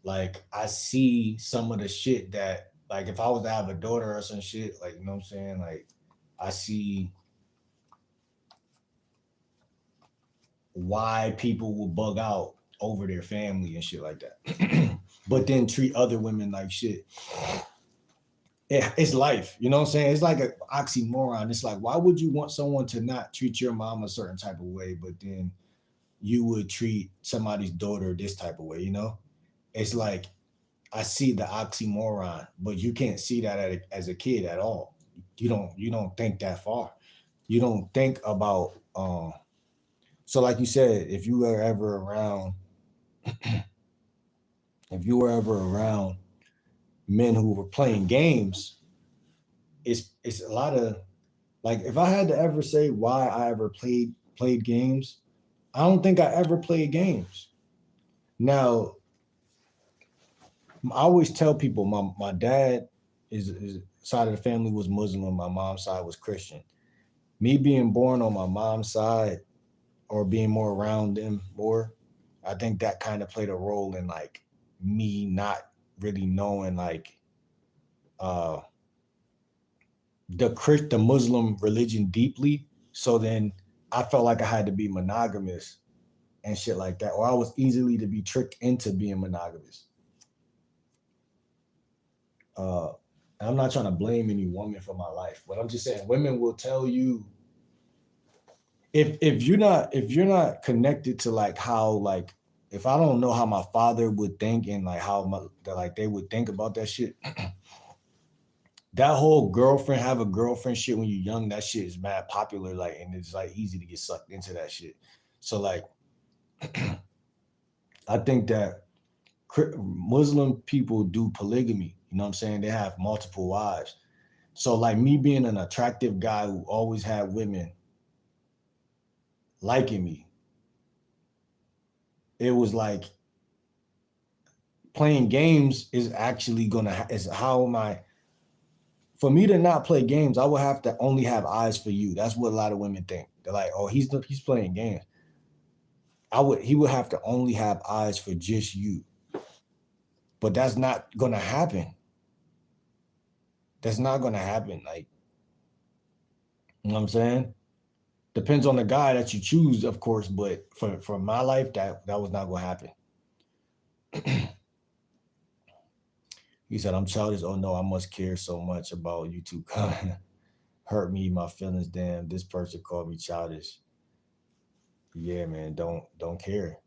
like I see some of the shit that, like, if I was to have a daughter or some shit, like, you know what I'm saying? Like I see why people will bug out over their family and shit like that. But then treat other women like shit. It's life, you know what I'm saying? It's like an oxymoron. It's like, why would you want someone to not treat your mom a certain type of way, but then you would treat somebody's daughter this type of way, you know? It's like, I see the oxymoron, but you can't see that as a kid at all. You don't think that far. You don't think about so like you said, if you were ever around men who were playing games, it's a lot of, like, if I had to ever say why I ever played games, I don't think I ever played games. Now, I always tell people my dad is side of the family was Muslim, my mom's side was Christian. Me being born on my mom's side or being more around them more, I think that kind of played a role in like me not really knowing like uh the Muslim religion deeply. So then I felt like I had to be monogamous and shit like that, or I was easily to be tricked into being monogamous. Uh, and I'm not trying to blame any woman for my life, but I'm just saying women will tell you, if you're not connected to like how, like, if I don't know how my father would think and like how like they would think about that shit, that whole girlfriend have a girlfriend shit when you're young, that shit is mad popular, like, and it's like easy to get sucked into that shit. So like I think that Muslim people do polygamy. You know what I'm saying? They have multiple wives. So like me being an attractive guy who always had women liking me, it was like playing games is actually is how am I, for me to not play games, I would have to only have eyes for you. That's what a lot of women think. They're like, oh, he's playing games. He would have to only have eyes for just you. But that's not gonna happen. That's not gonna happen. Like, you know what I'm saying? Depends on the guy that you choose, of course, but for my life, that was not gonna happen. He said, I'm childish. Oh no, I must care so much about YouTube comment. Hurt me, my feelings, damn. This person called me childish. Yeah, man, don't care.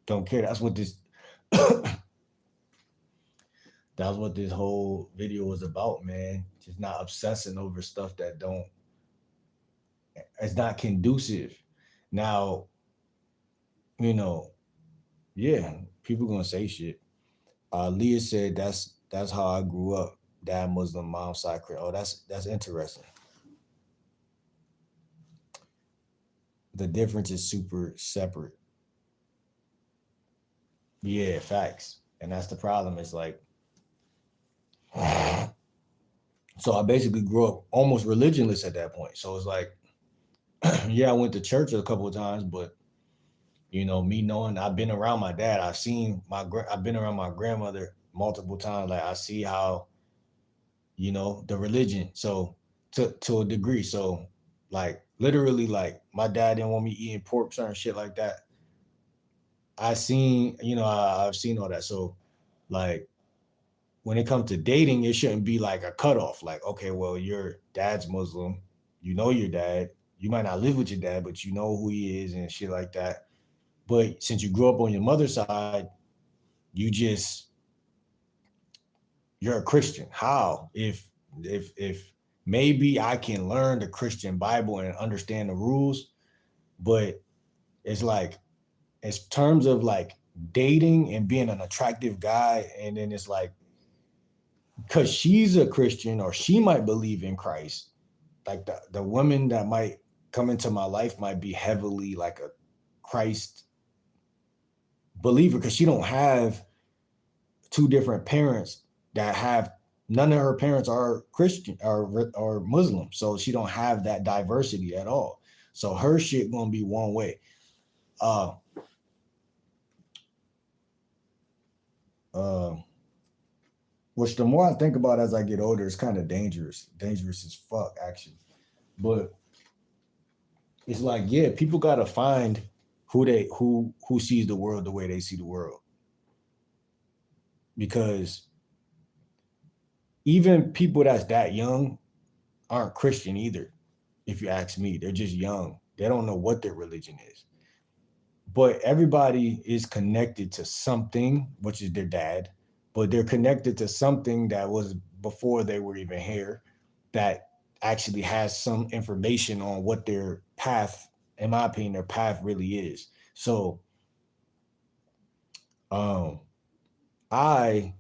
Don't care. That's what this that's what this whole video was about, man. Just not obsessing over stuff that don't it's not conducive. Now, you know, yeah, people gonna say shit. Leah said that's how I grew up. Dad Muslim, mom side Christian. Oh, that's interesting. The difference is super separate. Yeah, facts. And that's the problem. It's like, so I basically grew up almost religionless at that point. So it's like, yeah, I went to church a couple of times, but you know, me knowing I've been around my dad, I've been around my grandmother multiple times. Like I see how, you know, the religion. So to a degree. So like literally, like my dad didn't want me eating pork, certain shit like that. I've seen all that. So like when it comes to dating, it shouldn't be like a cutoff. Like, okay, well, your dad's Muslim, you know your dad. You might not live with your dad, but you know who he is and shit like that. But since you grew up on your mother's side, you just you're a Christian. How? If maybe I can learn the Christian Bible and understand the rules, but it's like in terms of like dating and being an attractive guy, and then it's like because she's a Christian or she might believe in Christ, like the woman that might come into my life might be heavily like a Christ believer because she don't have two different parents that have none of her parents are Christian or Muslim, so she don't have that diversity at all. So her shit gonna be one way. Uh, uh, which the more I think about as I get older, it's kind of dangerous as fuck actually. But it's like, yeah, people gotta find who sees the world the way they see the world, because even people that's that young aren't Christian either. If you ask me, they're just young. They don't know what their religion is. But everybody is connected to something, which is their dad, but they're connected to something that was before they were even here, that actually has some information on what their path, in my opinion, their path really is. So um I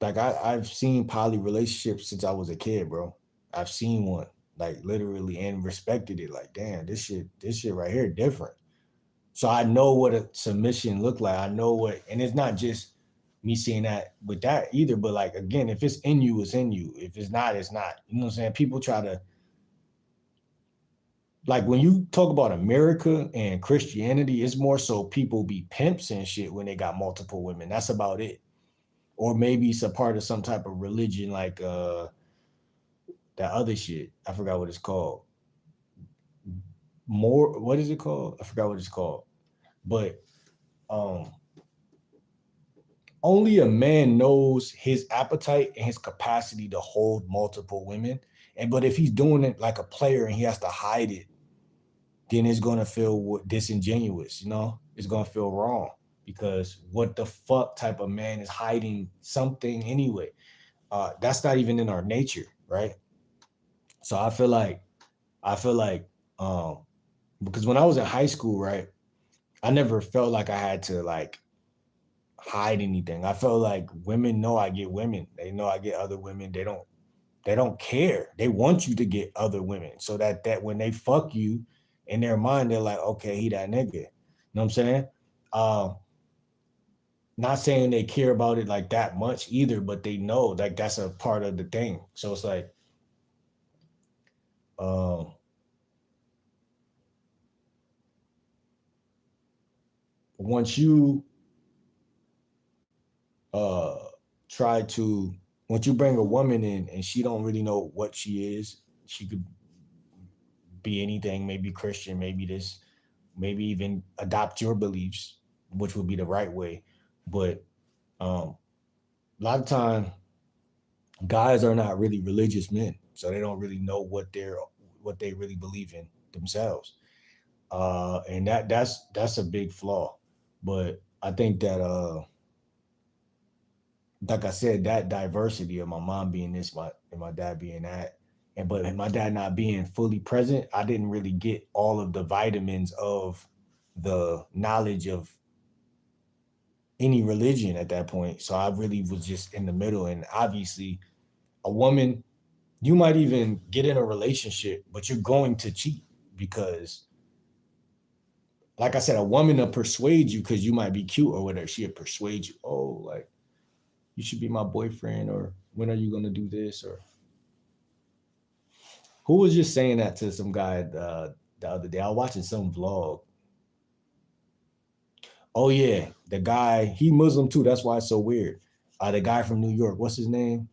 I've seen poly relationships since I was a kid, bro. I've seen one, like literally, and respected it. Like, damn, this shit right here different. So I know what a submission look like. I know what, and it's not just me seeing that with that either. But like again, if it's in you, it's in you. If it's not, it's not. You know what I'm saying? People try to, like, when you talk about America and Christianity, it's more so people be pimps and shit when they got multiple women. That's about it. Or maybe it's a part of some type of religion, like that other shit. I forgot what it's called. More, what is it called? I forgot what it's called. But um only a man knows his appetite and his capacity to hold multiple women. And but if he's doing it like a player and he has to hide it, then it's gonna feel disingenuous. You know, it's gonna feel wrong, because what the fuck type of man is hiding something anyway? That's not even in our nature, right? So I feel like um because when I was in high school, right, I never felt like I had to like hide anything. I felt like women know I get women. They know I get other women. They don't care. They want you to get other women, so that when they fuck you, in their mind they're like, okay, he that nigga. You know what I'm saying? Um, Not saying they care about it like that much either, but they know like that's a part of the thing. So it's like um once you uh try to once you bring a woman in and she don't really know what she is, she could be anything, maybe Christian, maybe this, maybe even adopt your beliefs, which would be the right way. But a lot of time guys are not really religious men, so they don't really know what they really believe in themselves. And that's a big flaw. But I think that like I said, that diversity of my mom being this, my dad being that, and but my dad not being fully present, I didn't really get all of the vitamins of the knowledge of any religion at that point. So I really was just in the middle. And obviously, a woman, you might even get in a relationship, but you're going to cheat because, like I said, a woman will persuade you because you might be cute or whatever. She'll persuade you, oh, like, you should be my boyfriend, or when are you going to do this? Or who was just saying that to some guy the other day? I was watching some vlog. Oh, yeah, the guy, he Muslim too. That's why it's so weird. The guy from New York, what's his name?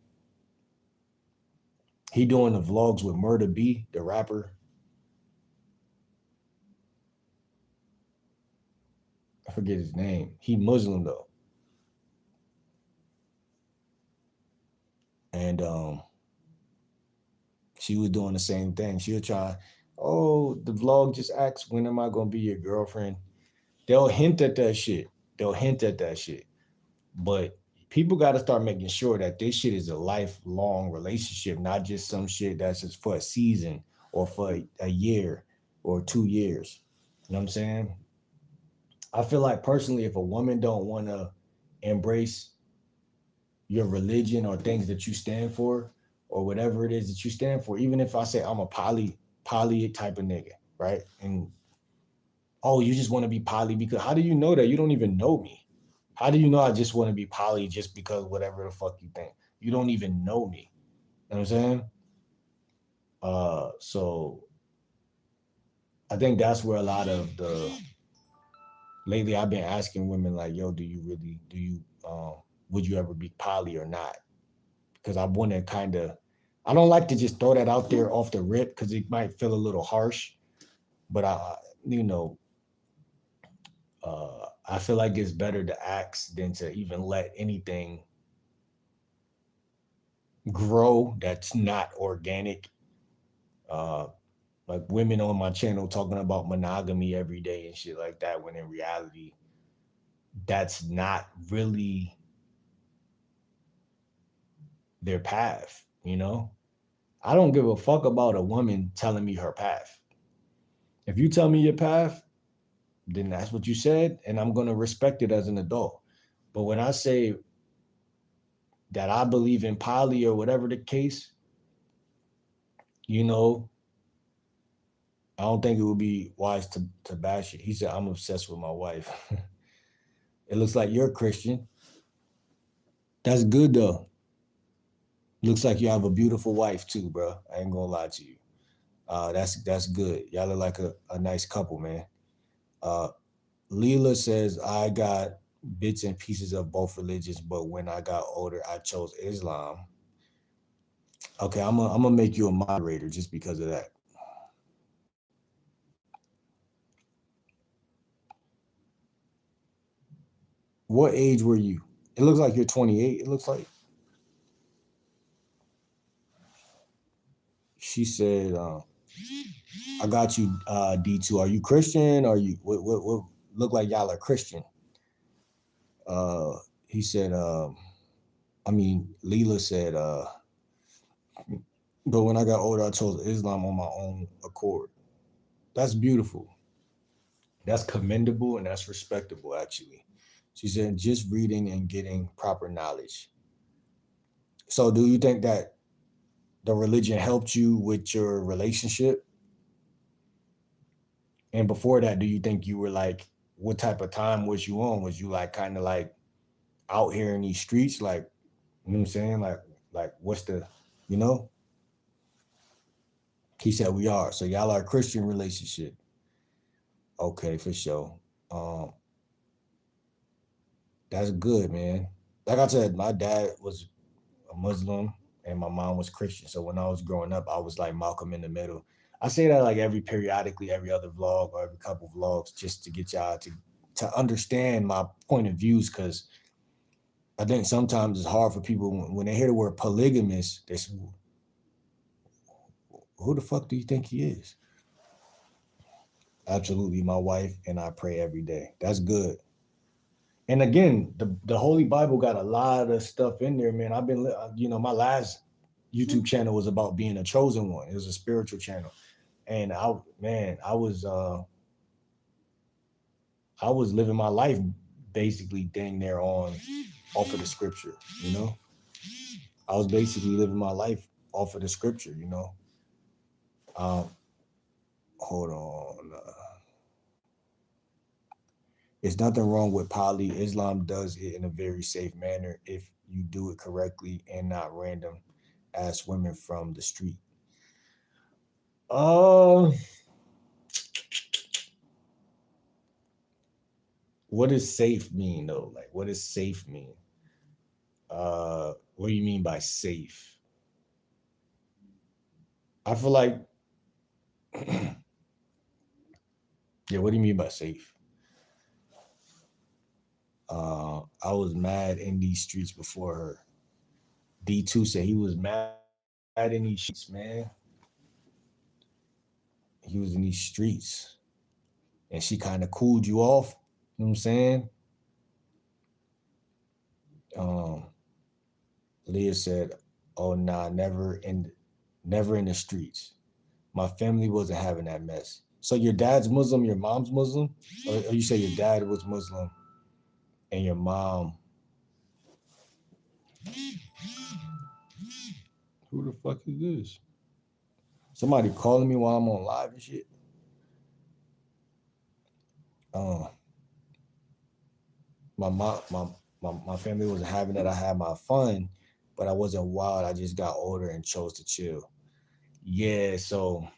He doing the vlogs with Murder B, the rapper. I forget his name. He Muslim though. And she was doing the same thing. She'll try, oh, the vlog just asks, when am I gonna be your girlfriend? They'll hint at that shit. They'll hint at that shit. But people got to start making sure that this shit is a lifelong relationship, not just some shit that's just for a season or for a year or 2 years. You know what I'm saying? I feel like personally, if a woman don't want to embrace your religion or things that you stand for or whatever it is that you stand for, even if I say I'm a poly type of nigga, right? And oh, you just want to be poly because how do you know that? You don't even know me. How do you know I just want to be poly just because whatever the fuck you think? You don't even know me. You know what I'm saying? So I think that's where a lot of the lately I've been asking women like, yo, do you would you ever be poly or not? Because I want to kind of, I don't like to just throw that out there off the rip because it might feel a little harsh, but you know, I feel like it's better to ask than to even let anything grow that's not organic. Uh, like women on my channel talking about monogamy every day and shit like that, when in reality, that's not really their path, you know? I don't give a fuck about a woman telling me her path. If you tell me your path, then that's what you said, and I'm gonna respect it as an adult. But when I say that I believe in poly or whatever the case, you know, I don't think it would be wise to bash it. He said, I'm obsessed with my wife. It looks like you're a Christian. That's good though. Looks like you have a beautiful wife too, bro. I ain't gonna lie to you. That's good. Y'all look like a nice couple, man. Uh, Leela says, I got bits and pieces of both religions, but when I got older, I chose Islam. Okay, I'm gonna make you a moderator just because of that. What age were you? It looks like you're 28. It looks like. She said, I got you, D2. Are you Christian? Are you, what look like y'all are Christian? Uh, he said, Leela said, but when I got older, I chose Islam on my own accord. That's beautiful. That's commendable and that's respectable, actually. She said, just reading and getting proper knowledge. So, do you think that the religion helped you with your relationship? And before that, do you think you were like, what type of time was you on? Was you like kind of like out here in these streets? Like, you know what I'm saying? Like what's the, you know? He said we are. So y'all are a Christian relationship. Okay, for sure. Um, that's good, man. Like I said, my dad was a Muslim and my mom was Christian. So when I was growing up, I was like Malcolm in the middle. I say that like periodically, every other vlog or every couple vlogs, just to get y'all to understand my point of views, because I think sometimes it's hard for people when they hear the word polygamous, they say, who the fuck do you think he is? Absolutely, my wife and I pray every day. That's good. And again, the Holy Bible got a lot of stuff in there, man. I've been, my last YouTube channel was about being a chosen one. It was a spiritual channel, and I was living my life basically dang near on off of the scripture. You know, I was basically living my life off of the scripture. You know, um, hold on. There's nothing wrong with poly. Islam does it in a very safe manner if you do it correctly and not random ass women from the street. Uh, what does safe mean though? Like, what does safe mean? What do you mean by safe? I feel like, yeah. What do you mean by safe? I was mad in these streets before her. D2 said he was mad in these streets, man. He was in these streets, and she kind of cooled you off. You know what I'm saying? Um, Leah said, "Oh nah, never in the streets. My family wasn't having that mess." So your dad's Muslim, your mom's Muslim, or you say your dad was Muslim and your mom? Who the fuck is this? Somebody calling me while I'm on live and shit. Uh, my mom, my family wasn't having that. I had my fun, but I wasn't wild. I just got older and chose to chill. Yeah, so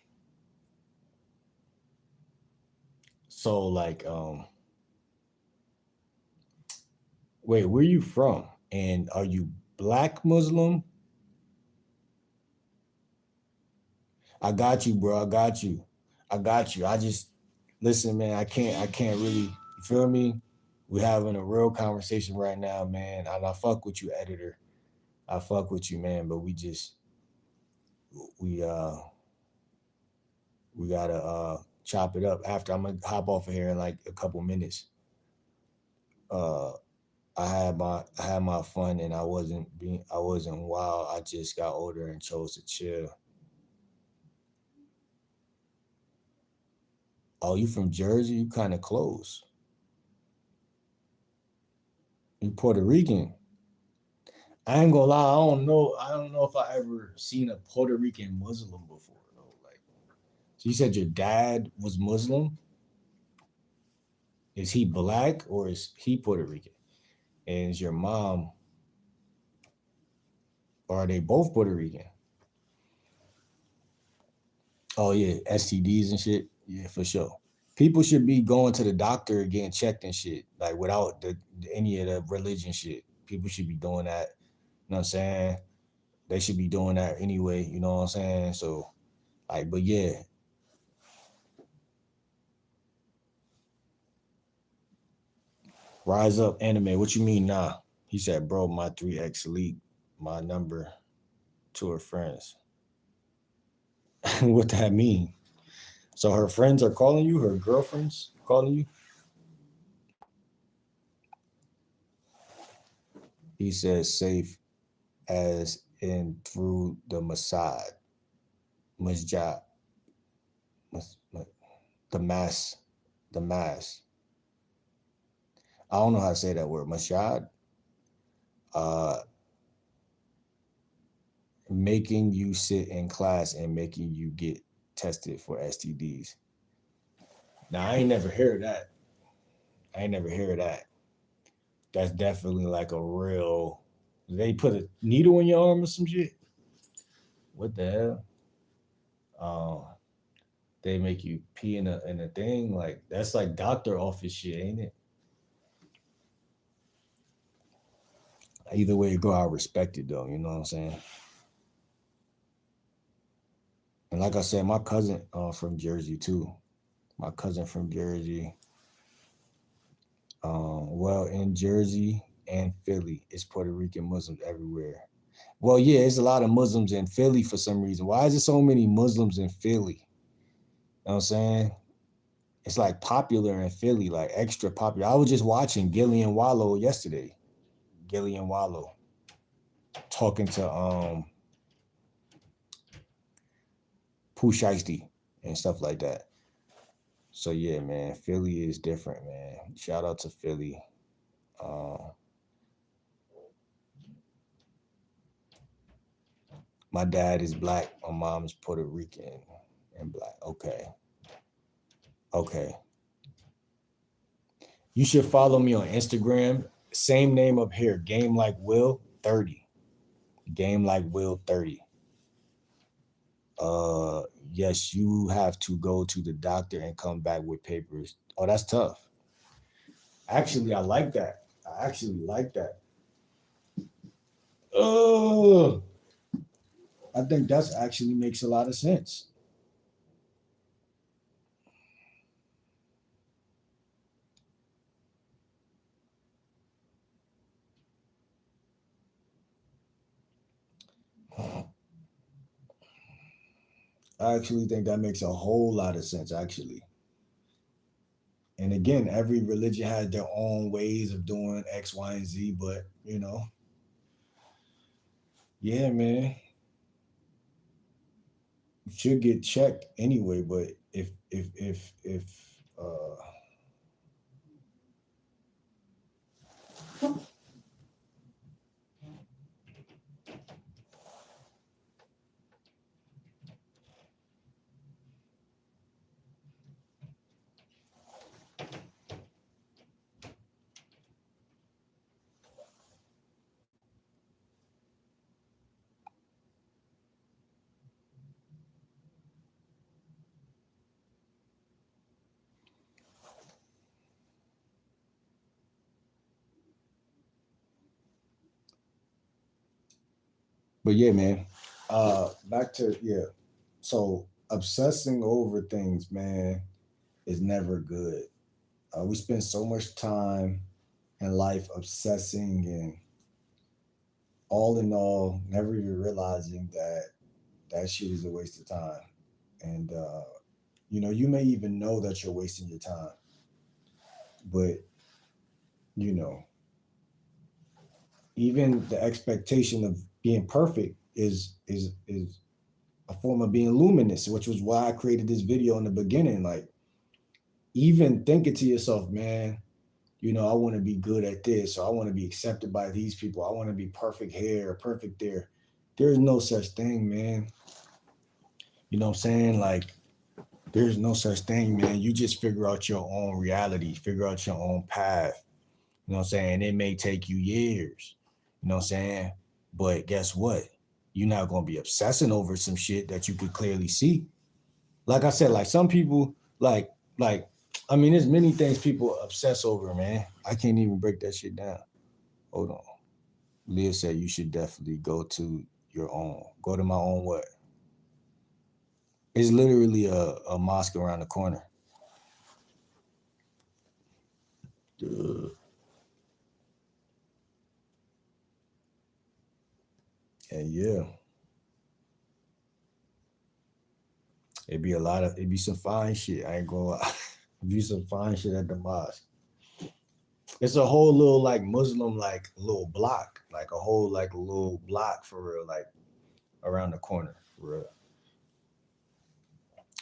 like wait, where you from? And are you black Muslim? I got you, bro. I got you. I got you. I just listen, man. I can't really. You feel me? We're having a real conversation right now, man. And I fuck with you, editor. I fuck with you, man. But we uh we gotta chop it up after. I'm gonna hop off of here in like a couple minutes. Uh, I had my fun, and I wasn't wild. I just got older and chose to chill. Oh, you from Jersey? You kind of close. You Puerto Rican. I ain't gonna lie. I don't know. I don't know if I ever seen a Puerto Rican Muslim before though. Like, so you said your dad was Muslim. Is he black or is he Puerto Rican? And is your mom, or are they both Puerto Rican? Oh yeah, STDs and shit. Yeah, for sure. People should be going to the doctor and getting checked and shit, like without any of the religion shit. People should be doing that. You know what I'm saying? They should be doing that anyway. You know what I'm saying? So, like, but yeah, rise up, anime. What you mean, nah? He said, bro, my 3X leaked my number to her friends. What that mean? So her friends are calling you, her girlfriends calling you? He says safe as in through the Masad, Masjid, mas, the mass, the mass. I don't know how to say that word. Mashad. Uh, making you sit in class and making you get tested for STDs. Now I ain't never heard that. I ain't never heard that. That's definitely like a real. They put a needle in your arm or some shit. What the hell? They make you pee in a thing like that's like doctor office shit, ain't it? Either way you go, I respect it though. You know what I'm saying? And like I said, my cousin from Jersey too. My cousin from Jersey. Well, in Jersey and Philly, it's Puerto Rican Muslims everywhere. Well, yeah, it's a lot of Muslims in Philly for some reason. Why is there so many Muslims in Philly? You know what I'm saying? It's like popular in Philly, like extra popular. I was just watching Gillian Wallow yesterday. Gillian Wallow talking to Pooh Shiesty and stuff like that. So yeah, man, Philly is different, man. Shout out to Philly. Uh, my dad is black. My mom is Puerto Rican and black. Okay, okay. You should follow me on Instagram. Same name up here. Game like Will 30. Game like Will 30. Uh, yes, you have to go to the doctor and come back with papers. Oh, that's tough. Actually, I like that. I actually like that. Oh, I think that's actually makes a lot of sense. I actually think that makes a whole lot of sense, actually. And again, every religion has their own ways of doing X, Y, and Z, but yeah, man, you should get checked anyway. But if But yeah, man. Back to yeah. So obsessing over things, man, is never good. We spend so much time in life obsessing and all in all, never even realizing that that shit is a waste of time. And you may even know that you're wasting your time, but you know, even the expectation of being perfect is a form of being luminous, which was why I created this video in the beginning. Like, even thinking to yourself, man, I want to be good at this, or I want to be accepted by these people. I want to be perfect here, or perfect there. There's no such thing, man. You know what I'm saying? Like, there's no such thing, man. You just figure out your own reality, figure out your own path. You know what I'm saying? It may take you years. You know what I'm saying? But guess what? You're not gonna be obsessing over some shit that you could clearly see. Like I said, like some people, like I mean, there's many things people obsess over, man. I can't even break that shit down. Hold on. Leah said you should definitely go to your own. Go to my own what? It's literally a mosque around the corner. And yeah, it'd be some fine shit. I ain't gonna lie. It'd be some fine shit at the mosque. It's a whole little like Muslim like little block, like a whole like little block for real, like around the corner for real.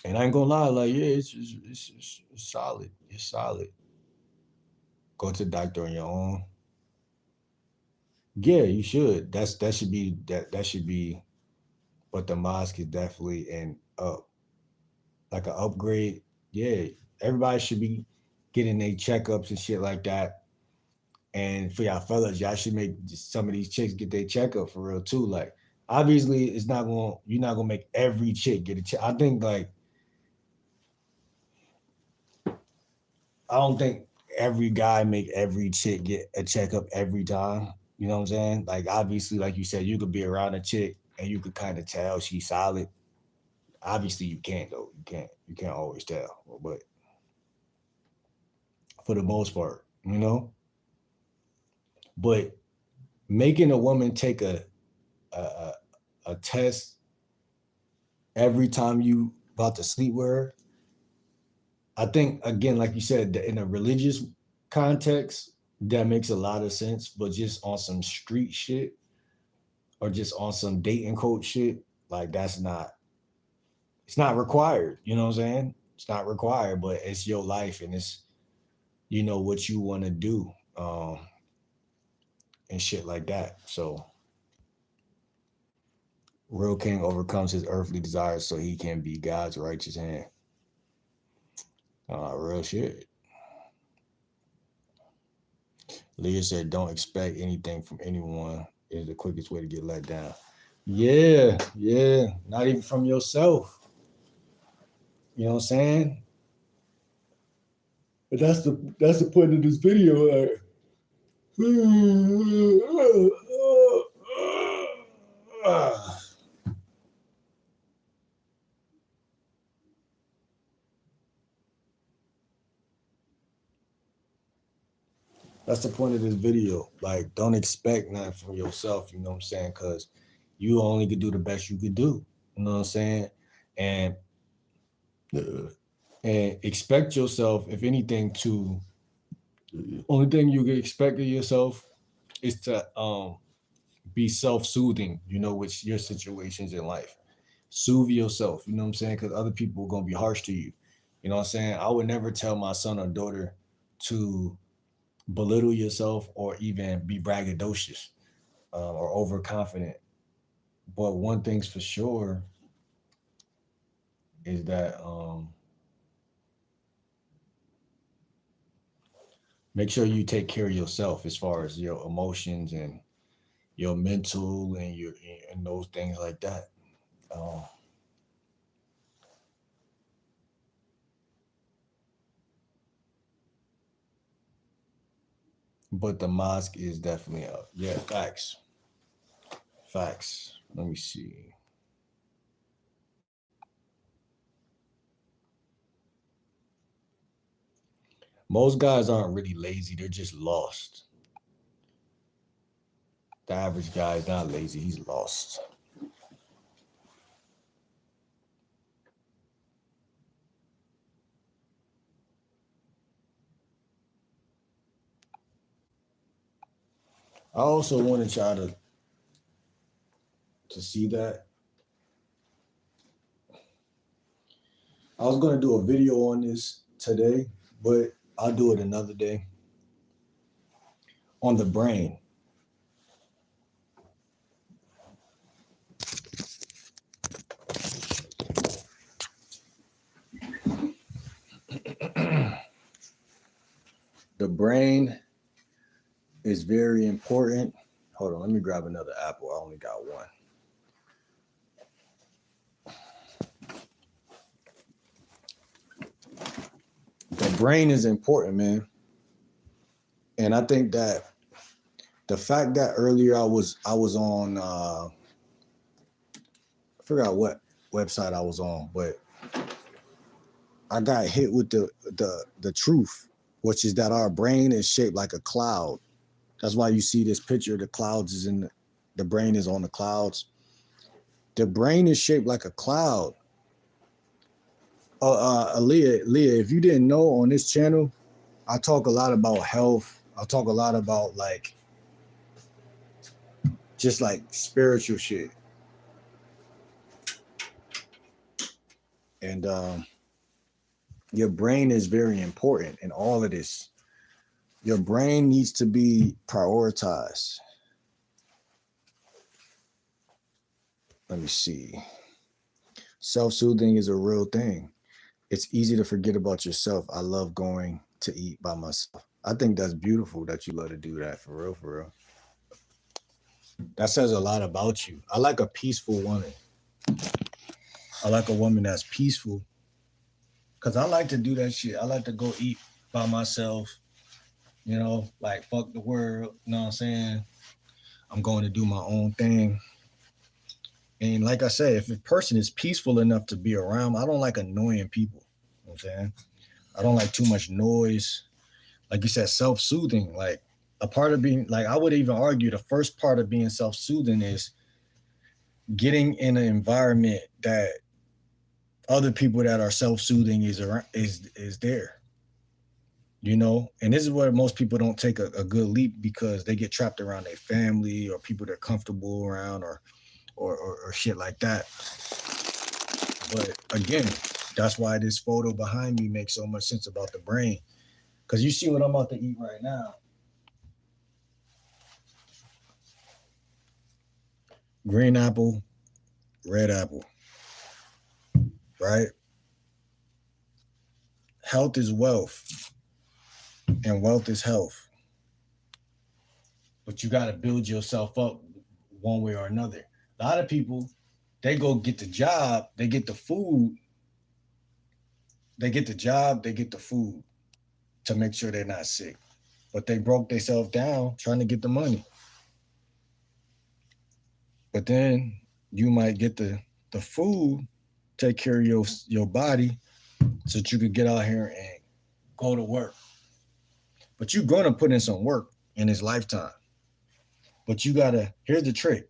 And I ain't gonna lie, like yeah, it's solid. It's solid. Go to the doctor on your own. Yeah, you should. That should be. But the mosque is definitely an up, like an upgrade. Yeah, everybody should be getting their checkups and shit like that. And for y'all fellas, y'all should make some of these chicks get their checkup for real too. Like, obviously, you're not gonna make every chick get a check. I think like I don't think every guy make every chick get a checkup every time. You know what I'm saying? Like, obviously, like you said, you could be around a chick and you could kind of tell she's solid. Obviously, you can't though. You can't always tell. But for the most part, But making a woman take a, a test every time you about to sleep with her, I think again, like you said, in a religious context, that makes a lot of sense. But just on some street shit or just on some dating coach shit, like it's not required. You know what I'm saying? It's not required, but it's your life and it's what you want to do, and shit like that. So real king overcomes his earthly desires so he can be God's righteous hand. Real shit. Leah said, "Don't expect anything from anyone. Is the quickest way to get let down." Yeah, yeah. Not even from yourself. You know what I'm saying? But that's the point of this video. Like, that's the point of this video. Like, don't expect nothing from yourself. You know what I'm saying? Because you only could do the best you could do. You know what I'm saying? And and expect yourself, if anything, to only thing you can expect of yourself is to be self-soothing, with your situations in life. Soothe yourself, you know what I'm saying? Because other people are gonna be harsh to you. You know what I'm saying? I would never tell my son or daughter to belittle yourself or even be braggadocious, or overconfident. But one thing's for sure is that make sure you take care of yourself as far as your emotions and your mental and those things like that. Um, but the mosque is definitely up. Yeah, facts, Facts. Let me see. Most guys aren't really lazy, they're just lost. The average guy is not lazy, he's lost. I also wanted y'all to see that. I was gonna do a video on this today, but I'll do it another day. On the brain. The brain is very important. Hold on, let me grab another apple. I only got one. The brain is important, man. And I think that the fact that earlier I was on I forgot what website I was on, but I got hit with the truth, which is that our brain is shaped like a cloud. That's why you see this picture. The clouds is in the brain is on the clouds. The brain is shaped like a cloud. Leah, if you didn't know, on this channel, I talk a lot about health. I talk a lot about just like spiritual shit. And your brain is very important in all of this. Your brain needs to be prioritized. Let me see. Self-soothing is a real thing. It's easy to forget about yourself. I love going to eat by myself. I think that's beautiful that you love to do that, for real, for real. That says a lot about you. I like a peaceful woman. I like a woman that's peaceful. Because I like to do that shit. I like to go eat by myself. You know, like fuck the world. You know what I'm saying? I'm going to do my own thing. And like I said, if a person is peaceful enough to be around, I don't like annoying people. You know what I'm saying? I don't like too much noise. Like you said, self-soothing. Like a part of being, like I would even argue the first part of being self-soothing is getting in an environment that other people that are self-soothing is there. You know, and this is where most people don't take a good leap because they get trapped around their family or people they're comfortable around or shit like that. But again, that's why this photo behind me makes so much sense about the brain. Because you see what I'm about to eat right now. Green apple, red apple, right? Health is wealth, and wealth is health. But you got to build yourself up one way or another. A lot of people, they go get the job, they get the food, they get the job, they get the food to make sure they're not sick. But they broke themselves down trying to get the money. But then you might get the food, take care of your body so that you could get out here and go to work. But you're going to put in some work in this lifetime. But you got to, here's the trick.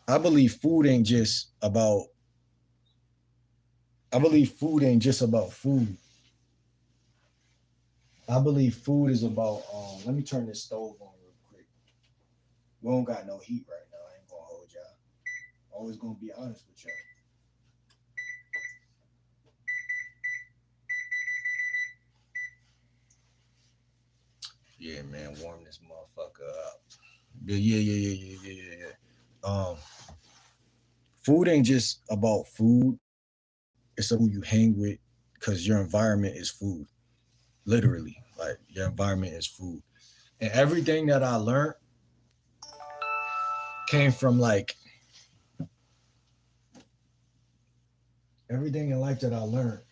I believe food ain't just about food. I believe food is about, let me turn this stove on real quick. We don't got no heat right now. I ain't going to hold y'all. Always going to be honest with y'all. Yeah, man, warm this motherfucker up. Yeah. Food ain't just about food. It's who you hang with because your environment is food. Literally, like your environment is food. And everything that I learned came from everything in life that I learned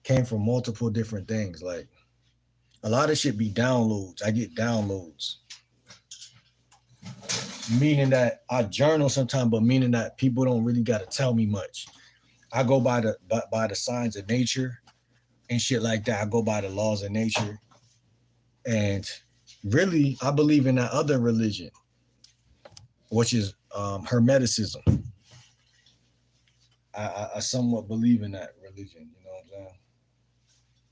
came from multiple different things. Like a lot of shit be downloads. I get downloads. meaning that I journal sometimes, but meaning that people don't really got to tell me much. I go by the signs of nature and shit like that. I go by the laws of nature, and really, I believe in that other religion, which is Hermeticism. I somewhat believe in that religion. You know what I'm saying?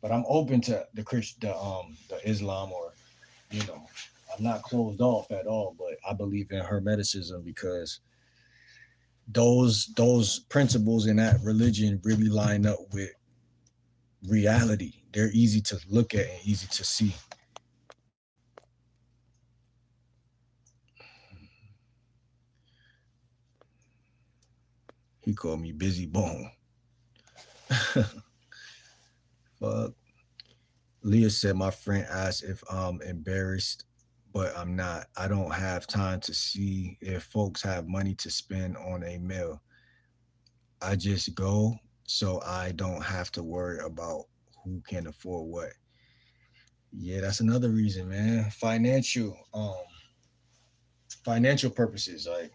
But I'm open to the Islam, or you know, I'm not closed off at all. But I believe in Hermeticism because those principles in that religion really line up with reality. They're easy to look at and easy to see. He called me busy bone. Fuck. Leah said my friend asked if I'm embarrassed, but I'm not. I don't have time to see if folks have money to spend on a meal. I just go so I don't have to worry about who can afford what. Yeah, that's another reason, man. Financial purposes. Like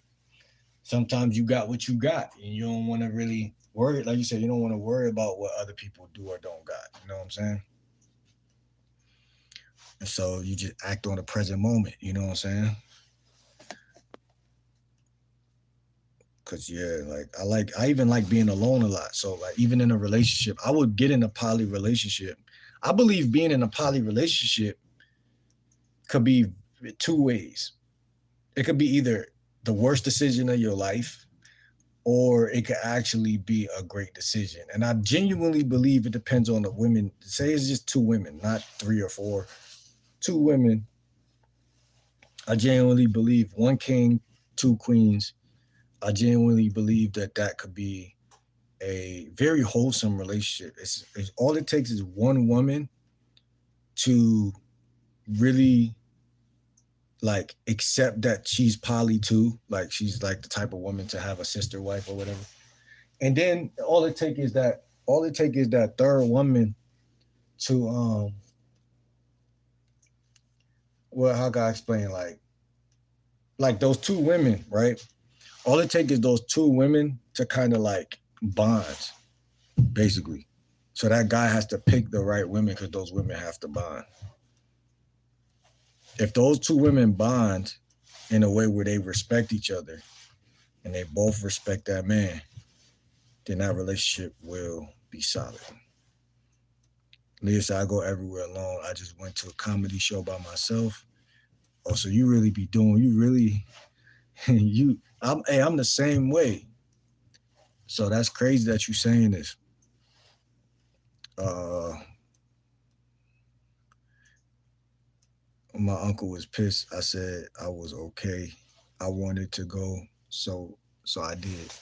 sometimes you got what you got and you don't want to really worry, like you said, you don't want to worry about what other people do or don't got. You know what I'm saying? And so you just act on the present moment, you know what I'm saying? Cause yeah, I even like being alone a lot. So like even in a relationship, I would get in a poly relationship. I believe being in a poly relationship could be two ways. It could be either the worst decision of your life, or it could actually be a great decision. And I genuinely believe it depends on the women. Say it's just two women, not three or four. Two women. I genuinely believe one king, two queens. I genuinely believe that that could be a very wholesome relationship. It's all it takes is one woman to really like accept that she's poly too, like she's like the type of woman to have a sister wife or whatever. And then all it take is that third woman to well, how can I explain, like those two women, right? All it takes is those two women to kind of like bond, basically. So that guy has to pick the right women because those women have to bond. If those two women bond in a way where they respect each other and they both respect that man, then that relationship will be solid. Leah said, I go everywhere alone. I just went to a comedy show by myself. Oh, so you really be doing, you really, I'm the same way. So that's crazy that you saying this. Uh, my uncle was pissed. I said I was okay. I wanted to go, so I did.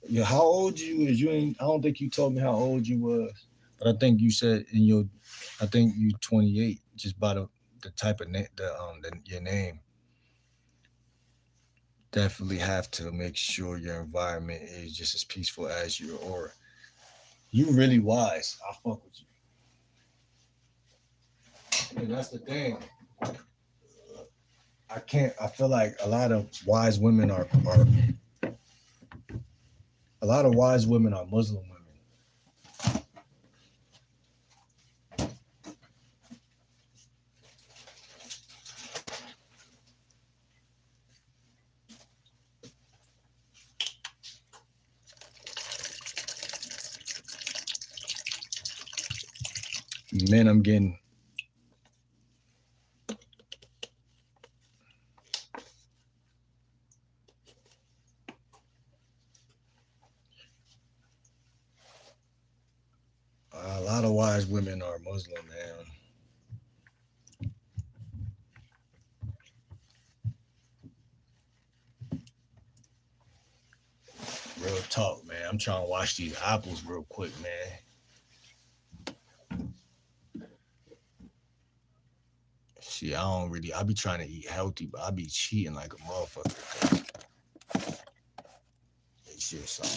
Yeah, how old you is? You ain't. I don't think you told me how old you was, but I think you said in your. I think you 28. Just by the type of name, your name. Definitely have to make sure your environment is just as peaceful as your aura. You really wise. I fuck with you. And that's the thing. I can't. I feel like a lot of wise women are Muslim women. Men, I'm getting. A lot of wise women are Muslim, man. Real talk, man. I'm trying to wash these apples real quick, man. See, I don't really. I be trying to eat healthy, but I be cheating like a motherfucker. It's just like,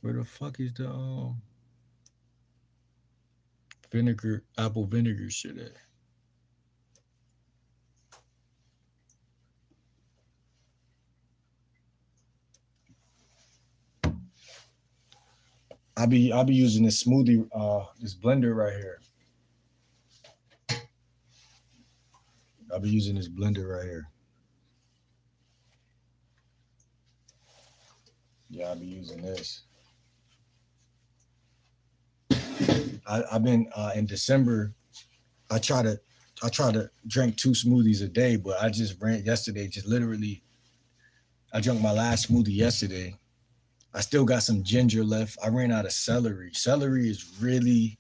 where the fuck is the vinegar, apple vinegar shit at? I be using this smoothie, this blender right here. I'll be using this blender right here. Yeah, I'll be using this. I've been in December. I try to I try to drink 2 smoothies a day, but I just ran yesterday. Just literally, I drank my last smoothie yesterday. I still got some ginger left. I ran out of celery. Celery is really,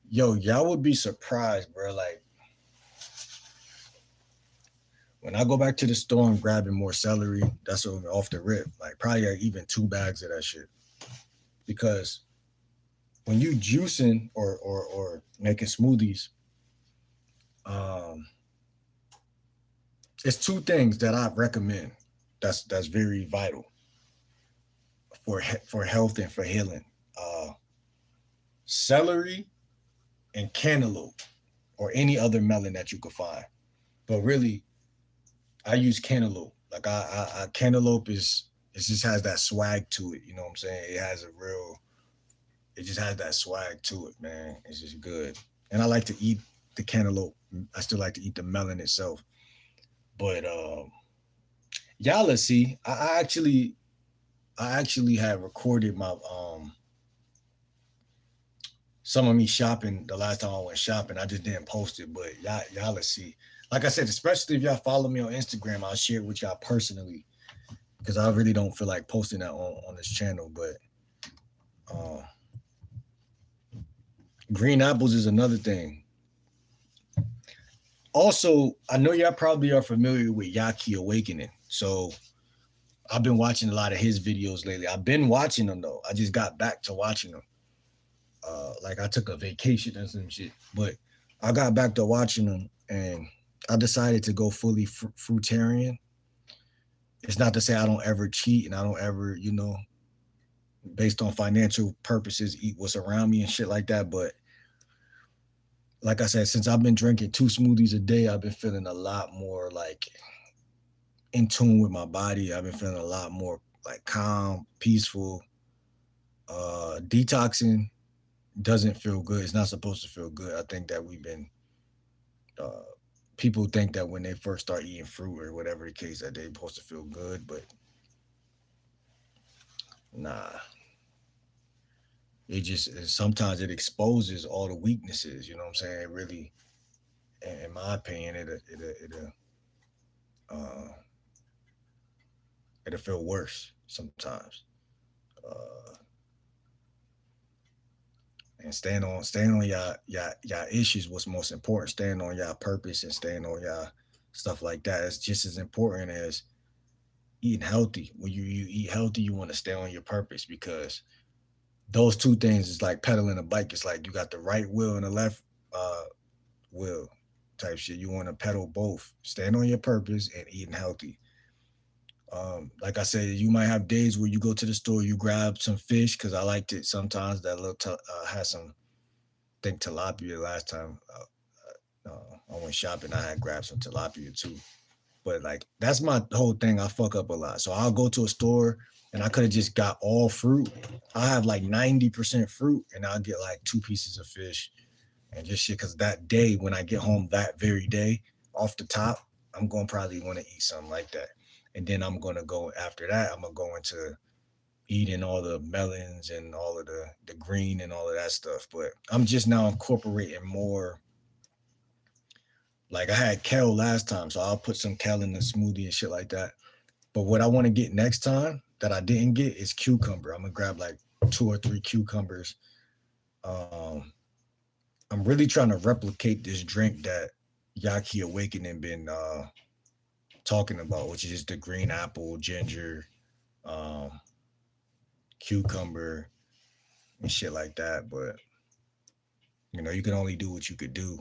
yo, y'all would be surprised, bro. Like when I go back to the store and grabbing more celery, that's off the rip. Like probably even 2 bags of that shit. Because when you juicing or making smoothies, um, it's 2 things that I recommend. That's very vital for health and for healing. Uh, Celery and cantaloupe, or any other melon that you could find. But really, I use cantaloupe. Like cantaloupe is it just has that swag to it. You know what I'm saying? It just has that swag to it, man. It's just good. And I like to eat the cantaloupe. I still like to eat the melon itself. But y'all, let's see. I actually had recorded my some of me shopping the last time I went shopping. I just didn't post it, but y'all let's see. Like I said, especially if y'all follow me on Instagram, I'll share it with y'all personally because I really don't feel like posting that on this channel. But uh, green apples is another thing. Also, I know y'all probably are familiar with Yaki Awakening. So I've been watching a lot of his videos lately. I've been watching them though. I just got back to watching them. Like I took a vacation and some shit, but I got back to watching them and I decided to go fully fruitarian. It's not to say I don't ever cheat and I don't ever, based on financial purposes, eat what's around me and shit like that. But like I said, since I've been drinking 2 smoothies a day, I've been feeling a lot more like in tune with my body. I've been feeling a lot more like calm, peaceful. Detoxing doesn't feel good. It's not supposed to feel good. I think that we've been uh, people think that when they first start eating fruit or whatever the case that they're supposed to feel good, but nah. It just sometimes it exposes all the weaknesses. You know what I'm saying? It really, in my opinion, uh, it'll feel worse sometimes. Uh, and staying on y'all issues what's most important. Staying on y'all purpose and staying on y'all stuff like that is just as important as eating healthy. When you eat healthy, you want to stay on your purpose because those 2 things is like pedaling a bike. It's like you got the right wheel and the left uh, wheel type shit. You want to pedal both, staying on your purpose and eating healthy. Like I said, you might have days where you go to the store, you grab some fish because I liked it sometimes. That little had some, I think tilapia last time I went shopping. I had grabbed some tilapia too. But like that's my whole thing. I fuck up a lot. So I'll go to a store and I could have just got all fruit. I have like 90% fruit and I'll get like 2 pieces of fish and just shit. Cause that day when I get home that very day, off the top, I'm gonna probably want to eat something like that. And then I'm gonna go after that, I'm gonna go into eating all the melons and all of the green and all of that stuff. But I'm just now incorporating more. Like I had kale last time, so I'll put some kale in the smoothie and shit like that. But what I want to get next time that I didn't get is cucumber. I'm gonna grab like 2 or 3 cucumbers. Um, I'm really trying to replicate this drink that Yaki Awakening been talking about, which is the green apple, ginger, um, cucumber, and shit like that. But you can only do what you could do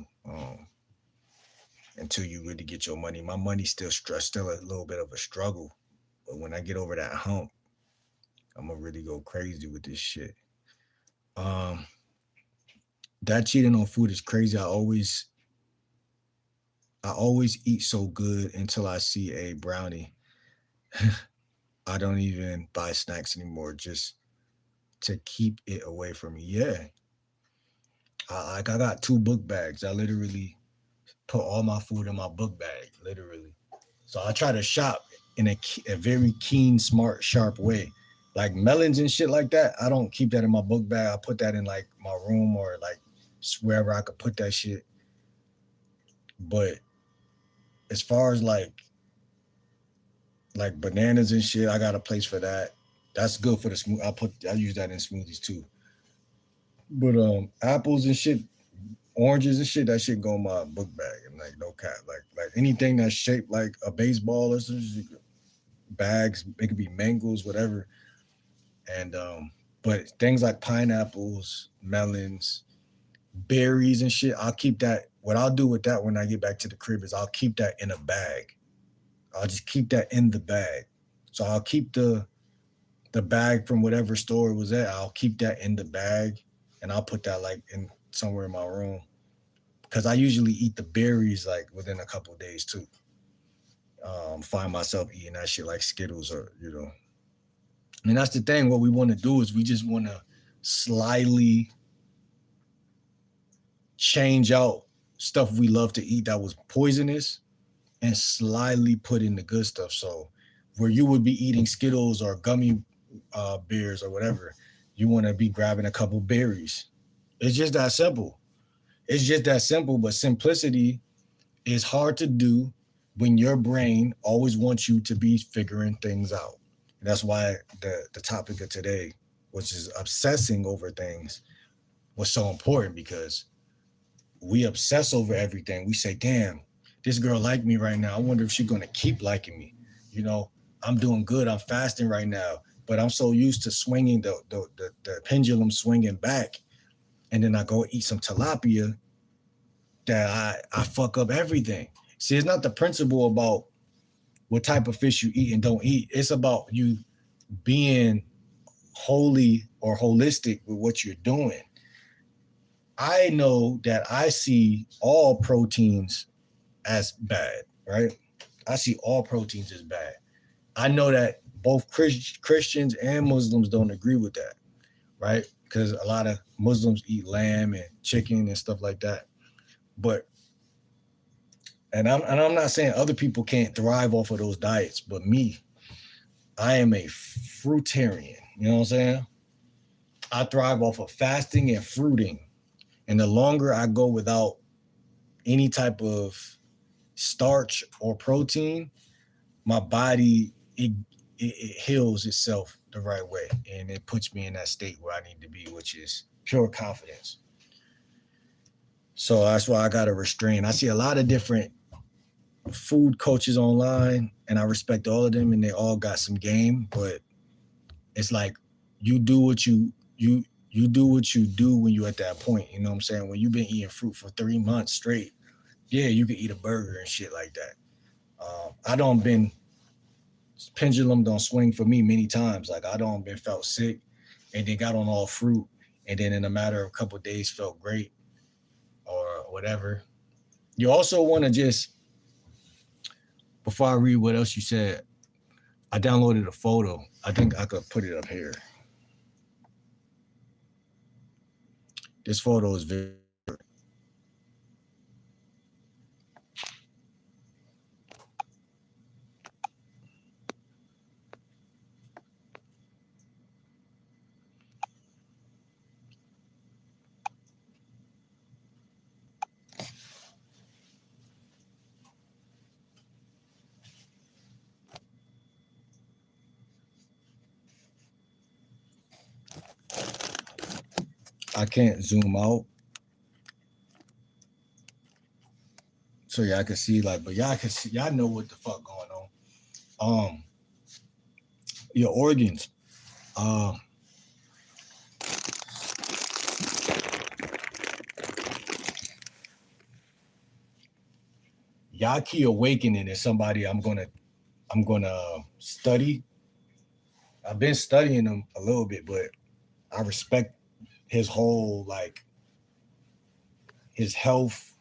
until you really get your money. My money's still a little bit of a struggle, but when I get over that hump, I'm gonna really go crazy with this shit. Um, that cheating on food is crazy. I always eat so good until I see a brownie. I don't even buy snacks anymore just to keep it away from me. Yeah. I got two book bags. I literally put all my food in my book bag, literally. So I try to shop in a very keen, smart, sharp way. Like melons and shit like that, I don't keep that in my book bag. I put that in like my room or like wherever I could put that shit. But as far as like bananas and shit, I got a place for that. That's good for the smooth. I use that in smoothies too. But apples and shit, oranges and shit, that shit go in my book bag. And like no cap. Like anything that's shaped like a baseball or something, bags, it could be mangoes, whatever. And but things like pineapples, melons, berries and shit, I'll keep that. What I'll do with that when I get back to the crib is I'll keep that in a bag. I'll just keep that in the bag. So I'll keep the bag from whatever store it was at. I'll keep that in the bag and I'll put that like in somewhere in my room. Because I usually eat the berries like within a couple of days too. Find myself eating that shit like Skittles or. And that's the thing. What we want to do is we just want to slyly change out stuff we love to eat that was poisonous and slyly put in the good stuff. So where you would be eating Skittles or gummy bears or whatever, you want to be grabbing a couple berries. It's just that simple. It's just that simple. But simplicity is hard to do when your brain always wants you to be figuring things out. And that's why the topic of today, which is obsessing over things, was so important because we obsess over everything. We say, damn, this girl like me right now. I wonder if she's going to keep liking me. You know, I'm doing good. I'm fasting right now. But I'm so used to swinging the pendulum swinging back. And then I go eat some tilapia that I fuck up everything. See, it's not the principle about what type of fish you eat and don't eat. It's about you being holy or holistic with what you're doing. I know that I see all proteins as bad, right? I see all proteins as bad. I know that both Christians and Muslims don't agree with that, right? Because a lot of Muslims eat lamb and chicken and stuff like that. But I'm not saying other people can't thrive off of those diets, but me, I am a fruitarian. You know what I'm saying? I thrive off of fasting and fruiting. And the longer I go without any type of starch or protein, my body, it heals itself the right way. And it puts me in that state where I need to be, which is pure confidence. So that's why I got to restrain. I see a lot of different food coaches online, and I respect all of them, and they all got some game, but it's like you do what you do what you do when you're at that point. You know what I'm saying? When you've been eating fruit for 3 months straight, yeah, you can eat a burger and shit like that. I don't been pendulum don't swing for me many times. Like I don't been felt sick and then got on all fruit and then in a matter of a couple of days felt great or whatever. You also want to just, before I read what else you said, I downloaded a photo. I think I could put it up here. This photo is very. I can't zoom out. So y'all can see but y'all can see, y'all know what the fuck going on. Your organs. Yaki Awakening is somebody I'm gonna study. I've been studying him a little bit, but I respect his whole his health,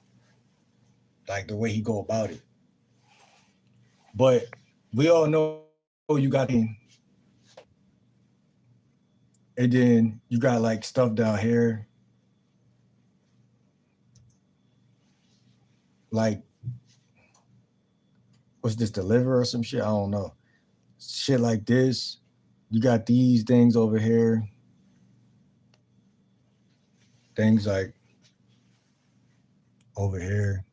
like the way he go about it. But we all know you got and then you got like stuff down here, like what's this, the liver or some shit? I don't know. Shit like this. You got these things over here. Things like over here.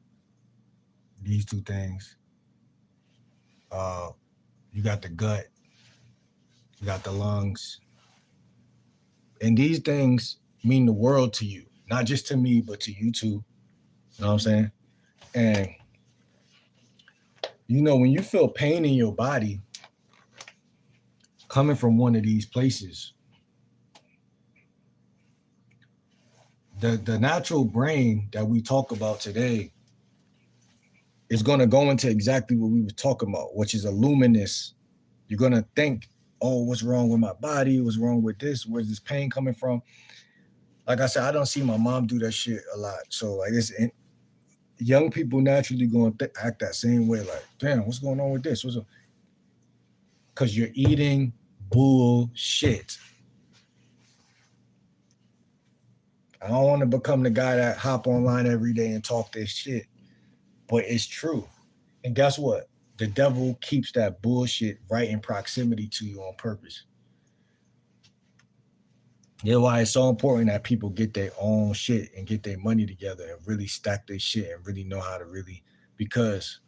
These two things. Uh, you got the gut. You got the lungs. And these things mean the world to you. Not just to me, but to you too. You know what I'm saying? And you know, when you feel pain in your body coming from one of these places, the natural brain that we talk about today is going to go into exactly what we were talking about, which is a luminous. You're going to think, oh, what's wrong with my body? What's wrong with this? Where's this pain coming from? Like I said, I don't see my mom do that shit a lot. So like it's young people naturally going to act that same way. Like, damn, what's going on with this? Because you're eating bullshit. I don't want to become the guy that hop online every day and talk this shit, but it's true. And guess what? The devil keeps that bullshit right in proximity to you on purpose. Yeah, why it's so important that people get their own shit and get their money together and really stack their shit and really know how to really, because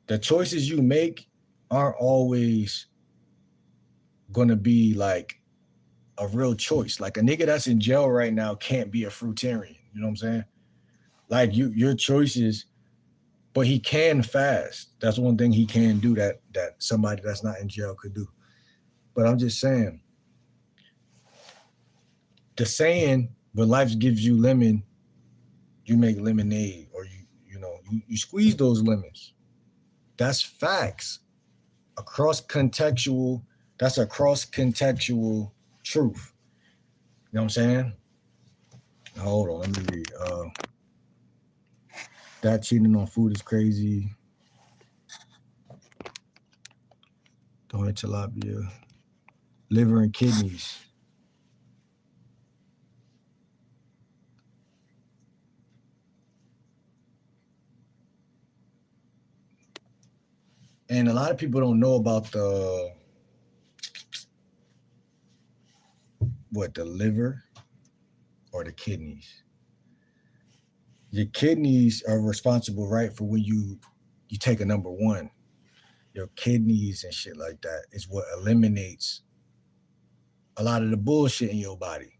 the choices you make aren't always gonna be like a real choice. Like a nigga that's in jail right now can't be a fruitarian. You know what I'm saying? Like your choices, but he can fast. That's one thing he can do that somebody that's not in jail could do. But I'm just saying, the saying, when life gives you lemon, you make lemonade, or you squeeze those lemons. That's facts. That's a cross contextual truth. You know what I'm saying? Hold on, let me read. That cheating on food is crazy. Don't eat tilapia. Liver and kidneys. And a lot of people don't know about the liver or the kidneys. Your kidneys are responsible, right, for when you take a number one. Your kidneys and shit like that is what eliminates a lot of the bullshit in your body.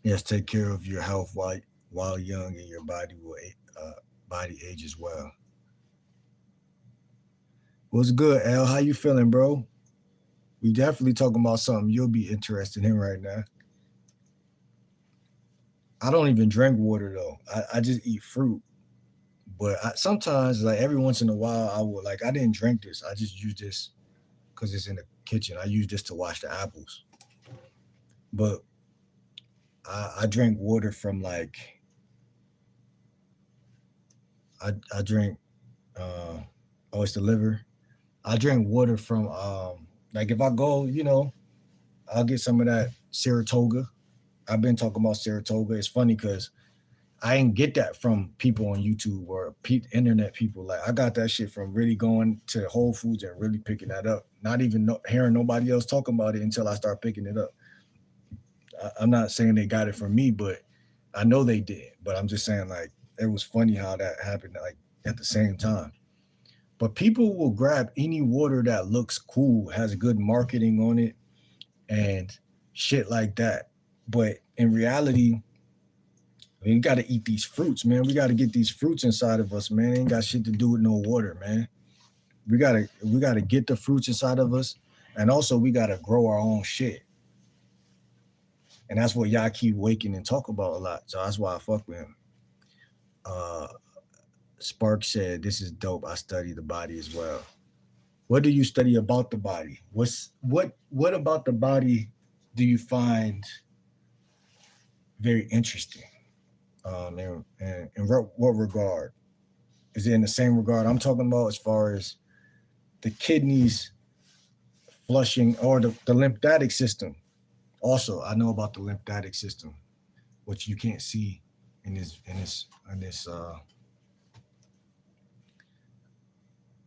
Yes, take care of your health while young, and your body will body age as well. What's good, L? How you feeling, bro? We definitely talking about something you'll be interested in right now. I don't even drink water though. I just eat fruit. But sometimes, like every once in a while, I would I didn't drink this. I just use this because it's in the kitchen. I use this to wash the apples. But I drink water from I drink oh, it's the liver. I drink water from like if I go, I'll get some of that Saratoga. I've been talking about Saratoga. It's funny because I didn't get that from people on YouTube or internet people. Like I got that shit from really going to Whole Foods and really picking that up. Not even hearing nobody else talking about it until I start picking it up. I'm not saying they got it from me, but I know they did. But I'm just saying it was funny how that happened at the same time. But people will grab any water that looks cool, has good marketing on it, and shit like that. But in reality, we got to eat these fruits, man. We got to get these fruits inside of us, man. It ain't got shit to do with no water, man. We gotta get the fruits inside of us, and also we gotta grow our own shit. And that's what y'all keep waking and talk about a lot. So that's why I fuck with him. Spark said, "This is dope. I study the body as well." What do you study about the body? What about the body do you find very interesting. In what regard? Is it in the same regard I'm talking about as far as the kidneys flushing or the lymphatic system? Also, I know about the lymphatic system, which you can't see in this.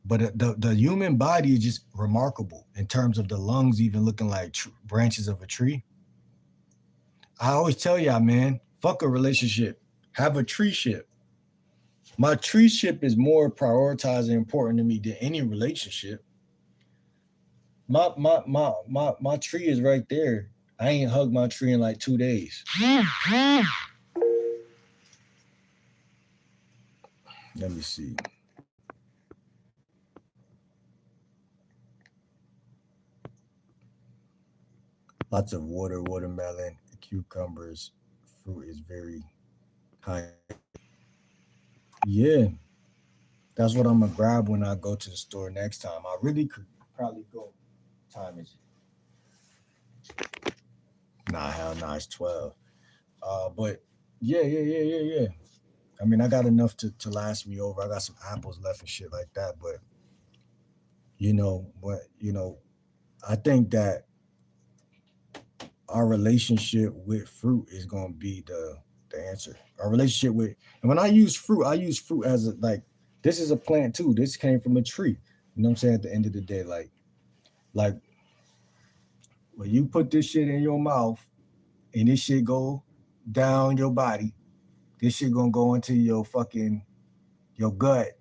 But the human body is just remarkable in terms of the lungs, even looking like branches of a tree. I always tell y'all, man, fuck a relationship, have a tree ship. My tree ship is more prioritized and important to me than any relationship. My tree is right there. I ain't hugged my tree in like 2 days. Let me see. Lots of watermelon, cucumbers, fruit is very high. Yeah, that's what I'm gonna grab when I go to the store next time. I really could probably go. Time is hell nah, it's 12. But yeah. I mean, I got enough to last me over. I got some apples left and shit like that. But I think that our relationship with fruit is gonna be the answer. Our relationship with, and when I use fruit as a, like, this is a plant too. This came from a tree. You know what I'm saying? At the end of the day, like when you put this shit in your mouth and this shit go down your body, this shit gonna go into your gut,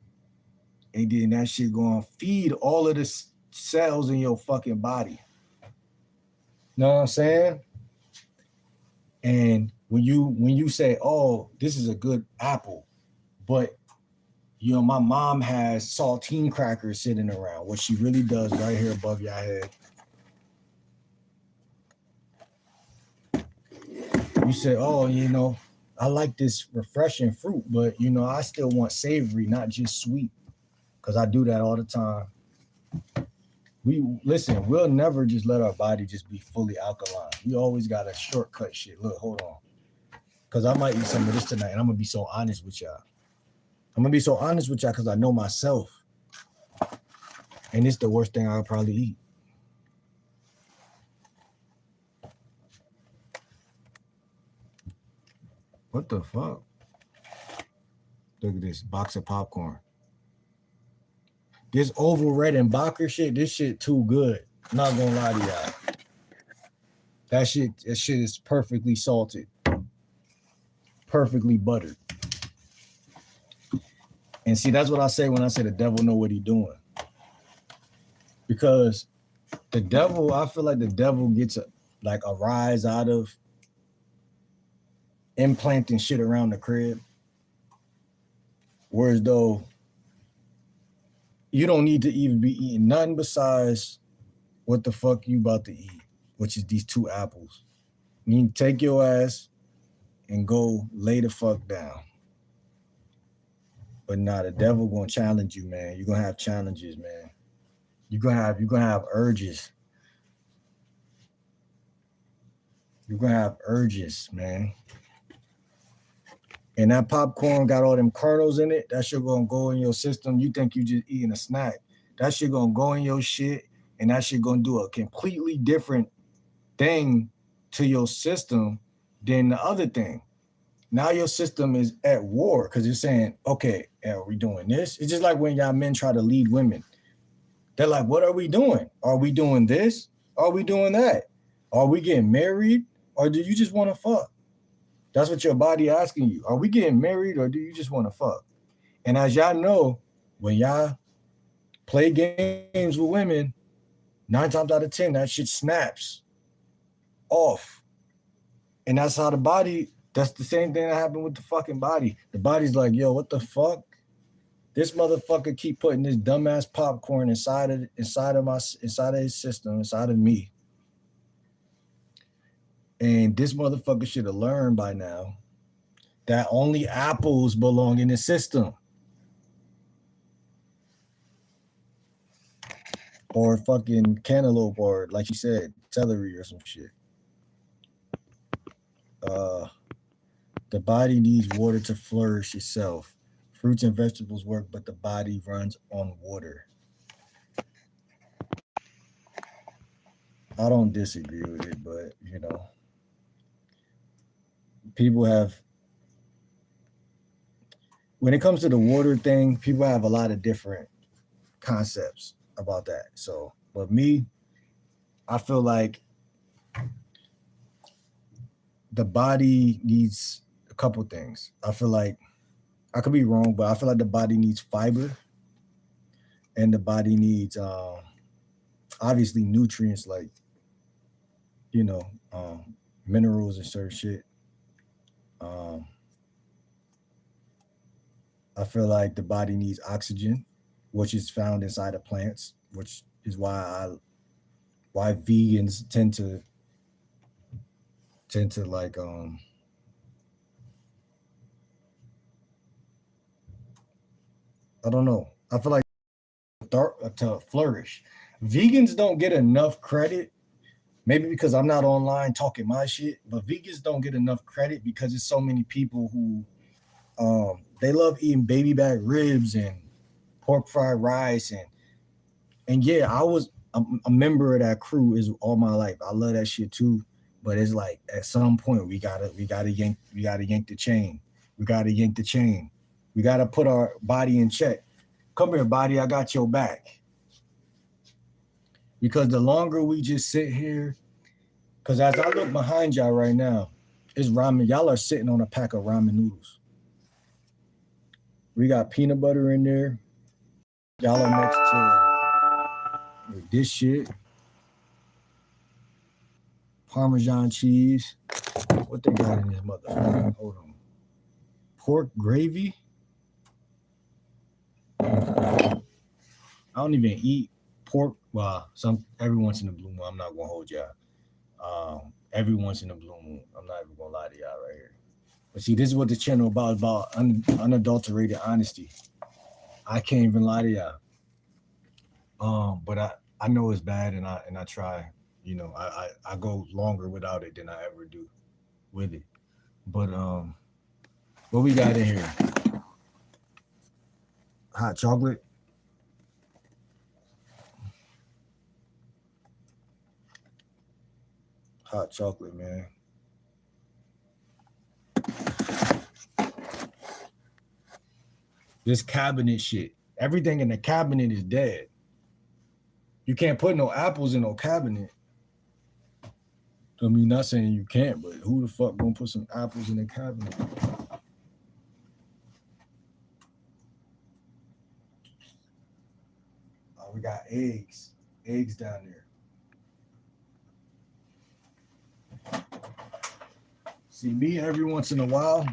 and then that shit gonna feed all of the cells in your fucking body. You know what I'm saying? And when you say, "Oh, this is a good apple," but my mom has saltine crackers sitting around. What she really does right here above your head. You say, "Oh, I like this refreshing fruit, but I still want savory, not just sweet," because I do that all the time. We'll never just let our body just be fully alkaline. We always got to shortcut shit. Look, hold on. Because I might eat some of this tonight, and I'm going to be so honest with y'all. Because I know myself. And it's the worst thing I'll probably eat. What the fuck? Look at this box of popcorn. This Oval Red and Bacher shit, this shit too good. I'm not gonna lie to y'all. That shit is perfectly salted, perfectly buttered. And see, that's what I say when I say the devil know what he doing. Because the devil, I feel like the devil gets a rise out of implanting shit around the crib. Whereas though you don't need to even be eating nothing besides what the fuck you about to eat, which is these 2 apples. You need to take your ass and go lay the fuck down. But nah, the devil gonna challenge you, man. You're gonna have challenges, man. You're gonna have urges. You're gonna have urges, man. And that popcorn got all them kernels in it. That shit gonna go in your system. You think you just eating a snack. That shit gonna go in your shit, and that shit gonna do a completely different thing to your system than the other thing. Now your system is at war because you're saying, okay, are we doing this? It's just like when y'all men try to lead women. They're like, what are we doing? Are we doing this? Are we doing that? Are we getting married? Or do you just want to fuck? That's what your body asking you. Are we getting married or do you just want to fuck? And as y'all know, when y'all play games with women, 9 times out of 10, that shit snaps off. And that's how the body, that's the same thing that happened with the fucking body. The body's like, yo, what the fuck? This motherfucker keep putting this dumbass popcorn inside of his system, inside of me. And this motherfucker should have learned by now that only apples belong in the system. Or fucking cantaloupe, or like you said, celery or some shit. The body needs water to flourish itself. Fruits and vegetables work, but the body runs on water. I don't disagree with it, but people have, when it comes to the water thing, people have a lot of different concepts about that. So, but me, I feel like the body needs a couple things. I feel like, I could be wrong, but I feel like the body needs fiber, and the body needs obviously nutrients like you know um, minerals and certain shit. Um, I feel like the body needs oxygen, which is found inside of plants, which is why vegans tend to like I don't know. I feel like to flourish. Vegans don't get enough credit. Maybe because I'm not online talking my shit, but vegans don't get enough credit because there's so many people who they love eating baby back ribs and pork fried rice and yeah, I was a member of that crew is all my life. I love that shit too, but it's like at some point we gotta yank the chain. We gotta yank the chain. We gotta put our body in check. Come here, body. I got your back. Because the longer we just sit here, because as I look behind y'all right now, it's ramen. Y'all are sitting on a pack of ramen noodles. We got peanut butter in there. Y'all are next to this shit, Parmesan cheese. What they got in this motherfucker? Hold on. Pork gravy. I don't even eat pork. Well, every once in a blue moon. I'm not gonna hold y'all. Every once in a blue moon. I'm not even gonna lie to y'all right here. But see, this is what the channel about unadulterated honesty. I can't even lie to y'all. But I know it's bad, and I try. I go longer without it than I ever do with it. But what we got in here? Hot chocolate. Hot chocolate, man. This cabinet shit. Everything in the cabinet is dead. You can't put no apples in no cabinet. I mean, not saying you can't, but who the fuck gonna put some apples in the cabinet? Oh, we got eggs. Eggs down there. See, me every once in a while,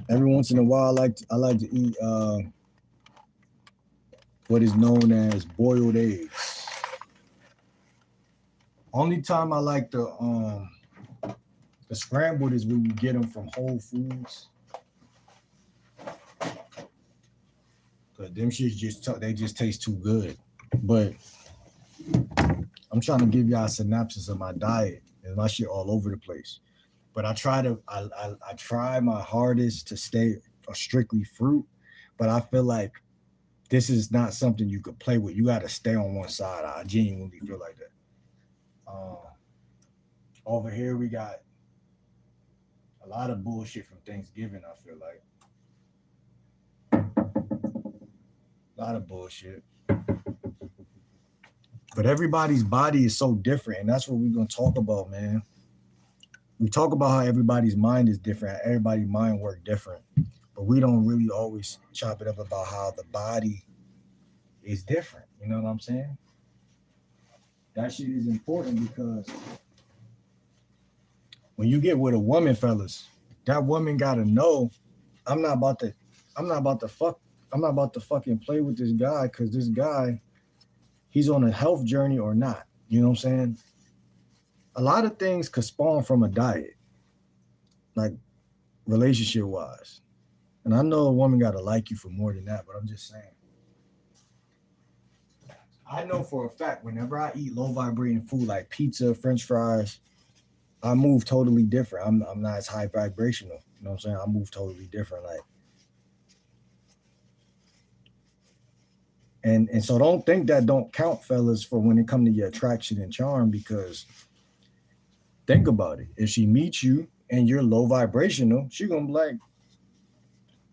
I like to eat what is known as boiled eggs. Only time I like the scrambled is when you get them from Whole Foods. Cause them shits they just taste too good. But I'm trying to give y'all a synopsis of my diet, and my shit all over the place. But I try my hardest to stay strictly fruit, but I feel like this is not something you could play with. You got to stay on one side. I genuinely feel like that. Over here we got a lot of bullshit from Thanksgiving. I feel like a lot of bullshit. But everybody's body is so different, and that's what we're gonna talk about, man. We talk about how everybody's mind is different, everybody's mind work different, but we don't really always chop it up about how the body is different. You know what I'm saying? That shit is important because when you get with a woman, fellas, that woman gotta know I'm not about to fucking play with this guy because this guy, he's on a health journey or not. You know what I'm saying? A lot of things could spawn from a diet, like relationship wise. And I know a woman gotta like you for more than that, but I'm just saying. I know for a fact whenever I eat low vibrating food like pizza, French fries, I move totally different. I'm not as high vibrational. You know what I'm saying? I move totally different. Like, and so don't think that don't count, fellas, for when it come to your attraction and charm, because think about it. If she meets you and you're low vibrational, she gonna be like,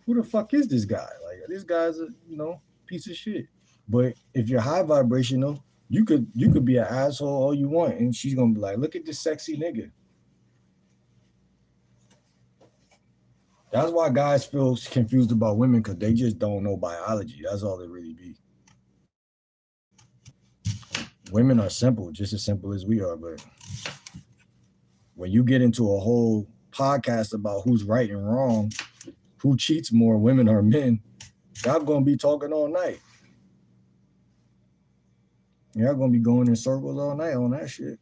who the fuck is this guy? Like, this guy's a piece of shit. But if you're high vibrational, you could be an asshole all you want, and she's gonna be like, look at this sexy nigga. That's why guys feel confused about women, because they just don't know biology. That's all it really be. Women are simple, just as simple as we are. But when you get into a whole podcast about who's right and wrong, who cheats more, women or men, y'all gonna be talking all night. Y'all gonna be going in circles all night on that shit.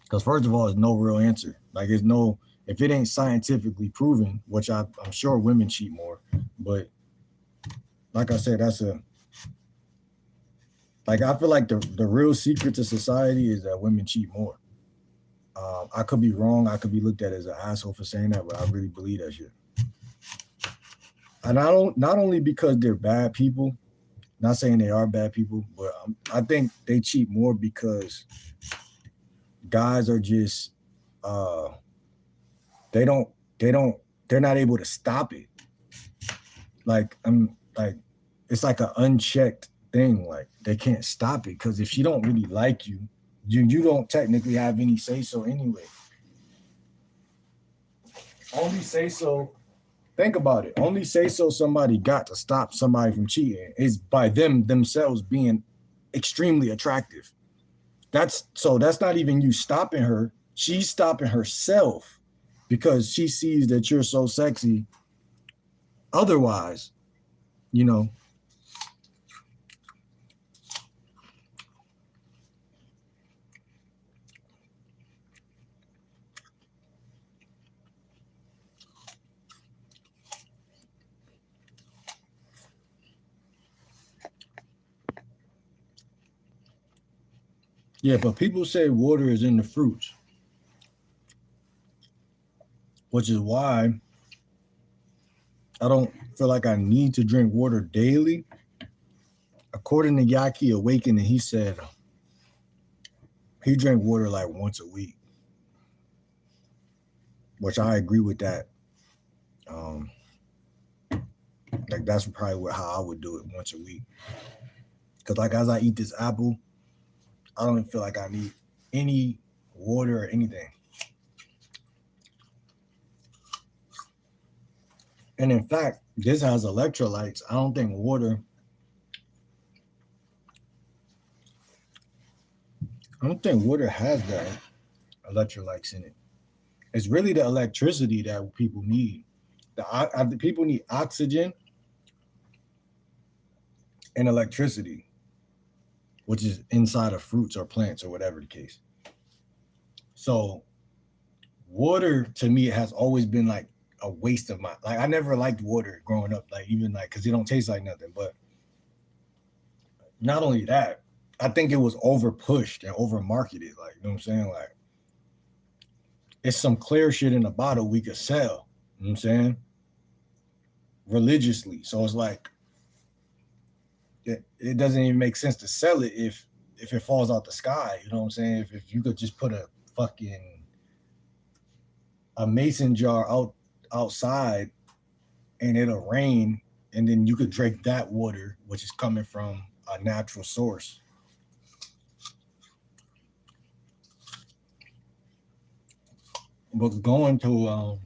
Because first of all, there's no real answer. Like, it's no, if it ain't scientifically proven, which I'm sure women cheat more, but like I said, I feel like the real secret to society is that women cheat more. I could be wrong. I could be looked at as an asshole for saying that, but I really believe that shit. And not only because they're bad people, not saying they are bad people, but I think they cheat more because guys are just they're not able to stop it. Like, it's like an unchecked thing. Like, they can't stop it, because if she don't really like you, you don't technically have any say so anyway. Only say so. Think about it. Only say so somebody got to stop somebody from cheating is by them themselves being extremely attractive. That's not even you stopping her. She's stopping herself because she sees that you're so sexy. Otherwise, yeah, but people say water is in the fruits, which is why I don't feel like I need to drink water daily. According to Yaki Awakening, he said he drank water like once a week, which I agree with that. Like, that's probably how I would do it, once a week. Because, like, as I eat this apple, I don't even feel like I need any water or anything. And in fact, this has electrolytes. I don't think water has that electrolytes in it. It's really the electricity that people need. The people need oxygen and electricity, which is inside of fruits or plants or whatever the case. So water, to me, it has always been like a waste of my, like, I never liked water growing up, like, even like, because it don't taste like nothing. But not only that, I think it was over pushed and over marketed. Like, you know what I'm saying? Like, it's some clear shit in a bottle we could sell, you know what I'm saying, religiously. So it's like, it doesn't even make sense to sell it if it falls out the sky. You know what I'm saying? If you could just put a mason jar outside and it'll rain, and then you could drink that water, which is coming from a natural source. But going to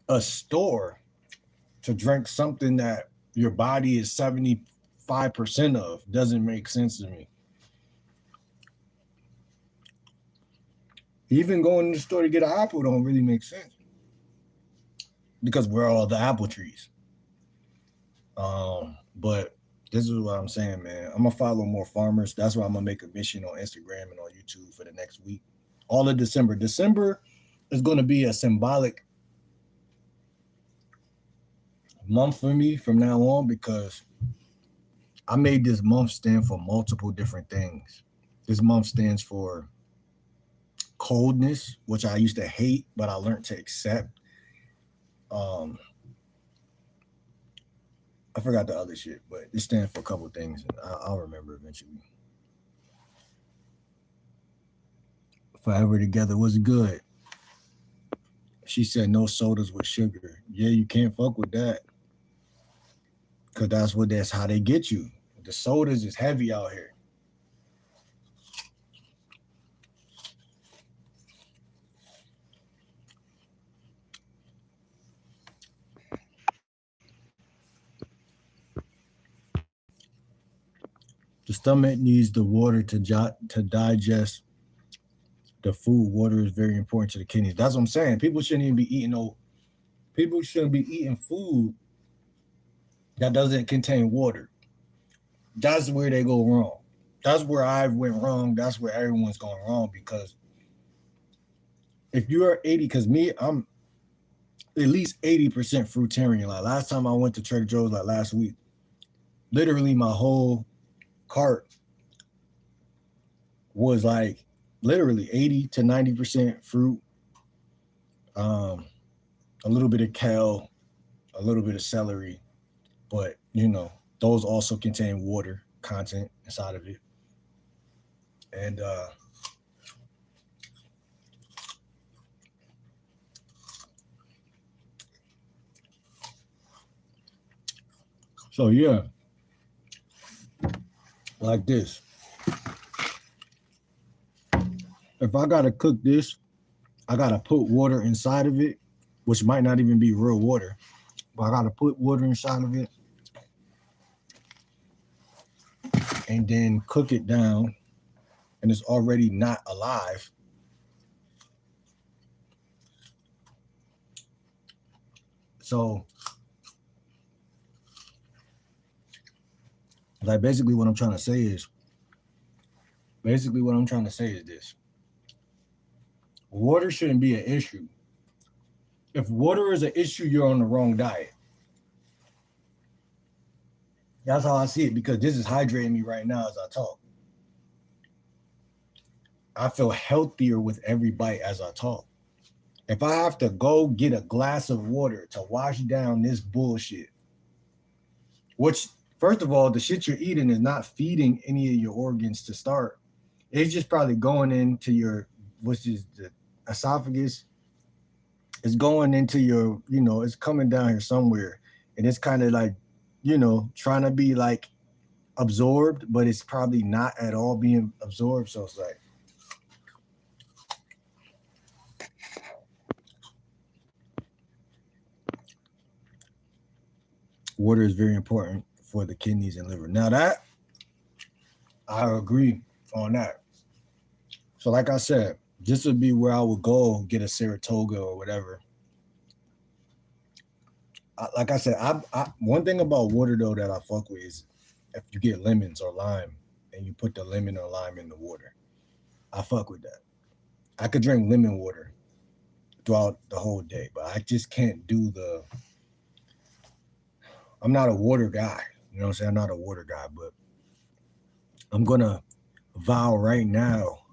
a store to drink something that your body is 75% of doesn't make sense to me. Even going to the store to get an apple don't really make sense, because where are all the apple trees? But this is what I'm saying, man. I'm gonna follow more farmers. That's why I'm gonna make a mission on Instagram and on YouTube for the next week. All of December. December is gonna be a symbolic month for me from now on, because I made this month stand for multiple different things. This month stands for coldness, which I used to hate, but I learned to accept. Um, I forgot the other shit, but it stands for a couple things. I'll remember eventually. Forever Together was good. She said no sodas with sugar. Yeah, you can't fuck with that. Cause that's how they get you. The sodas is heavy out here. The stomach needs the water to digest the food. Water is very important to the kidneys. That's what I'm saying. People shouldn't even be eating no. People shouldn't be eating food that doesn't contain water. That's where they go wrong. That's where I went wrong. That's where everyone's going wrong because if you are 80, because me, I'm at least 80% fruitarian. Like last time I went to Trader Joe's, like last week, literally my whole cart was like literally 80 to 90% fruit, a little bit of kale, a little bit of celery, but those also contain water content inside of it. And so yeah, like this. If I gotta cook this, I gotta put water inside of it, which might not even be real water, but I gotta put water inside of it and then cook it down, and it's already not alive. So, like, basically, what I'm trying to say is this: water shouldn't be an issue. If water is an issue, you're on the wrong diet. That's how I see it because this is hydrating me right now as I talk. I feel healthier with every bite as I talk. If I have to go get a glass of water to wash down this bullshit, which, first of all, the shit you're eating is not feeding any of your organs to start. It's just probably going into your, which is the esophagus. It's going into your, it's coming down here somewhere. And it's kind of like, trying to be like absorbed, but it's probably not at all being absorbed. So it's like, water is very important for the kidneys and liver. Now that I agree on that. So like I said, this would be where I would go get a Saratoga or whatever. Like I said, one thing about water though that I fuck with is if you get lemons or lime and you put the lemon or lime in the water, I fuck with that. I could drink lemon water throughout the whole day, but I just can't do I'm not a water guy. You know what I'm saying? I'm not a water guy, but I'm gonna vow right now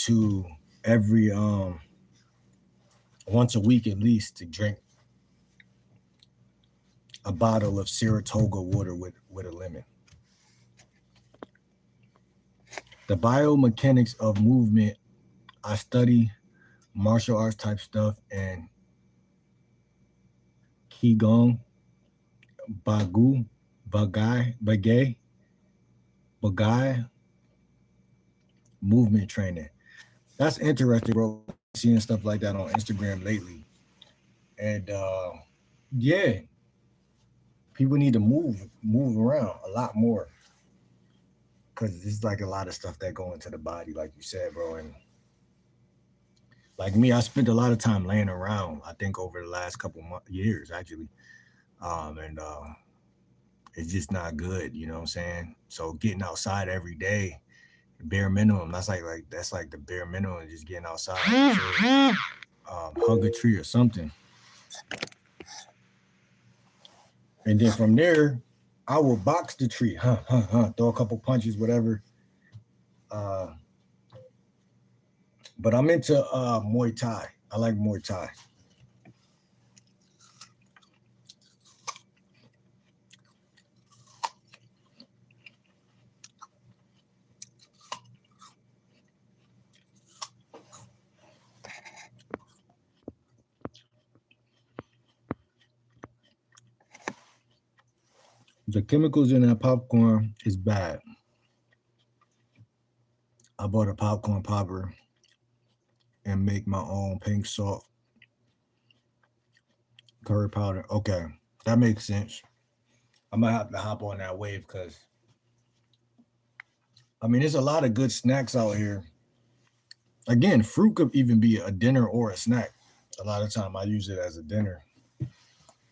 to every once a week at least to drink a bottle of Saratoga water with a lemon. The biomechanics of movement. I study martial arts type stuff and Qigong, Bagu, Bagay, movement training. That's interesting, bro. Seeing stuff like that on Instagram lately. And yeah, people need to move around a lot more. Cause there's like a lot of stuff that go into the body, like you said, bro. And like me, I spent a lot of time laying around, I think over the last couple years actually. And it's just not good, you know what I'm saying? So getting outside every day, bare minimum, that's like the bare minimum, just getting outside. So, hug a tree or something. And then from there, I will box the tree, throw a couple punches, whatever. But I'm into Muay Thai. I like Muay Thai. The chemicals in that popcorn is bad. I bought a popcorn popper and make my own pink salt, curry powder. Okay, that makes sense. I might have to hop on that wave because I mean, there's a lot of good snacks out here. Again, fruit could even be a dinner or a snack. A lot of time I use it as a dinner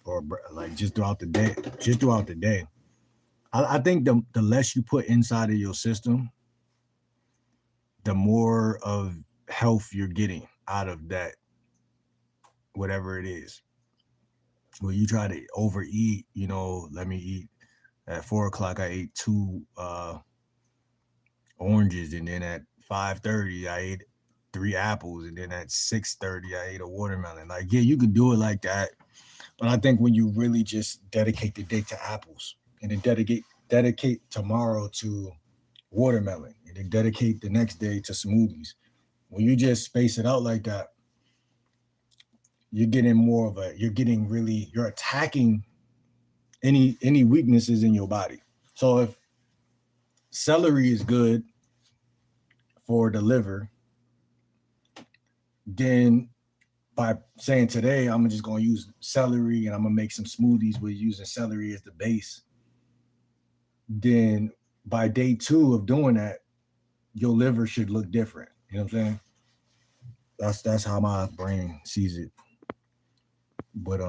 or like just throughout the day. Just throughout the day. I think the less you put inside of your system, the more of health you're getting out of that, whatever it is. When you try to overeat, let me eat at 4 o'clock. I ate two oranges, and then at 5:30 I ate 3 apples, and then at 6:30 I ate a watermelon. Like, yeah, you could do it like that, but I think when you really just dedicate the day to apples, and then dedicate tomorrow to watermelon, and then dedicate the next day to smoothies. When you just space it out like that, you're getting more of you're attacking any weaknesses in your body. So if celery is good for the liver, then by saying today I'm just going to use celery and I'm going to make some smoothies with using celery as the base, then by day 2 of doing that, your liver should look different. You know what I'm saying? That's how my brain sees it. But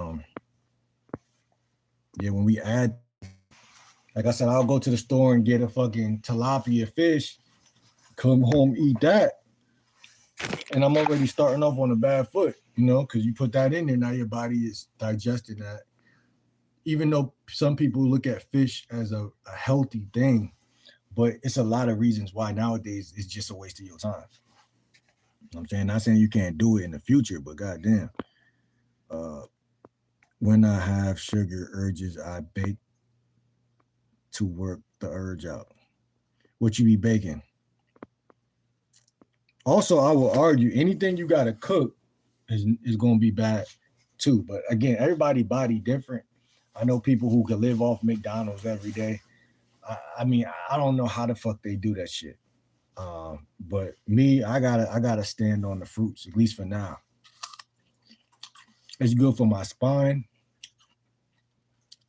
yeah, when we add, like I said, I'll go to the store and get a fucking tilapia fish, come home, eat that, and I'm already starting off on a bad foot, because you put that in there, now your body is digesting that. Even though some people look at fish as a healthy thing, but it's a lot of reasons why nowadays it's just a waste of your time. You know what I'm saying? Not saying you can't do it in the future, but goddamn. When I have sugar urges, I bake to work the urge out. What you be baking? Also, I will argue anything you gotta cook is gonna be bad too. But again, everybody body different. I know people who can live off McDonald's every day. I mean, I don't know how the fuck they do that shit. But me, I gotta stand on the fruits, at least for now. It's good for my spine.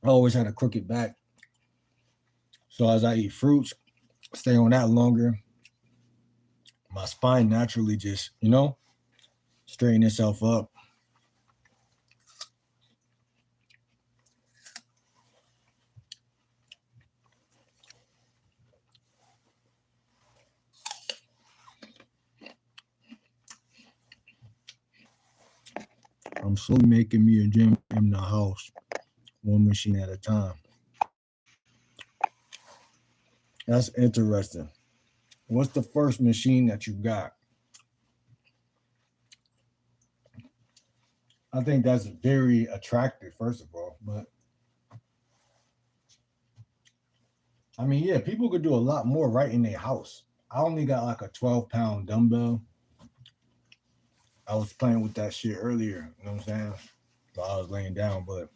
I always had a crooked back. So as I eat fruits, stay on that longer, my spine naturally just, straighten itself up. I'm slowly making me a gym in the house, one machine at a time. That's interesting. What's the first machine that you got? I think that's very attractive, first of all. But I mean, yeah, people could do a lot more right in their house. I only got like a 12-pound dumbbell. I was playing with that shit earlier, you know what I'm saying? While I was laying down, but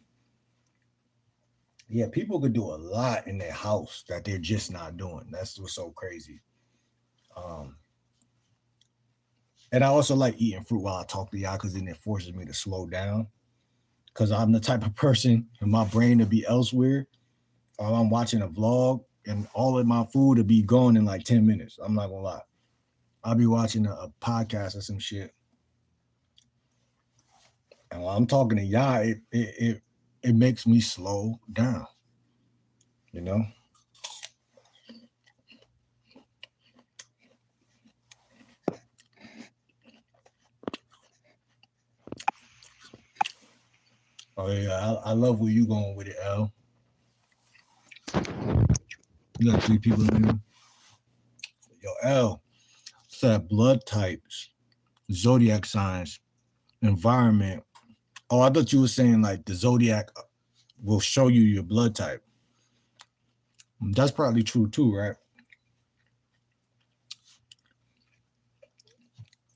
yeah, people could do a lot in their house that they're just not doing. That's what's so crazy. Um, and I also like eating fruit while I talk to y'all because then it forces me to slow down. Because I'm the type of person and my brain to be elsewhere. Or I'm watching a vlog and all of my food to be gone in like 10 minutes. I'm not gonna lie. I'll be watching a podcast or some shit. And while I'm talking to y'all, it makes me slow down. You know? Oh yeah, I love where you going with it, L. You got 3 people in here. Yo, L said blood types, zodiac signs, environment. Oh, I thought you were saying like the zodiac will show you your blood type. That's probably true too, right?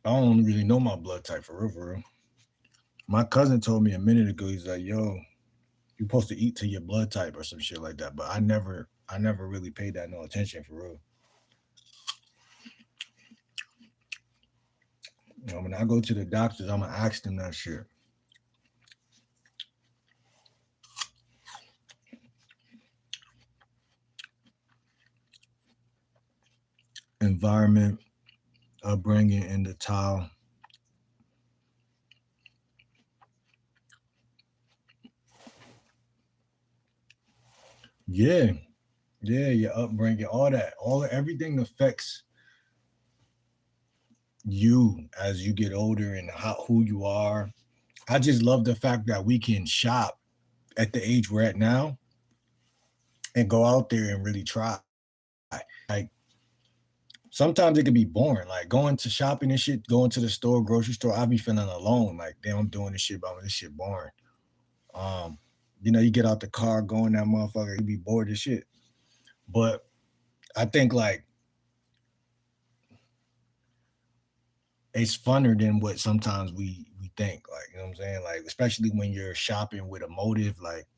I don't really know my blood type for real, for real. My cousin told me a minute ago, he's like, yo, you're supposed to eat to your blood type or some shit like that. But I never really paid that no attention for real. You know, when I go to the doctors, I'm gonna ask them that shit. Environment, upbringing in the towel. Yeah, yeah, your upbringing, everything affects you as you get older and who you are. I just love the fact that we can shop at the age we're at now and go out there and really try. Like sometimes it can be boring, like going to shopping and shit, going to the store, grocery store. I be feeling alone, like damn, I'm doing this shit, but this shit boring. Um, you get out the car, going that motherfucker, you be bored as shit. But I think like it's funner than what sometimes we think. Like, you know what I'm saying? Like, especially when you're shopping with a motive, like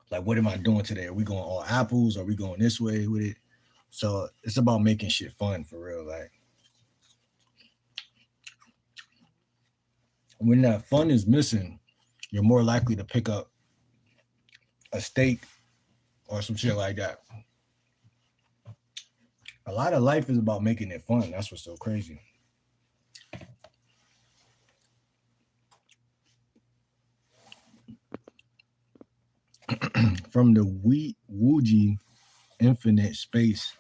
what am I doing today? Are we going all apples? Are we going this way with it? So it's about making shit fun for real. Like when that fun is missing, you're more likely to pick up a steak or some shit like that. A lot of life is about making it fun. That's what's so crazy. From the Wuji infinite space,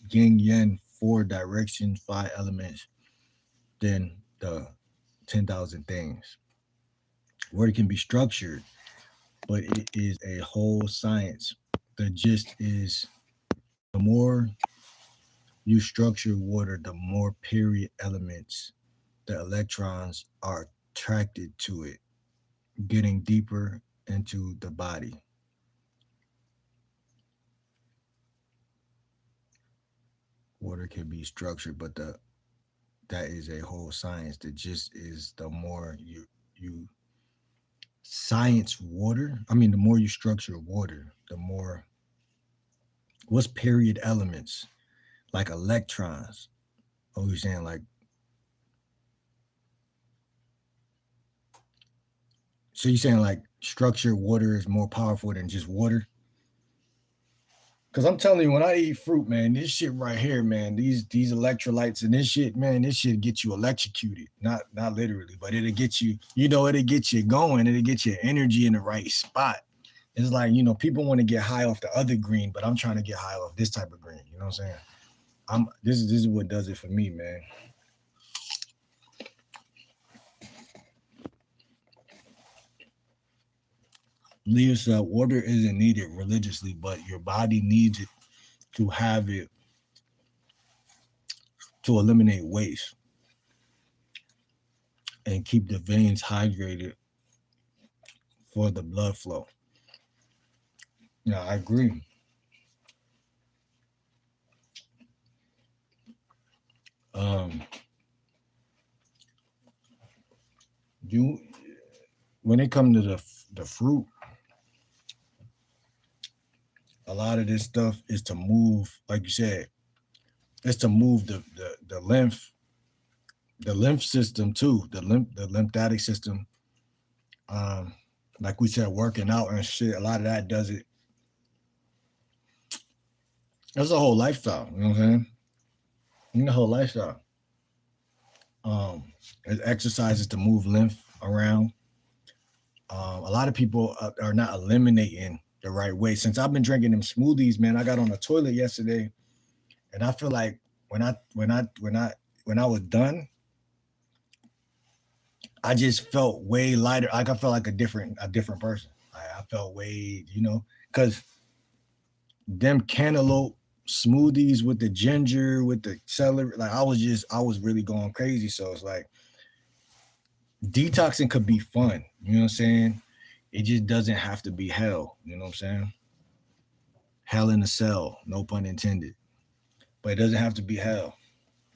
yin yang, 4 directions, 5 elements, then the 10,000 things. Where it can be structured, but it is a whole science. The gist is the more you structure water, the more period elements the electrons are attracted to it, getting deeper into the body. Water can be structured, but that is a whole science. The gist is the more you science water, the more you structure water, the more what's period elements like electrons. Oh, you're saying like so you're saying like structured water is more powerful than just water? Cause I'm telling you, when I eat fruit, man, this shit right here, man, these electrolytes and this shit, man, this shit get you electrocuted. Not literally, but it'll get you, it'll get you going, it'll get your energy in the right spot. It's like, people want to get high off the other green, but I'm trying to get high off this type of green. You know what I'm saying? This is what does it for me, man. Leo said water isn't needed religiously, but your body needs it to have it to eliminate waste and keep the veins hydrated for the blood flow. Yeah, I agree. Um, you when it comes to the fruit, a lot of this stuff is to move, like you said, it's to move the lymph system too, the lymphatic system. Um, like we said, working out and shit, a lot of that does it. That's a whole lifestyle, you know what I'm saying? The whole lifestyle. Exercises to move lymph around. A lot of people are not eliminating the right way. Since I've been drinking them smoothies, man, I got on the toilet yesterday, and I feel like when I was done, I just felt way lighter. Like I felt like a different person. I felt way, because them cantaloupe smoothies with the ginger, with the celery. Like I was really going crazy. So it's like detoxing could be fun. You know what I'm saying? It just doesn't have to be hell. You know what I'm saying? Hell in a cell, no pun intended. But it doesn't have to be hell.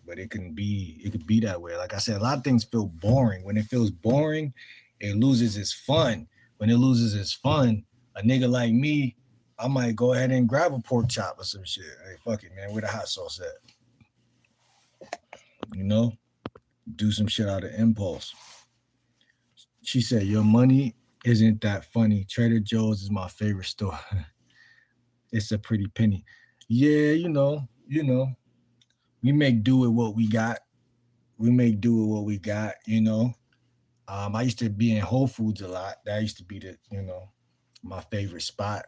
But it could be that way. Like I said, a lot of things feel boring. When it feels boring, it loses its fun. When it loses its fun, a nigga like me, I might go ahead and grab a pork chop or some shit. Hey, fuck it, man. Where the hot sauce at? You know? Do some shit out of impulse. She said, your money isn't that funny. Trader Joe's is my favorite store. It's a pretty penny. Yeah, we make do with what we got. We make do with what we got, you know. I used to be in Whole Foods a lot. That used to be my favorite spot.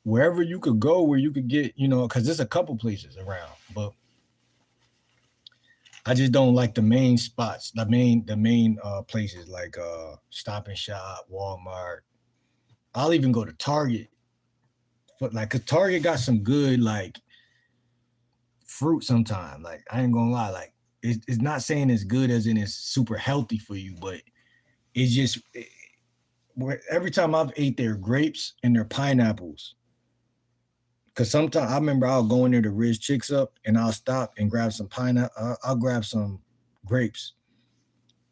Wherever you could go where you could get, because there's a couple places around, but I just don't like the main spots, the main places like Stop and Shop, Walmart. I'll even go to Target. But like, cause Target got some good like fruit sometimes. Like I ain't gonna lie, like it's not saying it's good as in it's super healthy for you, but it's just every time I've ate their grapes and their pineapples. Cause sometimes I remember I'll go in there to Rizz Chicks Up and I'll stop and grab some pineapple. I'll grab some grapes.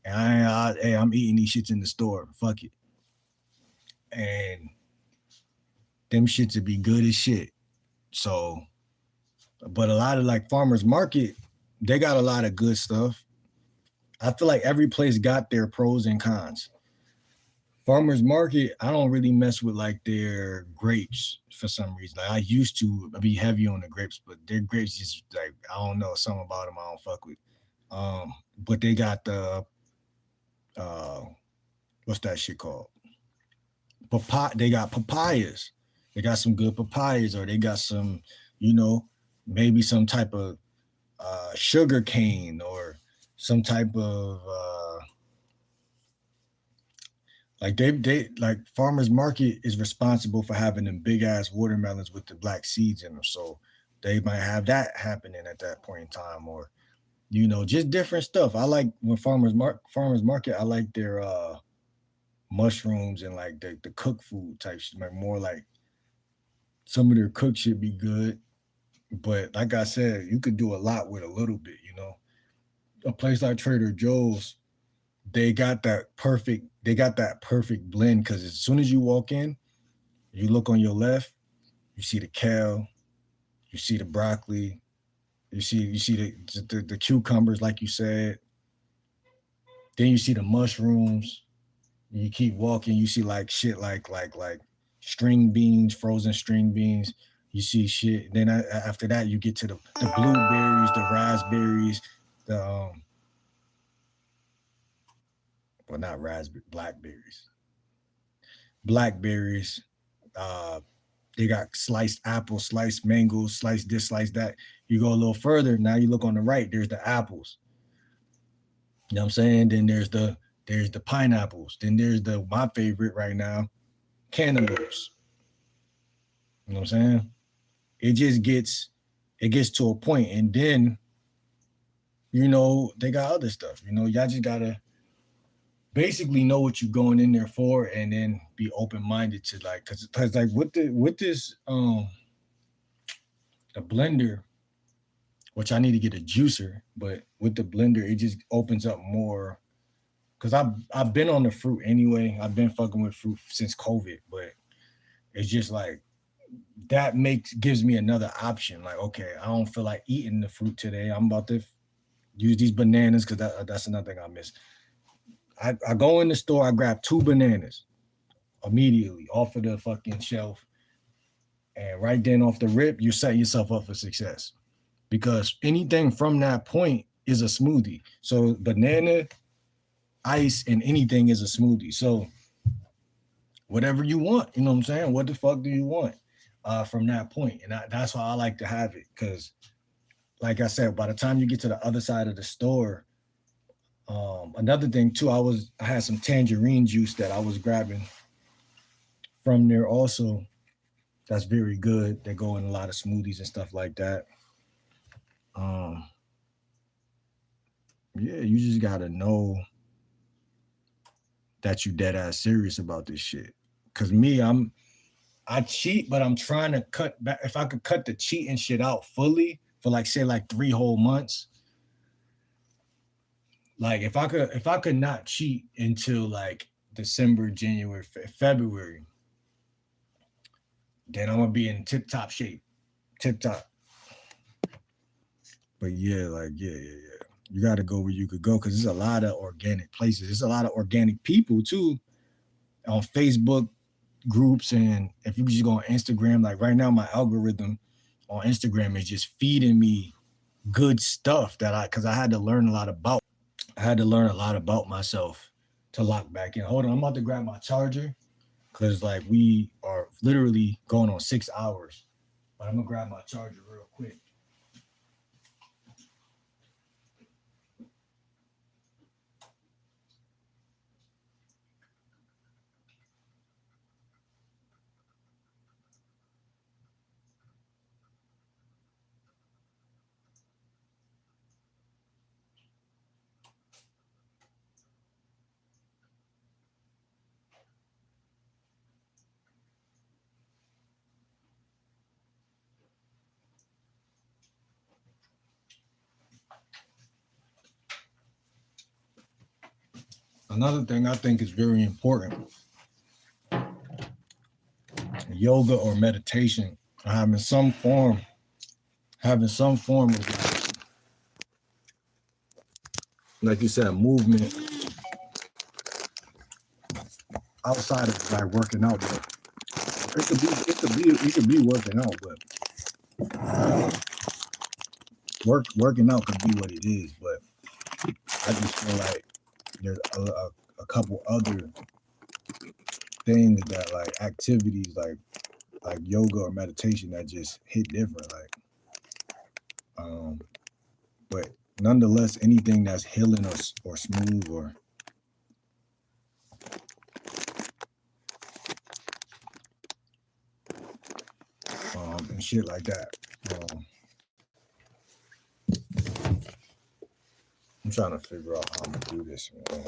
And hey, I'm eating these shits in the store. Fuck it. And them shits would be good as shit. So, but a lot of like farmers market, they got a lot of good stuff. I feel like every place got their pros and cons. Farmers market, I don't really mess with like their grapes for some reason. Like I used to be heavy on the grapes, but their grapes just like I don't know, something about them I don't fuck with. But they got the uh what's that shit called? They got papayas. They got some good papayas, or they got some, maybe some type of sugar cane or some type of like they like farmers market is responsible for having them big ass watermelons with the black seeds in them. So they might have that happening at that point in time, or just different stuff. I like when farmers market. I like their mushrooms and like the cooked food type shit. Like more like some of their cooked shit be good, but like I said, you could do a lot with a little bit. A place like Trader Joe's, they got that perfect blend because as soon as you walk in, you look on your left, you see the kale, you see the broccoli, you see the cucumbers like you said, then you see the mushrooms. You keep walking, you see like shit like string beans, frozen string beans. You see shit. Then after that, you get to the blueberries, the raspberries, the well, not raspberry, blackberries. Uh, they got sliced apples, sliced mangoes, sliced this, sliced that. You go a little further. Now you look on the right. There's the apples. You know what I'm saying? Then there's the pineapples. Then there's my favorite right now, cantaloupes. You know what I'm saying? It gets to a point, and then they got other stuff. Y'all just gotta basically know what you're going in there for, and then be open minded to like, cause like with this the blender, which I need to get a juicer, but with the blender it just opens up more. Cause I've been on the fruit anyway. I've been fucking with fruit since COVID, but it's just like that gives me another option. Like, okay, I don't feel like eating the fruit today. I'm about to use these bananas because that's another thing I miss. I go in the store, I grab 2 bananas immediately off of the fucking shelf. And right then off the rip, you're setting yourself up for success. Because anything from that point is a smoothie. So banana, ice, and anything is a smoothie. So whatever you want, you know what I'm saying? What the fuck do you want from that point? And that's why I like to have it. Because like I said, by the time you get to the other side of the store, another thing too, I had some tangerine juice that I was grabbing from there also. That's very good. They go in a lot of smoothies and stuff like that. Yeah, you just gotta know that you dead ass serious about this shit. Cause me, I cheat, but I'm trying to cut back. If I could cut the cheating shit out fully for like say like 3 whole months, like if I could not cheat until like December, January, February, then I'm gonna be in tip top shape, tip top. But yeah, like yeah. You got to go where you could go because there's a lot of organic places. There's a lot of organic people too on Facebook groups, and if you just go on Instagram, like right now, my algorithm on Instagram is just feeding me good stuff because I had to learn a lot about. I had to learn a lot about myself to lock back in. Hold on, I'm about to grab my charger because like we are literally going on 6 hours, but I'm gonna grab my charger real quick. Another thing I think is very important, yoga or meditation, having some form of like you said, movement outside of like working out. But you could be working out, but working out could be what it is. But I just feel like there's a couple other things that like activities like yoga or meditation that just hit different. But nonetheless, anything that's healing or smooth or and shit like that. I'm trying to figure out how I'm gonna do this, man.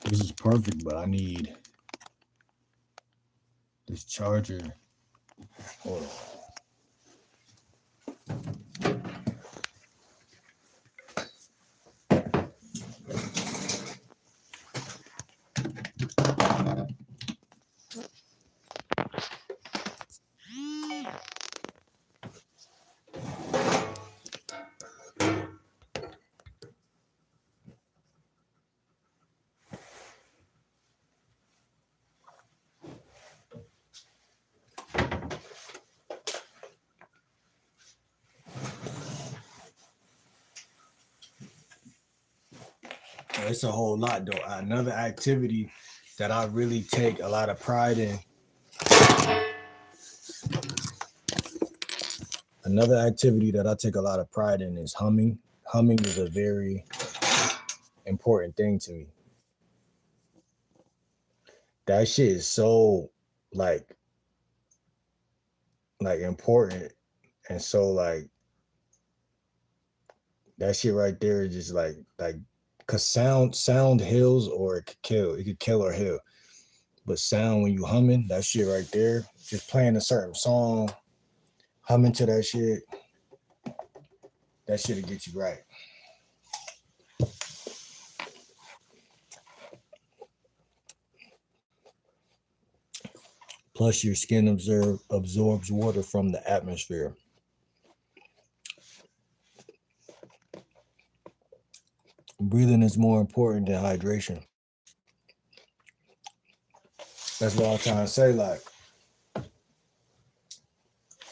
This is perfect, but I need this charger. Hold on. It's a whole lot though. Another activity that I really take a lot of pride in. Another activity that I take a lot of pride in is humming. Humming is a very important thing to me. That shit is so like important and so like that shit right there is just like cause sound heals or it could kill. It could kill or heal. But sound when you humming, that shit right there, just playing a certain song, humming to that shit'll get you right. Plus, your skin absorbs water from the atmosphere. Breathing is more important than hydration. That's what I'm trying to say. Like,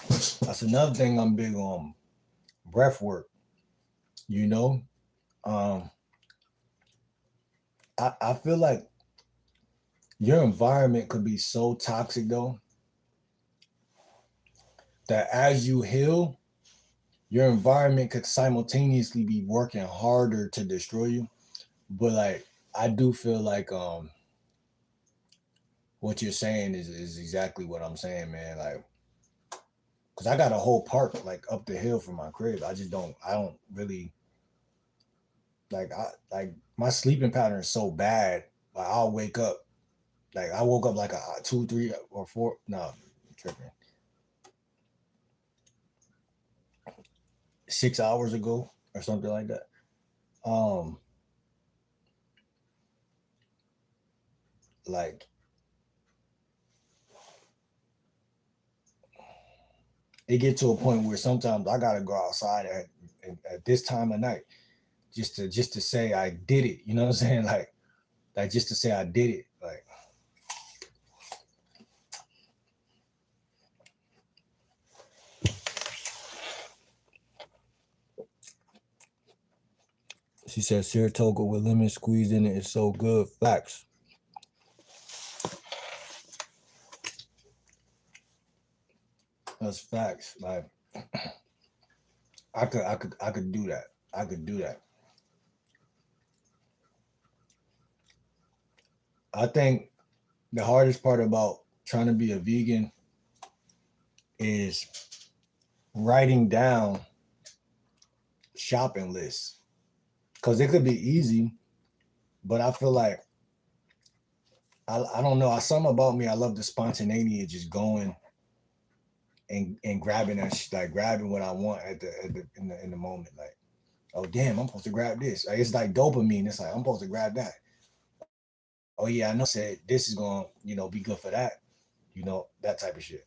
that's another thing I'm big on. Breath work. You know, I feel like your environment could be so toxic though that as you heal, your environment could simultaneously be working harder to destroy you. But like I do feel like what you're saying is exactly what I'm saying, man. Like, cause I got a whole park like up the hill from my crib. I don't really like my sleeping pattern is so bad. Like I'll wake up, like I woke up like a 2, 3, or 4. No, I'm tripping. 6 hours ago or something like that. Um, like it get to a point where sometimes I gotta go outside at this time of night just to say I did it. You know what I'm saying? Like just to say I did it. Like she said, Saratoga with lemon squeezed in it is so good. Facts. That's facts. Like I could do that. I could do that. I think the hardest part about trying to be a vegan is writing down shopping lists. Cause it could be easy, but I feel like I don't know. Something about me. I love the spontaneity of just going and grabbing like grabbing what I want in the moment. Like, oh damn, I'm supposed to grab this. Like, it's like dopamine. It's like I'm supposed to grab that. Oh yeah, I know. Said this is gonna be good for that. That type of shit.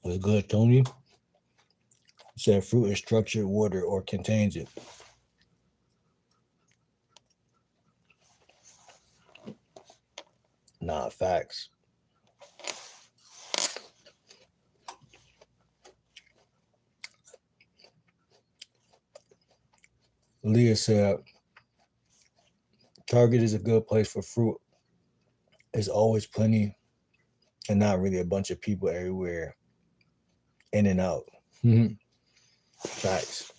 Was good, Tony. Said fruit is structured water or contains it. Nah, facts. Leah said Target is a good place for fruit. There's always plenty and not really a bunch of people everywhere, in and out. Facts.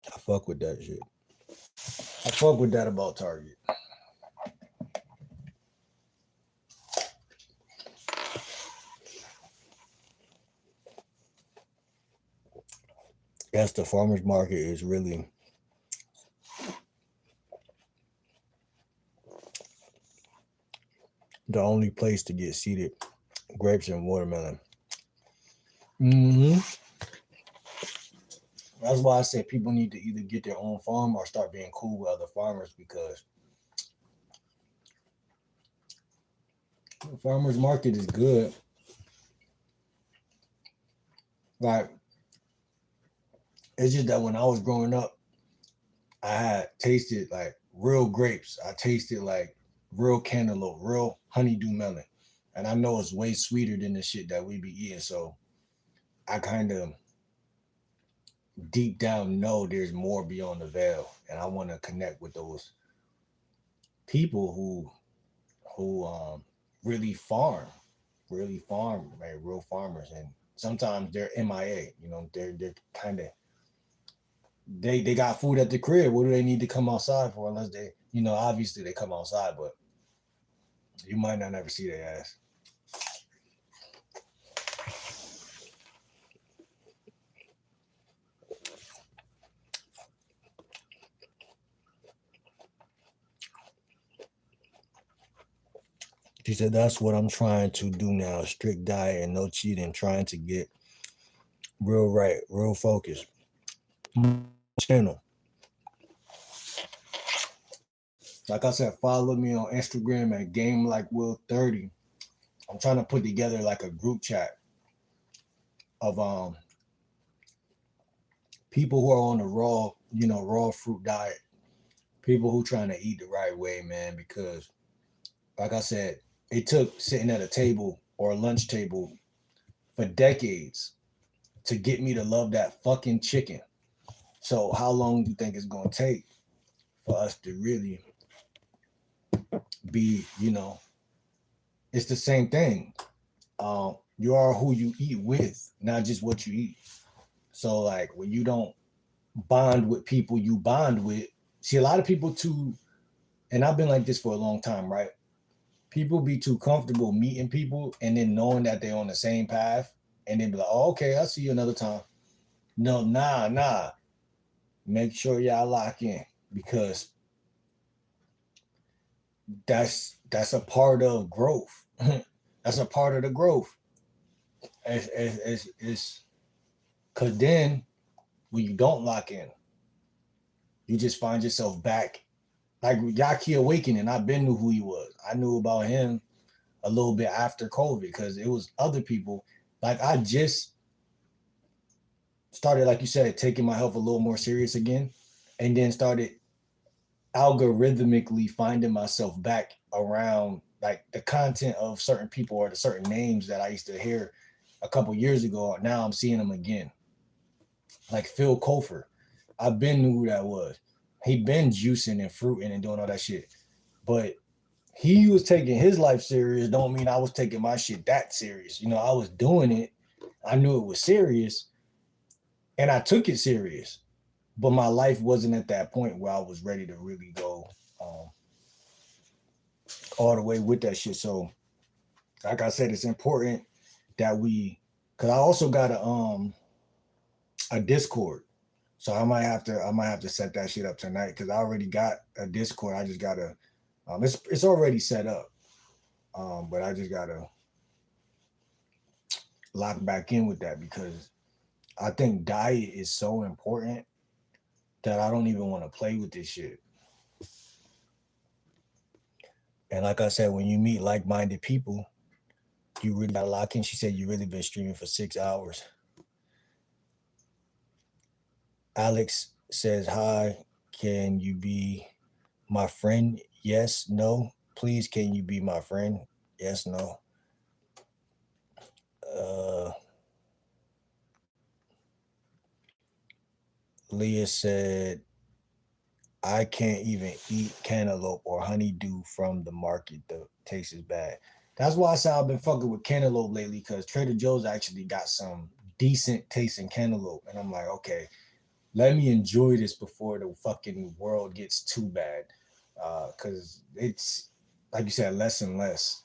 I fuck with that shit. I fuck with that about Target. Yes, the farmers market is really the only place to get seeded grapes and watermelon. Mm-hmm. That's why I say people need to either get their own farm or start being cool with other farmers, because the farmers market is good. Like, it's just that when I was growing up, I had tasted like real grapes. I tasted like real cantaloupe, real honeydew melon. And I know it's way sweeter than the shit that we be eating. So I kind of deep down know there's more beyond the veil. And I want to connect with those people who really farm, like real farmers. And sometimes they're MIA, they're kind of they got food at the crib. What do they need to come outside for? Unless they, obviously they come outside, but you might not ever see their ass. She said, that's what I'm trying to do now. Strict diet and no cheating, trying to get real focus. Channel. Like I said, follow me on Instagram at GameLikeWill30. I'm trying to put together like a group chat of people who are on the raw fruit diet. People who trying to eat the right way, man, because like I said, it took sitting at a table or a lunch table for decades to get me to love that fucking chicken. So how long do you think it's gonna take for us to really be, it's the same thing. You are who you eat with, not just what you eat. So like when you don't bond with people you bond with, see a lot of people too, and I've been like this for a long time, right? People be too comfortable meeting people and then knowing that they're on the same path and then be like, oh, okay, I'll see you another time. No, nah. Make sure y'all lock in because that's a part of growth. That's a part of the growth. It's because then when you don't lock in, you just find yourself back. Like Yaki Awakening, I've been knew who he was. I knew about him a little bit after COVID because it was other people. Like I just started, like you said, taking my health a little more serious again, and then started algorithmically finding myself back around like the content of certain people or the certain names that I used to hear a couple years ago. Now I'm seeing them again. Like Phil Kofer. I've been knew who that was. He been juicing and fruiting and doing all that shit. But he was taking his life serious. Don't mean I was taking my shit that serious. I was doing it. I knew it was serious. And I took it serious. But my life wasn't at that point where I was ready to really go all the way with that shit. So, like I said, it's important that because I also got a Discord, so I might have to set that shit up tonight because I already got a Discord. I just gotta, it's already set up, but I just gotta lock back in with that because I think diet is so important that I don't even want to play with this shit. And like I said, when you meet like-minded people, you really gotta lock in. She said you really been streaming for 6 hours. Alex says, hi, can you be my friend? Yes, no. Please, can you be my friend? Yes, no. Leah said, I can't even eat cantaloupe or honeydew from the market. The taste is bad. That's why I said I've been fucking with cantaloupe lately because Trader Joe's actually got some decent tasting cantaloupe. And I'm like, okay, let me enjoy this before the fucking world gets too bad. Because it's, like you said, less and less.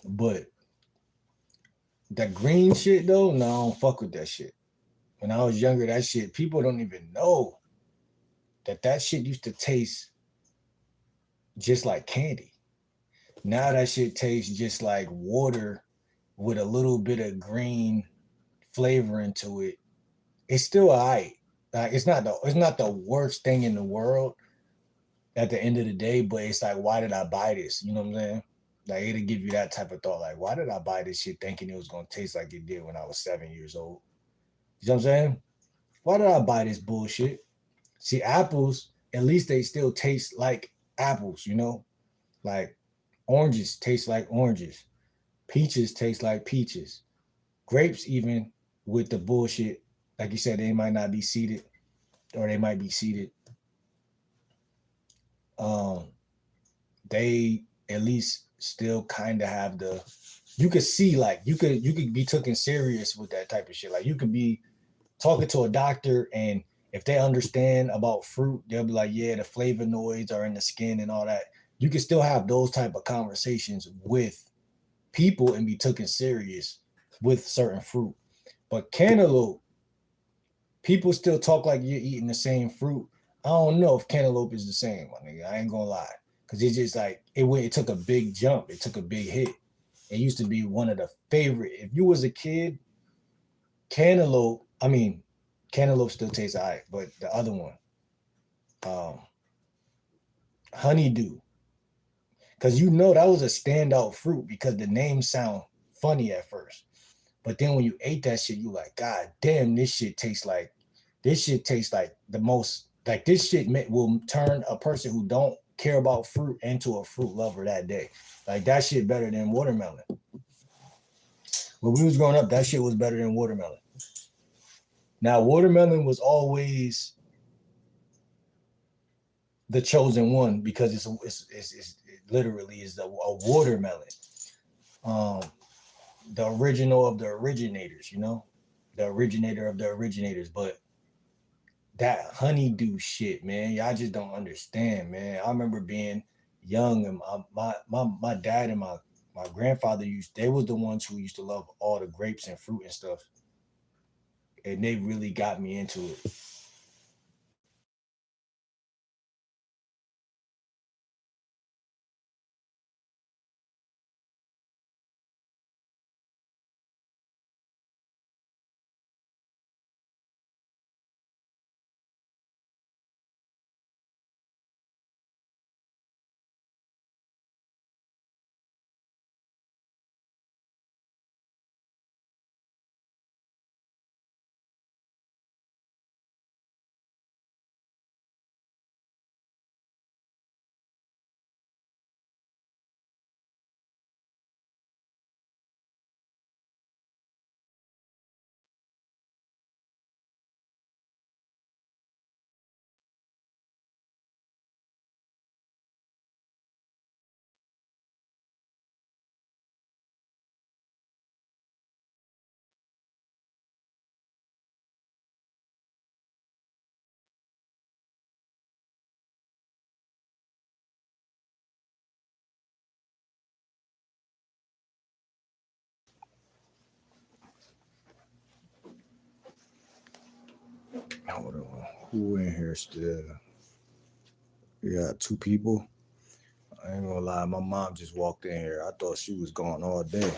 But that green shit, though, no, I don't fuck with that shit. When I was younger, that shit, people don't even know that shit used to taste just like candy. Now that shit tastes just like water with a little bit of green flavor into it. It's still alright. Like it's not the worst thing in the world at the end of the day, but it's like, why did I buy this? You know what I'm saying? Like it'll give you that type of thought. Like, why did I buy this shit thinking it was gonna taste like it did when I was 7 years old? You know what I'm saying? Why did I buy this bullshit? See, apples, at least they still taste like apples, Like oranges taste like oranges. Peaches taste like peaches. Grapes, even with the bullshit, like you said, they might not be seeded or they might be seeded. They at least still kind of have you could see like you could be taken serious with that type of shit. Like you could be talking to a doctor and if they understand about fruit, they'll be like, yeah, the flavonoids are in the skin and all that. You can still have those type of conversations with people and be taken serious with certain fruit. But cantaloupe, people still talk like you're eating the same fruit. I don't know if cantaloupe is the same, my nigga. I ain't gonna lie. Cause it's just like it took a big jump. It took a big hit. It used to be one of the favorite. If you was a kid, cantaloupe still tastes alright, but the other one, honeydew, because that was a standout fruit because the name sound funny at first, but then when you ate that shit, you like, God damn, this shit tastes like the most. Like this shit will turn a person who don't care about fruit into a fruit lover that day. Like that shit better than watermelon. When we was growing up, that shit was better than watermelon. Now, watermelon was always the chosen one because it literally is a watermelon. Um, the original of the originators, you know, the originator of the originators. But that honeydew shit, man, y'all just don't understand, man. I remember being young and my dad and my grandfather they was the ones who used to love all the grapes and fruit and stuff. And they really got me into it. Hold on. Who in here still? We got two people. I ain't gonna lie, my mom just walked in here. I thought she was gone all day.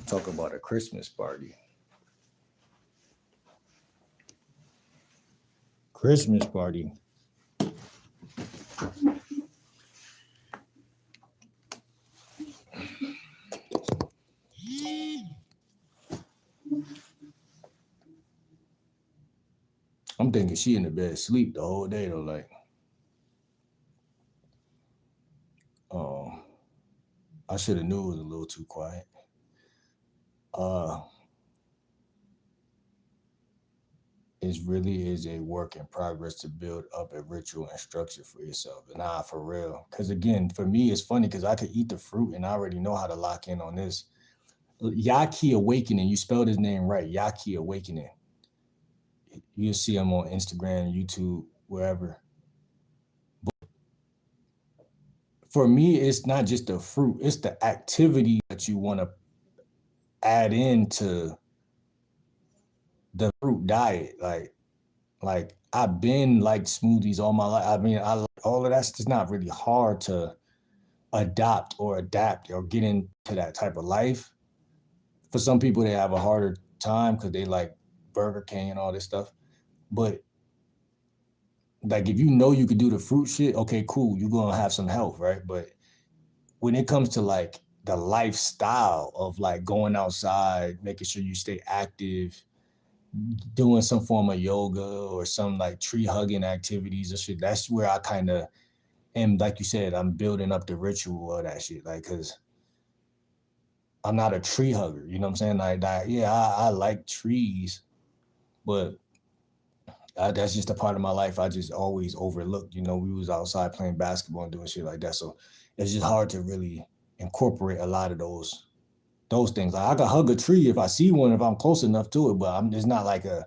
Talk about a Christmas party. Christmas party. I'm thinking she in the bed sleep the whole day though. Like, oh, I should have knew it was a little too quiet. It really is a work in progress to build up a ritual and structure for yourself. Nah, for real. Because again, for me, it's funny because I could eat the fruit and I already know how to lock in on this. Yaki Awakening, you spelled his name right. Yaki Awakening. You'll see him on Instagram, YouTube, wherever. But for me, it's not just the fruit, it's the activity that you want to add into the fruit diet. Like I've been like smoothies all my life. I mean, I like all of that's just not really hard to adopt or adapt or get into that type of life. For some people, they have a harder time because they like Burger King and all this stuff. But like if you know you could do the fruit shit, okay, cool, you're gonna have some health, right? But when it comes to like the lifestyle of like going outside, making sure you stay active, doing some form of yoga or some like tree hugging activities or shit, that's where I kind of am, like you said, I'm building up the ritual of that shit. Like, cause I'm not a tree hugger, you know what I'm saying? Like, yeah, I like trees, but that's just a part of my life I just always overlooked. You know, we was outside playing basketball and doing shit like that. So it's just hard to really incorporate a lot of those things. Like I could hug a tree if I see one, if I'm close enough to it, but I'm just not like a,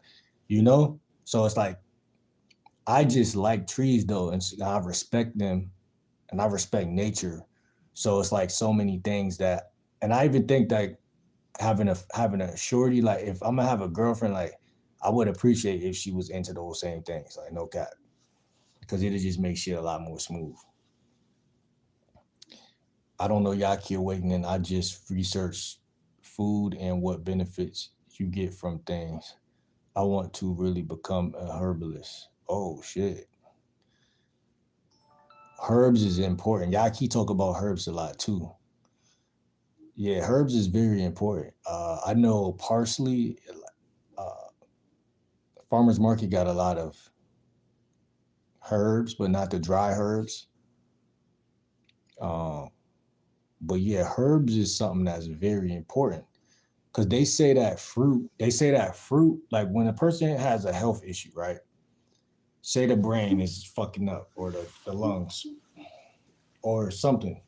you know? So it's like I just like trees though, and I respect them and I respect nature. So it's like so many things that, and I even think that having a shorty, like if I'm gonna have a girlfriend, like I would appreciate if she was into those same things, like no cap, because it'll just make shit a lot more smooth. I don't know Yaki Awakening. I just researched food and what benefits you get from things. I want to really become a herbalist. Oh shit. Herbs is important. Yaki talk about herbs a lot too. Yeah, herbs is very important. I know parsley, uh, farmers market got a lot of herbs, but not the dry herbs. Um, But yeah, herbs is something that's very important. Because they say that fruit, like when a person has a health issue, right? Say the brain is fucking up or the lungs or something.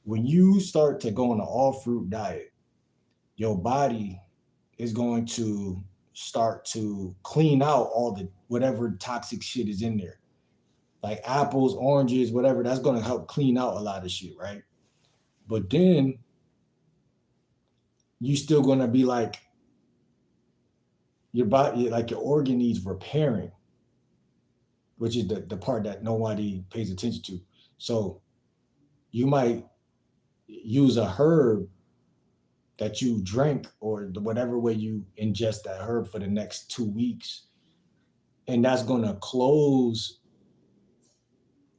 When you start to go on an all fruit diet, your body is going to start to clean out all the whatever toxic shit is in there. Like apples, oranges, whatever, that's going to help clean out a lot of shit, right? But then you still going to be like your body, like your organ needs repairing, which is the part that nobody pays attention to. So you might use a herb that you drink or whatever way you ingest that herb for the next 2 weeks, and that's going to close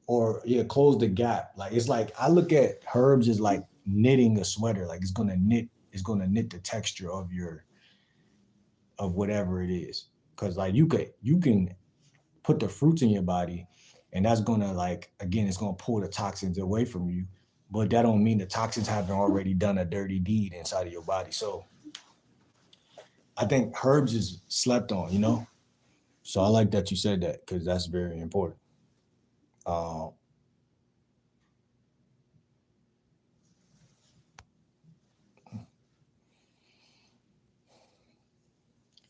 the gap. Like it's like I look at herbs as like knitting a sweater. Like it's gonna knit the texture of whatever it is. Cause like you can put the fruits in your body, and that's gonna like again it's gonna pull the toxins away from you. But that don't mean the toxins haven't already done a dirty deed inside of your body. So I think herbs is slept on, you know. So I like that you said that because that's very important. Uh,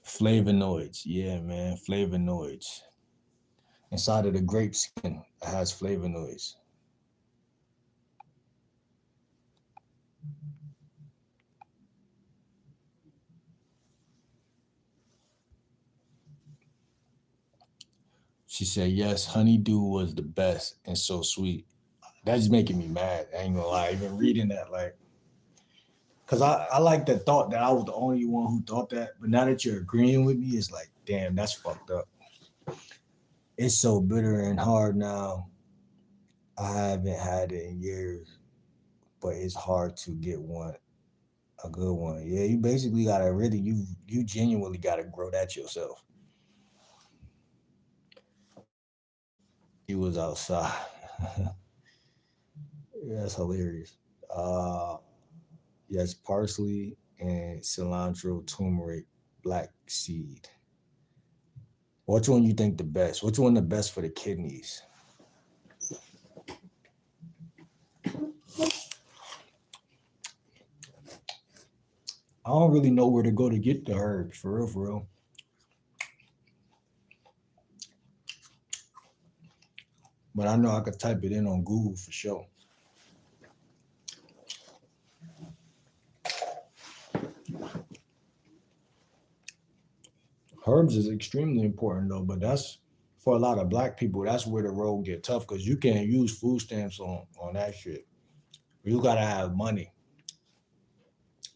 Flavonoids, yeah, man, flavonoids. Inside of the grape skin, it has flavonoids. She said, yes, honeydew was the best and so sweet. That's making me mad. I ain't gonna lie. Even reading that, like, because I like the thought that I was the only one who thought that. But now that you're agreeing with me, it's like, damn, that's fucked up. It's so bitter and hard now. I haven't had it in years, but it's hard to get a good one. Yeah, you basically gotta really you genuinely gotta grow that yourself. He was outside. That's hilarious. Uh yes, parsley and cilantro, turmeric, black seed. Which one you think the best? Which one the best for the kidneys? I don't really know where to go to get the herbs, for real, for real. But I know I could type it in on Google for sure. Herbs is extremely important though, but that's for a lot of black people. That's where the road get tough because you can't use food stamps on that shit. You gotta have money.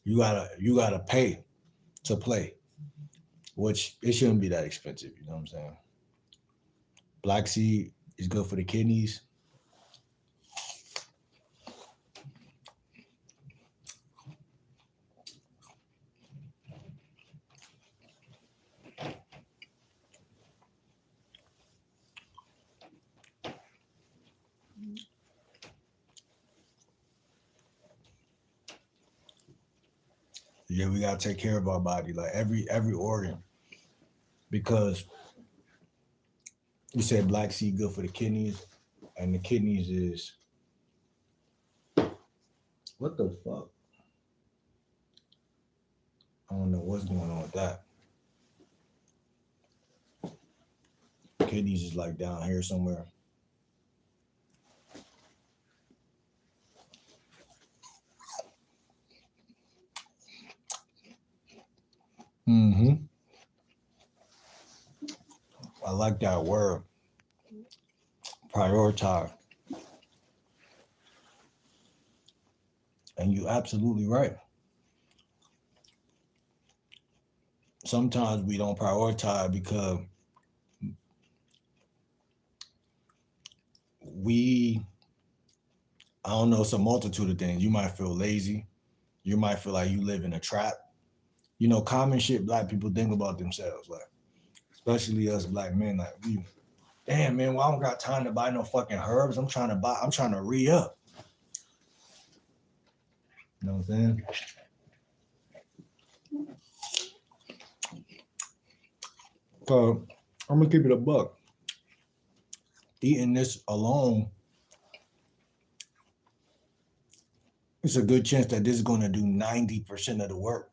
You gotta pay to play, which it shouldn't be that expensive. You know what I'm saying? Black seed is good for the kidneys. Yeah, we gotta take care of our body, like every organ, because you said black seed good for the kidneys, and the kidneys is what the fuck? I don't know what's going on with that. Kidneys is like down here somewhere. Hmm. I like that word, prioritize. And you absolutely right. Sometimes we don't prioritize because we, I don't know, it's a multitude of things. You might feel lazy. You might feel like you live in a trap. You know, common shit black people think about themselves, like, especially us black men, like, we, damn, man, well, I don't got time to buy no fucking herbs. I'm trying to re up. You know what I'm saying? So I'm gonna keep it a buck. Eating this alone, it's a good chance that this is gonna do 90% of the work,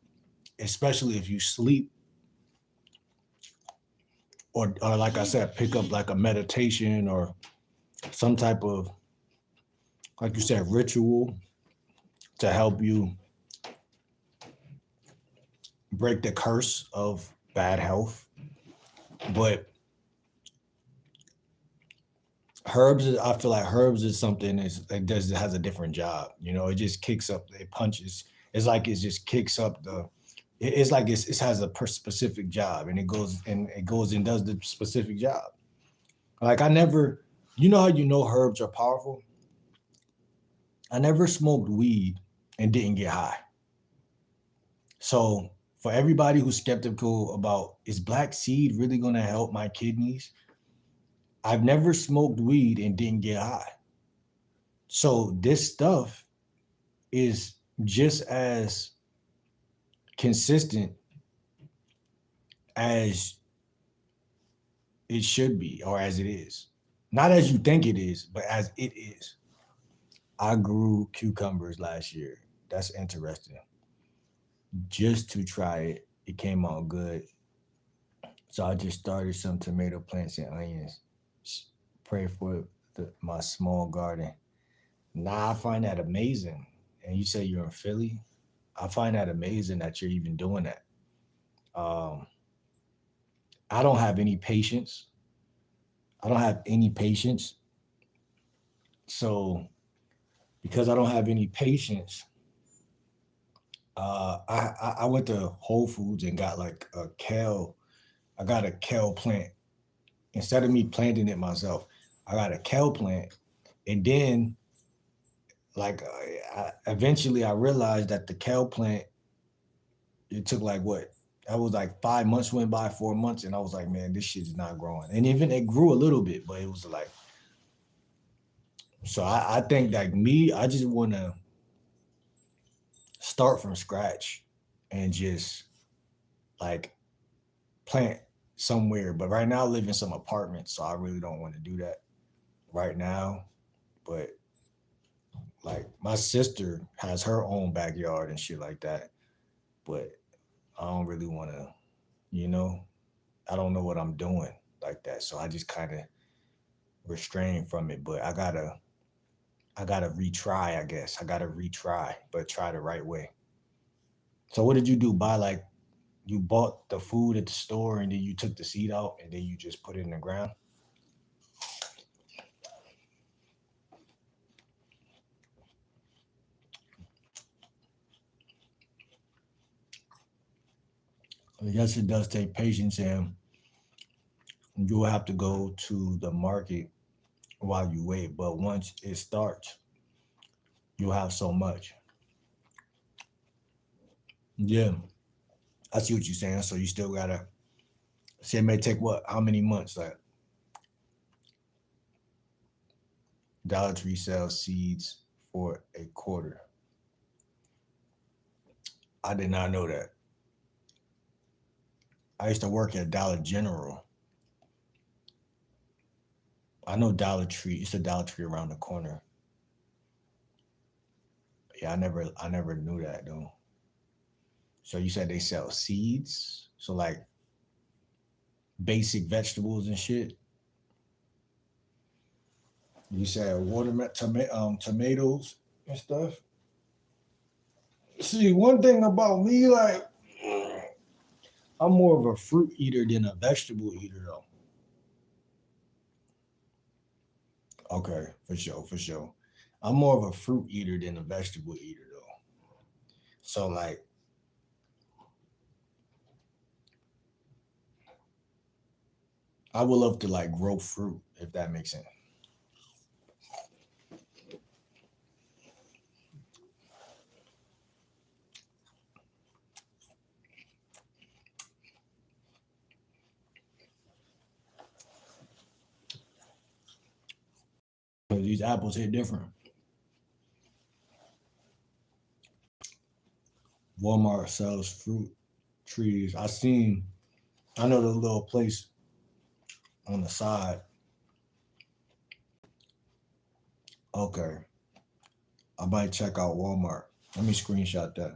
especially if you sleep or like I said, pick up like a meditation or some type of, like you said, ritual to help you break the curse of bad health. But herbs, I feel like herbs is something it has a different job. You know, it just kicks up, it punches. It's like it just kicks up the. It's like it has a specific job, and it goes and does the specific job. Like I never, you know how you know herbs are powerful. I never smoked weed and didn't get high. So for everybody who's skeptical about is black seed really gonna help my kidneys, I've never smoked weed and didn't get high. So this stuff is just as consistent as it should be or as it is. Not as you think it is, but as it is. I grew cucumbers last year. That's interesting. Just to try it, it came out good. So I just started some tomato plants and onions. Pray for my small garden. Nah, I find that amazing. And you say you're in Philly. I find that amazing that you're even doing that. Um, I don't have any patience. I don't have any patience. So because I don't have any patience, I went to Whole Foods and got like a kale. I got a kale plant instead of me planting it myself. I got a kale plant, and then like eventually I realized that the kale plant, it took like what? I was like 5 months went by, 4 months, and I was like, man, this shit is not growing. And even it grew a little bit, but it was like, so I think like me, I just want to start from scratch and just like plant somewhere. But right now I live in some apartments, so I really don't want to do that right now. But like my sister has her own backyard and shit like that. But I don't really want to, you know, I don't know what I'm doing like that. So I just kind of restrain from it. But I gotta retry, I guess. I gotta retry, but try the right way. So what did you do? Buy like you bought the food at the store and then you took the seed out and then you just put it in the ground? I guess it does take patience and you'll have to go to the market while you wait. But once it starts, you'll have so much. Yeah, I see what you're saying. So you still gotta say it may take what? How many months? Like Dollar Tree sells seeds for a quarter. I did not know that. I used to work at Dollar General. I know Dollar Tree. It's a Dollar Tree around the corner. Yeah, I never knew that though. So you said they sell seeds? So like basic vegetables and shit. You said watermelon, tomatoes and stuff. See, one thing about me, like I'm more of a fruit eater than a vegetable eater, though. Okay, for sure, for sure. I'm more of a fruit eater than a vegetable eater, though. So like, I would love to like grow fruit if that makes sense. 'Cause these apples hit different. Walmart sells fruit trees. I know the little place on the side. Okay. I might check out Walmart. Let me screenshot that.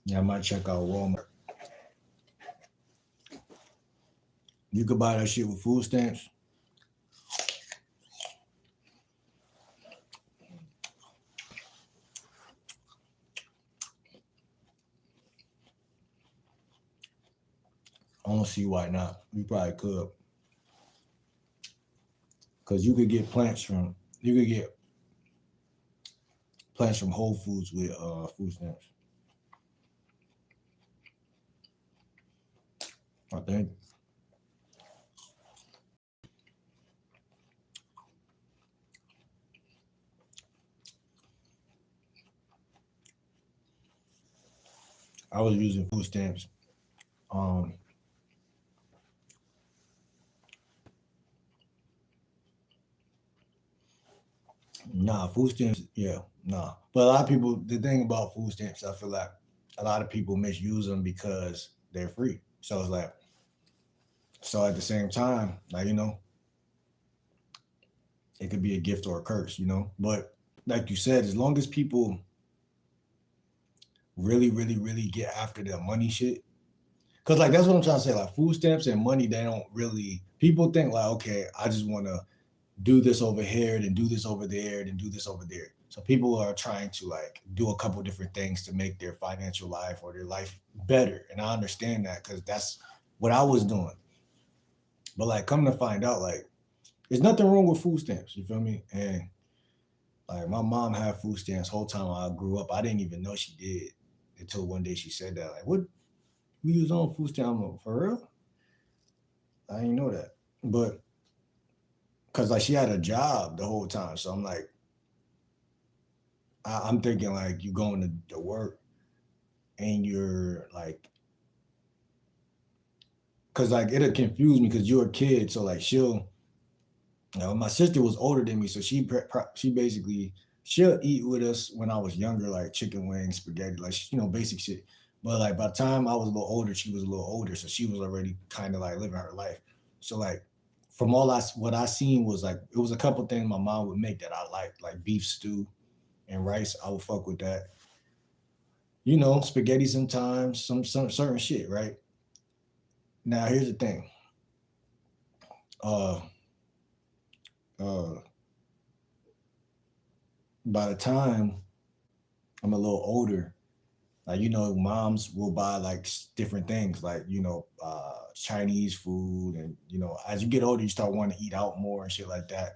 Yeah, I might check out Walmart. You could buy that shit with food stamps. I don't see why not. You probably could. Because you could get plants from Whole Foods with food stamps. I think. I was using food stamps. Um, nah, food stamps, yeah, nah. But a lot of people, the thing about food stamps, I feel like a lot of people misuse them because they're free. So it's like, so at the same time, like, it could be a gift or a curse, But like you said, as long as people really, really, really get after the money shit, because like that's what I'm trying to say. Like food stamps and money, they don't really. People think like, okay, I just want to do this over here, then do this over there, then do this over there. So people are trying to like do a couple different things to make their financial life or their life better, and I understand that because that's what I was doing. But like, come to find out, like, there's nothing wrong with food stamps. You feel me? And like, my mom had food stamps whole time I grew up. I didn't even know she did until one day she said that. Like, what we use on food stamp? I'm like, for real? I didn't know that. But because like she had a job the whole time, so I'm like, I'm thinking like you going to work and you're like, because like it'll confuse me because you're a kid, so like my sister was older than me, so she basically she'll eat with us when I was younger, like chicken wings, spaghetti, like basic shit. But like by the time I was a little older, she was a little older, so she was already kind of like living her life. So like from what I seen was like it was a couple things my mom would make that I liked, like beef stew and rice. I would fuck with that. Spaghetti sometimes, some certain shit, right? Now here's the thing. Uh uh by the time I'm a little older, like moms will buy like different things, like Chinese food, and as you get older, you start wanting to eat out more and shit like that.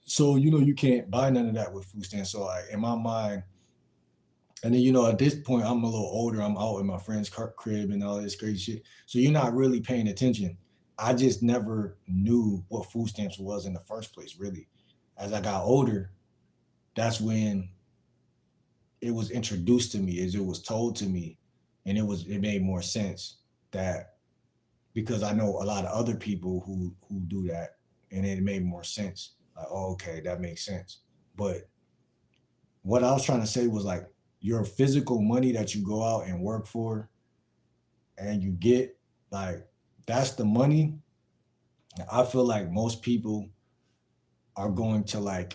So you can't buy none of that with food stamps. So like in my mind, and then at this point I'm a little older. I'm out in my friend's crib and all this crazy shit. So you're not really paying attention. I just never knew what food stamps was in the first place. Really, as I got older, that's when it was introduced to me, as it was told to me, and it made more sense that because I know a lot of other people who do that, and it made more sense. Like, oh, okay, that makes sense. But what I was trying to say was like your physical money that you go out and work for and you get, like, that's the money. I feel like most people are going to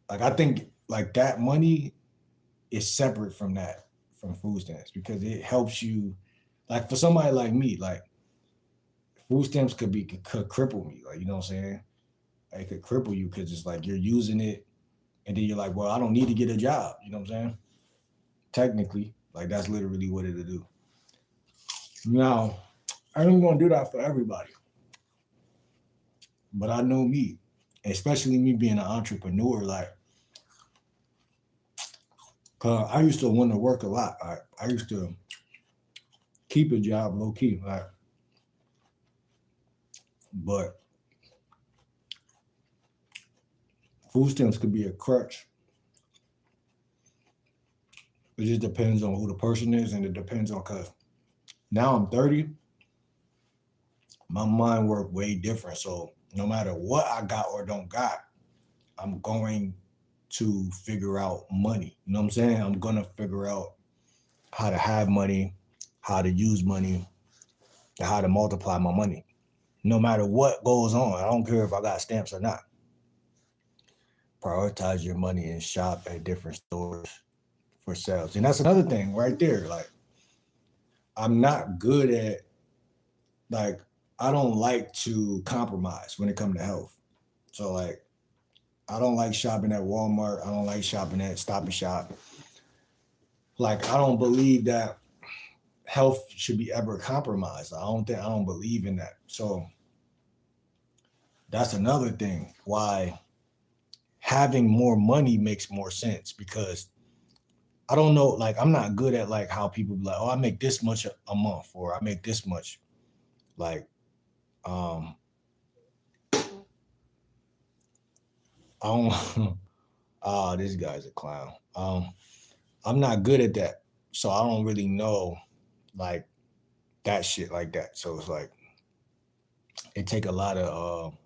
I think like that money is separate from food stamps because it helps you, like for somebody like me, like food stamps could cripple me, like, you know what I'm saying? It could cripple you because it's like you're using it and then you're like, well, I don't need to get a job, you know what I'm saying? Technically, like that's literally what it'll do. Now, I ain't gonna do that for everybody, but I know me, especially me being an entrepreneur, like, cause I used to want to work a lot. I used to keep a job low key, like, but food stamps could be a crutch. It just depends on who the person is, and it depends on, cause now I'm 30, my mind work way different. So no matter what I got or don't got, I'm going to figure out money. You know what I'm saying? I'm gonna figure out how to have money, how to use money, and how to multiply my money. No matter what goes on, I don't care if I got stamps or not. Prioritize your money and shop at different stores for sales. And that's another thing right there. Like, I'm not good at, like, I don't like to compromise when it comes to health. So, like, I don't like shopping at Walmart. I don't like shopping at Stop and Shop. Like, I don't believe that health should be ever compromised. I don't believe in that. So that's another thing why having more money makes more sense, because I don't know, like, I'm not good at like how people be like, oh, I make this much a month, or I make this much. Like, I don't oh, this guy's a clown. I'm not good at that. So I don't really know like that shit like that. So it's like it take a lot of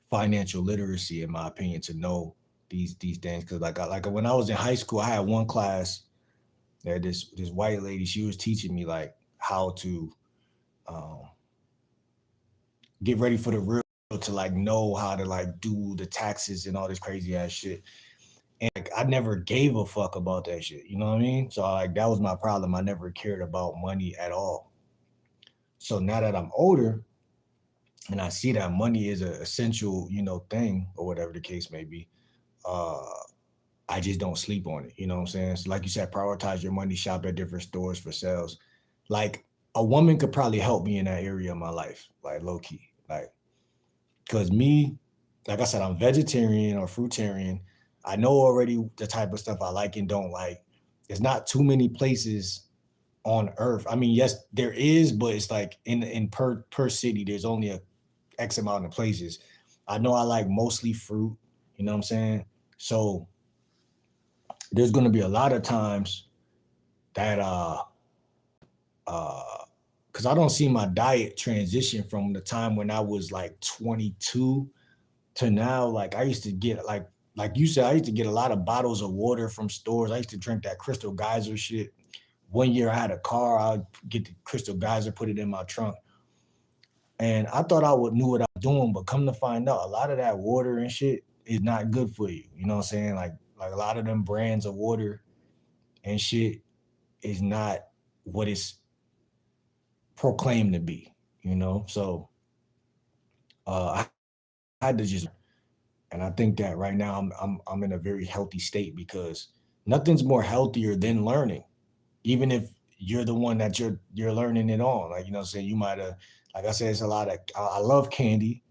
financial literacy, in my opinion, to know these things. Cause like when I was in high school, I had one class that this white lady, she was teaching me like how to um, get ready for the real, to like know how to like do the taxes and all this crazy ass shit. And like, I never gave a fuck about that shit. You know what I mean? So like that was my problem. I never cared about money at all. So now that I'm older and I see that money is an essential, thing, or whatever the case may be, uh, I just don't sleep on it. You know what I'm saying? So like you said, prioritize your money, shop at different stores for sales. Like, a woman could probably help me in that area of my life, like low key. Like, cause me, like I said, I'm vegetarian or fruitarian. I know already the type of stuff I like and don't like. There's not too many places on earth. I mean, yes, there is, but it's like in per city, there's only a X amount of places. I know I like mostly fruit, you know what I'm saying? So there's gonna be a lot of times that uh because I don't see my diet transition from the time when I was like 22 to now. Like, I used to get like you said, I used to get a lot of bottles of water from stores. I used to drink that Crystal Geyser shit. One year I had a car, I'd get the Crystal Geyser, put it in my trunk. And I thought I would knew what I was doing, but come to find out, a lot of that water and shit is not good for you. You know what I'm saying? Like a lot of them brands of water and shit is not what it's proclaimed to be, So I had to just, and I think that right now I'm in a very healthy state, because nothing's more healthier than learning, even if you're the one that you're learning it on. Like, you know what I'm saying? You might have, like I said, it's a lot of, I love candy.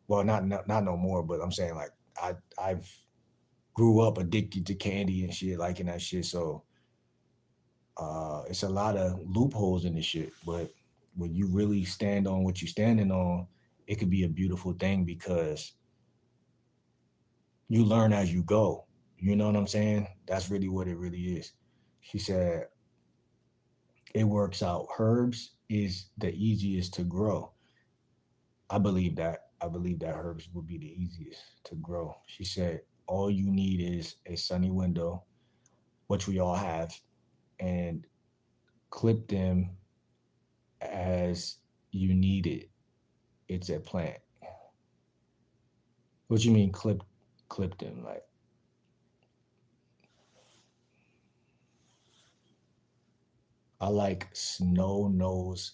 Well, not no more, but I'm saying, like, I've grew up addicted to candy and shit, liking that shit. So it's a lot of loopholes in this shit. But when you really stand on what you're standing on, it could be a beautiful thing, because you learn as you go. You know what I'm saying? That's really what it really is. She said it works out. Herbs is the easiest to grow. I believe that. I believe that herbs would be the easiest to grow. She said all you need is a sunny window, which we all have, and clip them as you need it. It's a plant. What you mean clip them? Like, I like snow nose.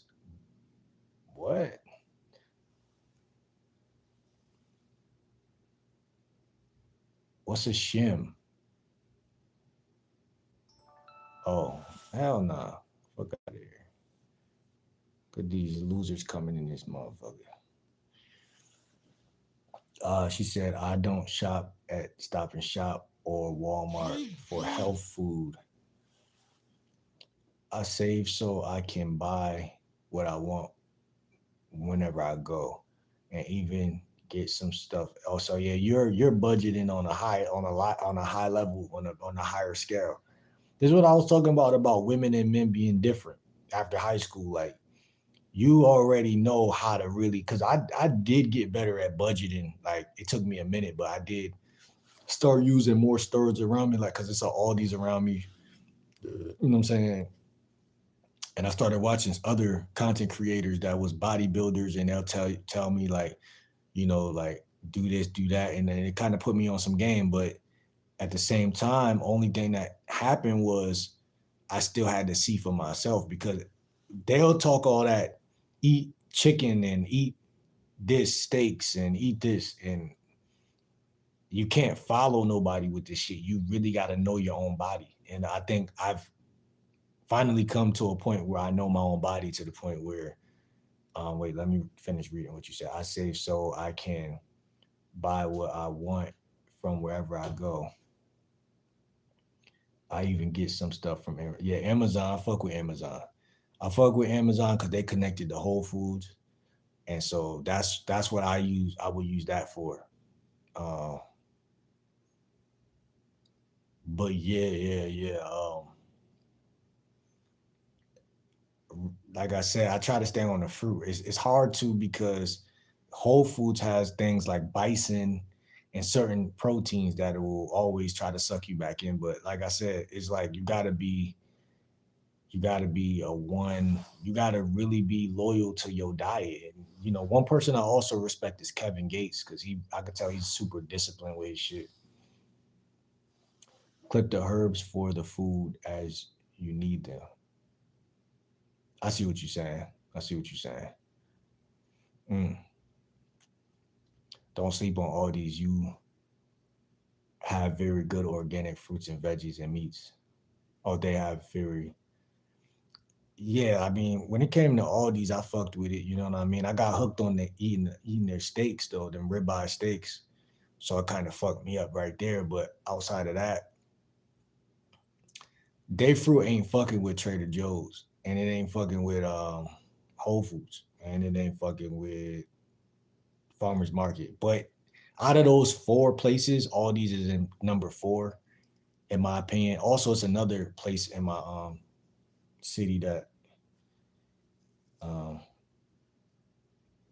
What? What's a shim? Oh, hell nah. Fuck out of here. Look at these losers coming in this motherfucker. She said, I don't shop at Stop and Shop or Walmart for health food. I save so I can buy what I want whenever I go, and even get some stuff. Also, yeah, you're budgeting on a high level, on a higher scale. This is what I was talking about women and men being different after high school. Like, you already know how to really, because I did get better at budgeting. Like, it took me a minute, but I did. start using more stores around me, like, cause it's all these around me. You know what I'm saying? And I started watching other content creators that was bodybuilders, and they'll tell me like, like do this, do that, and then it kind of put me on some game. But at the same time, only thing that happened was I still had to see for myself, because they'll talk all that, eat chicken and eat this steaks and eat this, and you can't follow nobody with this shit. You really got to know your own body. And I think I've finally come to a point where I know my own body, to the point where, wait, let me finish reading what you said. I save so I can buy what I want from wherever I go. I even get some stuff from Amazon. I fuck with Amazon. I fuck with Amazon because they connected to Whole Foods, and so that's what I use. I would use that for. Uh, but yeah. Like I said, I try to stay on the fruit. It's hard to, because Whole Foods has things like bison and certain proteins that will always try to suck you back in. But like I said, it's like you gotta be you gotta really be loyal to your diet. And one person I also respect is Kevin Gates, because I could tell he's super disciplined with his shit. Clip the herbs for the food as you need them. I see what you're saying. Mm. Don't sleep on all these. You have very good organic fruits and veggies and meats. Oh, they have very. Yeah, I mean, when it came to Aldi's, I fucked with it. You know what I mean? I got hooked on eating their steaks though, them ribeye steaks. So it kind of fucked me up right there. But outside of that, they fruit ain't fucking with Trader Joe's, and it ain't fucking with Whole Foods, and it ain't fucking with Farmers Market. But out of those four places, Aldi's is in number 4, in my opinion. Also, it's another place in my city that um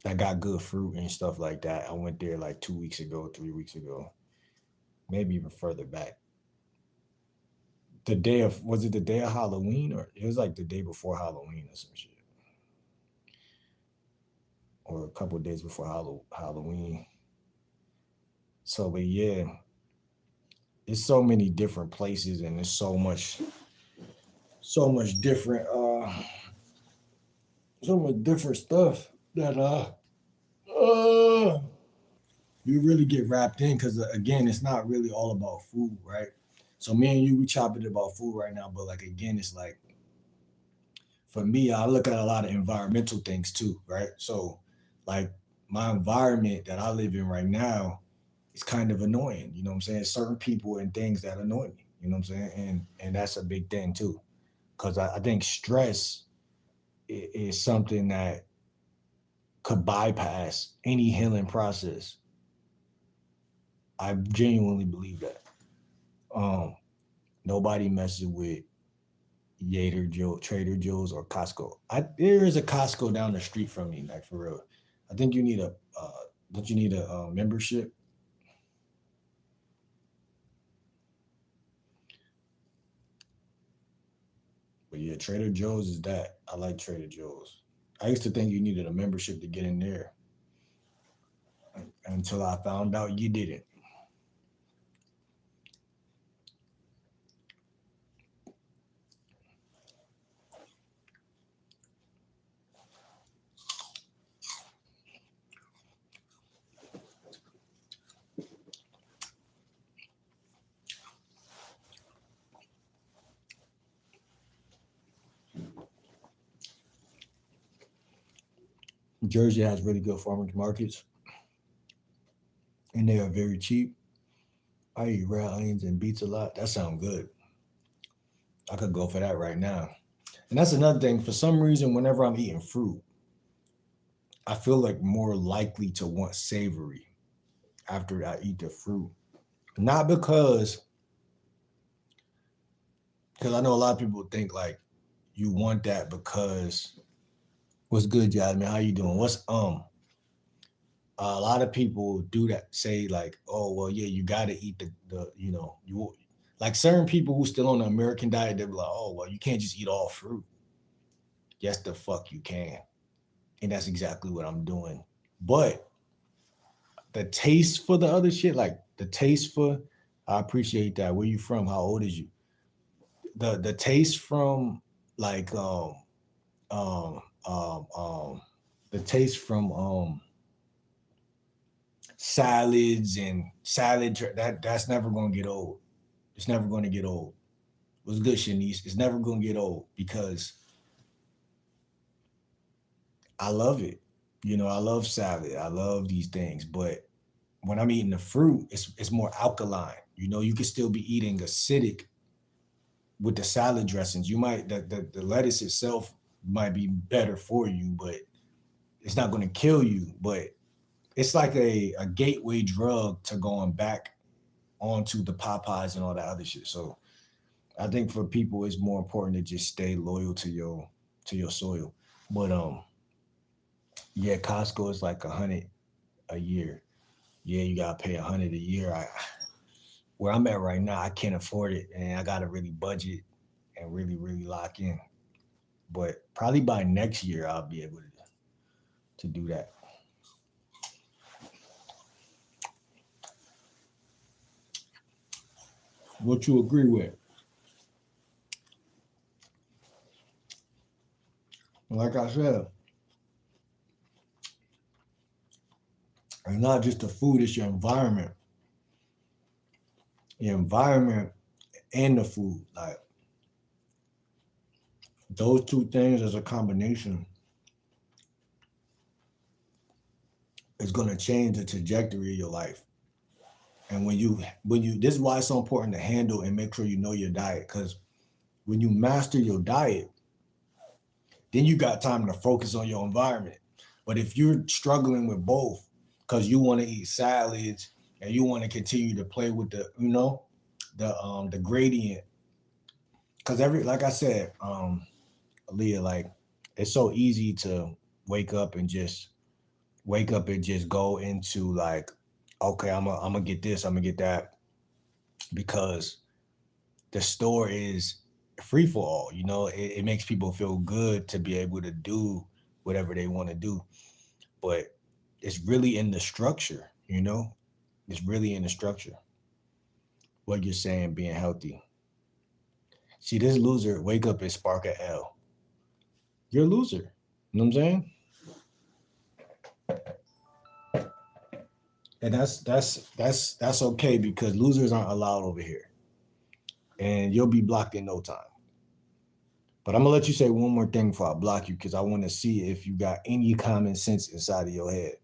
that got good fruit and stuff like that. I went there like 2 weeks ago, 3 weeks ago, maybe even further back. Was it the day of Halloween, or it was like the day before Halloween or some shit, or a couple of days before Halloween. So, but yeah, it's so many different places, and there's so much different so much different stuff that you really get wrapped in, because again, it's not really all about food, right? So me and you, we chop it about food right now, but like again, it's like, for me, I look at a lot of environmental things too, right? So like my environment that I live in right now is kind of annoying. You know what I'm saying? Certain people and things that annoy me. You know what I'm saying? And that's a big thing too, because I think stress is something that could bypass any healing process. I genuinely believe that. Um, Nobody messes with Trader Joe's, or Costco. There is a Costco down the street from me, like for real. I think you need don't you need a membership? But yeah, Trader Joe's is that. I like Trader Joe's. I used to think you needed a membership to get in there, until I found out you didn't. Jersey has really good farmers markets, and they are very cheap. I eat red onions and beets a lot. That sounds good. I could go for that right now. And that's another thing. For some reason, whenever I'm eating fruit, I feel like more likely to want savory after I eat the fruit. Not because I know a lot of people think like you want that because what's good, Jasmine? How you doing? What's A lot of people do that, say like, oh well, yeah, you gotta eat the you like certain people who still on the American diet, they're like, oh well, you can't just eat all fruit. Yes, the fuck you can, and that's exactly what I'm doing. But the taste for the other shit, like the taste for, I appreciate that. Where you from? How old is you? The taste from like um um um the taste from salads and that's never gonna get old. It's never gonna get old. What's good, Shanice? It's never gonna get old because I love it. I love salad. I love these things, but when I'm eating the fruit, it's more alkaline. You can still be eating acidic with the salad dressings. You might the lettuce itself might be better for you, but it's not going to kill you. But it's like a gateway drug to going back onto the Popeyes and all that other shit. So I think for people, it's more important to just stay loyal to your soil. But yeah, Costco is like 100 a year. Yeah, you gotta pay 100 a year. Where I'm at right now, I can't afford it, and I gotta really budget and really, really lock in. But probably by next year, I'll be able to do that. What you agree with? Like I said, it's not just the food; it's your environment. Your environment and the food, like those two things as a combination, is gonna change the trajectory of your life. And when you this is why it's so important to handle and make sure you know your diet. Because when you master your diet, then you got time to focus on your environment. But if you're struggling with both because you want to eat salads and you want to continue to play with the gradient, because like I said, Aaliyah, like it's so easy to wake up and just go into like, okay, I'm gonna get this, I'm gonna get that, because the store is free for all. It makes people feel good to be able to do whatever they want to do, but it's really in the structure. It's really in the structure. What you're saying, being healthy. See, this loser wake up and spark a L. You're a loser. You know what I'm saying? And that's okay because losers aren't allowed over here, and you'll be blocked in no time. But I'm gonna let you say one more thing before I block you because I want to see if you got any common sense inside of your head.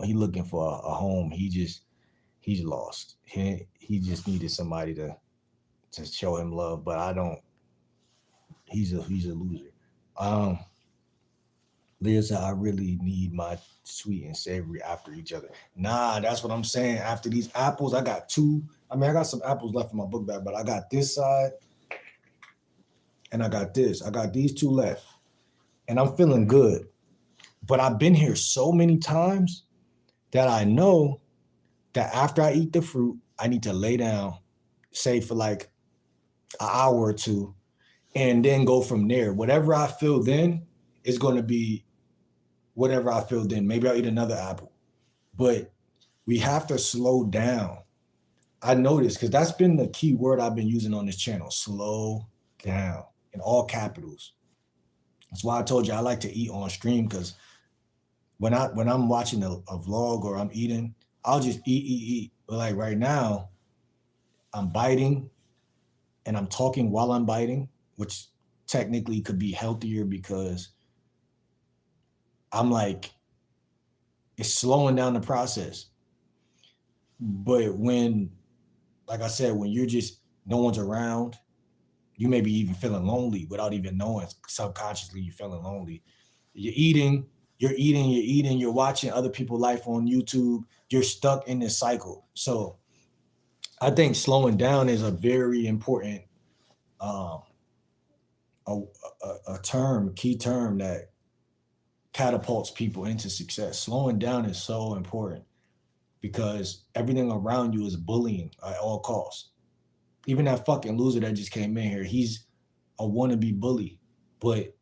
He looking for a home. He's lost. He just needed somebody to show him love. But I don't. He's a loser. Um, Leah said, I really need my sweet and savory after each other. Nah, that's what I'm saying. After these apples, I got two. I mean, I got some apples left in my book bag, but I got this side and I got this. I got these two left. And I'm feeling good. But I've been here so many times that I know that after I eat the fruit, I need to lay down, say for like an hour or two, and then go from there. Whatever I feel then is going to be whatever I feel then. Maybe I'll eat another apple. But we have to slow down. I noticed because that's been the key word I've been using on this channel. Slow down in all capitals. That's why I told you I like to eat on stream, because when I'm watching a vlog or I'm eating, I'll just eat. But like right now, I'm biting and I'm talking while I'm biting, which technically could be healthier because I'm like, it's slowing down the process. But like I said, when you're just, no one's around, you may be even feeling lonely without even knowing. Subconsciously, you're feeling lonely. You're eating, You're eating, you're watching other people's life on YouTube. You're stuck in this cycle. So I think slowing down is a very important um, a key term that catapults people into success. Slowing down is so important because everything around you is bullying at all costs. Even that fucking loser that just came in here, he's a wannabe bully. But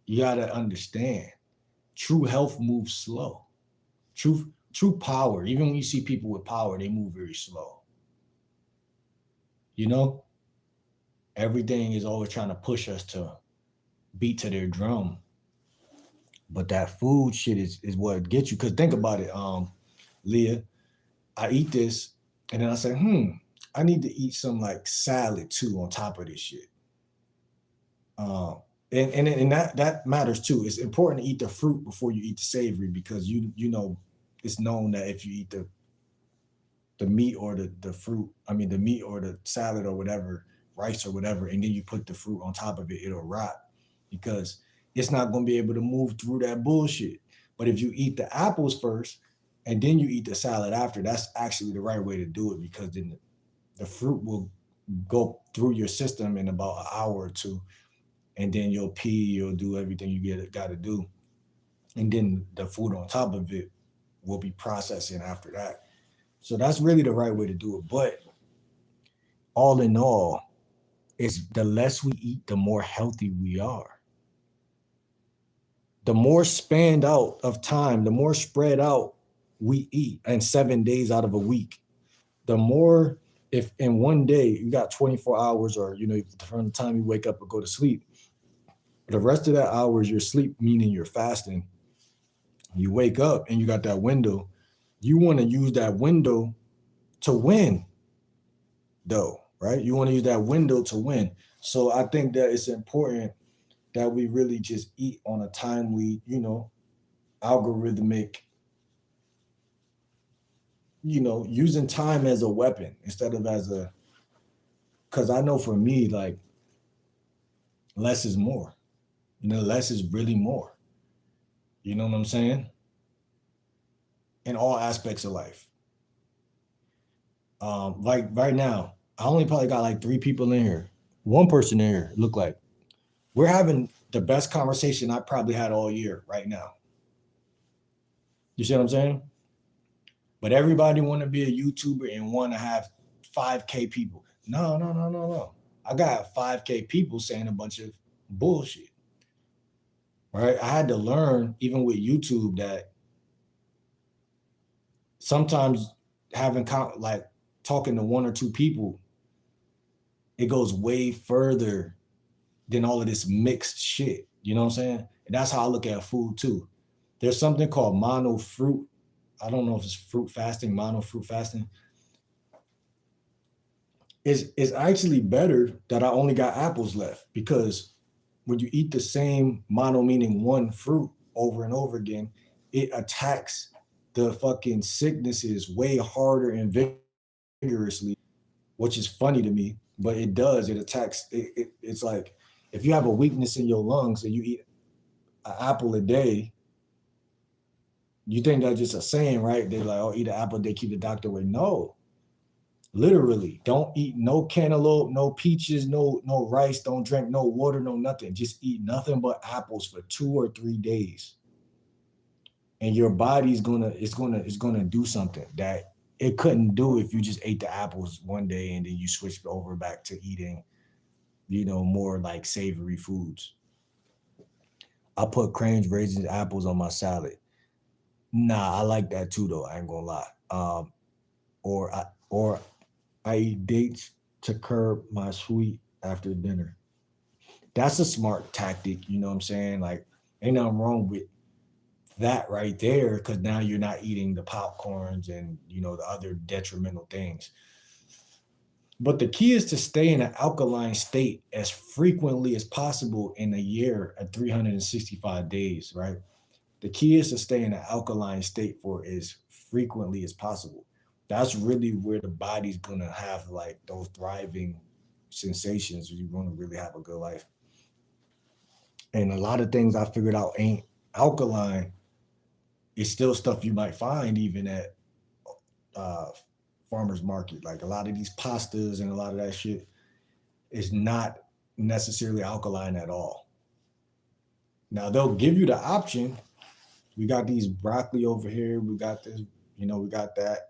you gotta understand, true health moves slow. True power, even when you see people with power, they move very slow. You know, everything is always trying to push us to beat to their drum. But that food shit is what gets you. Cause think about it, Leah. I eat this, and then I say, I need to eat some like salad too on top of this shit. Um, and that matters too. It's important to eat the fruit before you eat the savory because you know it's known that if you eat the meat or the fruit, I mean the meat or the salad or whatever, rice or whatever, and then you put the fruit on top of it, it'll rot because it's not gonna be able to move through that bullshit. But if you eat the apples first and then you eat the salad after, that's actually the right way to do it because then the fruit will go through your system in about an hour or two, and then you'll pee, you'll do everything you got to do, and then the food on top of it will be processing after that. So that's really the right way to do it. But all in all, is the less we eat, the more healthy we are. The more spanned out of time, the more spread out we eat, and 7 days out of a week, the more, if in one day you got 24 hours or from the time you wake up or go to sleep, the rest of that hours you're asleep, meaning you're fasting, you wake up and you got that window, you want to use that window to win though, right? You want to use that window to win. So I think that it's important that we really just eat on a timely, algorithmic, using time as a weapon instead of as a, because I know for me, like, less is more. Less is really more. You know what I'm saying? In all aspects of life. Like right now, I only probably got like 3 people in here. One person in here look like we're having the best conversation I probably had all year right now. You see what I'm saying? But everybody want to be a YouTuber and want to have 5K people. No. I got 5K people saying a bunch of bullshit. Right? I had to learn, even with YouTube, that sometimes having like talking to 1 or 2 people, it goes way further than all of this mixed shit. You know what I'm saying? And that's how I look at food too. There's something called mono fruit. I don't know if it's fruit fasting, mono fruit fasting. It's actually better that I only got apples left because when you eat the same mono, meaning one fruit over and over again, it attacks the fucking sicknesses way harder and vigorously, which is funny to me, but it does. It attacks. It's like if you have a weakness in your lungs and you eat an apple a day, you think that's just a saying, right? They're like, oh, eat an apple a day, keep the doctor away. No, literally, don't eat no cantaloupe, no peaches, no rice, don't drink no water, no nothing. Just eat nothing but apples for 2 or 3 days. And your body's gonna do something that it couldn't do if you just ate the apples one day and then you switched over back to eating, more like savory foods. I put creams, raisins, apples on my salad. Nah, I like that too though. I ain't gonna lie. Or I eat dates to curb my sweet after dinner. That's a smart tactic, you know what I'm saying? Like, ain't nothing wrong with that right there, because now you're not eating the popcorns and the other detrimental things. But the key is to stay in an alkaline state as frequently as possible in a year at 365 days, right? The key is to stay in an alkaline state for as frequently as possible. That's really where the body's gonna have like those thriving sensations. You're gonna really have a good life. And a lot of things I figured out ain't alkaline is still stuff you might find even at uh, farmers market. Like a lot of these pastas and a lot of that shit is not necessarily alkaline at all. Now they'll give you the option. We got these broccoli over here. We got this, we got that.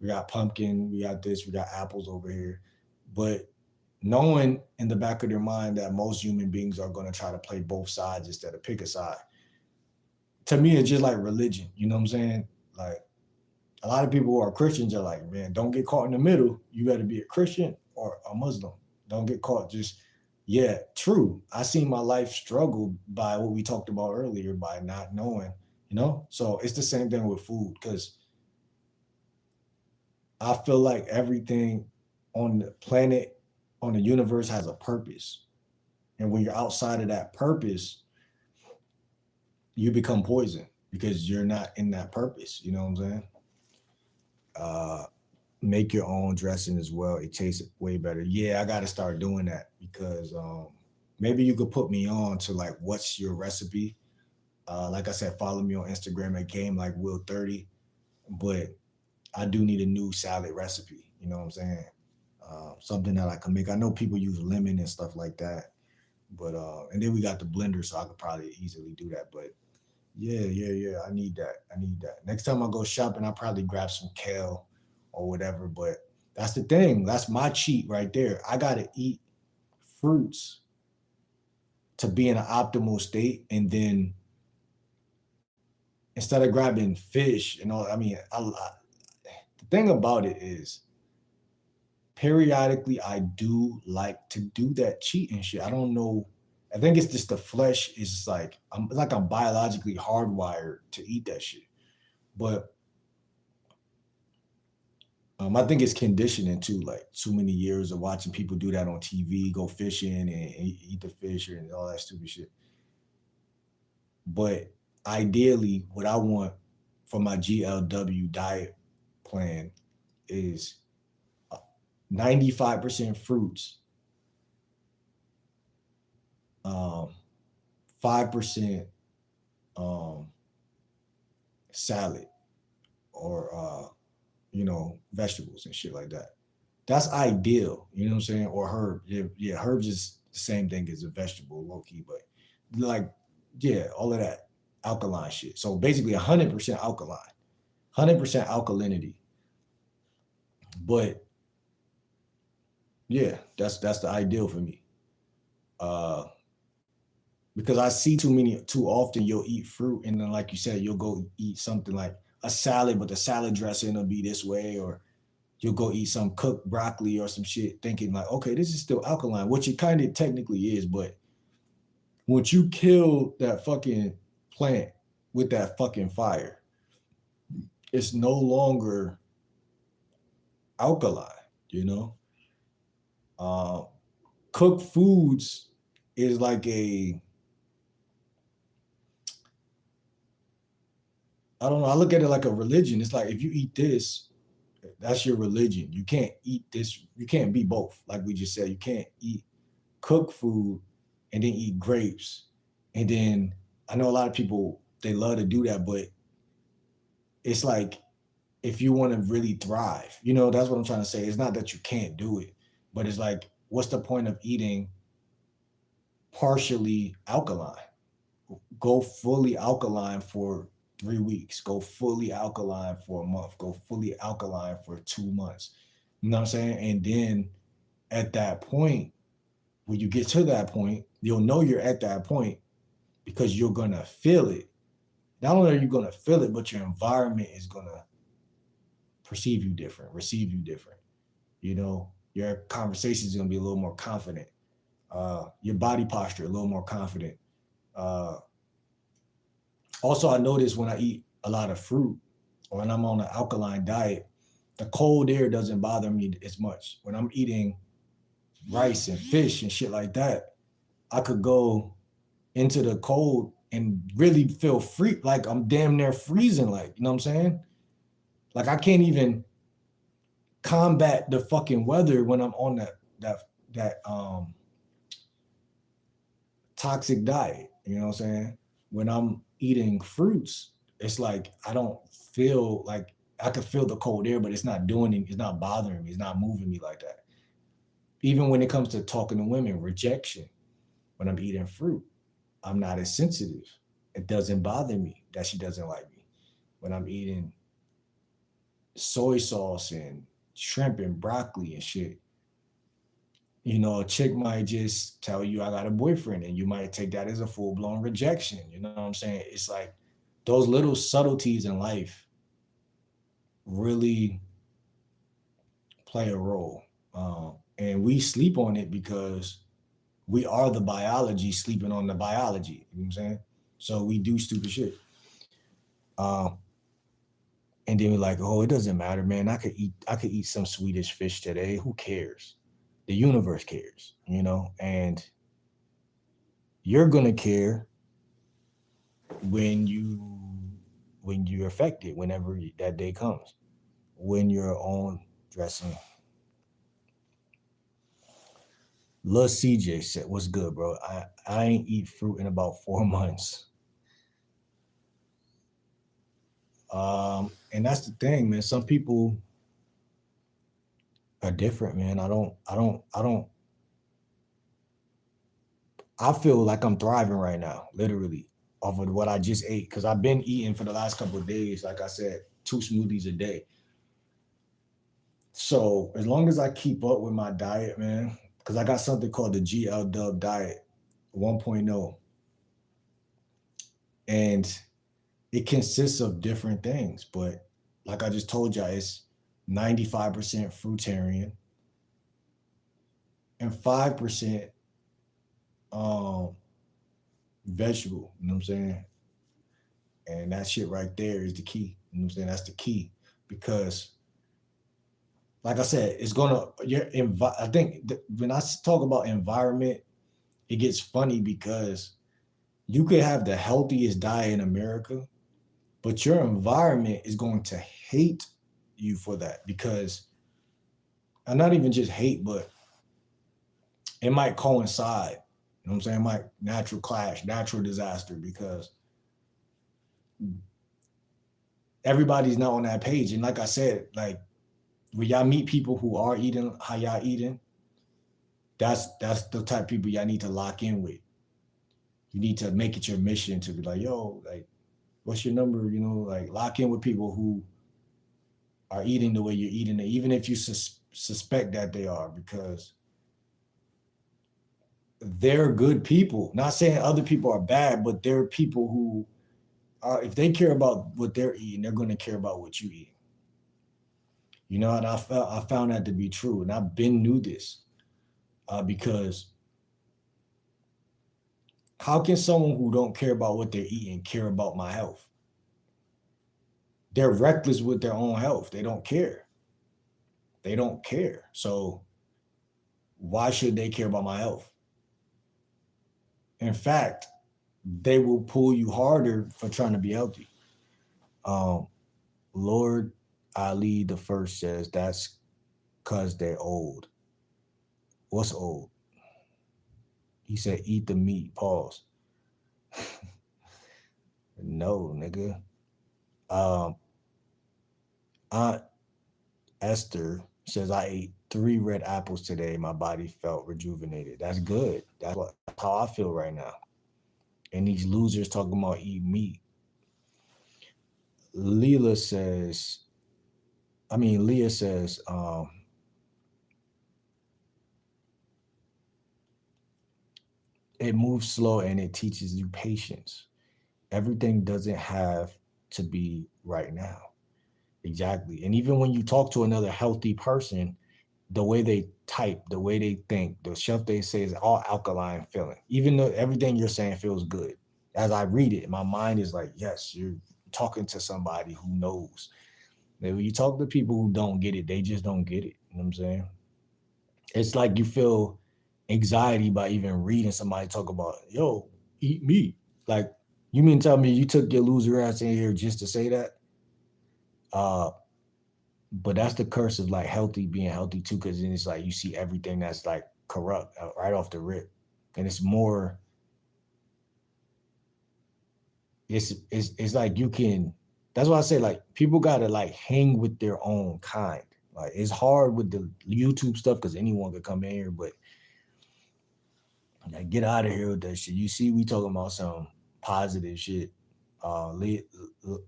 We got pumpkin. We got this. We got apples over here. But knowing in the back of their mind that most human beings are going to try to play both sides instead of pick a side. To me, it's just like religion. You know what I'm saying? Like a lot of people who are Christians are like, man, don't get caught in the middle. You got to be a Christian or a Muslim. Don't get caught. Just, yeah, true. I seen my life struggle by what we talked about earlier, by not knowing, So it's the same thing with food, because I feel like everything on the planet, on the universe has a purpose. And when you're outside of that purpose, you become poison because you're not in that purpose. You know what I'm saying? Make your own dressing as well. It tastes way better. Yeah, I got to start doing that because maybe you could put me on to like, what's your recipe? Like I said, follow me on Instagram at Game Like Will 30. But I do need a new salad recipe. You know what I'm saying? Something that I can make. I know people use lemon and stuff like that, but and then we got the blender, so I could probably easily do that. But yeah. I need that. Next time I go shopping, I'll probably grab some kale or whatever. But that's the thing. That's my cheat right there. I gotta eat fruits to be in an optimal state, and then instead of grabbing fish and all, the thing about it is, periodically I do like to do that cheating shit. I don't know. I think it's just the flesh is just like I'm biologically hardwired to eat that shit. But I think it's conditioning too, like too many years of watching people do that on TV, go fishing and eat the fish and all that stupid shit. But ideally, what I want for my GLW diet plan is 95% fruits, 5% salad, or vegetables and shit like that. That's ideal, you know what I'm saying? Or herb. Yeah, herbs is the same thing as a vegetable, low key, but like, yeah, all of that alkaline shit. So basically 100% alkaline, 100% alkalinity. But yeah, that's the ideal for me. Because I see too often you'll eat fruit, and then like you said, you'll go eat something like a salad, but the salad dressing will be this way, or you'll go eat some cooked broccoli or some shit thinking like, okay, this is still alkaline, which it kind of technically is, but once you kill that fucking plant with that fucking fire, it's no longer alkaline, cooked foods is like I don't know, I look at it like a religion. It's like if you eat this, that's your religion. You can't eat this. You can't be both. Like we just said, you can't eat cooked food and then eat grapes. And then I know a lot of people, they love to do that, but it's like if you want to really thrive, that's what I'm trying to say. It's not that you can't do it, but it's like, what's the point of eating partially alkaline? Go fully alkaline for 3 weeks, go fully alkaline for a month, go fully alkaline for 2 months. You know what I'm saying? And then at that point, when you get to that point, you'll know you're at that point because you're going to feel it. Not only are you going to feel it, but your environment is going to perceive you different, receive you different. Your conversation is going to be a little more confident. Your body posture, a little more confident. Also, I notice when I eat a lot of fruit or when I'm on an alkaline diet, the cold air doesn't bother me as much. When I'm eating rice and fish and shit like that, I could go into the cold and really feel free, like I'm damn near freezing, like, you know what I'm saying? Like I can't even combat the fucking weather when I'm on that toxic diet, you know what I'm saying? When I'm eating fruits, it's like I don't feel like I could feel the cold air, but it's not doing it, it's not bothering me, it's not moving me like that. Even when it comes to talking to women, rejection, when I'm eating fruit, I'm not as sensitive. It doesn't bother me that she doesn't like me. When I'm eating soy sauce and shrimp and broccoli and shit, a chick might just tell you I got a boyfriend and you might take that as a full-blown rejection. You know what I'm saying? It's like those little subtleties in life really play a role. And we sleep on it because we are the biology sleeping on the biology. You know what I'm saying? So we do stupid shit. Um, and then we're like, oh, it doesn't matter, man. I could eat some Swedish fish today. Who cares? The universe cares. And you're gonna care when you when you're affected, whenever that day comes, when you're on dressing. Lil CJ said, "What's good, bro? I ain't eat fruit in about 4 months." And that's the thing, man. Some people are different, man. I don't. I feel like I'm thriving right now, literally, off of what I just ate. Because I've been eating for the last couple of days, like I said, 2 smoothies a day. So as long as I keep up with my diet, man, because I got something called the GL Dub Diet 1.0, and it consists of different things. But like I just told you, it's 95% fruitarian and 5% um, vegetable. You know what I'm saying? And that shit right there is the key. You know what I'm saying? That's the key because, like I said, it's gonna. I think when I talk about environment, it gets funny because you could have the healthiest diet in America, but your environment is going to hate you for that because, and not even just hate, but it might coincide. You know what I'm saying? It might natural clash, natural disaster because everybody's not on that page. And like I said, like when y'all meet people who are eating how y'all eating, that's the type of people y'all need to lock in with. You need to make it your mission to be like, yo, like, what's your number? Like lock in with people who are eating the way you're eating it, even if you suspect that they are, because they're good people. Not saying other people are bad, but they're people who are, if they care about what they're eating, they're going to care about what you eat. And I found that to be true, and I've been knew this because how can someone who don't care about what they're eating care about my health? They're reckless with their own health. They don't care. They don't care. So why should they care about my health? In fact, they will pull you harder for trying to be healthy. Lord Ali the First says that's because they're old. What's old? He said, eat the meat. Pause. No, nigga. Aunt Esther says, I ate 3 red apples today. My body felt rejuvenated. That's good. That's how I feel right now. And these losers talking about eat meat. Leah says, it moves slow and it teaches you patience. Everything doesn't have to be right now. Exactly. And even when you talk to another healthy person, the way they type, the way they think, the stuff they say is all alkaline feeling. Even though everything you're saying feels good. As I read it, my mind is like, yes, you're talking to somebody who knows. When you talk to people who don't get it, they just don't get it. You know what I'm saying? It's like you feel anxiety by even reading somebody talk about, yo, eat meat. Like, you mean tell me you took your loser ass in here just to say that? But that's the curse of like being healthy too, because then it's like you see everything that's like corrupt right off the rip, and it's more it's like you can. That's why I say like people gotta like hang with their own kind. Like it's hard with the YouTube stuff because anyone could come in here, but like get out of here with that shit. You see, we talking about some positive shit. Leah,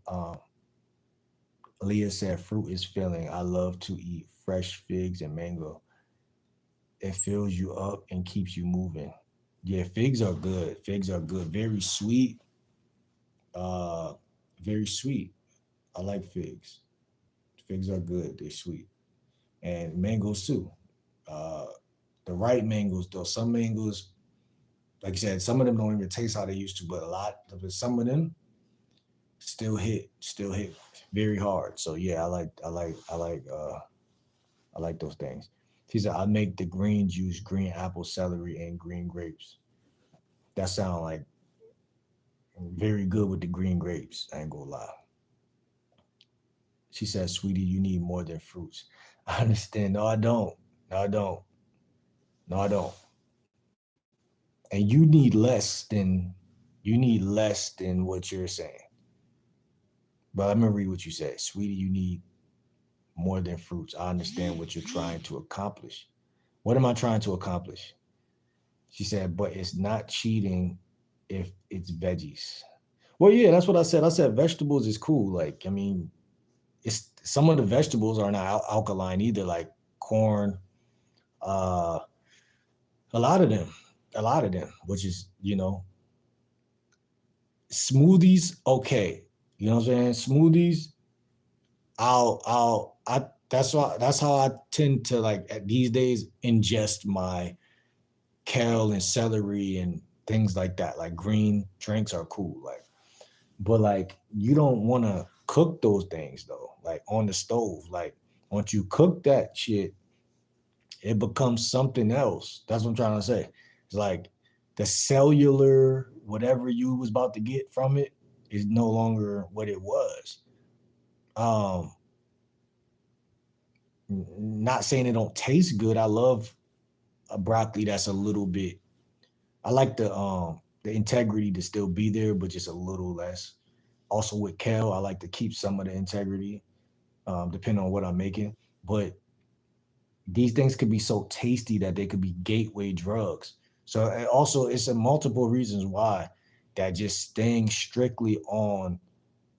uh, Leah said, "Fruit is filling. I love to eat fresh figs and mango. It fills you up and keeps you moving." Yeah, figs are good. Figs are good. Very sweet. Uh, very sweet. I like figs. Figs are good. They're sweet, and mangoes too. Uh, the right mangoes though. Some mangoes, like you said, some of them don't even taste how they used to, but some of them still hit very hard. So yeah, I like those things. She said, I make the green juice, green apple, celery, and green grapes. That sound like very good with the green grapes. I ain't gonna lie. She said, sweetie, you need more than fruits. I understand. No, I don't. No, I don't. No, I don't. And you need less than what you're saying. But I'm gonna read what you said. Sweetie, you need more than fruits. I understand what you're trying to accomplish. What am I trying to accomplish? She said, but it's not cheating if it's veggies. Well, yeah, that's what I said. I said vegetables is cool. Like, I mean, it's some of the vegetables are not alkaline either, like corn, uh, a lot of them, which is, smoothies, okay. You know what I'm saying? Smoothies, that's how I tend to like these days ingest my kale and celery and things like that. Like green drinks are cool. Like, but like you don't want to cook those things though, like on the stove. Like once you cook that shit, it becomes something else. That's what I'm trying to say. It's like the cellular whatever you was about to get from it is no longer what it was. Um, Not saying it don't taste good. I love a broccoli that's a little bit. I like the integrity to still be there, but just a little less. Also with kale, I like to keep some of the integrity, depending on what I'm making. But these things could be so tasty that they could be gateway drugs. So also, it's a multiple reasons why that just staying strictly on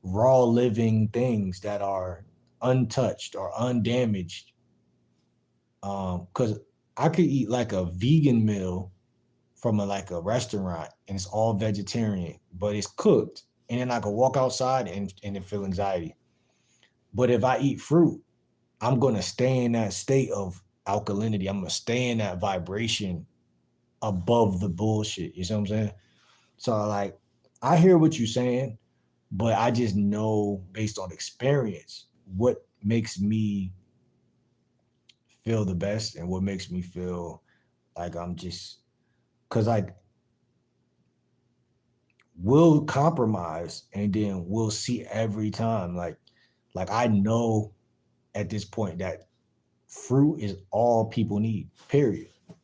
raw living things that are untouched or undamaged. Because I could eat like a vegan meal from like a restaurant and it's all vegetarian, but it's cooked, and then I could walk outside and then feel anxiety. But if I eat fruit, I'm gonna stay in that state of alkalinity. I'm gonna stay in that vibration above the bullshit. You see what I'm saying? So like, I hear what you're saying, but I just know based on experience what makes me feel the best and what makes me feel like I'm just because I will compromise and then we'll see every time. Like I know at this point that fruit is all people need, period. You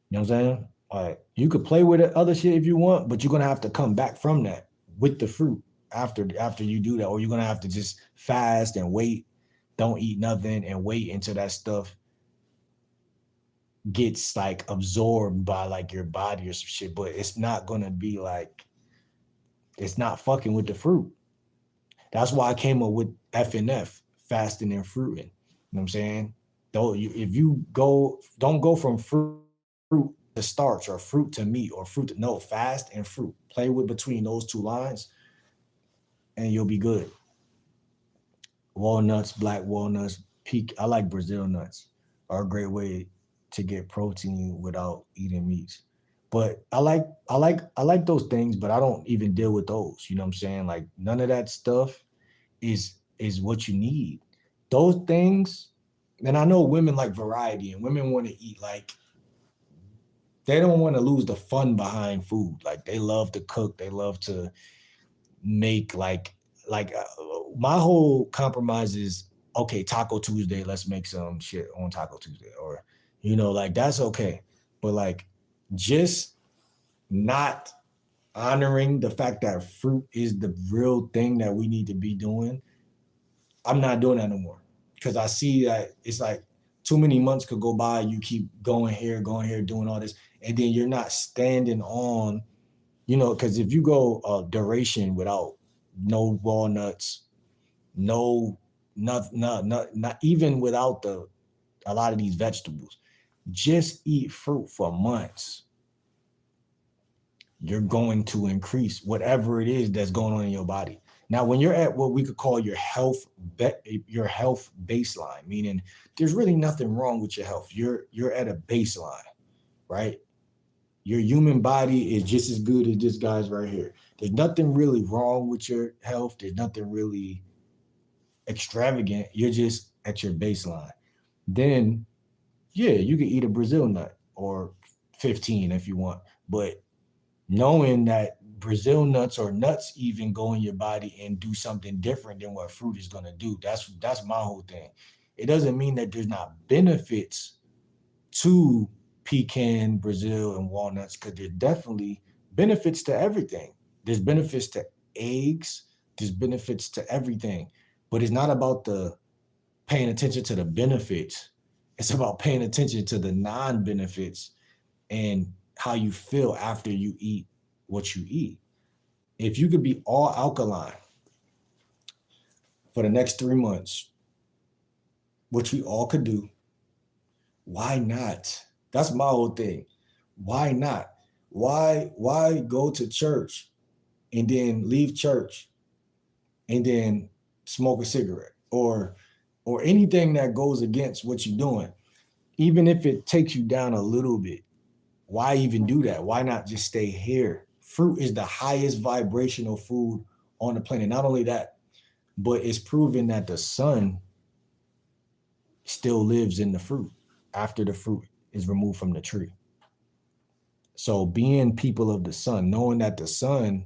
know what I'm saying? Like you could play with it, other shit if you want, but you're gonna have to come back from that with the fruit after you do that, or you're gonna have to just fast and wait, don't eat nothing, and wait until that stuff gets like absorbed by like your body or some shit. But it's not gonna be like it's not fucking with the fruit. That's why I came up with FNF, fasting and fruiting. You know what I'm saying? Though if you don't go from fruit to starch or fruit to meat or fruit to no, fast and fruit. Play with between those two lines and you'll be good. Walnuts, black walnuts, peak. I like Brazil nuts are a great way to get protein without eating meats. But I like those things, but I don't even deal with those. You know what I'm saying? Like none of that stuff is what you need. Those things, and I know women like variety and women want to eat like they don't want to lose the fun behind food. Like they love to cook, they love to make like my whole compromise is okay, Taco Tuesday, let's make some shit on Taco Tuesday, or like that's okay. But like just not honoring the fact that fruit is the real thing that we need to be doing, I'm not doing that no more. Because I see that it's like too many months could go by, you keep going here, doing all this, and then you're not standing on, because if you go duration without no walnuts, no, not even without a lot of these vegetables, just eat fruit for months, you're going to increase whatever it is that's going on in your body. Now, when you're at what we could call your health baseline, meaning there's really nothing wrong with your health. You're at a baseline, right? Your human body is just as good as this guy's right here. There's nothing really wrong with your health. There's nothing really extravagant. You're just at your baseline. Then, yeah, you can eat a Brazil nut or 15 if you want, but knowing that Brazil nuts or nuts even go in your body and do something different than what fruit is going to do. That's my whole thing. It doesn't mean that there's not benefits to pecan, Brazil, and walnuts, because there's definitely benefits to everything. There's benefits to eggs. There's benefits to everything. But it's not about the paying attention to the benefits. It's about paying attention to the non-benefits and how you feel after you eat what you eat. If you could be all alkaline for the next 3 months, which we all could do, why not? That's my whole thing. Why not? Why go to church and then leave church and then smoke a cigarette or anything that goes against what you're doing, even if it takes you down a little bit? Why even do that? Why not just stay here? Fruit is the highest vibrational food on the planet. Not only that, but it's proven that the sun still lives in the fruit after the fruit is removed from the tree. So being people of the sun, knowing that the sun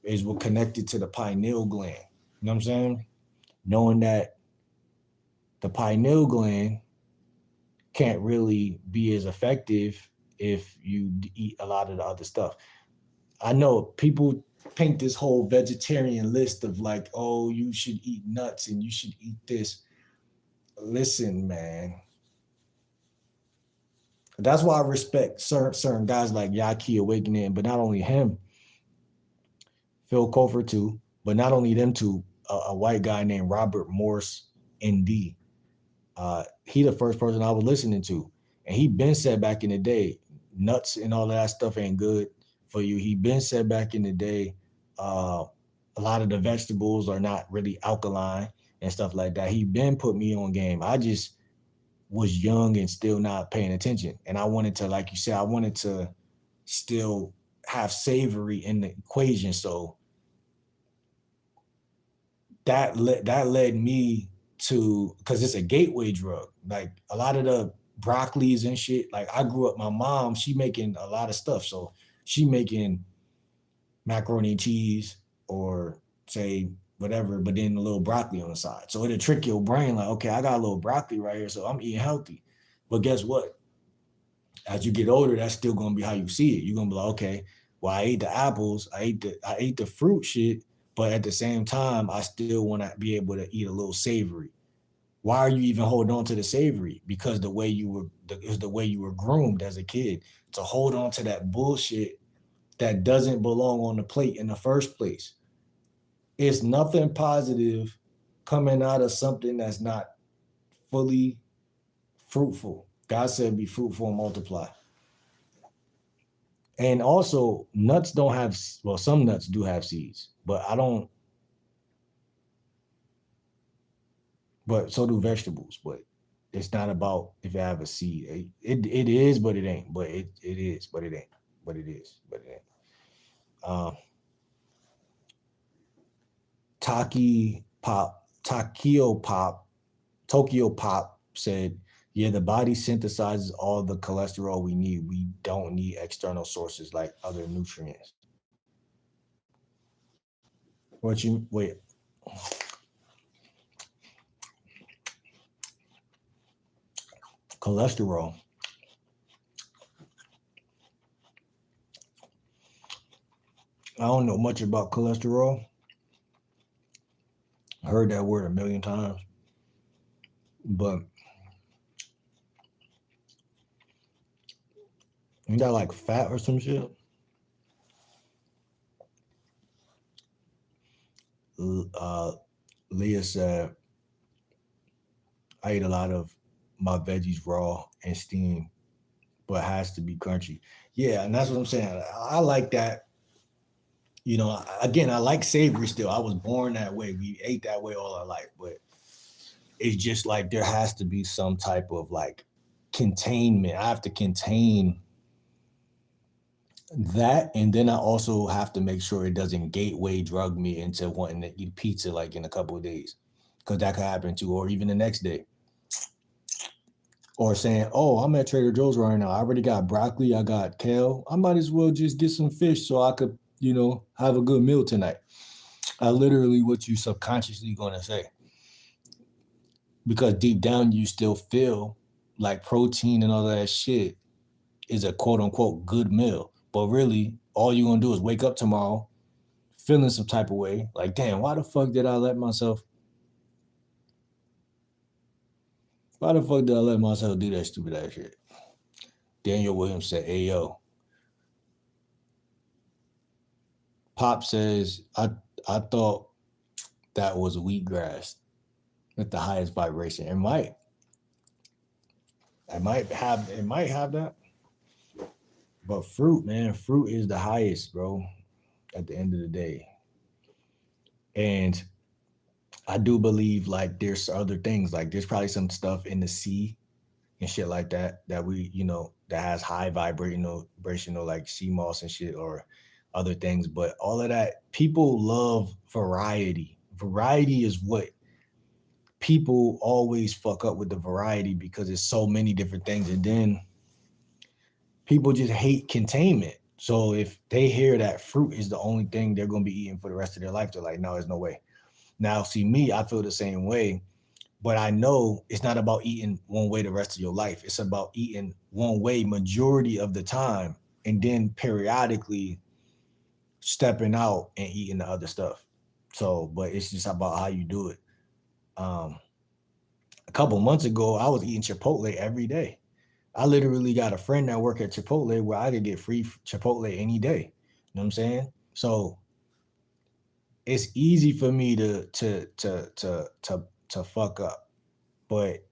is what connected to the pineal gland, you know what I'm saying? Knowing that the pineal gland can't really be as effective if you eat a lot of the other stuff. I know people paint this whole vegetarian list of like, oh, you should eat nuts and you should eat this. Listen, man. That's why I respect certain guys like Yaki Awakening, but not only him, Phil Kofer too, but not only them two, a white guy named Robert Morse, ND. He the first person I was listening to. And he been said back in the day, nuts and all that stuff ain't good for you. He been said back in the day, a lot of the vegetables are not really alkaline and stuff like that. He been put me on game. I just was young and still not paying attention. And I wanted to, like you said, I wanted to still have savory in the equation. So that led me to, because it's a gateway drug. Like a lot of the broccolis and shit, like I grew up, my mom, she making a lot of stuff. So she making macaroni and cheese or say whatever, but then a little broccoli on the side. So it'll trick your brain like, okay, I got a little broccoli right here, so I'm eating healthy. But guess what? As you get older, that's still gonna be how you see it. You're gonna be like, okay, well, I ate the apples, I ate the fruit shit, but at the same time, I still want to be able to eat a little savory. Why are you even holding on to the savory? Because the way you were groomed as a kid to hold on to that bullshit that doesn't belong on the plate in the first place. It's nothing positive coming out of something that's not fully fruitful. God said, be fruitful and multiply. And also, nuts don't have, well, some nuts do have seeds, but but so do vegetables. But it's not about if you have a seed. It is, but it ain't. But it is, but it ain't. But it is, but it ain't. Tokyo Pop said, yeah, the body synthesizes all the cholesterol we need. We don't need external sources like other nutrients. Wait. Cholesterol. I don't know much about cholesterol. I heard that word a million times, but you got like fat or some shit. Uh, Leah said I eat a lot of my veggies raw and steamed, but it has to be crunchy. Yeah, and that's what I'm saying. I like that. You know, again, I like savory still. I was born that way. We ate that way all our life, but it's just like there has to be some type of like containment. I have to contain that, and then I also have to make sure it doesn't gateway drug me into wanting to eat pizza like in a couple of days, because that could happen too, or even the next day. Or saying, "Oh, I'm at Trader Joe's right now. I already got broccoli. I got kale. I might as well just get some fish so I could, have a good meal tonight." Literally what you subconsciously gonna say, because deep down you still feel like protein and all that shit is a quote unquote good meal, but really all you're gonna do is wake up tomorrow feeling some type of way, like, damn, why the fuck did I let myself do that stupid ass shit? Daniel Williams said, "Hey yo, Pop says I thought that was wheatgrass at the highest vibration. It might have that, but fruit, man, fruit is the highest, bro. At the end of the day, and I do believe like there's other things, like there's probably some stuff in the sea and shit like that we that has high vibrational like sea moss and shit, or other things. But all of that, people love variety. Variety is what people always fuck up with, the variety, because it's so many different things, and then people just hate containment. So if they hear that fruit is the only thing they're going to be eating for the rest of their life, they're like, no, there's no way. Now see me, I feel the same way. But I know it's not about eating one way the rest of your life. It's about eating one way majority of the time, and then periodically stepping out and eating the other stuff. So, but it's just about how you do it. Um, a couple months ago, I was eating Chipotle every day. I literally got a friend that worked at Chipotle where I could get free Chipotle any day. You know what I'm saying? So it's easy for me to fuck up, but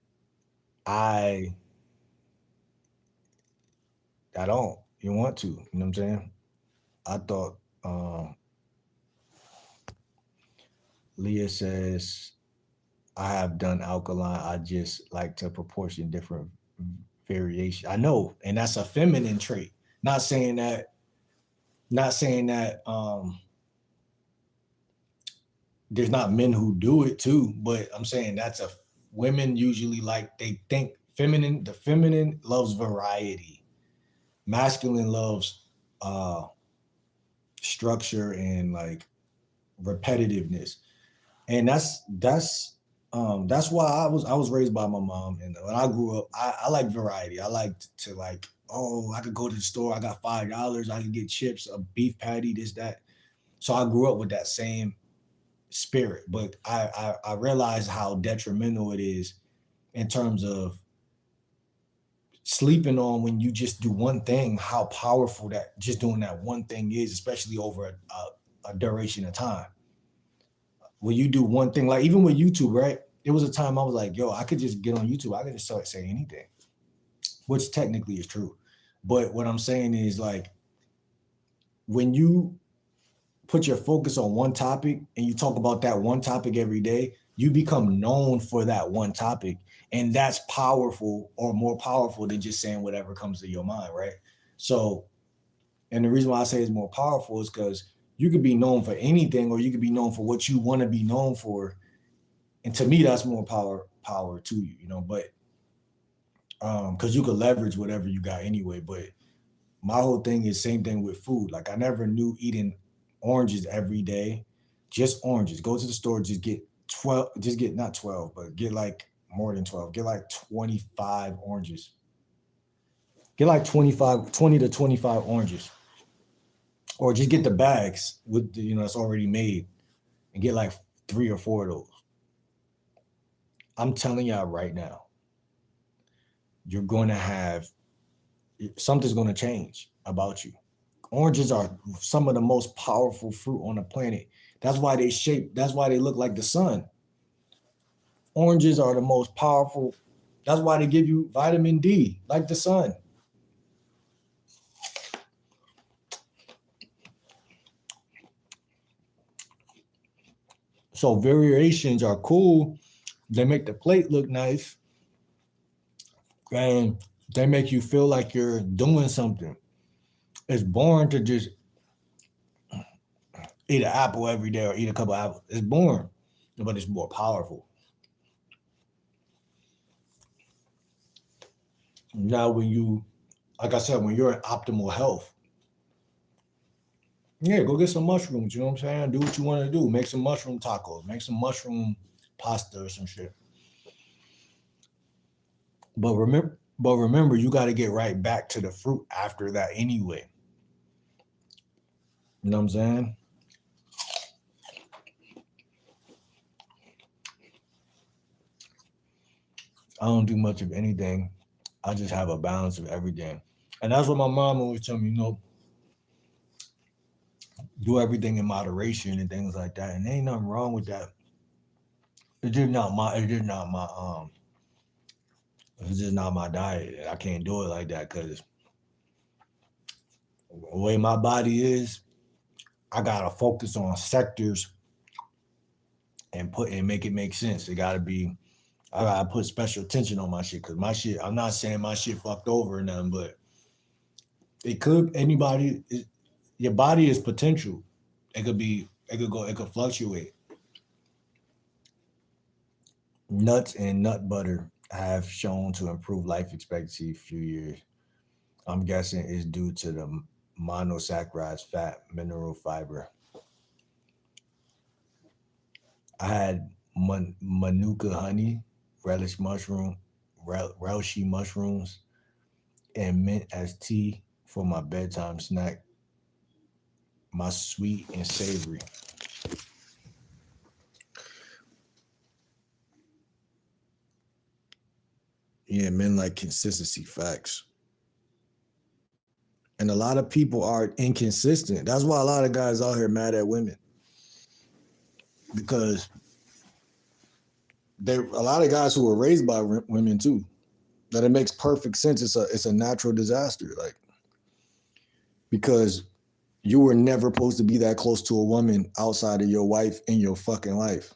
I I don't. You want to, you know what I'm saying? I thought Leah says I have done alkaline. I just like to proportion different variation. I know, and that's a feminine trait. Not saying that. Not saying that. There's not men who do it too, but I'm saying that's a women usually like, they think feminine. The feminine loves variety. Masculine loves structure and like repetitiveness. And that's why I was raised by my mom. And when I grew up, I like variety. I liked to like, oh, I could go to the store, I got $5, I could get chips, a beef patty, this, that. So I grew up with that same spirit. But I realized how detrimental it is in terms of sleeping on, when you just do one thing, how powerful that just doing that one thing is, especially over a duration of time. When you do one thing, like even with YouTube, right? It was a time I was like, yo, I could just get on YouTube. I could just start saying anything, which technically is true. But what I'm saying is like, when you put your focus on one topic and you talk about that one topic every day, you become known for that one topic. And that's powerful, or more powerful than just saying whatever comes to your mind, right? So, and the reason why I say it's more powerful is because you could be known for anything, or you could be known for what you want to be known for. And to me, that's more power to you, but because you could leverage whatever you got anyway. But my whole thing is same thing with food. Like I never knew eating oranges every day, just oranges. Go to the store, just get 12, just get not 12, but get like more than 12. Get like 25 oranges. Get like 20 to 25 oranges. Or just get the bags with the, it's already made and get like 3 or 4 of those. I'm telling y'all right now, you're going to have something's going to change about you. Oranges are some of the most powerful fruit on the planet. That's why they look like the sun. Oranges are the most powerful. That's why they give you vitamin D, like the sun. So variations are cool. They make the plate look nice. And they make you feel like you're doing something. It's boring to just eat an apple every day or eat a couple of apples. It's boring, but it's more powerful. Now, like I said, when you're in optimal health, yeah, go get some mushrooms. You know what I'm saying? Do what you want to do. Make some mushroom tacos. Make some mushroom pasta or some shit. But remember, you got to get right back to the fruit after that anyway. You know what I'm saying? I don't do much of anything. I just have a balance of everything. And that's what my mom always tell me, do everything in moderation and things like that. And there ain't nothing wrong with that. It's just not my diet. I can't do it like that because the way my body is, I gotta focus on sectors and make it make sense. I gotta put special attention on my shit because my shit, I'm not saying my shit fucked over or nothing, but your body is potential. It could fluctuate. Nuts and nut butter have shown to improve life expectancy a few years. I'm guessing it's due to the monosaccharides, fat, mineral fiber. I had manuka honey, relish mushroom, reishi mushrooms, and mint as tea for my bedtime snack. My sweet and savory. Yeah, men like consistency, facts. And a lot of people are inconsistent. That's why a lot of guys out here mad at women. Because a lot of guys who were raised by women too. That it makes perfect sense. It's a natural disaster. Like, because you were never supposed to be that close to a woman outside of your wife in your fucking life.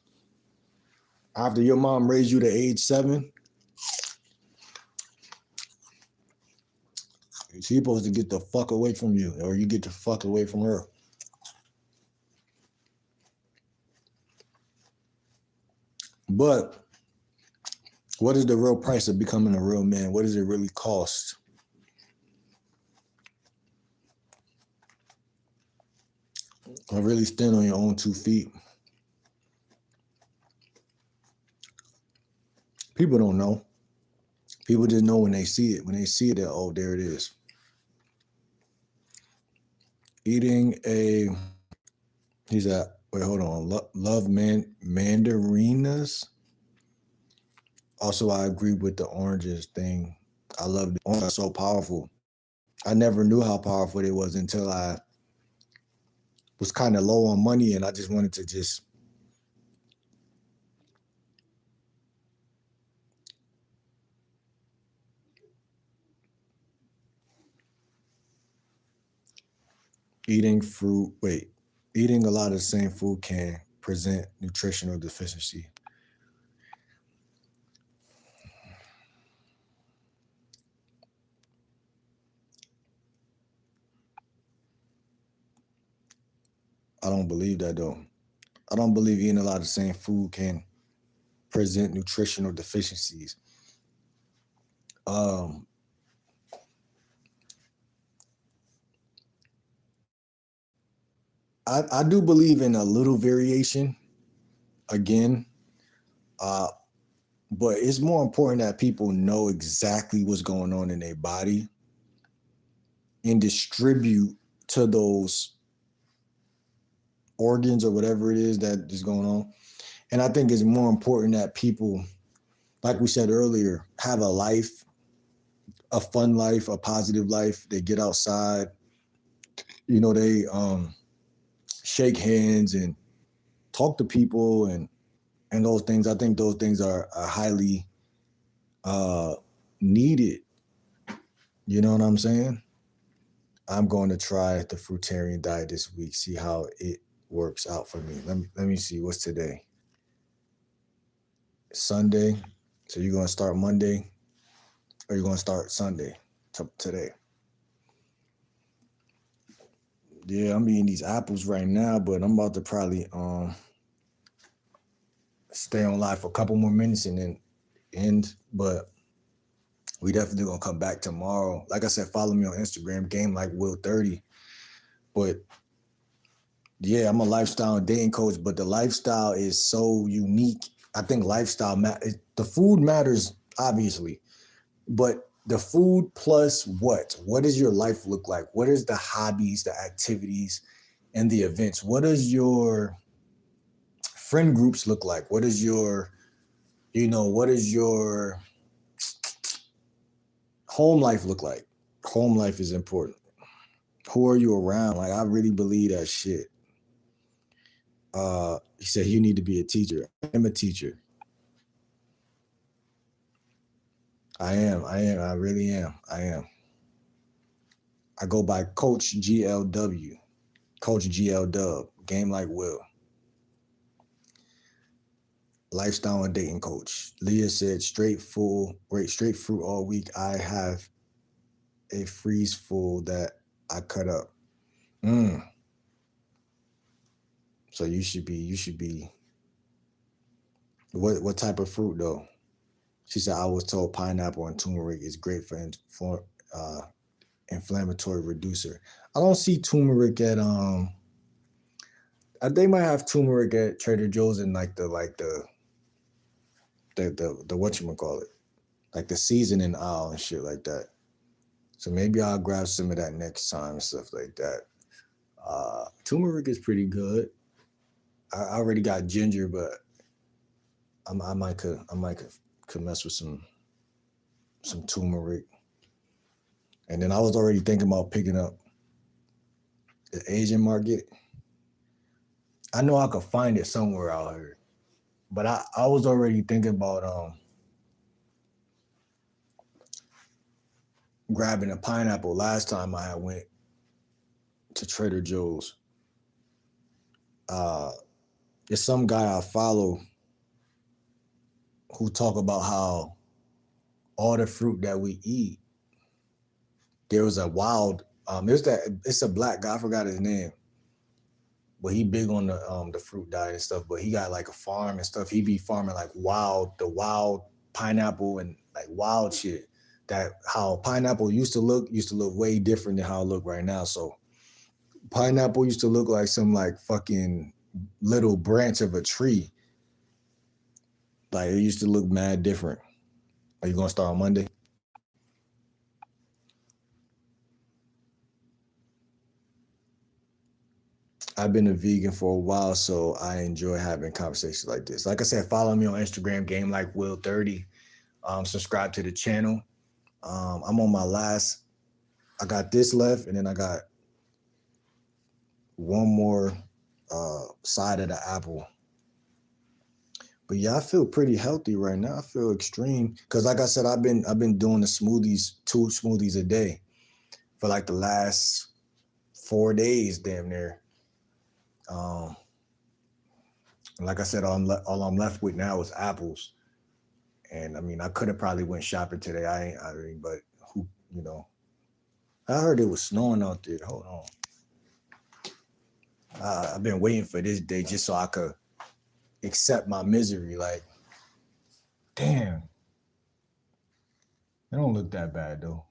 After your mom raised you to age 7, she's supposed to get the fuck away from you, or you get the fuck away from her. But what is the real price of becoming a real man? What does it really cost? Or really stand on your own 2 feet. People don't know. People just know when they see it. When they see it, oh, there it is. Eating he's at, wait, hold on. Love mandarinas. Also, I agree with the oranges thing. I love the orange. So powerful. I never knew how powerful it was until I was kind of low on money and I just wanted to just eating a lot of the same food can present nutritional deficiency. I don't believe that though. I don't believe eating a lot of the same food can present nutritional deficiencies. I do believe in a little variation again, but it's more important that people know exactly what's going on in their body and distribute to those organs or whatever it is that is going on. And I think it's more important that people, like we said earlier, have a life, a fun life, a positive life. They get outside, they shake hands and talk to people and those things. I think those things are highly needed. You know what I'm saying? I'm going to try the fruitarian diet this week, see how it works out for me. Let me see. What's today? Sunday. So you're going to start Monday, or you're going to start Sunday today? Yeah, I'm eating these apples right now, but I'm about to probably stay on live for a couple more minutes and then end. But we definitely gonna come back tomorrow. Like I said, follow me on Instagram, game like Will30. But yeah, I'm a lifestyle and dating coach, but the lifestyle is so unique. I think lifestyle, the food matters, obviously, but the food plus what? What does your life look like? What is the hobbies, the activities, and the events? What does your friend groups look like? What is your home life look like? Home life is important. Who are you around? Like, I really believe that shit. He said, you need to be a teacher. I'm a teacher. I am. I really am. I am. I go by Coach GLW. Coach GL Dub. Game like Will. Lifestyle and dating coach. Leah said, straight fruit all week. I have a freeze full that I cut up. So you should be. What type of fruit though? She said, I was told pineapple and turmeric is great for inflammatory reducer. I don't see turmeric at they might have turmeric at Trader Joe's in like the whatchamacallit, like the seasoning aisle and shit like that. So maybe I'll grab some of that next time and stuff like that. Turmeric is pretty good. I already got ginger, but I might could mess with some turmeric. And then I was already thinking about picking up the Asian market. I know I could find it somewhere out here, but I was already thinking about grabbing a pineapple last time I went to Trader Joe's. There's some guy I follow who talk about how all the fruit that we eat, there was a wild, it's a black guy, I forgot his name, but he big on the fruit diet and stuff, but he got like a farm and stuff. He be farming like the wild pineapple and like wild shit. That how pineapple used to look way different than how it look right now. So pineapple used to look like some like fucking little branch of a tree. Like it used to look mad different. Are you gonna start on Monday? I've been a vegan for a while, so I enjoy having conversations like this. Like I said, follow me on Instagram, game like Will30. Subscribe to the channel. I'm on my last. I got this left, and then I got one more side of the apple. But yeah, I feel pretty healthy right now. I feel extreme because, like I said, I've been doing the smoothies, 2 smoothies a day for like the last 4 days, damn near. Like I said, all I'm left with now is apples. And I mean, I could have probably went shopping today. But who, I heard it was snowing out there. Hold on. I've been waiting for this day just so I could accept my misery. Like, damn. It don't look that bad though.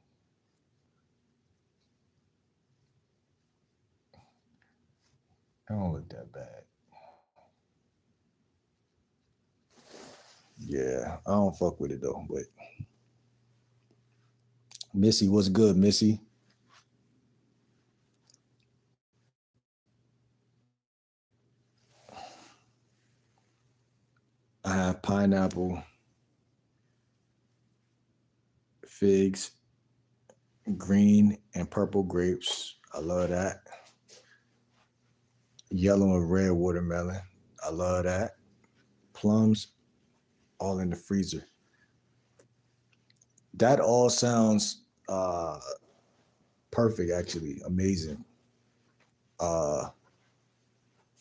It don't look that bad. Yeah, I don't fuck with it though. But Missy, what's good, Missy? I have pineapple, figs, green and purple grapes. I love that. Yellow and red watermelon. I love that. Plums, all in the freezer. That all sounds perfect, actually. Amazing. Are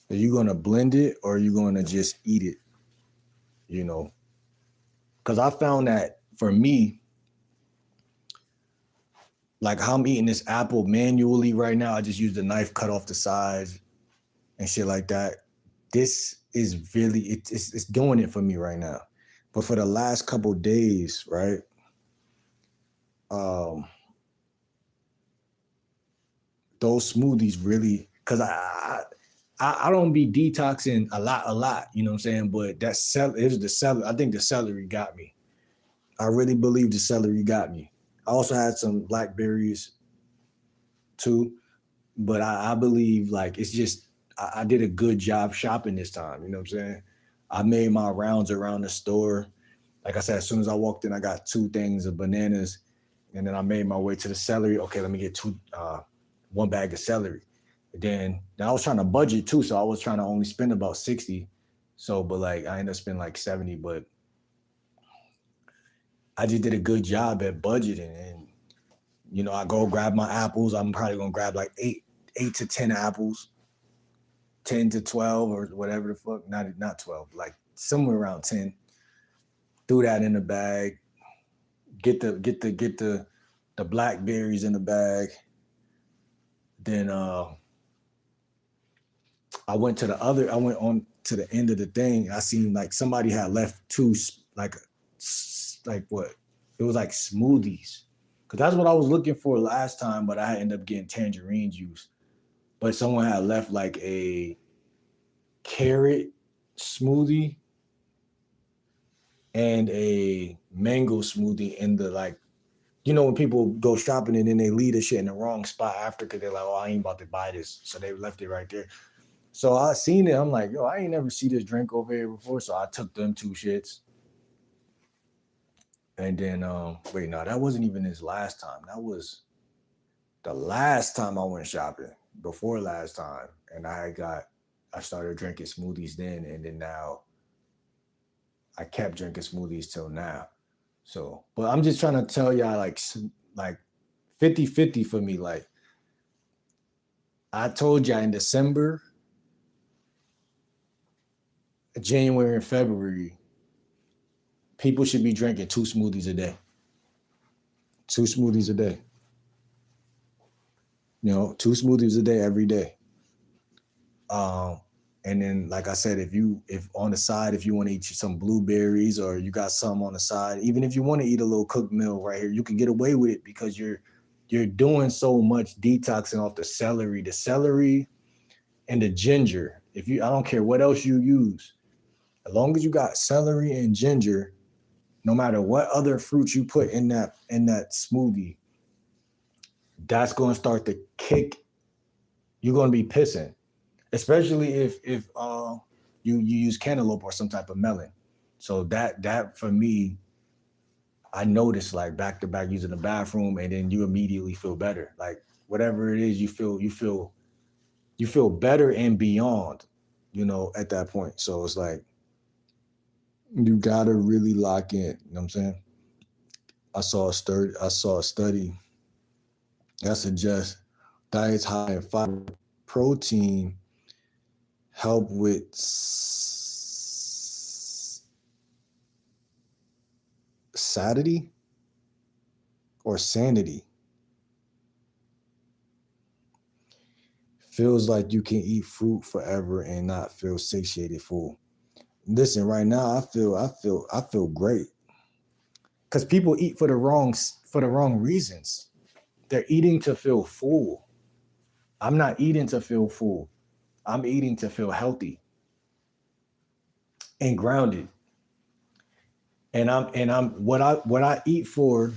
you gonna blend it or are you gonna just eat it? You know, because I found that for me, like how I'm eating this apple manually right now, I just use the knife, cut off the sides and shit like that. This is really, it's doing it for me right now. But for the last couple days, right? Those smoothies really, because I don't be detoxing a lot, you know what I'm saying? But it was the celery. I think the celery got me. I really believe the celery got me. I also had some blackberries too, but I believe like it's just I did a good job shopping this time. You know what I'm saying? I made my rounds around the store. Like I said, as soon as I walked in, I got 2 things of bananas, and then I made my way to the celery. Okay, let me get 1 bag of celery. Then I was trying to budget too, so I was trying to only spend about 60. So, but like I ended up spending like 70, but I just did a good job at budgeting. And you know, I go grab my apples. I'm probably gonna grab like 8 to 10 apples, 10 to 12 or whatever the fuck. Not 12, like somewhere around 10. Threw that in the bag. Get the blackberries in the bag. Then I went on to the end of the thing. I seen like somebody had left 2 like what? It was like smoothies. Cause that's what I was looking for last time, but I ended up getting tangerine juice. But someone had left like a carrot smoothie and a mango smoothie in the like, you know, when people go shopping and then they leave the shit in the wrong spot after because they're like, oh, I ain't about to buy this. So they left it right there. So I seen it. I'm like, yo, I ain't never see this drink over here before. So I took them 2 shits. And then, wait, no, that wasn't even his last time. That was the last time I went shopping, before last time. And I started drinking smoothies then. And then now I kept drinking smoothies till now. So, but I'm just trying to tell y'all like 50-50 for me. Like I told y'all in December, January and February, people should be drinking 2 smoothies a day. 2 smoothies a day. You know, 2 smoothies a day every day. And then, like I said, if on the side, if you want to eat some blueberries or you got some on the side, even if you want to eat a little cooked meal right here, you can get away with it because you're doing so much detoxing off the celery and the ginger. I don't care what else you use, as long as you got celery and ginger, no matter what other fruits you put in that smoothie, that's going to start to kick. You're going to be pissing, especially if you use cantaloupe or some type of melon. So that for me, I noticed like back to back using the bathroom, and then you immediately feel better. Like whatever it is, you feel better and beyond, you know, at that point. So it's like you gotta really lock in. You know what I'm saying? I saw a study that suggests diets high in fiber, protein help with satiety or sanity. Feels like you can eat fruit forever and not feel satiated full. Listen, right now I feel great. Because people eat for the wrong reasons. They're eating to feel full. I'm not eating to feel full. I'm eating to feel healthy and grounded. And I'm what I eat for.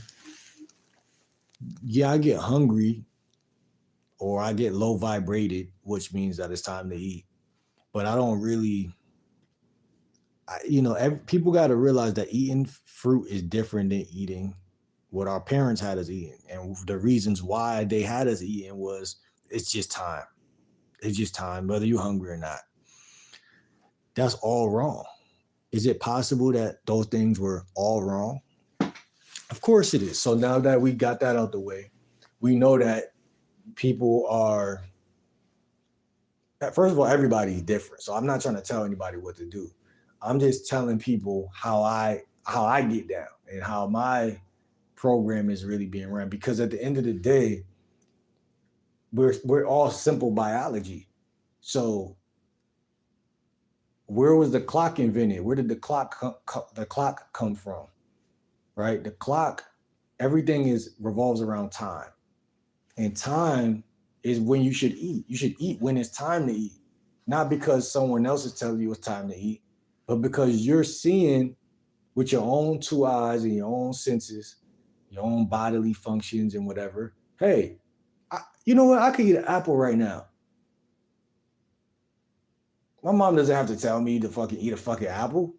Yeah, I get hungry or I get low vibrated, which means that it's time to eat. But I don't really people got to realize that eating fruit is different than eating what our parents had us eating. And the reasons why they had us eating was it's just time. It's just time, whether you're hungry or not. That's all wrong. Is it possible that those things were all wrong? Of course it is. So now that we got that out the way, we know that people are, first of all, everybody's different. So I'm not trying to tell anybody what to do. I'm just telling people how I get down and how my program is really being run. Because at the end of the day, we're all simple biology. So where was the clock invented? Where did the clock come from? Right? The clock, everything revolves around time. And time is when you should eat. You should eat when it's time to eat. Not because someone else is telling you it's time to eat, but because you're seeing with your own two eyes and your own senses, your own bodily functions and whatever. Hey, you know what? I could eat an apple right now. My mom doesn't have to tell me to fucking eat a fucking apple.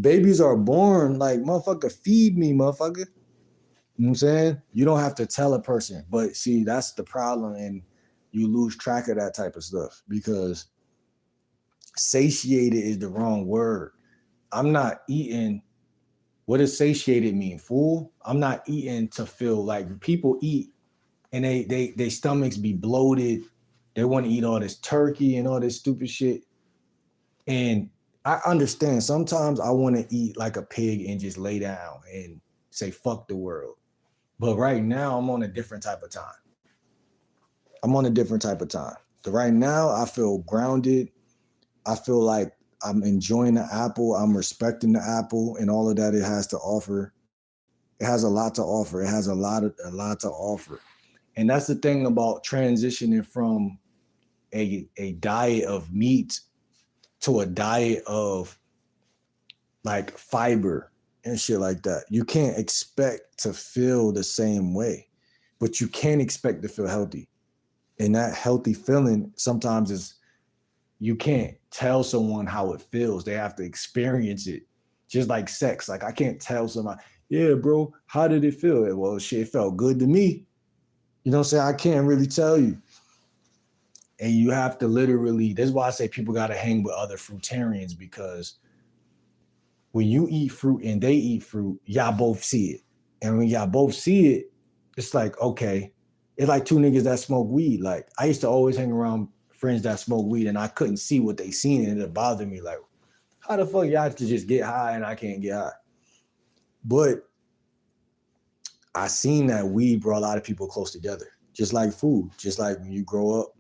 Babies are born like, motherfucker, feed me, motherfucker. You know what I'm saying? You don't have to tell a person. But see, that's the problem. And you lose track of that type of stuff because satiated is the wrong word. I'm not eating. What does satiated mean? Full? I'm not eating to feel like people eat and they stomachs be bloated. They want to eat all this turkey and all this stupid shit. And I understand sometimes I want to eat like a pig and just lay down and say, fuck the world. But right now I'm on a different type of time. So right now I feel grounded. I feel like I'm enjoying the apple. I'm respecting the apple and all of that it has to offer. It has a lot to offer. It has a lot to offer. And that's the thing about transitioning from a diet of meat to a diet of like fiber and shit like that. You can't expect to feel the same way, but you can expect to feel healthy. And that healthy feeling sometimes is, you can't tell someone how it feels. They have to experience it. Just like sex. Like I can't tell somebody, yeah, bro, how did it feel? Well, shit, it felt good to me. You know what I'm saying? I can't really tell you. And you have to literally, that's why I say people got to hang with other fruitarians, because when you eat fruit and they eat fruit, y'all both see it. And when y'all both see it, it's like, okay, it's like two niggas that smoke weed. Like I used to always hang around friends that smoke weed and I couldn't see what they seen and it bothered me. Like, how the fuck y'all to just get high and I can't get high? But I seen that weed brought a lot of people close together, just like food, just like when you grow up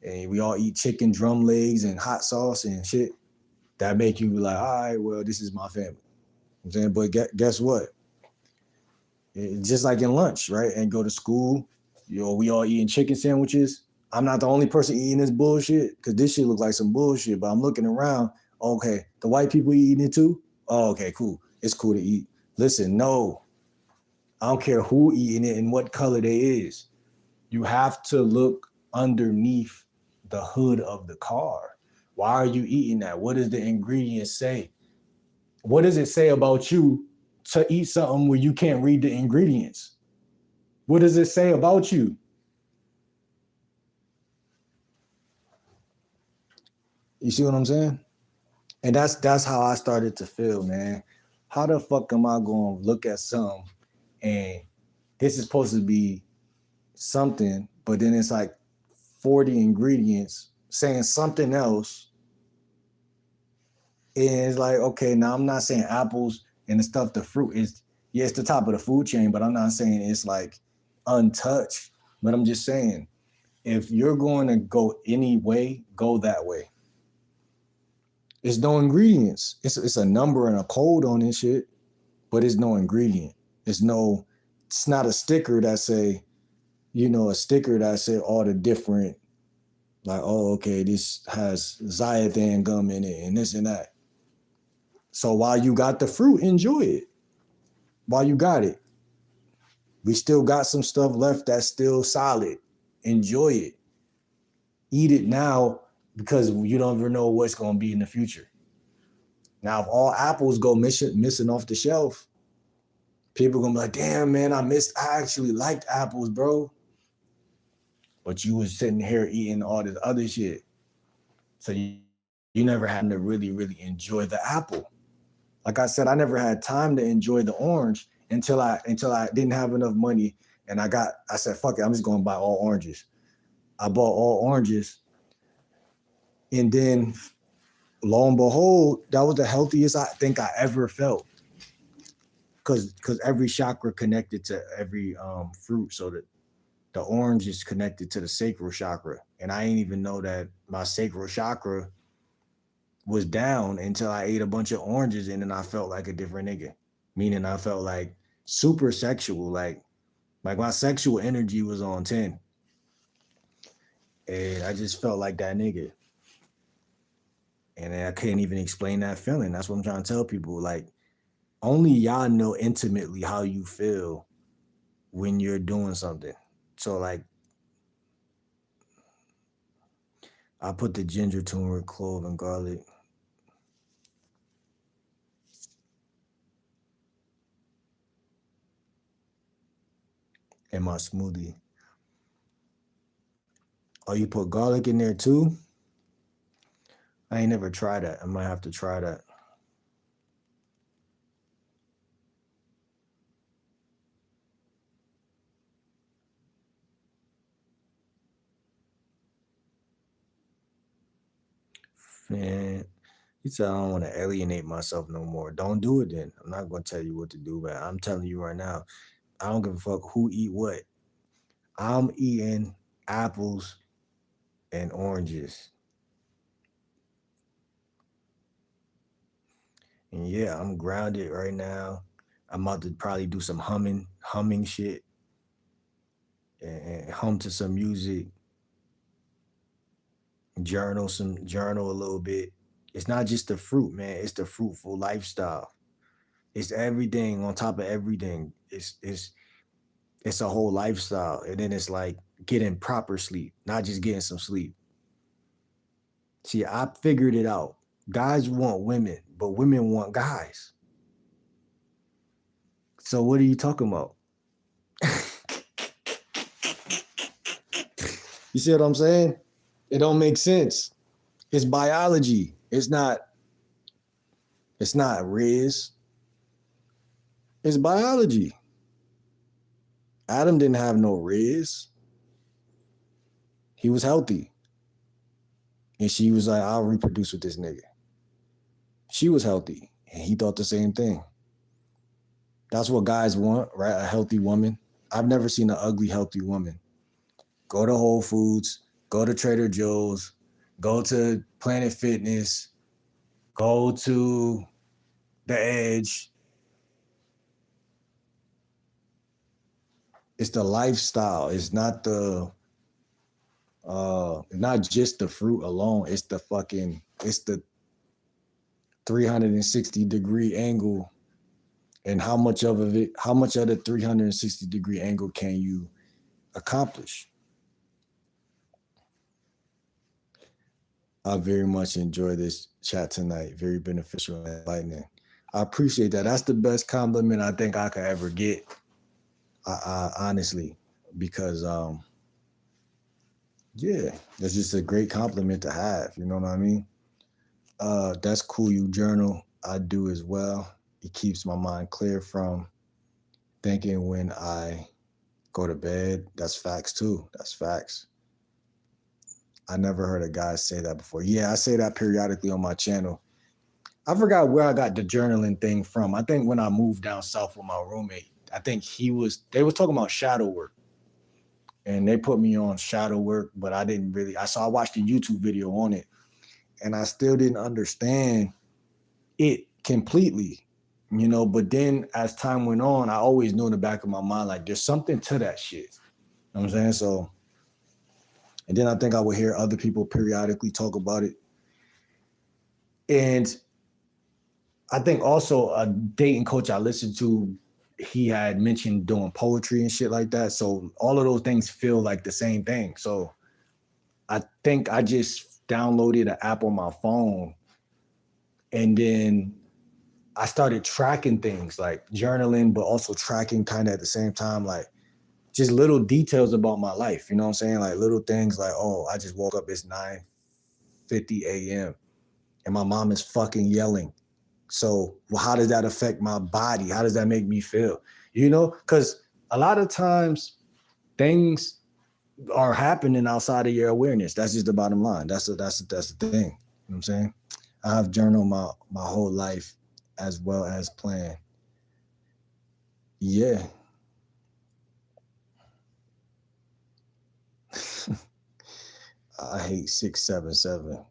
and we all eat chicken drum legs and hot sauce and shit, that make you be like, all right, well, this is my family. You know what I'm saying? But guess what? Just like in lunch, right? And go to school, we all eating chicken sandwiches. I'm not the only person eating this bullshit because this shit looks like some bullshit, but I'm looking around. Okay, the white people eating it too? Oh, okay, cool. It's cool to eat. Listen, no. I don't care who eating it and what color they is. You have to look underneath the hood of the car. Why are you eating that? What does the ingredients say? What does it say about you to eat something where you can't read the ingredients? What does it say about you? You see what I'm saying? And that's how I started to feel, man. How the fuck am I going to look at something and this is supposed to be something, but then it's like 40 ingredients saying something else. And it's like, okay, now I'm not saying apples and the stuff, the fruit is, yeah, it's the top of the food chain, but I'm not saying it's like untouched. But I'm just saying, if you're going to go any way, go that way. It's no ingredients. It's a number and a code on this shit, but it's no ingredient. It's not a sticker that say, a sticker that say all the different, like, oh, okay, this has xanthan gum in it and this and that. So while you got the fruit, enjoy it. While you got it. We still got some stuff left that's still solid. Enjoy it. Eat it now because you don't ever know what's going to be in the future. Now, if all apples go missing off the shelf, people gonna be like, damn, man, I actually liked apples, bro. But you was sitting here eating all this other shit. So you never had to really, really enjoy the apple. Like I said, I never had time to enjoy the orange until I didn't have enough money. And I said, fuck it, I'm just gonna buy all oranges. I bought all oranges. And then lo and behold, that was the healthiest I think I ever felt. Cause every chakra connected to every fruit. So that the orange is connected to the sacral chakra. And I didn't even know that my sacral chakra was down until I ate a bunch of oranges, and then I felt like a different nigga. Meaning I felt like super sexual, like my sexual energy was on 10. And I just felt like that nigga. And I couldn't even explain that feeling. That's what I'm trying to tell people. Like, only y'all know intimately how you feel when you're doing something. So like, I put the ginger, turmeric, clove, and garlic. In my smoothie. Oh, you put garlic in there too? I ain't never tried that. I might have to try that. Man, he said I don't want to alienate myself no more. Don't do it then. I'm not gonna tell you what to do, but I'm telling you right now, I don't give a fuck who eat what. I'm eating apples and oranges. And yeah, I'm grounded right now. I'm about to probably do some humming shit, and hum to some music, journal a little bit. It's not just the fruit, man. It's the fruitful lifestyle. It's everything on top of everything. It's a whole lifestyle. And then it's like getting proper sleep, not just getting some sleep. See, I figured it out. Guys want women, but women want guys. So what are you talking about? You see what I'm saying? It don't make sense. It's biology. It's not Rizz. It's biology. Adam didn't have no Rizz. He was healthy. And she was like, I'll reproduce with this nigga. She was healthy. And he thought the same thing. That's what guys want, right? A healthy woman. I've never seen an ugly, healthy woman. Go to Whole Foods, go to Trader Joe's, go to Planet Fitness, go to The Edge. It's the lifestyle. It's not not just the fruit alone. It's the 360-degree angle. And how much of the 360-degree angle can you accomplish? I very much enjoy this chat tonight. Very beneficial and enlightening. I appreciate that. That's the best compliment I think I could ever get. I honestly, because yeah, it's just a great compliment to have. You know what I mean? That's cool. You journal. I do as well. It keeps my mind clear from thinking when I go to bed. That's facts too. That's facts. I never heard a guy say that before. Yeah, I say that periodically on my channel. I forgot where I got the journaling thing from. I think when I moved down south with my roommate, I think they was talking about shadow work. And they put me on shadow work, but I didn't really, I watched a YouTube video on it, and I still didn't understand it completely, but then as time went on, I always knew in the back of my mind, like there's something to that shit. You know what I'm saying? So, and then I think I would hear other people periodically talk about it. And I think also a dating coach I listened to, he had mentioned doing poetry and shit like that. So all of those things feel like the same thing. So I think I just downloaded an app on my phone, And then I started tracking things like journaling, but also tracking kind of at the same time, like just little details about my life. You know what I'm saying? Like little things like, oh, I just woke up, it's 9:50 a.m. and my mom is fucking yelling. So how does that affect my body? How does that make me feel? You know, because a lot of times things are happening outside of your awareness. That's just the bottom line. That's the thing. You know what I'm saying? I've journaled my whole life as well as planned. Yeah. I hate 677.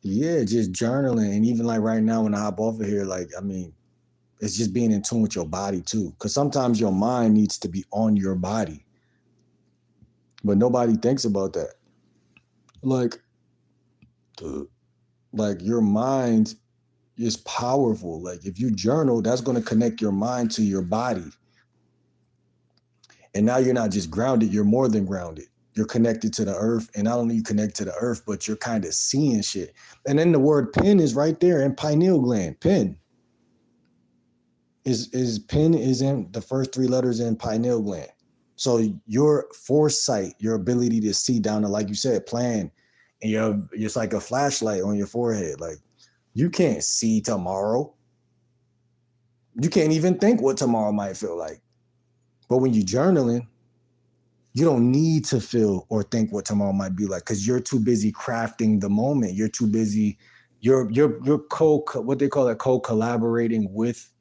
Yeah, just journaling. And even like right now when I hop off of here, like, I mean, it's just being in tune with your body too. Because sometimes your mind needs to be on your body. But nobody thinks about that. Like, your mind is powerful. Like if you journal, that's going to connect your mind to your body. And now you're not just grounded, you're more than grounded. You're connected to the earth. And not only you connect to the earth, but you're kind of seeing shit. And then the word pen is right there in pineal gland. Pen. Pen is in the first three letters in pineal gland. So your foresight, your ability to see down to, like you said, plan, and it's like a flashlight on your forehead. Like you can't see tomorrow. You can't even think what tomorrow might feel like. But when you're journaling, you don't need to feel or think what tomorrow might be like because you're too busy crafting the moment. You're too busy. You're what they call it, co-collaborating with.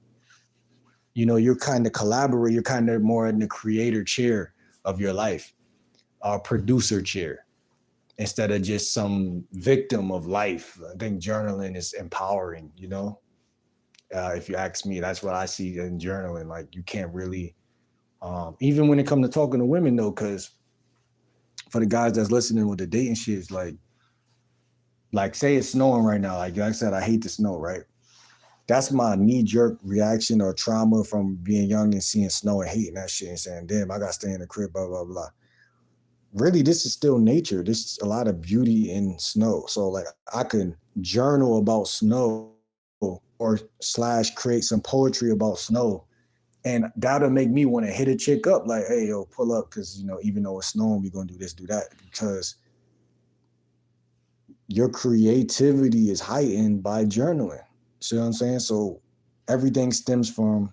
You know, you're kind of collaborate. You're kind of more in the creator chair of your life, producer chair, instead of just some victim of life. I think journaling is empowering. You know, if you ask me, that's what I see in journaling. Like you can't really. Even when it comes to talking to women, though, because for the guys that's listening with the dating shit, it's like say it's snowing right now. Like I said, I hate the snow, right? That's my knee-jerk reaction or trauma from being young and seeing snow and hating that shit and saying, damn, I got to stay in the crib, blah, blah, blah. Really, this is still nature. This is a lot of beauty in snow. So like I can journal about snow or / create some poetry about snow. And that'll make me want to hit a chick up like, hey, yo, pull up. Because, you know, even though it's snowing, we're going to do this, do that. Because your creativity is heightened by journaling. See what I'm saying? So everything stems from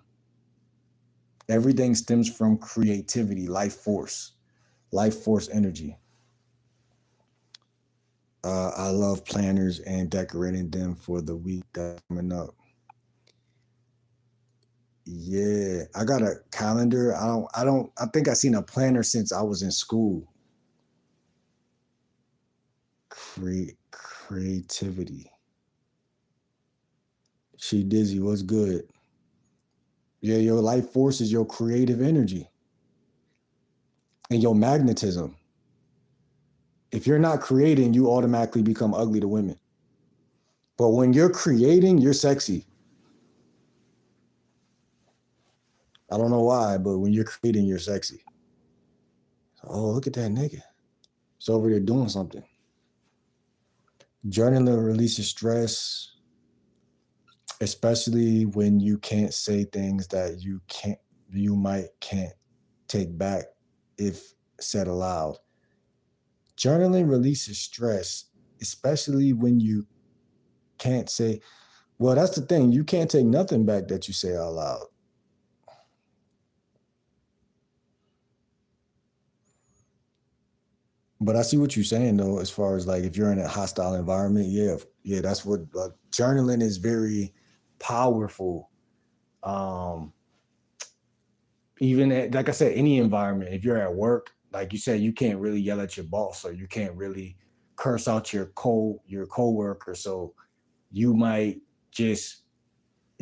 creativity, life force energy. I love planners and decorating them for the week that's coming up. Yeah, I got a calendar. I think I seen a planner since I was in school. Creativity. She Dizzy, what's good? Yeah, your life force is your creative energy and your magnetism. If you're not creating, you automatically become ugly to women. But when you're creating, you're sexy. I don't know why, but when you're creating, you're sexy. Oh, look at that nigga. He's over there doing something. Journaling releases stress, especially when you can't say things that you can't take back if said aloud. Journaling releases stress, especially when you can't say, well, that's the thing. You can't take nothing back that you say out loud. But I see what you're saying, though, as far as like if you're in a hostile environment, yeah, that's what journaling is very powerful. Even like I said, any environment, if you're at work, like you said, you can't really yell at your boss or you can't really curse out your coworker. So you might just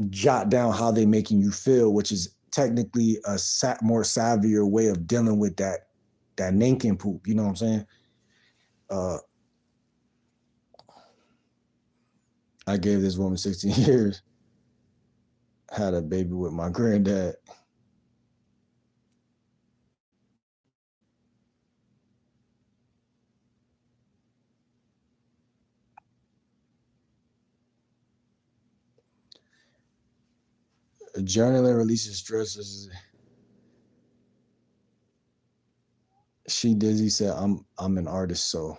jot down how they're making you feel, which is technically a more savvier way of dealing with that nincompoop. You know what I'm saying? I gave this woman 16 years, had a baby with my granddad. Journaling releases stress. She Dizzy said, I'm an artist, so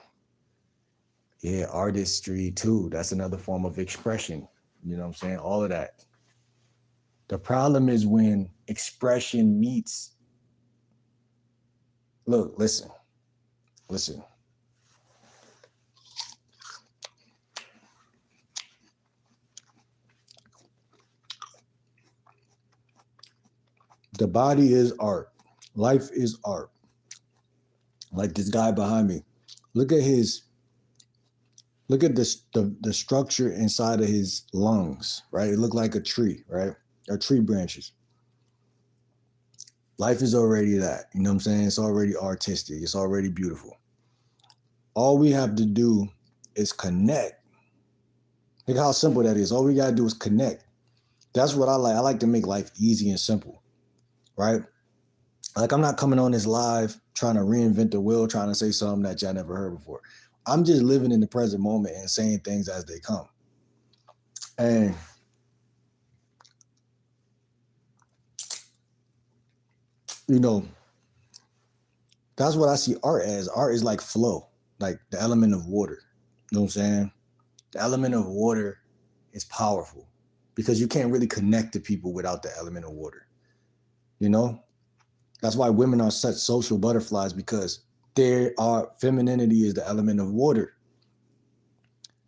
yeah, artistry too. That's another form of expression. You know what I'm saying? All of that. The problem is when expression meets. Look, listen. The body is art. Life is art. Like this guy behind me. Look at this the structure inside of his lungs, right? It looked like a tree, right? Or tree branches. Life is already that. You know what I'm saying? It's already artistic. It's already beautiful. All we have to do is connect. Look how simple that is. All we gotta do is connect. That's what I like. I like to make life easy and simple, right? Like I'm not coming on this live trying to reinvent the wheel, trying to say something that y'all never heard before. I'm just living in the present moment and saying things as they come. And you know, that's what I see art as. Art is like flow, like the element of water. You know what I'm saying? The element of water is powerful because you can't really connect to people without the element of water. You know? That's why women are such social butterflies, because femininity is the element of water.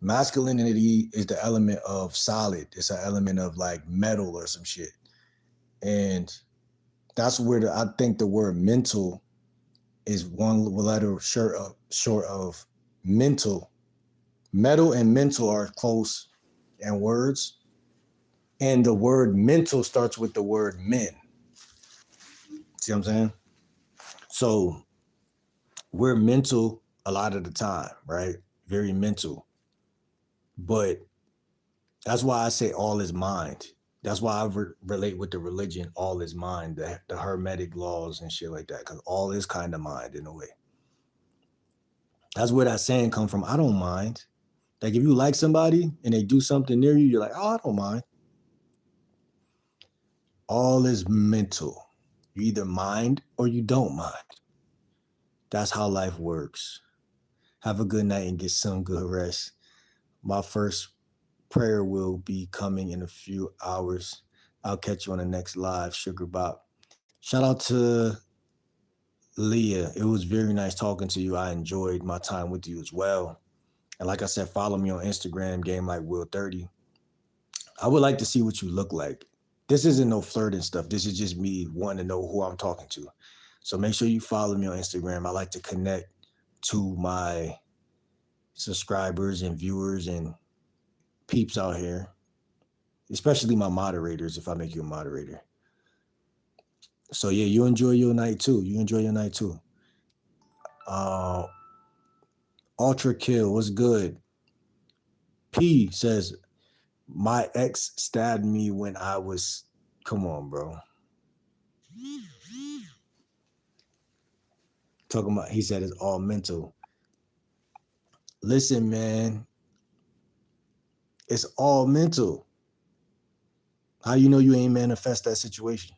Masculinity is the element of solid. It's an element of like metal or some shit. And that's where I think the word mental is one letter short of mental. Metal and mental are close in words. And the word mental starts with the word men. See what I'm saying? So we're mental a lot of the time, right? Very mental. But that's why I say all is mind. That's why I relate with the religion, all is mind, the hermetic laws and shit like that, because all is kind of mind in a way. That's where that saying come from. I don't mind. Like if you like somebody and they do something near you, you're like, oh, I don't mind. All is mental. You either mind or you don't mind. That's how life works. Have a good night and get some good rest. My first prayer will be coming in a few hours. I'll catch you on the next live, Sugar Bop. Shout out to Leah. It was very nice talking to you. I enjoyed my time with you as well. And like I said, follow me on Instagram, Game Like Will 30. I would like to see what you look like. This isn't no flirting stuff. This is just me wanting to know who I'm talking to. So make sure you follow me on Instagram. I like to connect to my subscribers and viewers and peeps out here, especially my moderators if I make you a moderator. So yeah, you enjoy your night too. Ultra Kill, what's good? P says, my ex stabbed me when I was, come on, bro. Talking about, he said it's all mental. Listen, man, it's all mental. How you know you ain't manifest that situation?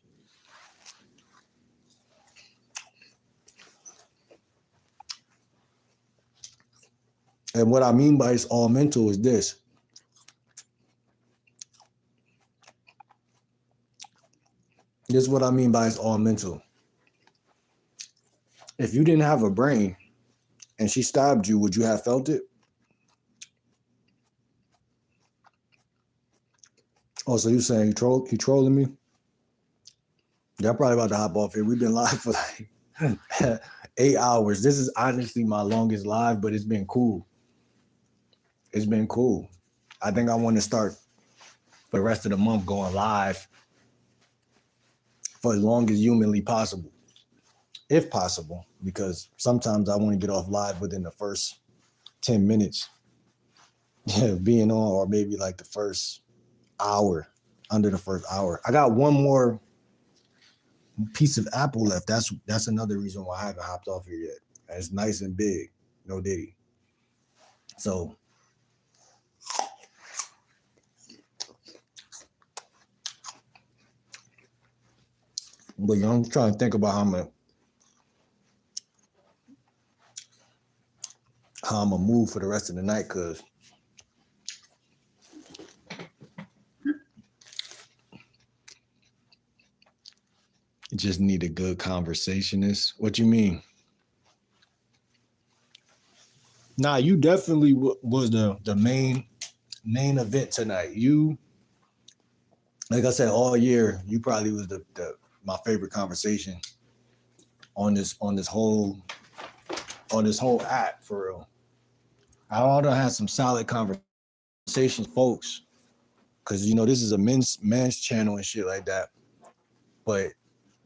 And what I mean by it's all mental is this. This is what I mean by it's all mental. If you didn't have a brain and she stabbed you, would you have felt it? Oh, so you saying he trolling me? Yeah, I'm probably about to hop off here. We've been live for like 8 hours. This is honestly my longest live, but it's been cool. It's been cool. I think I want to start for the rest of the month going live for as long as humanly possible, if possible, because sometimes I want to get off live within the first 10 minutes being on, or maybe like the first hour, under the first hour. I got one more piece of apple left. That's another reason why I haven't hopped off here yet. It's nice and big, no diddy. So But you know, I'm trying to think about how I'm gonna move for the rest of the night, cause just need a good conversationist. What you mean? Nah, you definitely was the main event tonight. You, like I said, all year, you probably was the my favorite conversation on this whole app, for real. I ought to have some solid conversations, folks, because you know this is a men's channel and shit like that. But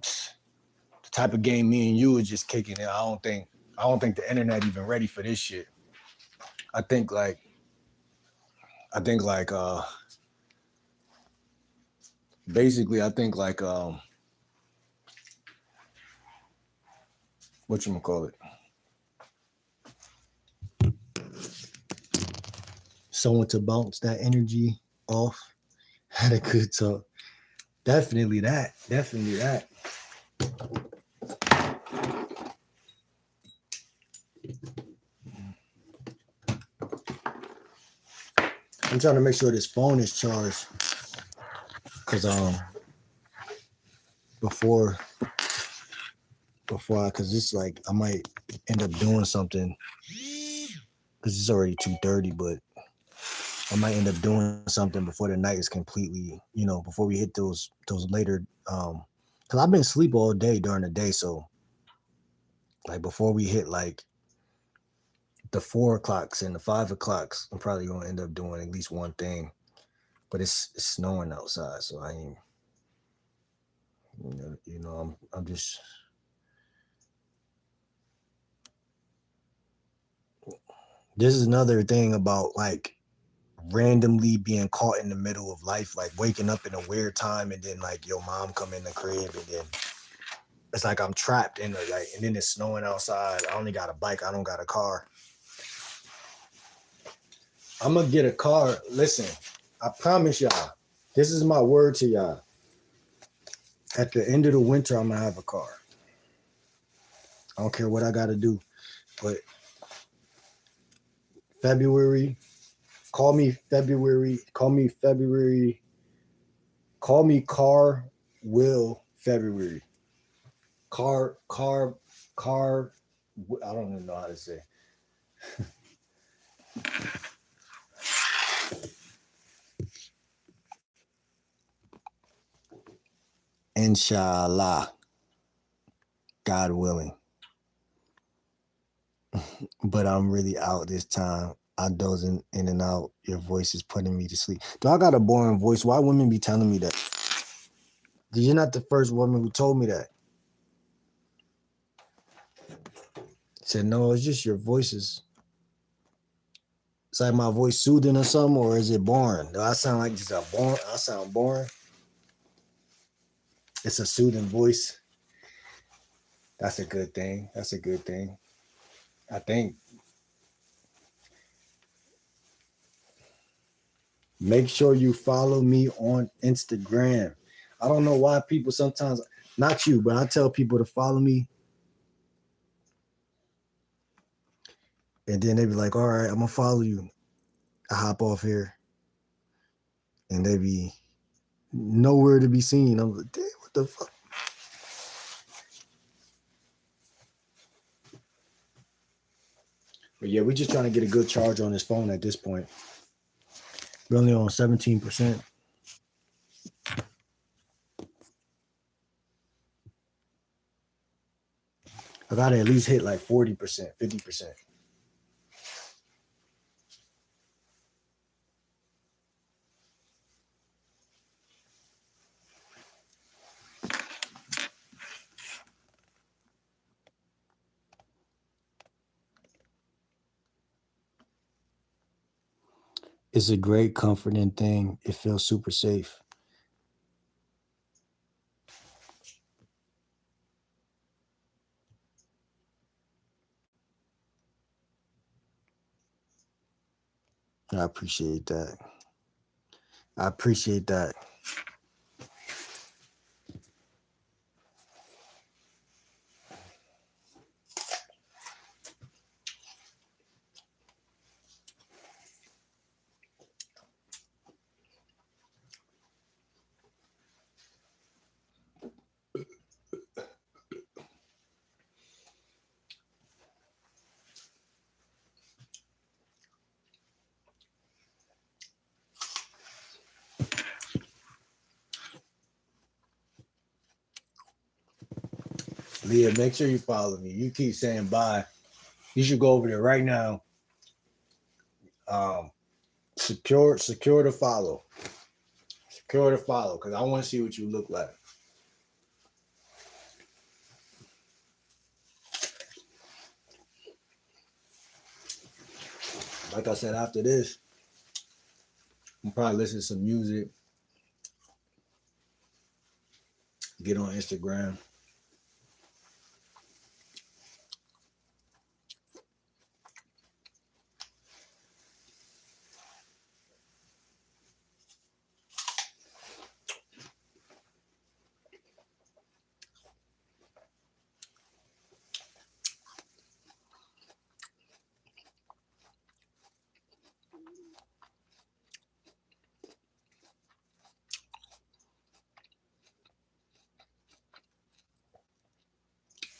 the type of game me and you are just kicking it, I don't think the internet even ready for this shit. I think like basically I think like whatchamacallit, someone to bounce that energy off, had a good talk. Definitely that. I'm trying to make sure this phone is charged, cause before cause it's like I might end up doing something, cause it's already 2:30, but I might end up doing something before the night is completely, you know, before we hit those later, cause I've been asleep all day during the day, so like before we hit like the 4 o'clocks and the 5 o'clocks, I'm probably gonna end up doing at least one thing. But it's snowing outside, so I ain't, I'm just, this is another thing about like randomly being caught in the middle of life, like waking up in a weird time and then like your mom come in the crib and then it's like I'm trapped in the, like, and then it's snowing outside. I only got a bike, I don't got a car. I'm gonna get a car. Listen, I promise y'all, this is my word to y'all. At the end of the winter, I'm gonna have a car. I don't care what I gotta do, but February, call me February, call me Car Will February. Car, I don't even know how to say. Inshallah, God willing. But I'm really out this time. I dozing in and out. Your voice is putting me to sleep. Do I got a boring voice? Why women be telling me that? You're not the first woman who told me that. Said, no, it's just your voices. It's like my voice soothing or something, or is it boring? Do I sound like just I sound boring? It's a soothing voice. That's a good thing. I think. Make sure you follow me on Instagram. I don't know why people sometimes, not you, but I tell people to follow me. And then they be like, all right, I'm going to follow you. I hop off here. And they be nowhere to be seen. I'm like, damn, what the fuck? But yeah, we're just trying to get a good charge on this phone at this point. We're only on 17%. I got to at least hit like 40%, 50%. It's a great comforting thing. It feels super safe. I appreciate that. Leah, make sure you follow me. You keep saying bye. You should go over there right now. Secure the follow. Secure the follow, because I want to see what you look like. Like I said, after this, I'm probably listen to some music, get on Instagram.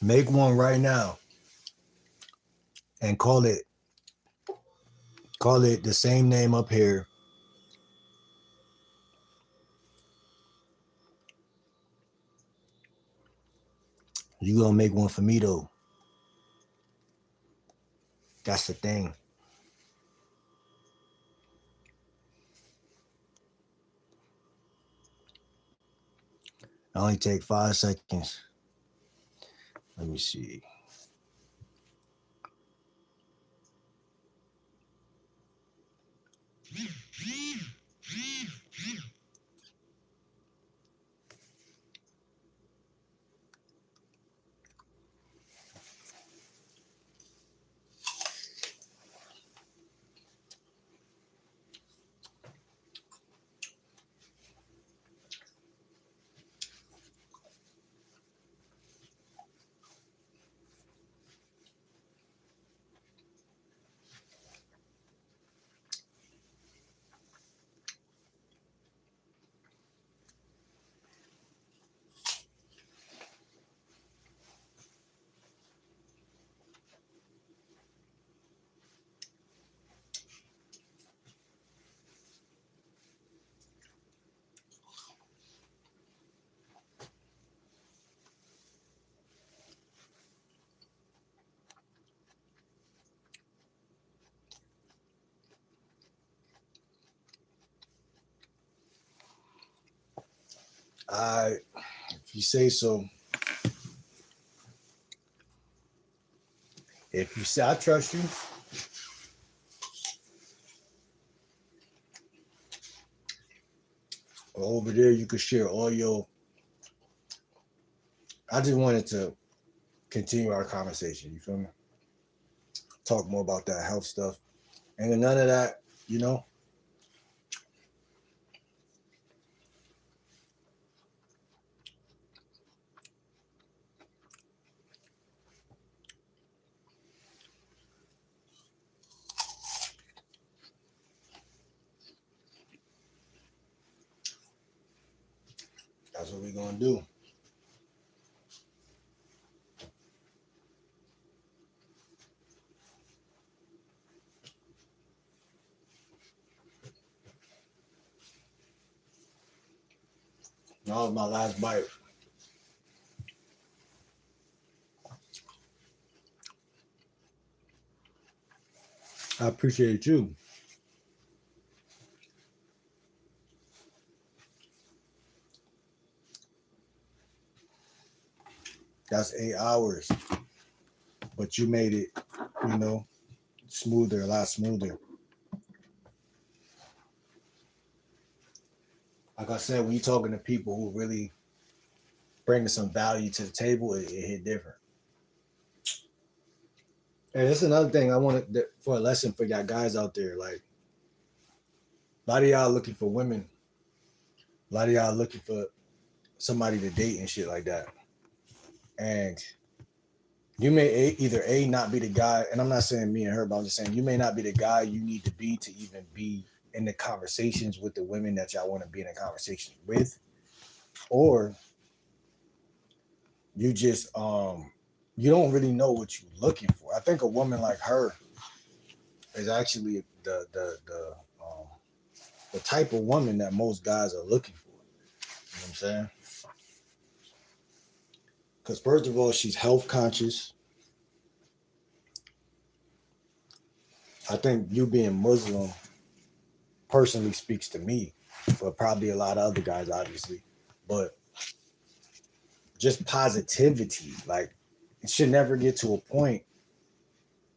Make one right now and call it the same name up here. You gonna make one for me though. That's the thing. I only take 5 seconds. Let me see. If you say so. If you say I trust you, over there you could share all your. I just wanted to continue our conversation. You feel me? Talk more about that health stuff, and none of that. You know. That's what we're gonna do. That was my last bite. I appreciate you. That's 8 hours, but you made it, smoother, a lot smoother. Like I said, when you're talking to people who really bringing some value to the table, it hit different. And that's another thing I wanted for a lesson for y'all guys out there. Like, a lot of y'all looking for women. A lot of y'all looking for somebody to date and shit like that. And you may either not be the guy, and I'm not saying me and her, but I'm just saying you may not be the guy you need to be to even be in the conversations with the women that y'all want to be in a conversation with. Or you just you don't really know what you're looking for. I think a woman like her is actually the type of woman that most guys are looking for. You know what I'm saying? Because first of all, she's health conscious. I think you being Muslim personally speaks to me, but probably a lot of other guys, obviously. But just positivity, like it should never get to a point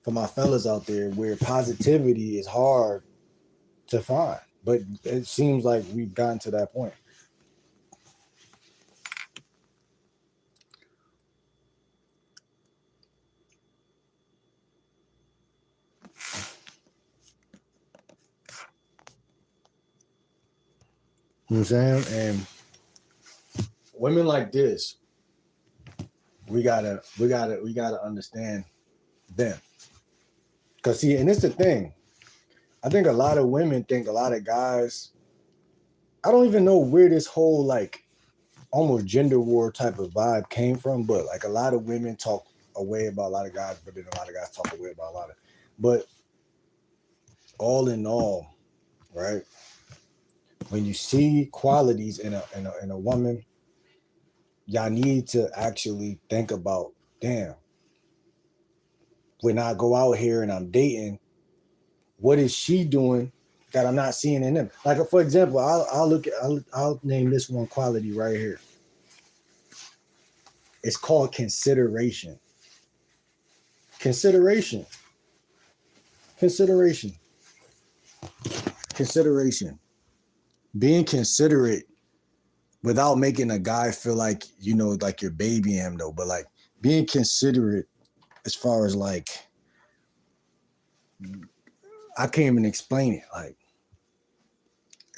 for my fellas out there where positivity is hard to find. But it seems like we've gotten to that point. You know what I'm saying? And women like this, we gotta understand them. Cause see, and it's the thing. I think a lot of women think a lot of guys. I don't even know where this whole like almost gender war type of vibe came from, but like a lot of women talk away about a lot of guys, but then a lot of guys talk away about a lot of. But all in all, right? When you see qualities in a woman, y'all need to actually think about, damn, when I go out here and I'm dating, what is she doing that I'm not seeing in them? Like for example, I'll name this one quality right here. It's called consideration. Consideration. Being considerate without making a guy feel like, you know, like you're babying him though, but like being considerate as far as like, I can't even explain it. Like,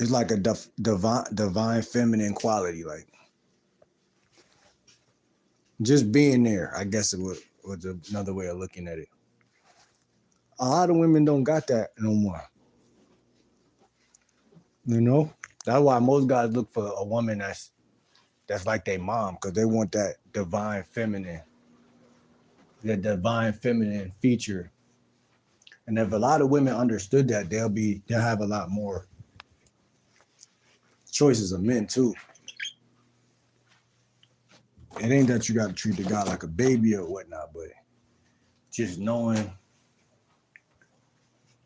it's like a divine feminine quality. Like, just being there, I guess it was another way of looking at it. A lot of women don't got that no more. You know? That's why most guys look for a woman that's like their mom, because they want that divine feminine feature. And if a lot of women understood that, they'll have a lot more choices of men too. It ain't that you got to treat the guy like a baby or whatnot, but just knowing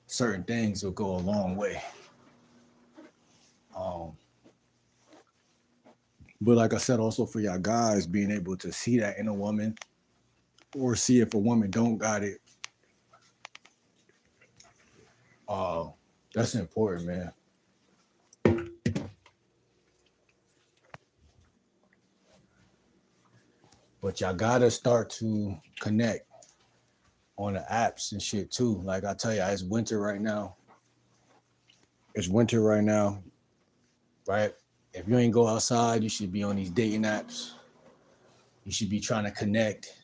certain things will go a long way. But like I said, also for y'all guys, being able to see that in a woman, or see if a woman don't got it, that's important, man. But y'all gotta start to connect on the apps and shit too. Like I tell you, it's winter right now. Right? If you ain't go outside, you should be on these dating apps. You should be trying to connect.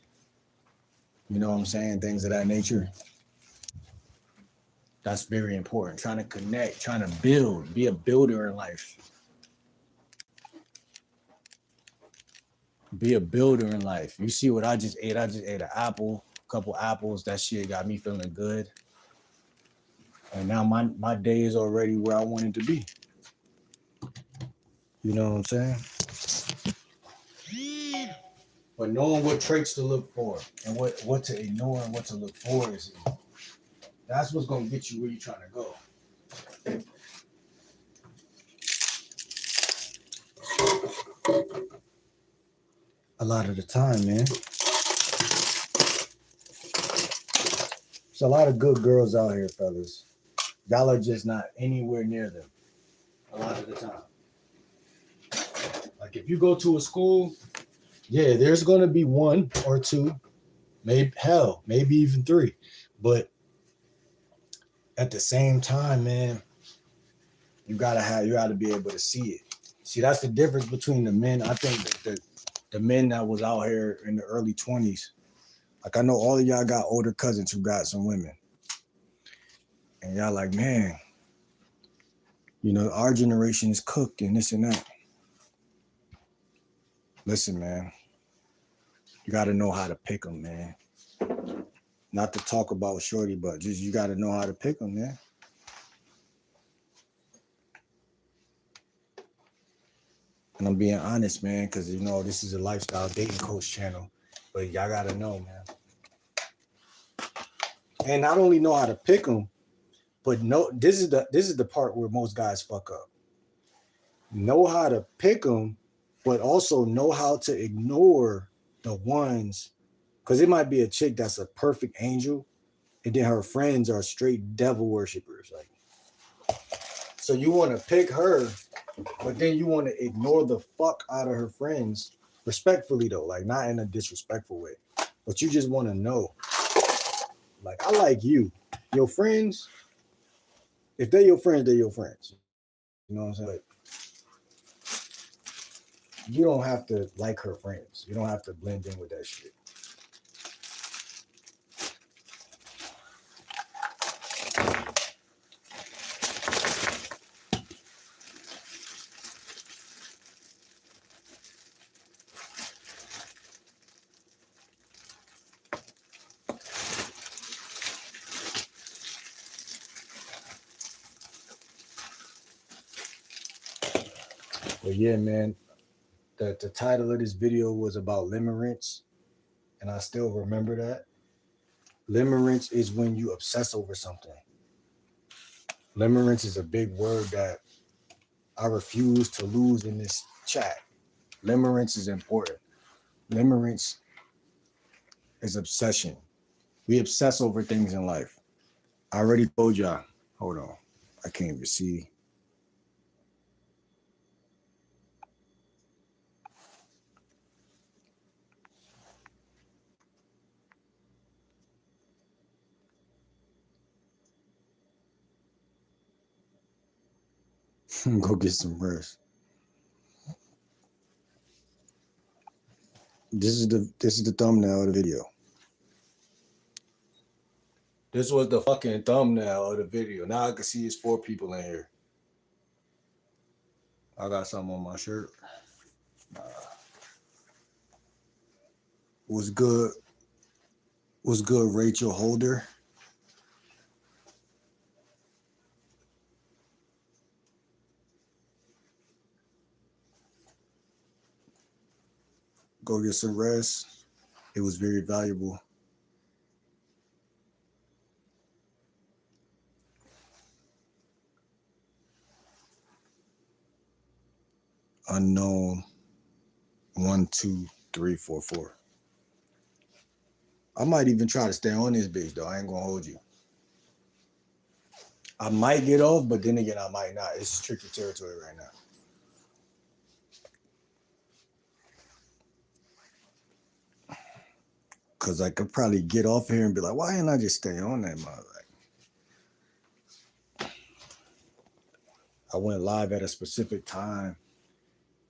You know what I'm saying? Things of that nature. That's very important. Trying to connect, trying to build, be a builder in life. Be a builder in life. You see what I just ate? I just ate an apple, a couple apples. That shit got me feeling good. And now my day is already where I want it to be. You know what I'm saying? But knowing what traits to look for and what to ignore and what to look for that's what's gonna get you where you're trying to go. A lot of the time, man. There's a lot of good girls out here, fellas. Y'all are just not anywhere near them a lot of the time. Like if you go to a school, yeah, there's gonna be one or two, maybe even three. But at the same time, man, you gotta be able to see it. See, that's the difference between the men. I think that the men that was out here in the early 20s, like I know all of y'all got older cousins who got some women. And y'all like, man, you know, our generation is cooked and this and that. Listen, man, you got to know how to pick them, man. Not to talk about shorty, but just you got to know how to pick them, man. And I'm being honest, man, because you know this is a lifestyle dating coach channel. But y'all gotta know, man. And not only know how to pick them, but no, this is the part where most guys fuck up. Know how to pick them, but also know how to ignore the ones, because it might be a chick that's a perfect angel, and then her friends are straight devil worshippers. Like, so you want to pick her, but then you want to ignore the fuck out of her friends, respectfully though, like not in a disrespectful way, but you just want to know, like, I like you, your friends. If they're your friends, they're your friends. You know what I'm saying? Like, you don't have to like her friends. You don't have to blend in with that shit. But yeah, man, the title of this video was about limerence, and I still remember that. Limerence is when you obsess over something. Limerence is a big word that I refuse to lose in this chat. Limerence is important. Limerence is obsession. We obsess over things in life. I already told y'all. Hold on. I can't even see. Go get some rest. This is the thumbnail of the video. This was the fucking thumbnail of the video. Now I can see it's 4 people in here. I got something on my shirt. Was good. Was good, Rachel Holder. Go get some rest. It was very valuable. Unknown 12344. I might even try to stay on this bitch though. I ain't gonna hold you. I might get off, but then again, I might not. It's tricky territory right now. Cause I could probably get off here and be like, why didn't I just stay on that mother? I went live at a specific time,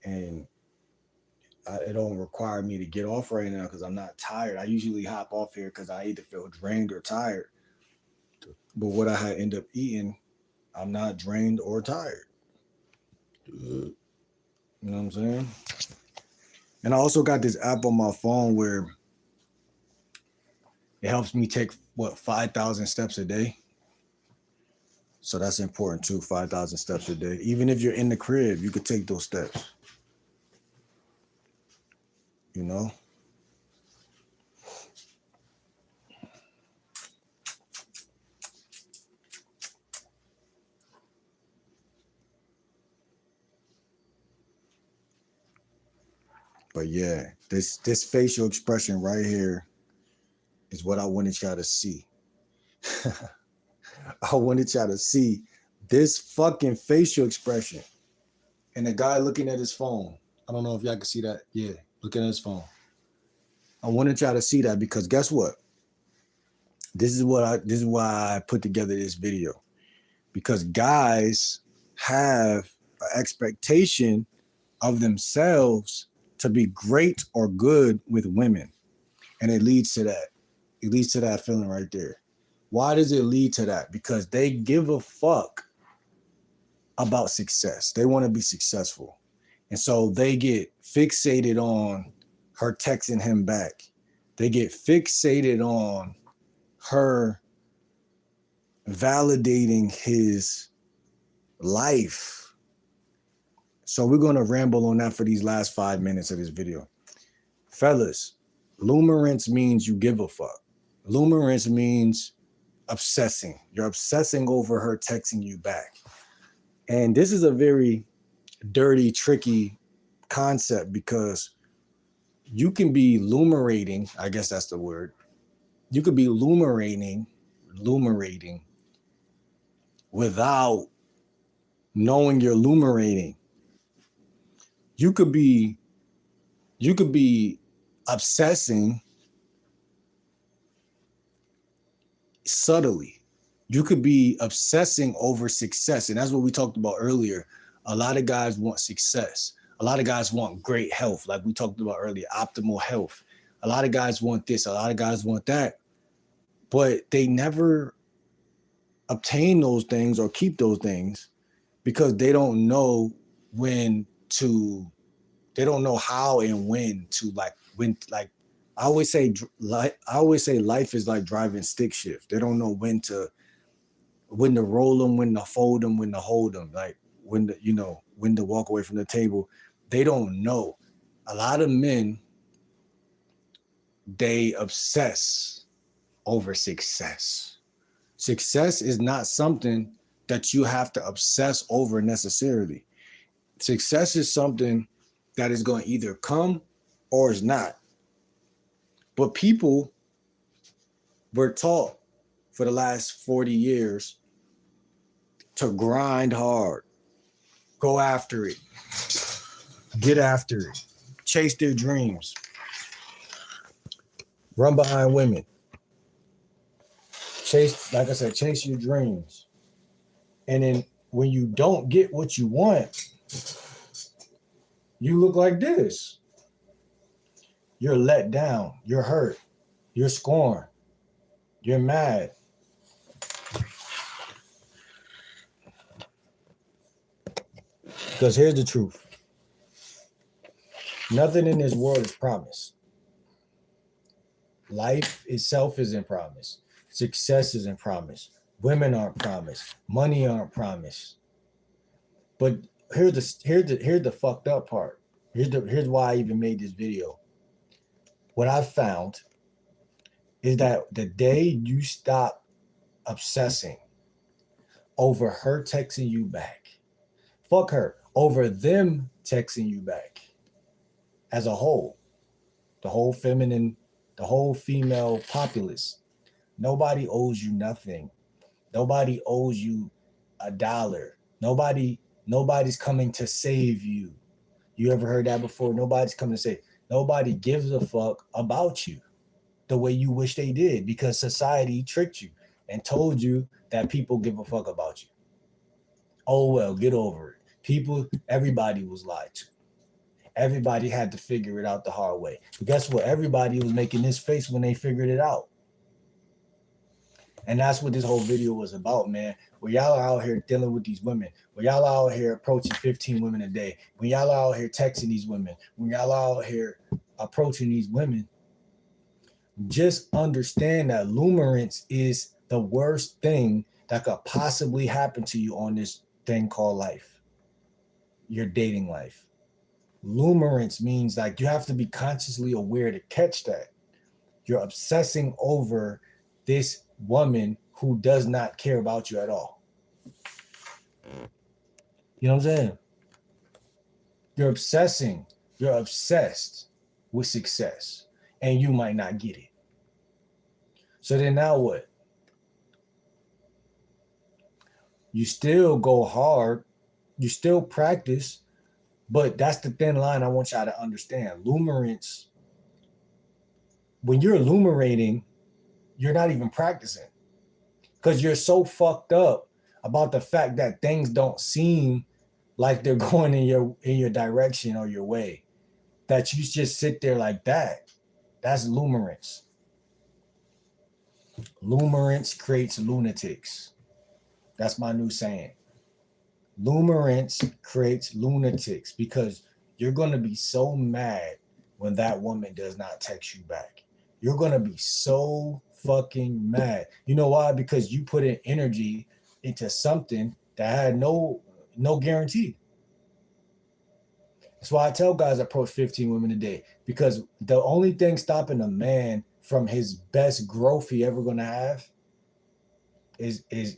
and it don't require me to get off right now because I'm not tired. I usually hop off here because I either feel drained or tired. But what I had end up eating, I'm not drained or tired. You know what I'm saying? And I also got this app on my phone where it helps me take 5,000 steps a day. So that's important too, 5,000 steps a day. Even if you're in the crib, you could take those steps. You know? But yeah, this facial expression right here is what I wanted y'all to see. I wanted y'all to see this fucking facial expression. And the guy looking at his phone. I don't know if y'all can see that. Yeah, looking at his phone. I wanted y'all to see that because guess what? This is why I put together this video. Because guys have an expectation of themselves to be great or good with women. And it leads to that. It leads to that feeling right there. Why does it lead to that? Because they give a fuck about success. They want to be successful. And so they get fixated on her texting him back. They get fixated on her validating his life. So we're going to ramble on that for these last 5 minutes of this video. Fellas, limerence means you give a fuck. Limerence means obsessing. You're obsessing over her texting you back. And this is a very dirty, tricky concept because you can be lumerating, I guess that's the word. You could be lumerating without knowing you're lumerating. You could be obsessing subtly. You could be obsessing over success. And that's what we talked about earlier. A lot of guys want success. A lot of guys want great health, like we talked about earlier, optimal health. A lot of guys want this. A lot of guys want that. But they never obtain those things or keep those things because they don't know how and when to I always say life is like driving stick shift. They don't know when to roll them, when to fold them, when to hold them, like when to walk away from the table. They don't know. A lot of men, they obsess over success. Success is not something that you have to obsess over necessarily. Success is something that is going to either come or is not. But people were taught for the last 40 years to grind hard, go after it, get after it, chase their dreams, run behind women, chase your dreams. And then when you don't get what you want, you look like this. You're let down, you're hurt, you're scorned, you're mad. Because here's the truth. Nothing in this world is promised. Life itself isn't promised. Success isn't promised. Women aren't promised. Money aren't promised. But here's the fucked up part. Here's why I even made this video. What I found is that the day you stop obsessing over her texting you back, fuck her, over them texting you back as a whole, the whole female populace, nobody owes you nothing. Nobody owes you $1. Nobody's coming to save you. You ever heard that before? Nobody's coming to save. Nobody gives a fuck about you the way you wish they did because society tricked you and told you that people give a fuck about you. Oh, well, get over it. Everybody was lied to. Everybody had to figure it out the hard way. But guess what? Everybody was making this face when they figured it out. And that's what this whole video was about, man. When y'all are out here dealing with these women, when y'all are out here approaching 15 women a day, when y'all are out here texting these women, when y'all are out here approaching these women, just understand that limerence is the worst thing that could possibly happen to you on this thing called life, your dating life. Limerence means like you have to be consciously aware to catch that. You're obsessing over this woman who does not care about you at all. You know what I'm saying? You're obsessed with success, and you might not get it. So then now what? You still go hard, you still practice, but that's the thin line I want y'all to understand. Limerence, when you're lumerating, you're not even practicing because you're so fucked up about the fact that things don't seem like they're going in your direction or your way that you just sit there like that. That's limerence. Limerence creates lunatics. That's my new saying. Limerence creates lunatics because you're going to be so mad when that woman does not text you back. You're going to be so fucking mad. You know why? Because you put in energy into something that had no guarantee. That's why I tell guys approach 15 women a day, because the only thing stopping a man from his best growth he ever gonna have is his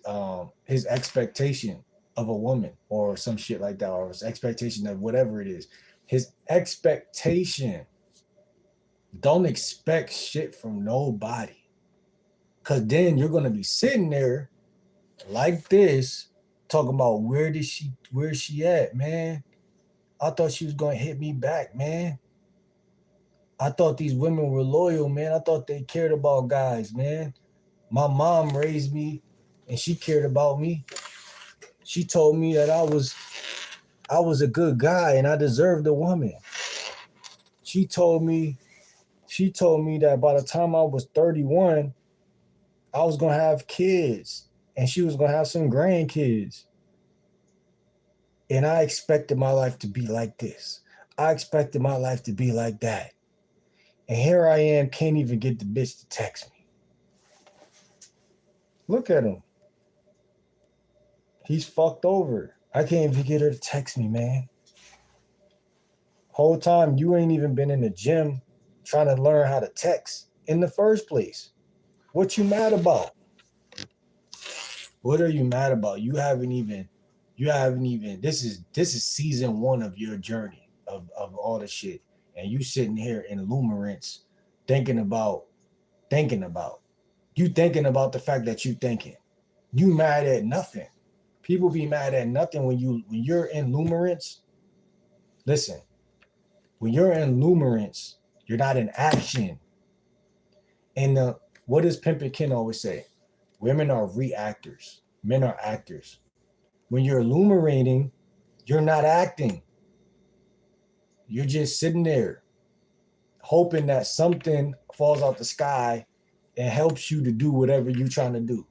expectation of a woman or some shit like that, or his expectation of whatever it is. His expectation. Don't expect shit from nobody. Cause then you're gonna be sitting there like this, talking about where's she at, man? I thought she was gonna hit me back, man. I thought these women were loyal, man. I thought they cared about guys, man. My mom raised me and she cared about me. She told me that I was a good guy and I deserved a woman. She told me that by the time I was 31, I was gonna have kids and she was gonna have some grandkids. And I expected my life to be like this. I expected my life to be like that. And here I am, can't even get the bitch to text me. Look at him. He's fucked over. I can't even get her to text me, man. Whole time you ain't even been in the gym trying to learn how to text in the first place. What you mad about? What are you mad about? You haven't even, this is season 1 of your journey of all the shit. And you sitting here in Limerence thinking about the fact that you thinking. You mad at nothing. People be mad at nothing when you're in Limerence. Listen, when you're in Limerence, you're not in action. And what does Pimpin' Ken always say? Women are reactors. Men are actors. When you're illuminating, you're not acting. You're just sitting there hoping that something falls out the sky and helps you to do whatever you're trying to do.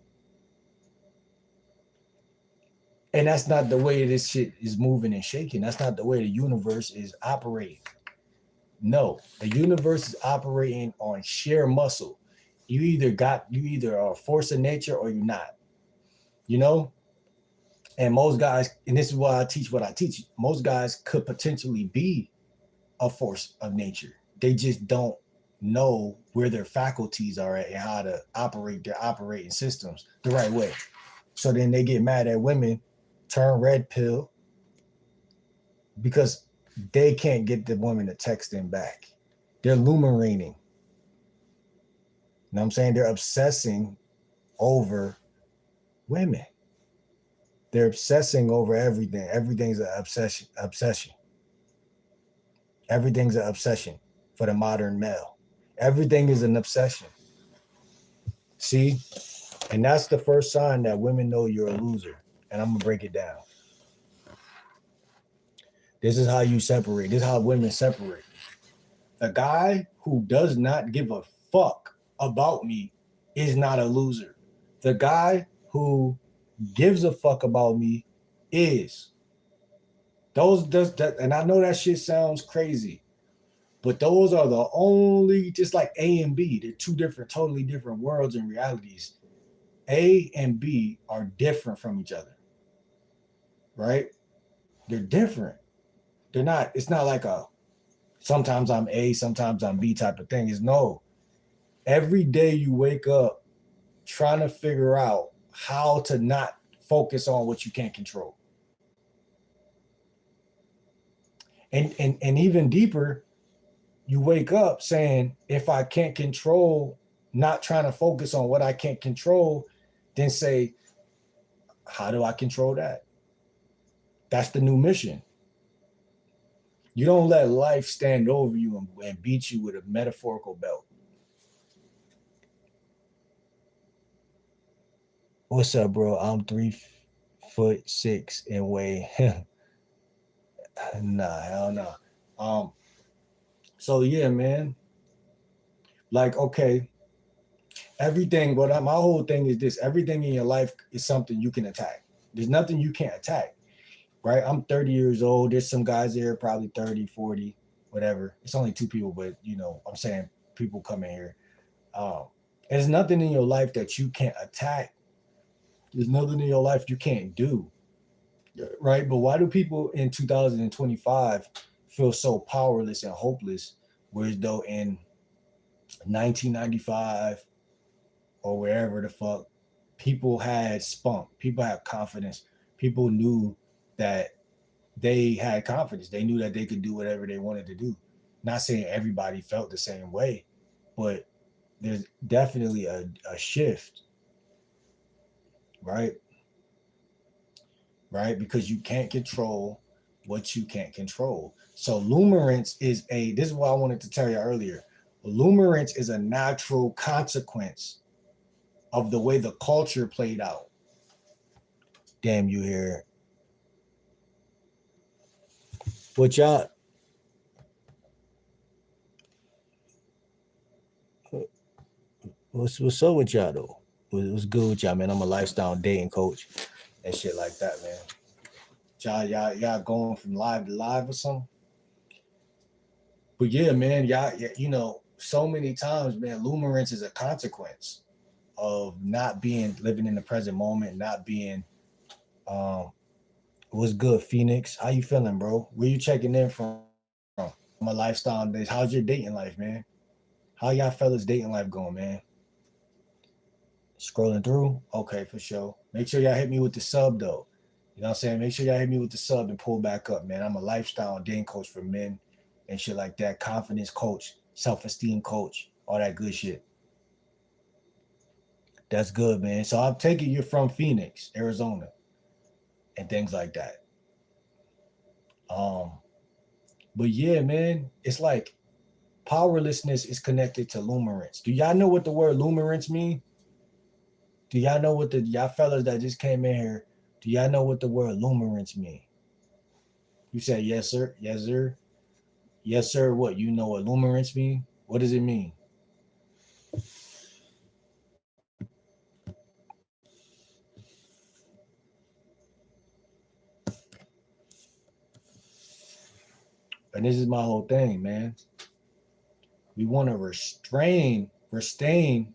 And that's not the way this shit is moving and shaking. That's not the way the universe is operating. No, the universe is operating on sheer muscle. You either are a force of nature or you're not. You know? And most guys, and this is why I teach what I teach, most guys could potentially be a force of nature. They just don't know where their faculties are at and how to operate their operating systems the right way. So then they get mad at women, turn red pill, because they can't get the woman to text them back. They're lumerating. You know what I'm saying? They're obsessing over women. They're obsessing over everything. Everything's an obsession. Everything's an obsession for the modern male. Everything is an obsession. See? And that's the first sign that women know you're a loser. And I'm going to break it down. This is how you separate. This is how women separate. A guy who does not give a fuck about me is not a loser. The guy who gives a fuck about me is. And I know that shit sounds crazy, but those are the only, just like A and B, they're two totally different worlds and realities. A and B are different from each other, right? They're different. It's not like sometimes I'm A, sometimes I'm B type of thing. It's no. Every day you wake up trying to figure out how to not focus on what you can't control. And even deeper, you wake up saying, if I can't control, not trying to focus on what I can't control, then say, how do I control that? That's the new mission. You don't let life stand over you and beat you with a metaphorical belt. What's up, bro? I'm 3'6" and weigh. Nah, hell no. So yeah, man. Like, okay, everything. My whole thing is this: everything in your life is something you can attack. There's nothing you can't attack, right? I'm 30 years old. There's some guys there probably 30, 40, whatever. It's only 2 people, but I'm saying people come in here. There's nothing in your life that you can't attack. There's nothing in your life you can't do, right? But why do people in 2025 feel so powerless and hopeless, whereas though in 1995 or wherever the fuck, people had spunk, people had confidence, people knew that they had confidence. They knew that they could do whatever they wanted to do. Not saying everybody felt the same way, but there's definitely a shift, right? Right? Because you can't control what you can't control. So Limerence is this is what I wanted to tell you earlier. Limerence is a natural consequence of the way the culture played out. Damn, you hear what y'all what's up with y'all though? What's good with y'all, man? I'm a lifestyle dating coach and shit like that, man. Y'all going from live to live or something? But yeah, man, y'all, you know, so many times, man, Limerence is a consequence of not being living in the present moment, not being what's good, Phoenix? How you feeling, bro? Where you checking in from? I'm a lifestyle days. How's your dating life, man? How y'all fellas dating life going, man? Scrolling through? Okay, for sure. Make sure y'all hit me with the sub though. You know what I'm saying? Make sure y'all hit me with the sub and pull back up, man. I'm a lifestyle dating coach for men and shit like that. Confidence coach, self-esteem coach, all that good shit. That's good, man. So I'm taking you from Phoenix, Arizona, and things like that. Um, but yeah, man, it's like powerlessness is connected to Limerence. Do y'all know what the word Limerence mean? Do y'all know what y'all fellas that just came in here? Do y'all know what the word Limerence mean? You said yes, sir. Yes, sir. Yes, sir. What you know what Limerence mean? What does it mean? And this is my whole thing, man. We want to restrain from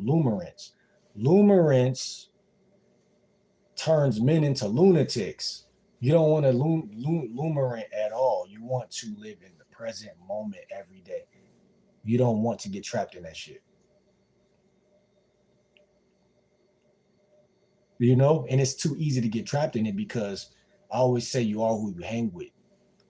Limerence. Limerence turns men into lunatics. You don't want to lumerant at all. You want to live in the present moment every day. You don't want to get trapped in that shit. You know, and it's too easy to get trapped in it because I always say you are who you hang with.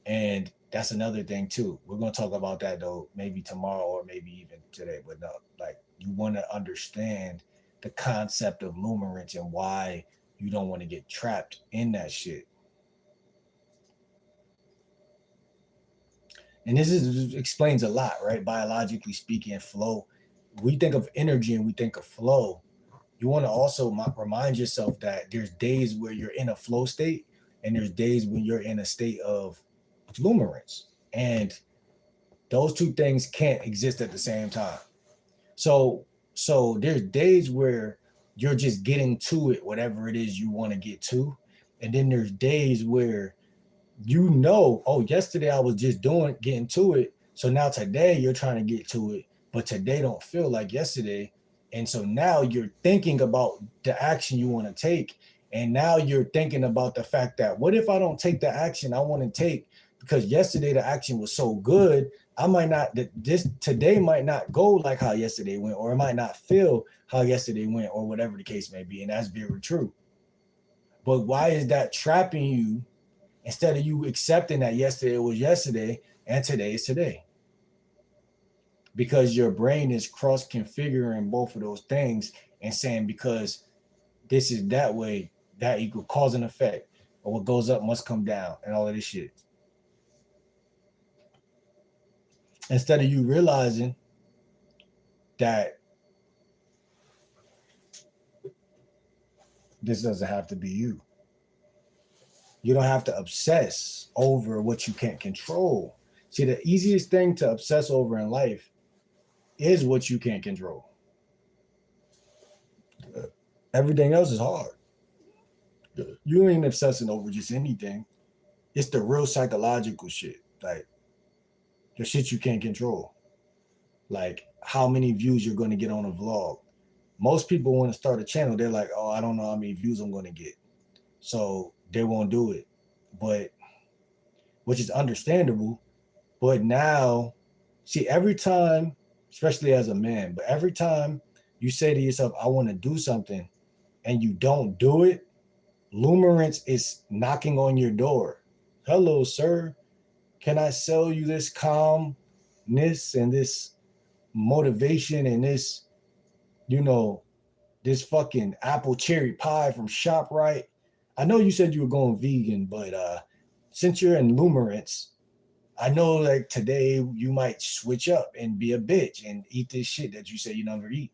And that's another thing too. We're gonna talk about that though, maybe tomorrow or maybe even today. But no, like you want to understand the concept of lumerance and why you don't want to get trapped in that shit. And explains a lot, right? Biologically speaking, flow. We think of energy and we think of flow. You want to also remind yourself that there's days where you're in a flow state and there's days when you're in a state of lumerance. And those two things can't exist at the same time. So there's days where you're just getting to it, whatever it is you want to get to. And then there's days where you know, oh, yesterday I was just getting to it. So now today you're trying to get to it, but today don't feel like yesterday. And so now you're thinking about the action you want to take. And now you're thinking about the fact that what if I don't take the action I want to take because yesterday the action was so good, I might not, this today might not go like how yesterday went, or it might not feel how yesterday went, or whatever the case may be. And that's very true. But why is that trapping you instead of you accepting that yesterday was yesterday and today is today? Because your brain is cross configuring both of those things and saying, because this is that way, that equal cause and effect, or what goes up must come down, and all of this shit. Instead of you realizing that this doesn't have to be you. You don't have to obsess over what you can't control. See, the easiest thing to obsess over in life is what you can't control. Everything else is hard. You ain't obsessing over just anything. It's the real psychological shit, like the shit you can't control. Like how many views you're going to get on a vlog. Most people want to start a channel, they're like, oh, I don't know how many views I'm going to get, so they won't do it. But which is understandable. But now, see, every time, especially as a man, but every time you say to yourself, I want to do something, and you don't do it, Limerence is knocking on your door. Hello, sir. Can I sell you this calmness and this motivation and this, you know, this fucking apple cherry pie from ShopRite? I know you said you were going vegan, but since you're in Limerence, I know like today you might switch up and be a bitch and eat this shit that you say you never eat.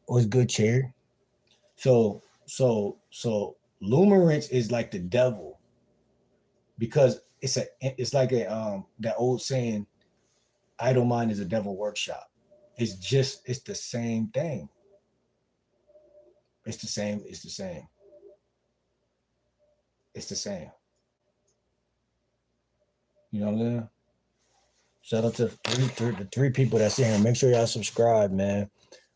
What's good, chair? So Limerence is like the devil because it's like a that old saying, idle mind is a devil workshop. It's the same thing. It's the same. It's the same. It's the same. You know what I'm saying? Shout out to the three people that's in here. Make sure y'all subscribe, man.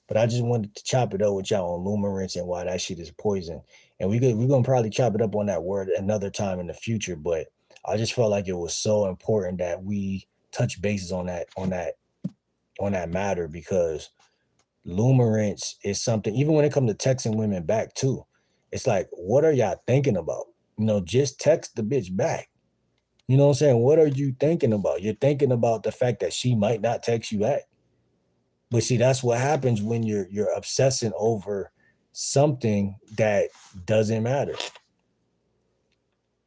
But I just wanted to chop it up with y'all on Limerence and why that shit is poison. And we're gonna probably chop it up on that word another time in the future. But I just felt like it was so important that we touch bases on that matter because Limerence is something. Even when it comes to texting women back too, it's like, what are y'all thinking about? Just text the bitch back. You know what I'm saying? What are you thinking about? You're thinking about the fact that she might not text you back. But see, that's what happens when you're obsessing over something that doesn't matter.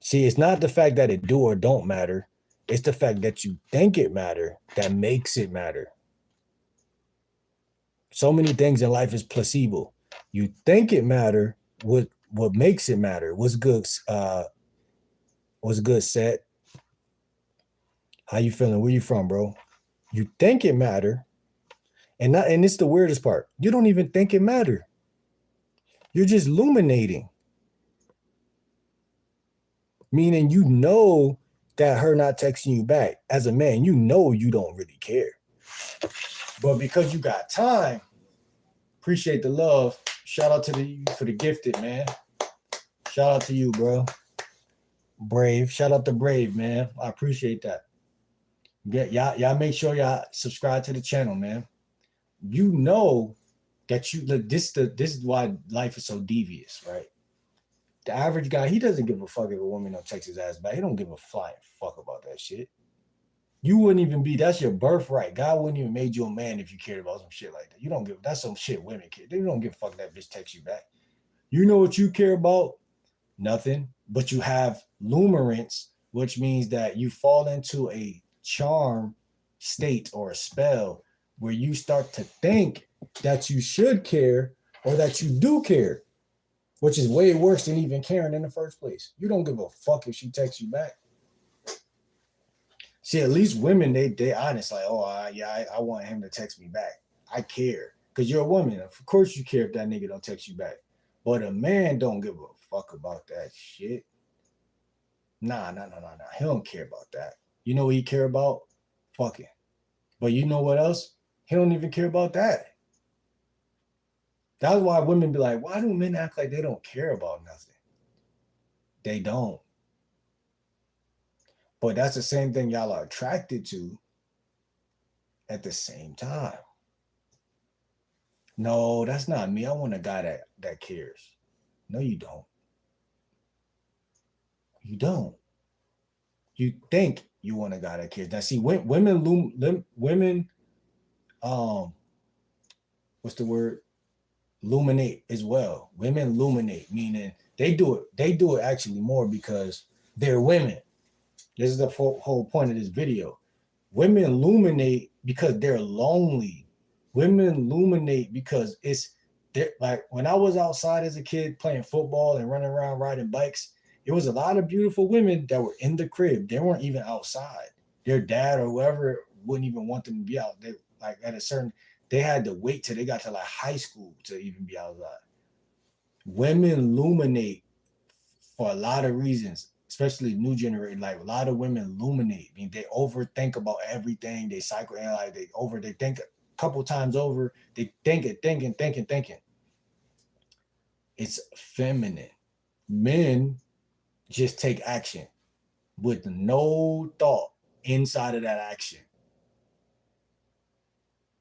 See, it's not the fact that it do or don't matter. It's the fact that you think it matter that makes it matter. So many things in life is placebo. You think it matter, what makes it matter? What's good, Seth? How you feeling? Where you from, bro? You think it matter, and it's the weirdest part. You don't even think it matter. You're just illuminating. Meaning that her not texting you back, as a man, you don't really care. But because you got time, appreciate the love. Shout out to you for the gifted, man. Shout out to you, bro. Brave. Shout out to Brave, man. I appreciate that. Y'all make sure y'all subscribe to the channel, man. You know that this is why life is so devious, right? The average guy, he doesn't give a fuck if a woman don't text his ass back. He don't give a flying fuck about that shit. You wouldn't even that's your birthright. God wouldn't even made you a man if you cared about some shit like that. You don't give, that's some shit women care. They don't give a fuck that bitch text you back. You know what you care about? Nothing. But you have Limerence, which means that you fall into a charm state or a spell where you start to think that you should care or that you do care, which is way worse than even caring in the first place. You don't give a fuck if she texts you back. See, at least women, they honest, like, oh, I want him to text me back. I care. Because you're a woman. Of course you care if that nigga don't text you back. But a man don't give a fuck about that shit. Nah. He don't care about that. You know what he care about? Fucking. But you know what else? He don't even care about that. That's why women be like, why do men act like they don't care about nothing? They don't. But that's the same thing y'all are attracted to at the same time. No, that's not me. I want a guy that cares. No, you don't. You don't. You think you want a guy that cares. Now, see, women, what's the word? Illuminate as well. Women illuminate, meaning they do it actually more because they're women. This is the whole point of this video. Women illuminate because they're lonely. Women illuminate because they're like, when I was outside as a kid playing football and running around riding bikes, it was a lot of beautiful women that were in the crib. They weren't even outside. Their dad or whoever wouldn't even want them to be out. They like they had to wait till they got to like high school to even be outside. Women illuminate for a lot of reasons, especially new generation. Like a lot of women illuminate. I mean, they overthink about everything. They psychoanalyze. They think a couple times over. They thinking. It's feminine. Men just take action. with no thought inside of that action.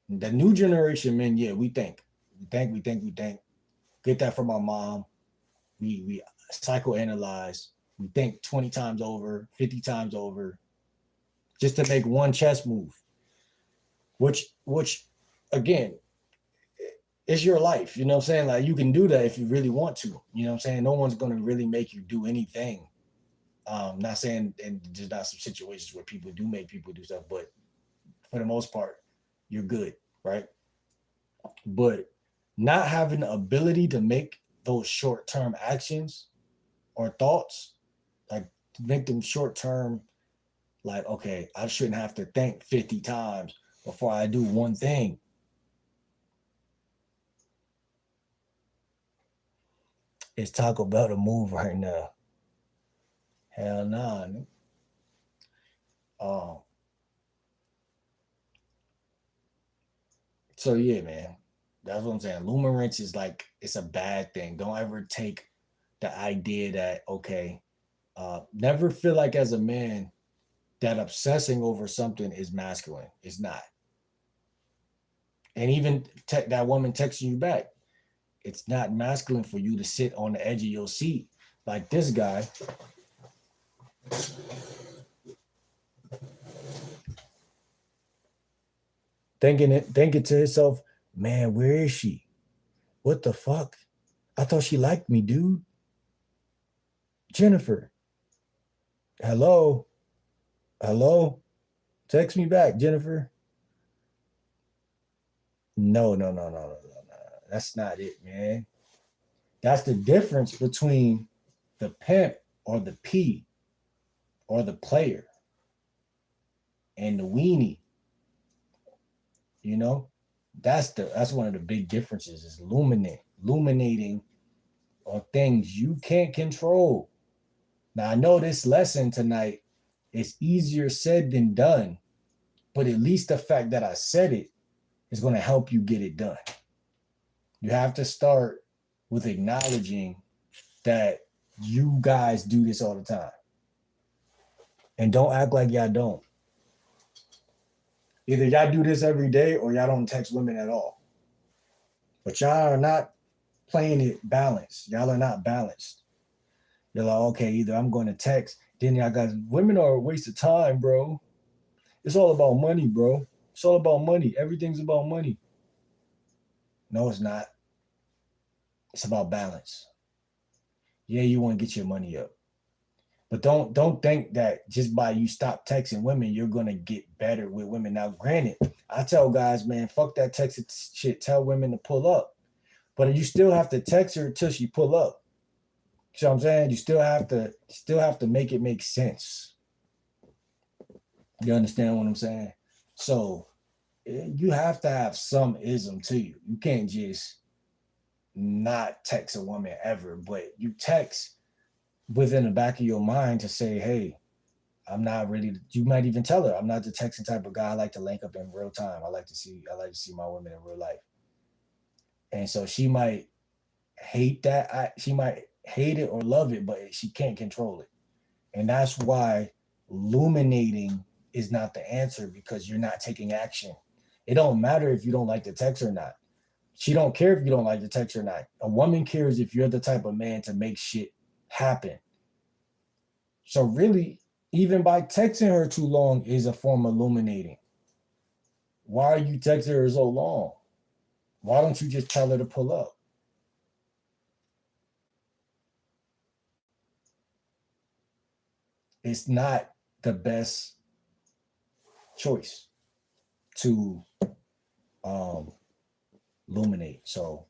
The new generation men, yeah, we think. Get that from our mom. We psychoanalyze. We think 20 times over, 50 times over, just to make one chess move. Which again, it's your life. You know what I'm saying? Like you can do that if you really want to. You know what I'm saying? No one's gonna really make you do anything. Not saying, and there's not some situations where people do make people do stuff, but for the most part, you're good, right? But not having the ability to make those short-term actions or thoughts, like to make them short-term, like, okay, I shouldn't have to think 50 times before I do one thing. Is Taco Bell the move right now? Hell nah. Um, so yeah, man. That's what I'm saying. Limerence is like, it's a bad thing. Don't ever take the idea that, okay, never feel like as a man that obsessing over something is masculine. It's not. And even that woman texting you back, it's not masculine for you to sit on the edge of your seat like this guy. Thinking to himself, man, where is she? What the fuck? I thought she liked me, dude. Jennifer. Hello? Hello? Text me back, Jennifer. No. That's not it, man. That's the difference between the pimp or the P or the player and the weenie. You know, that's one of the big differences is illuminating on things you can't control. Now I know this lesson tonight is easier said than done, but at least the fact that I said it is going to help you get it done. You have to start with acknowledging that you guys do this all the time. And don't act like y'all don't. Either y'all do this every day or y'all don't text women at all. But y'all are not playing it balanced. Y'all are not balanced. You're like, okay, either I'm going to text, then y'all guys, women are a waste of time, bro. It's all about money, bro. It's all about money. Everything's about money. No, it's not. It's about balance. Yeah, you want to get your money up. But don't think that just by you stop texting women, you're gonna get better with women. Now, granted, I tell guys, man, fuck that texting shit. Tell women to pull up, but you still have to text her till she pull up. You know what I'm saying? You still have to make it make sense. You understand what I'm saying? So you have to have some ism to you. You can't just not text a woman ever, but you text within the back of your mind to say, hey, I'm not ready to, you might even tell her, I'm not the texting type of guy. I like to link up in real time. I like to see my women in real life. And so she might hate that. She might hate it or love it, but she can't control it. And that's why illuminating is not the answer, because you're not taking action. It don't matter if you don't like the text or not. She don't care if you don't like the text or not. A woman cares if you're the type of man to make shit happen. So really, even by texting her too long is a form of illuminating. Why are you texting her so long? Why don't you just tell her to pull up? It's not the best choice to illuminate. So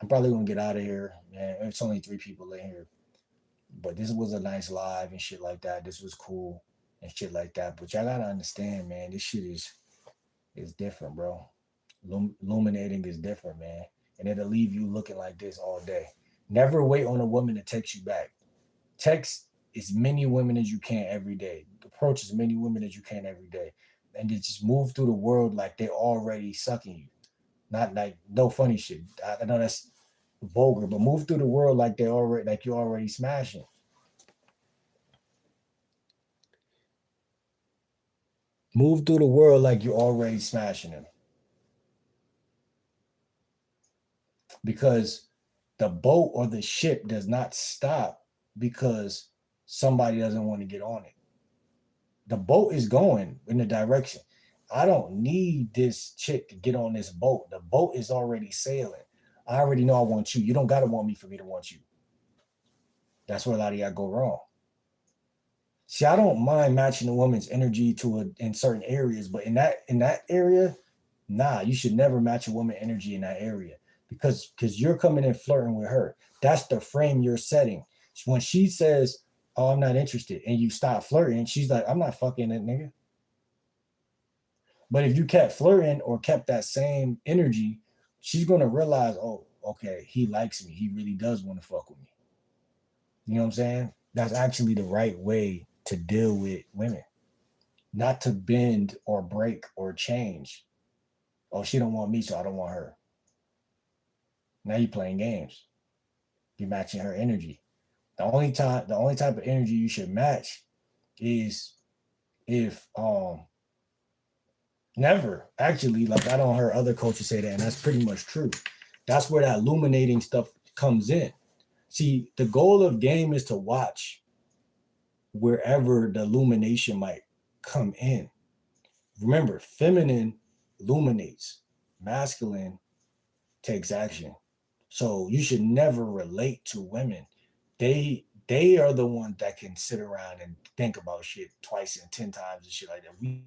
I'm probably gonna get out of here, man. It's only 3 people in here, but this was a nice live and shit like that. This was cool and shit like that. But y'all gotta understand, man, this shit is different, bro. Illuminating is different, man, and it'll leave you looking like this all day. Never wait on a woman to text you back. Text as many women as you can every day. Approach as many women as you can every day, and just move through the world like they're already sucking you. Not like no funny shit. I know that's vulgar, but move through the world like you're already smashing. Move through the world like you're already smashing him. Because the boat or the ship does not stop because somebody doesn't want to get on it. The boat is going in the direction. I don't need this chick to get on this boat. The boat is already sailing. I already know I want you. You don't gotta want me for me to want you. That's where a lot of y'all go wrong. See, I don't mind matching a woman's energy in certain areas, but in that area, nah, you should never match a woman energy in that area because you're coming in flirting with her. That's the frame you're setting. When she says, "Oh, I'm not interested," and you stop flirting, she's like, "I'm not fucking that nigga." But if you kept flirting or kept that same energy, she's gonna realize, "Oh, okay, he likes me. He really does want to fuck with me." You know what I'm saying? That's actually the right way to deal with women. Not to bend or break or change. Oh, she don't want me, so I don't want her. Now you're playing games. You're matching her energy. The only type of energy you should match is if never actually, like I don't hear other coaches say that, and that's pretty much true. That's where that illuminating stuff comes in. See, the goal of game is to watch wherever the illumination might come in. Remember, feminine illuminates, masculine takes action. So you should never relate to women. They are the ones that can sit around and think about shit twice and 10 times and shit like that. We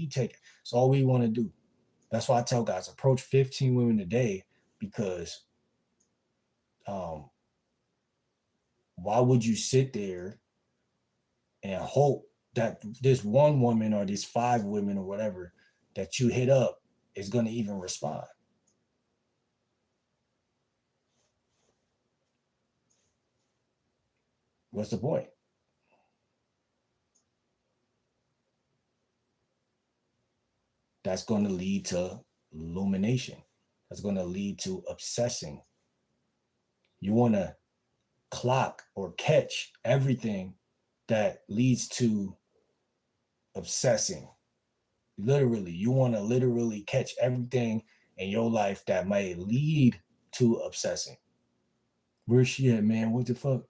take it. It's all we want to do. That's why I tell guys approach 15 women a day because why would you sit there and hope that this one woman or these 5 women or whatever that you hit up is going to even respond? What's the point? That's going to lead to illumination. That's going to lead to obsessing. You want to clock or catch everything that leads to obsessing. Literally, you want to literally catch everything in your life that might lead to obsessing. Where's she at, man? What the fuck?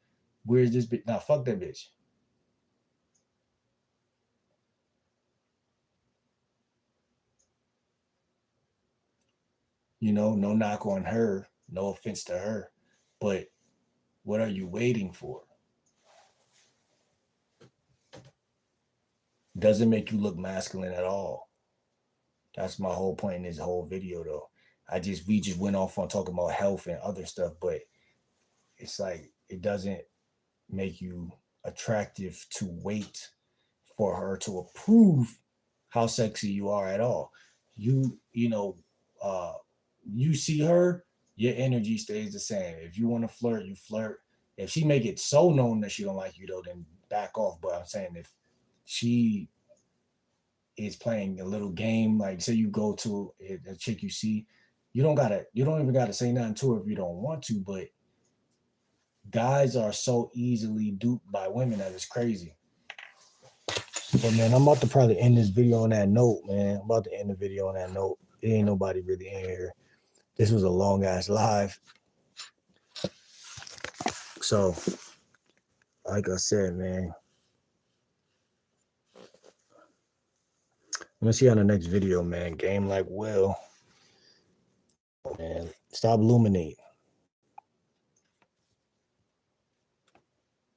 Where's this bitch? Nah, fuck that bitch. You know, no knock on her, no offense to her, but what are you waiting for? Doesn't make you look masculine at all. That's my whole point in this whole video, though. We just went off on talking about health and other stuff, but it's like it doesn't make you attractive to wait for her to approve how sexy you are at all. You see her, your energy stays the same. If you want to flirt, you flirt. If she make it so known that she don't like you though, then back off. But I'm saying if she is playing a little game, like say you go to a chick you see, you don't even gotta say nothing to her if you don't want to, but guys are so easily duped by women that it's crazy. But man, I'm about to probably end this video on that note, man. I'm about to end the video on that note. There ain't nobody really in here. This was a long ass live. So, like I said, man. I'm gonna see you on the next video, man. Game like Will. Man, stop illuminating.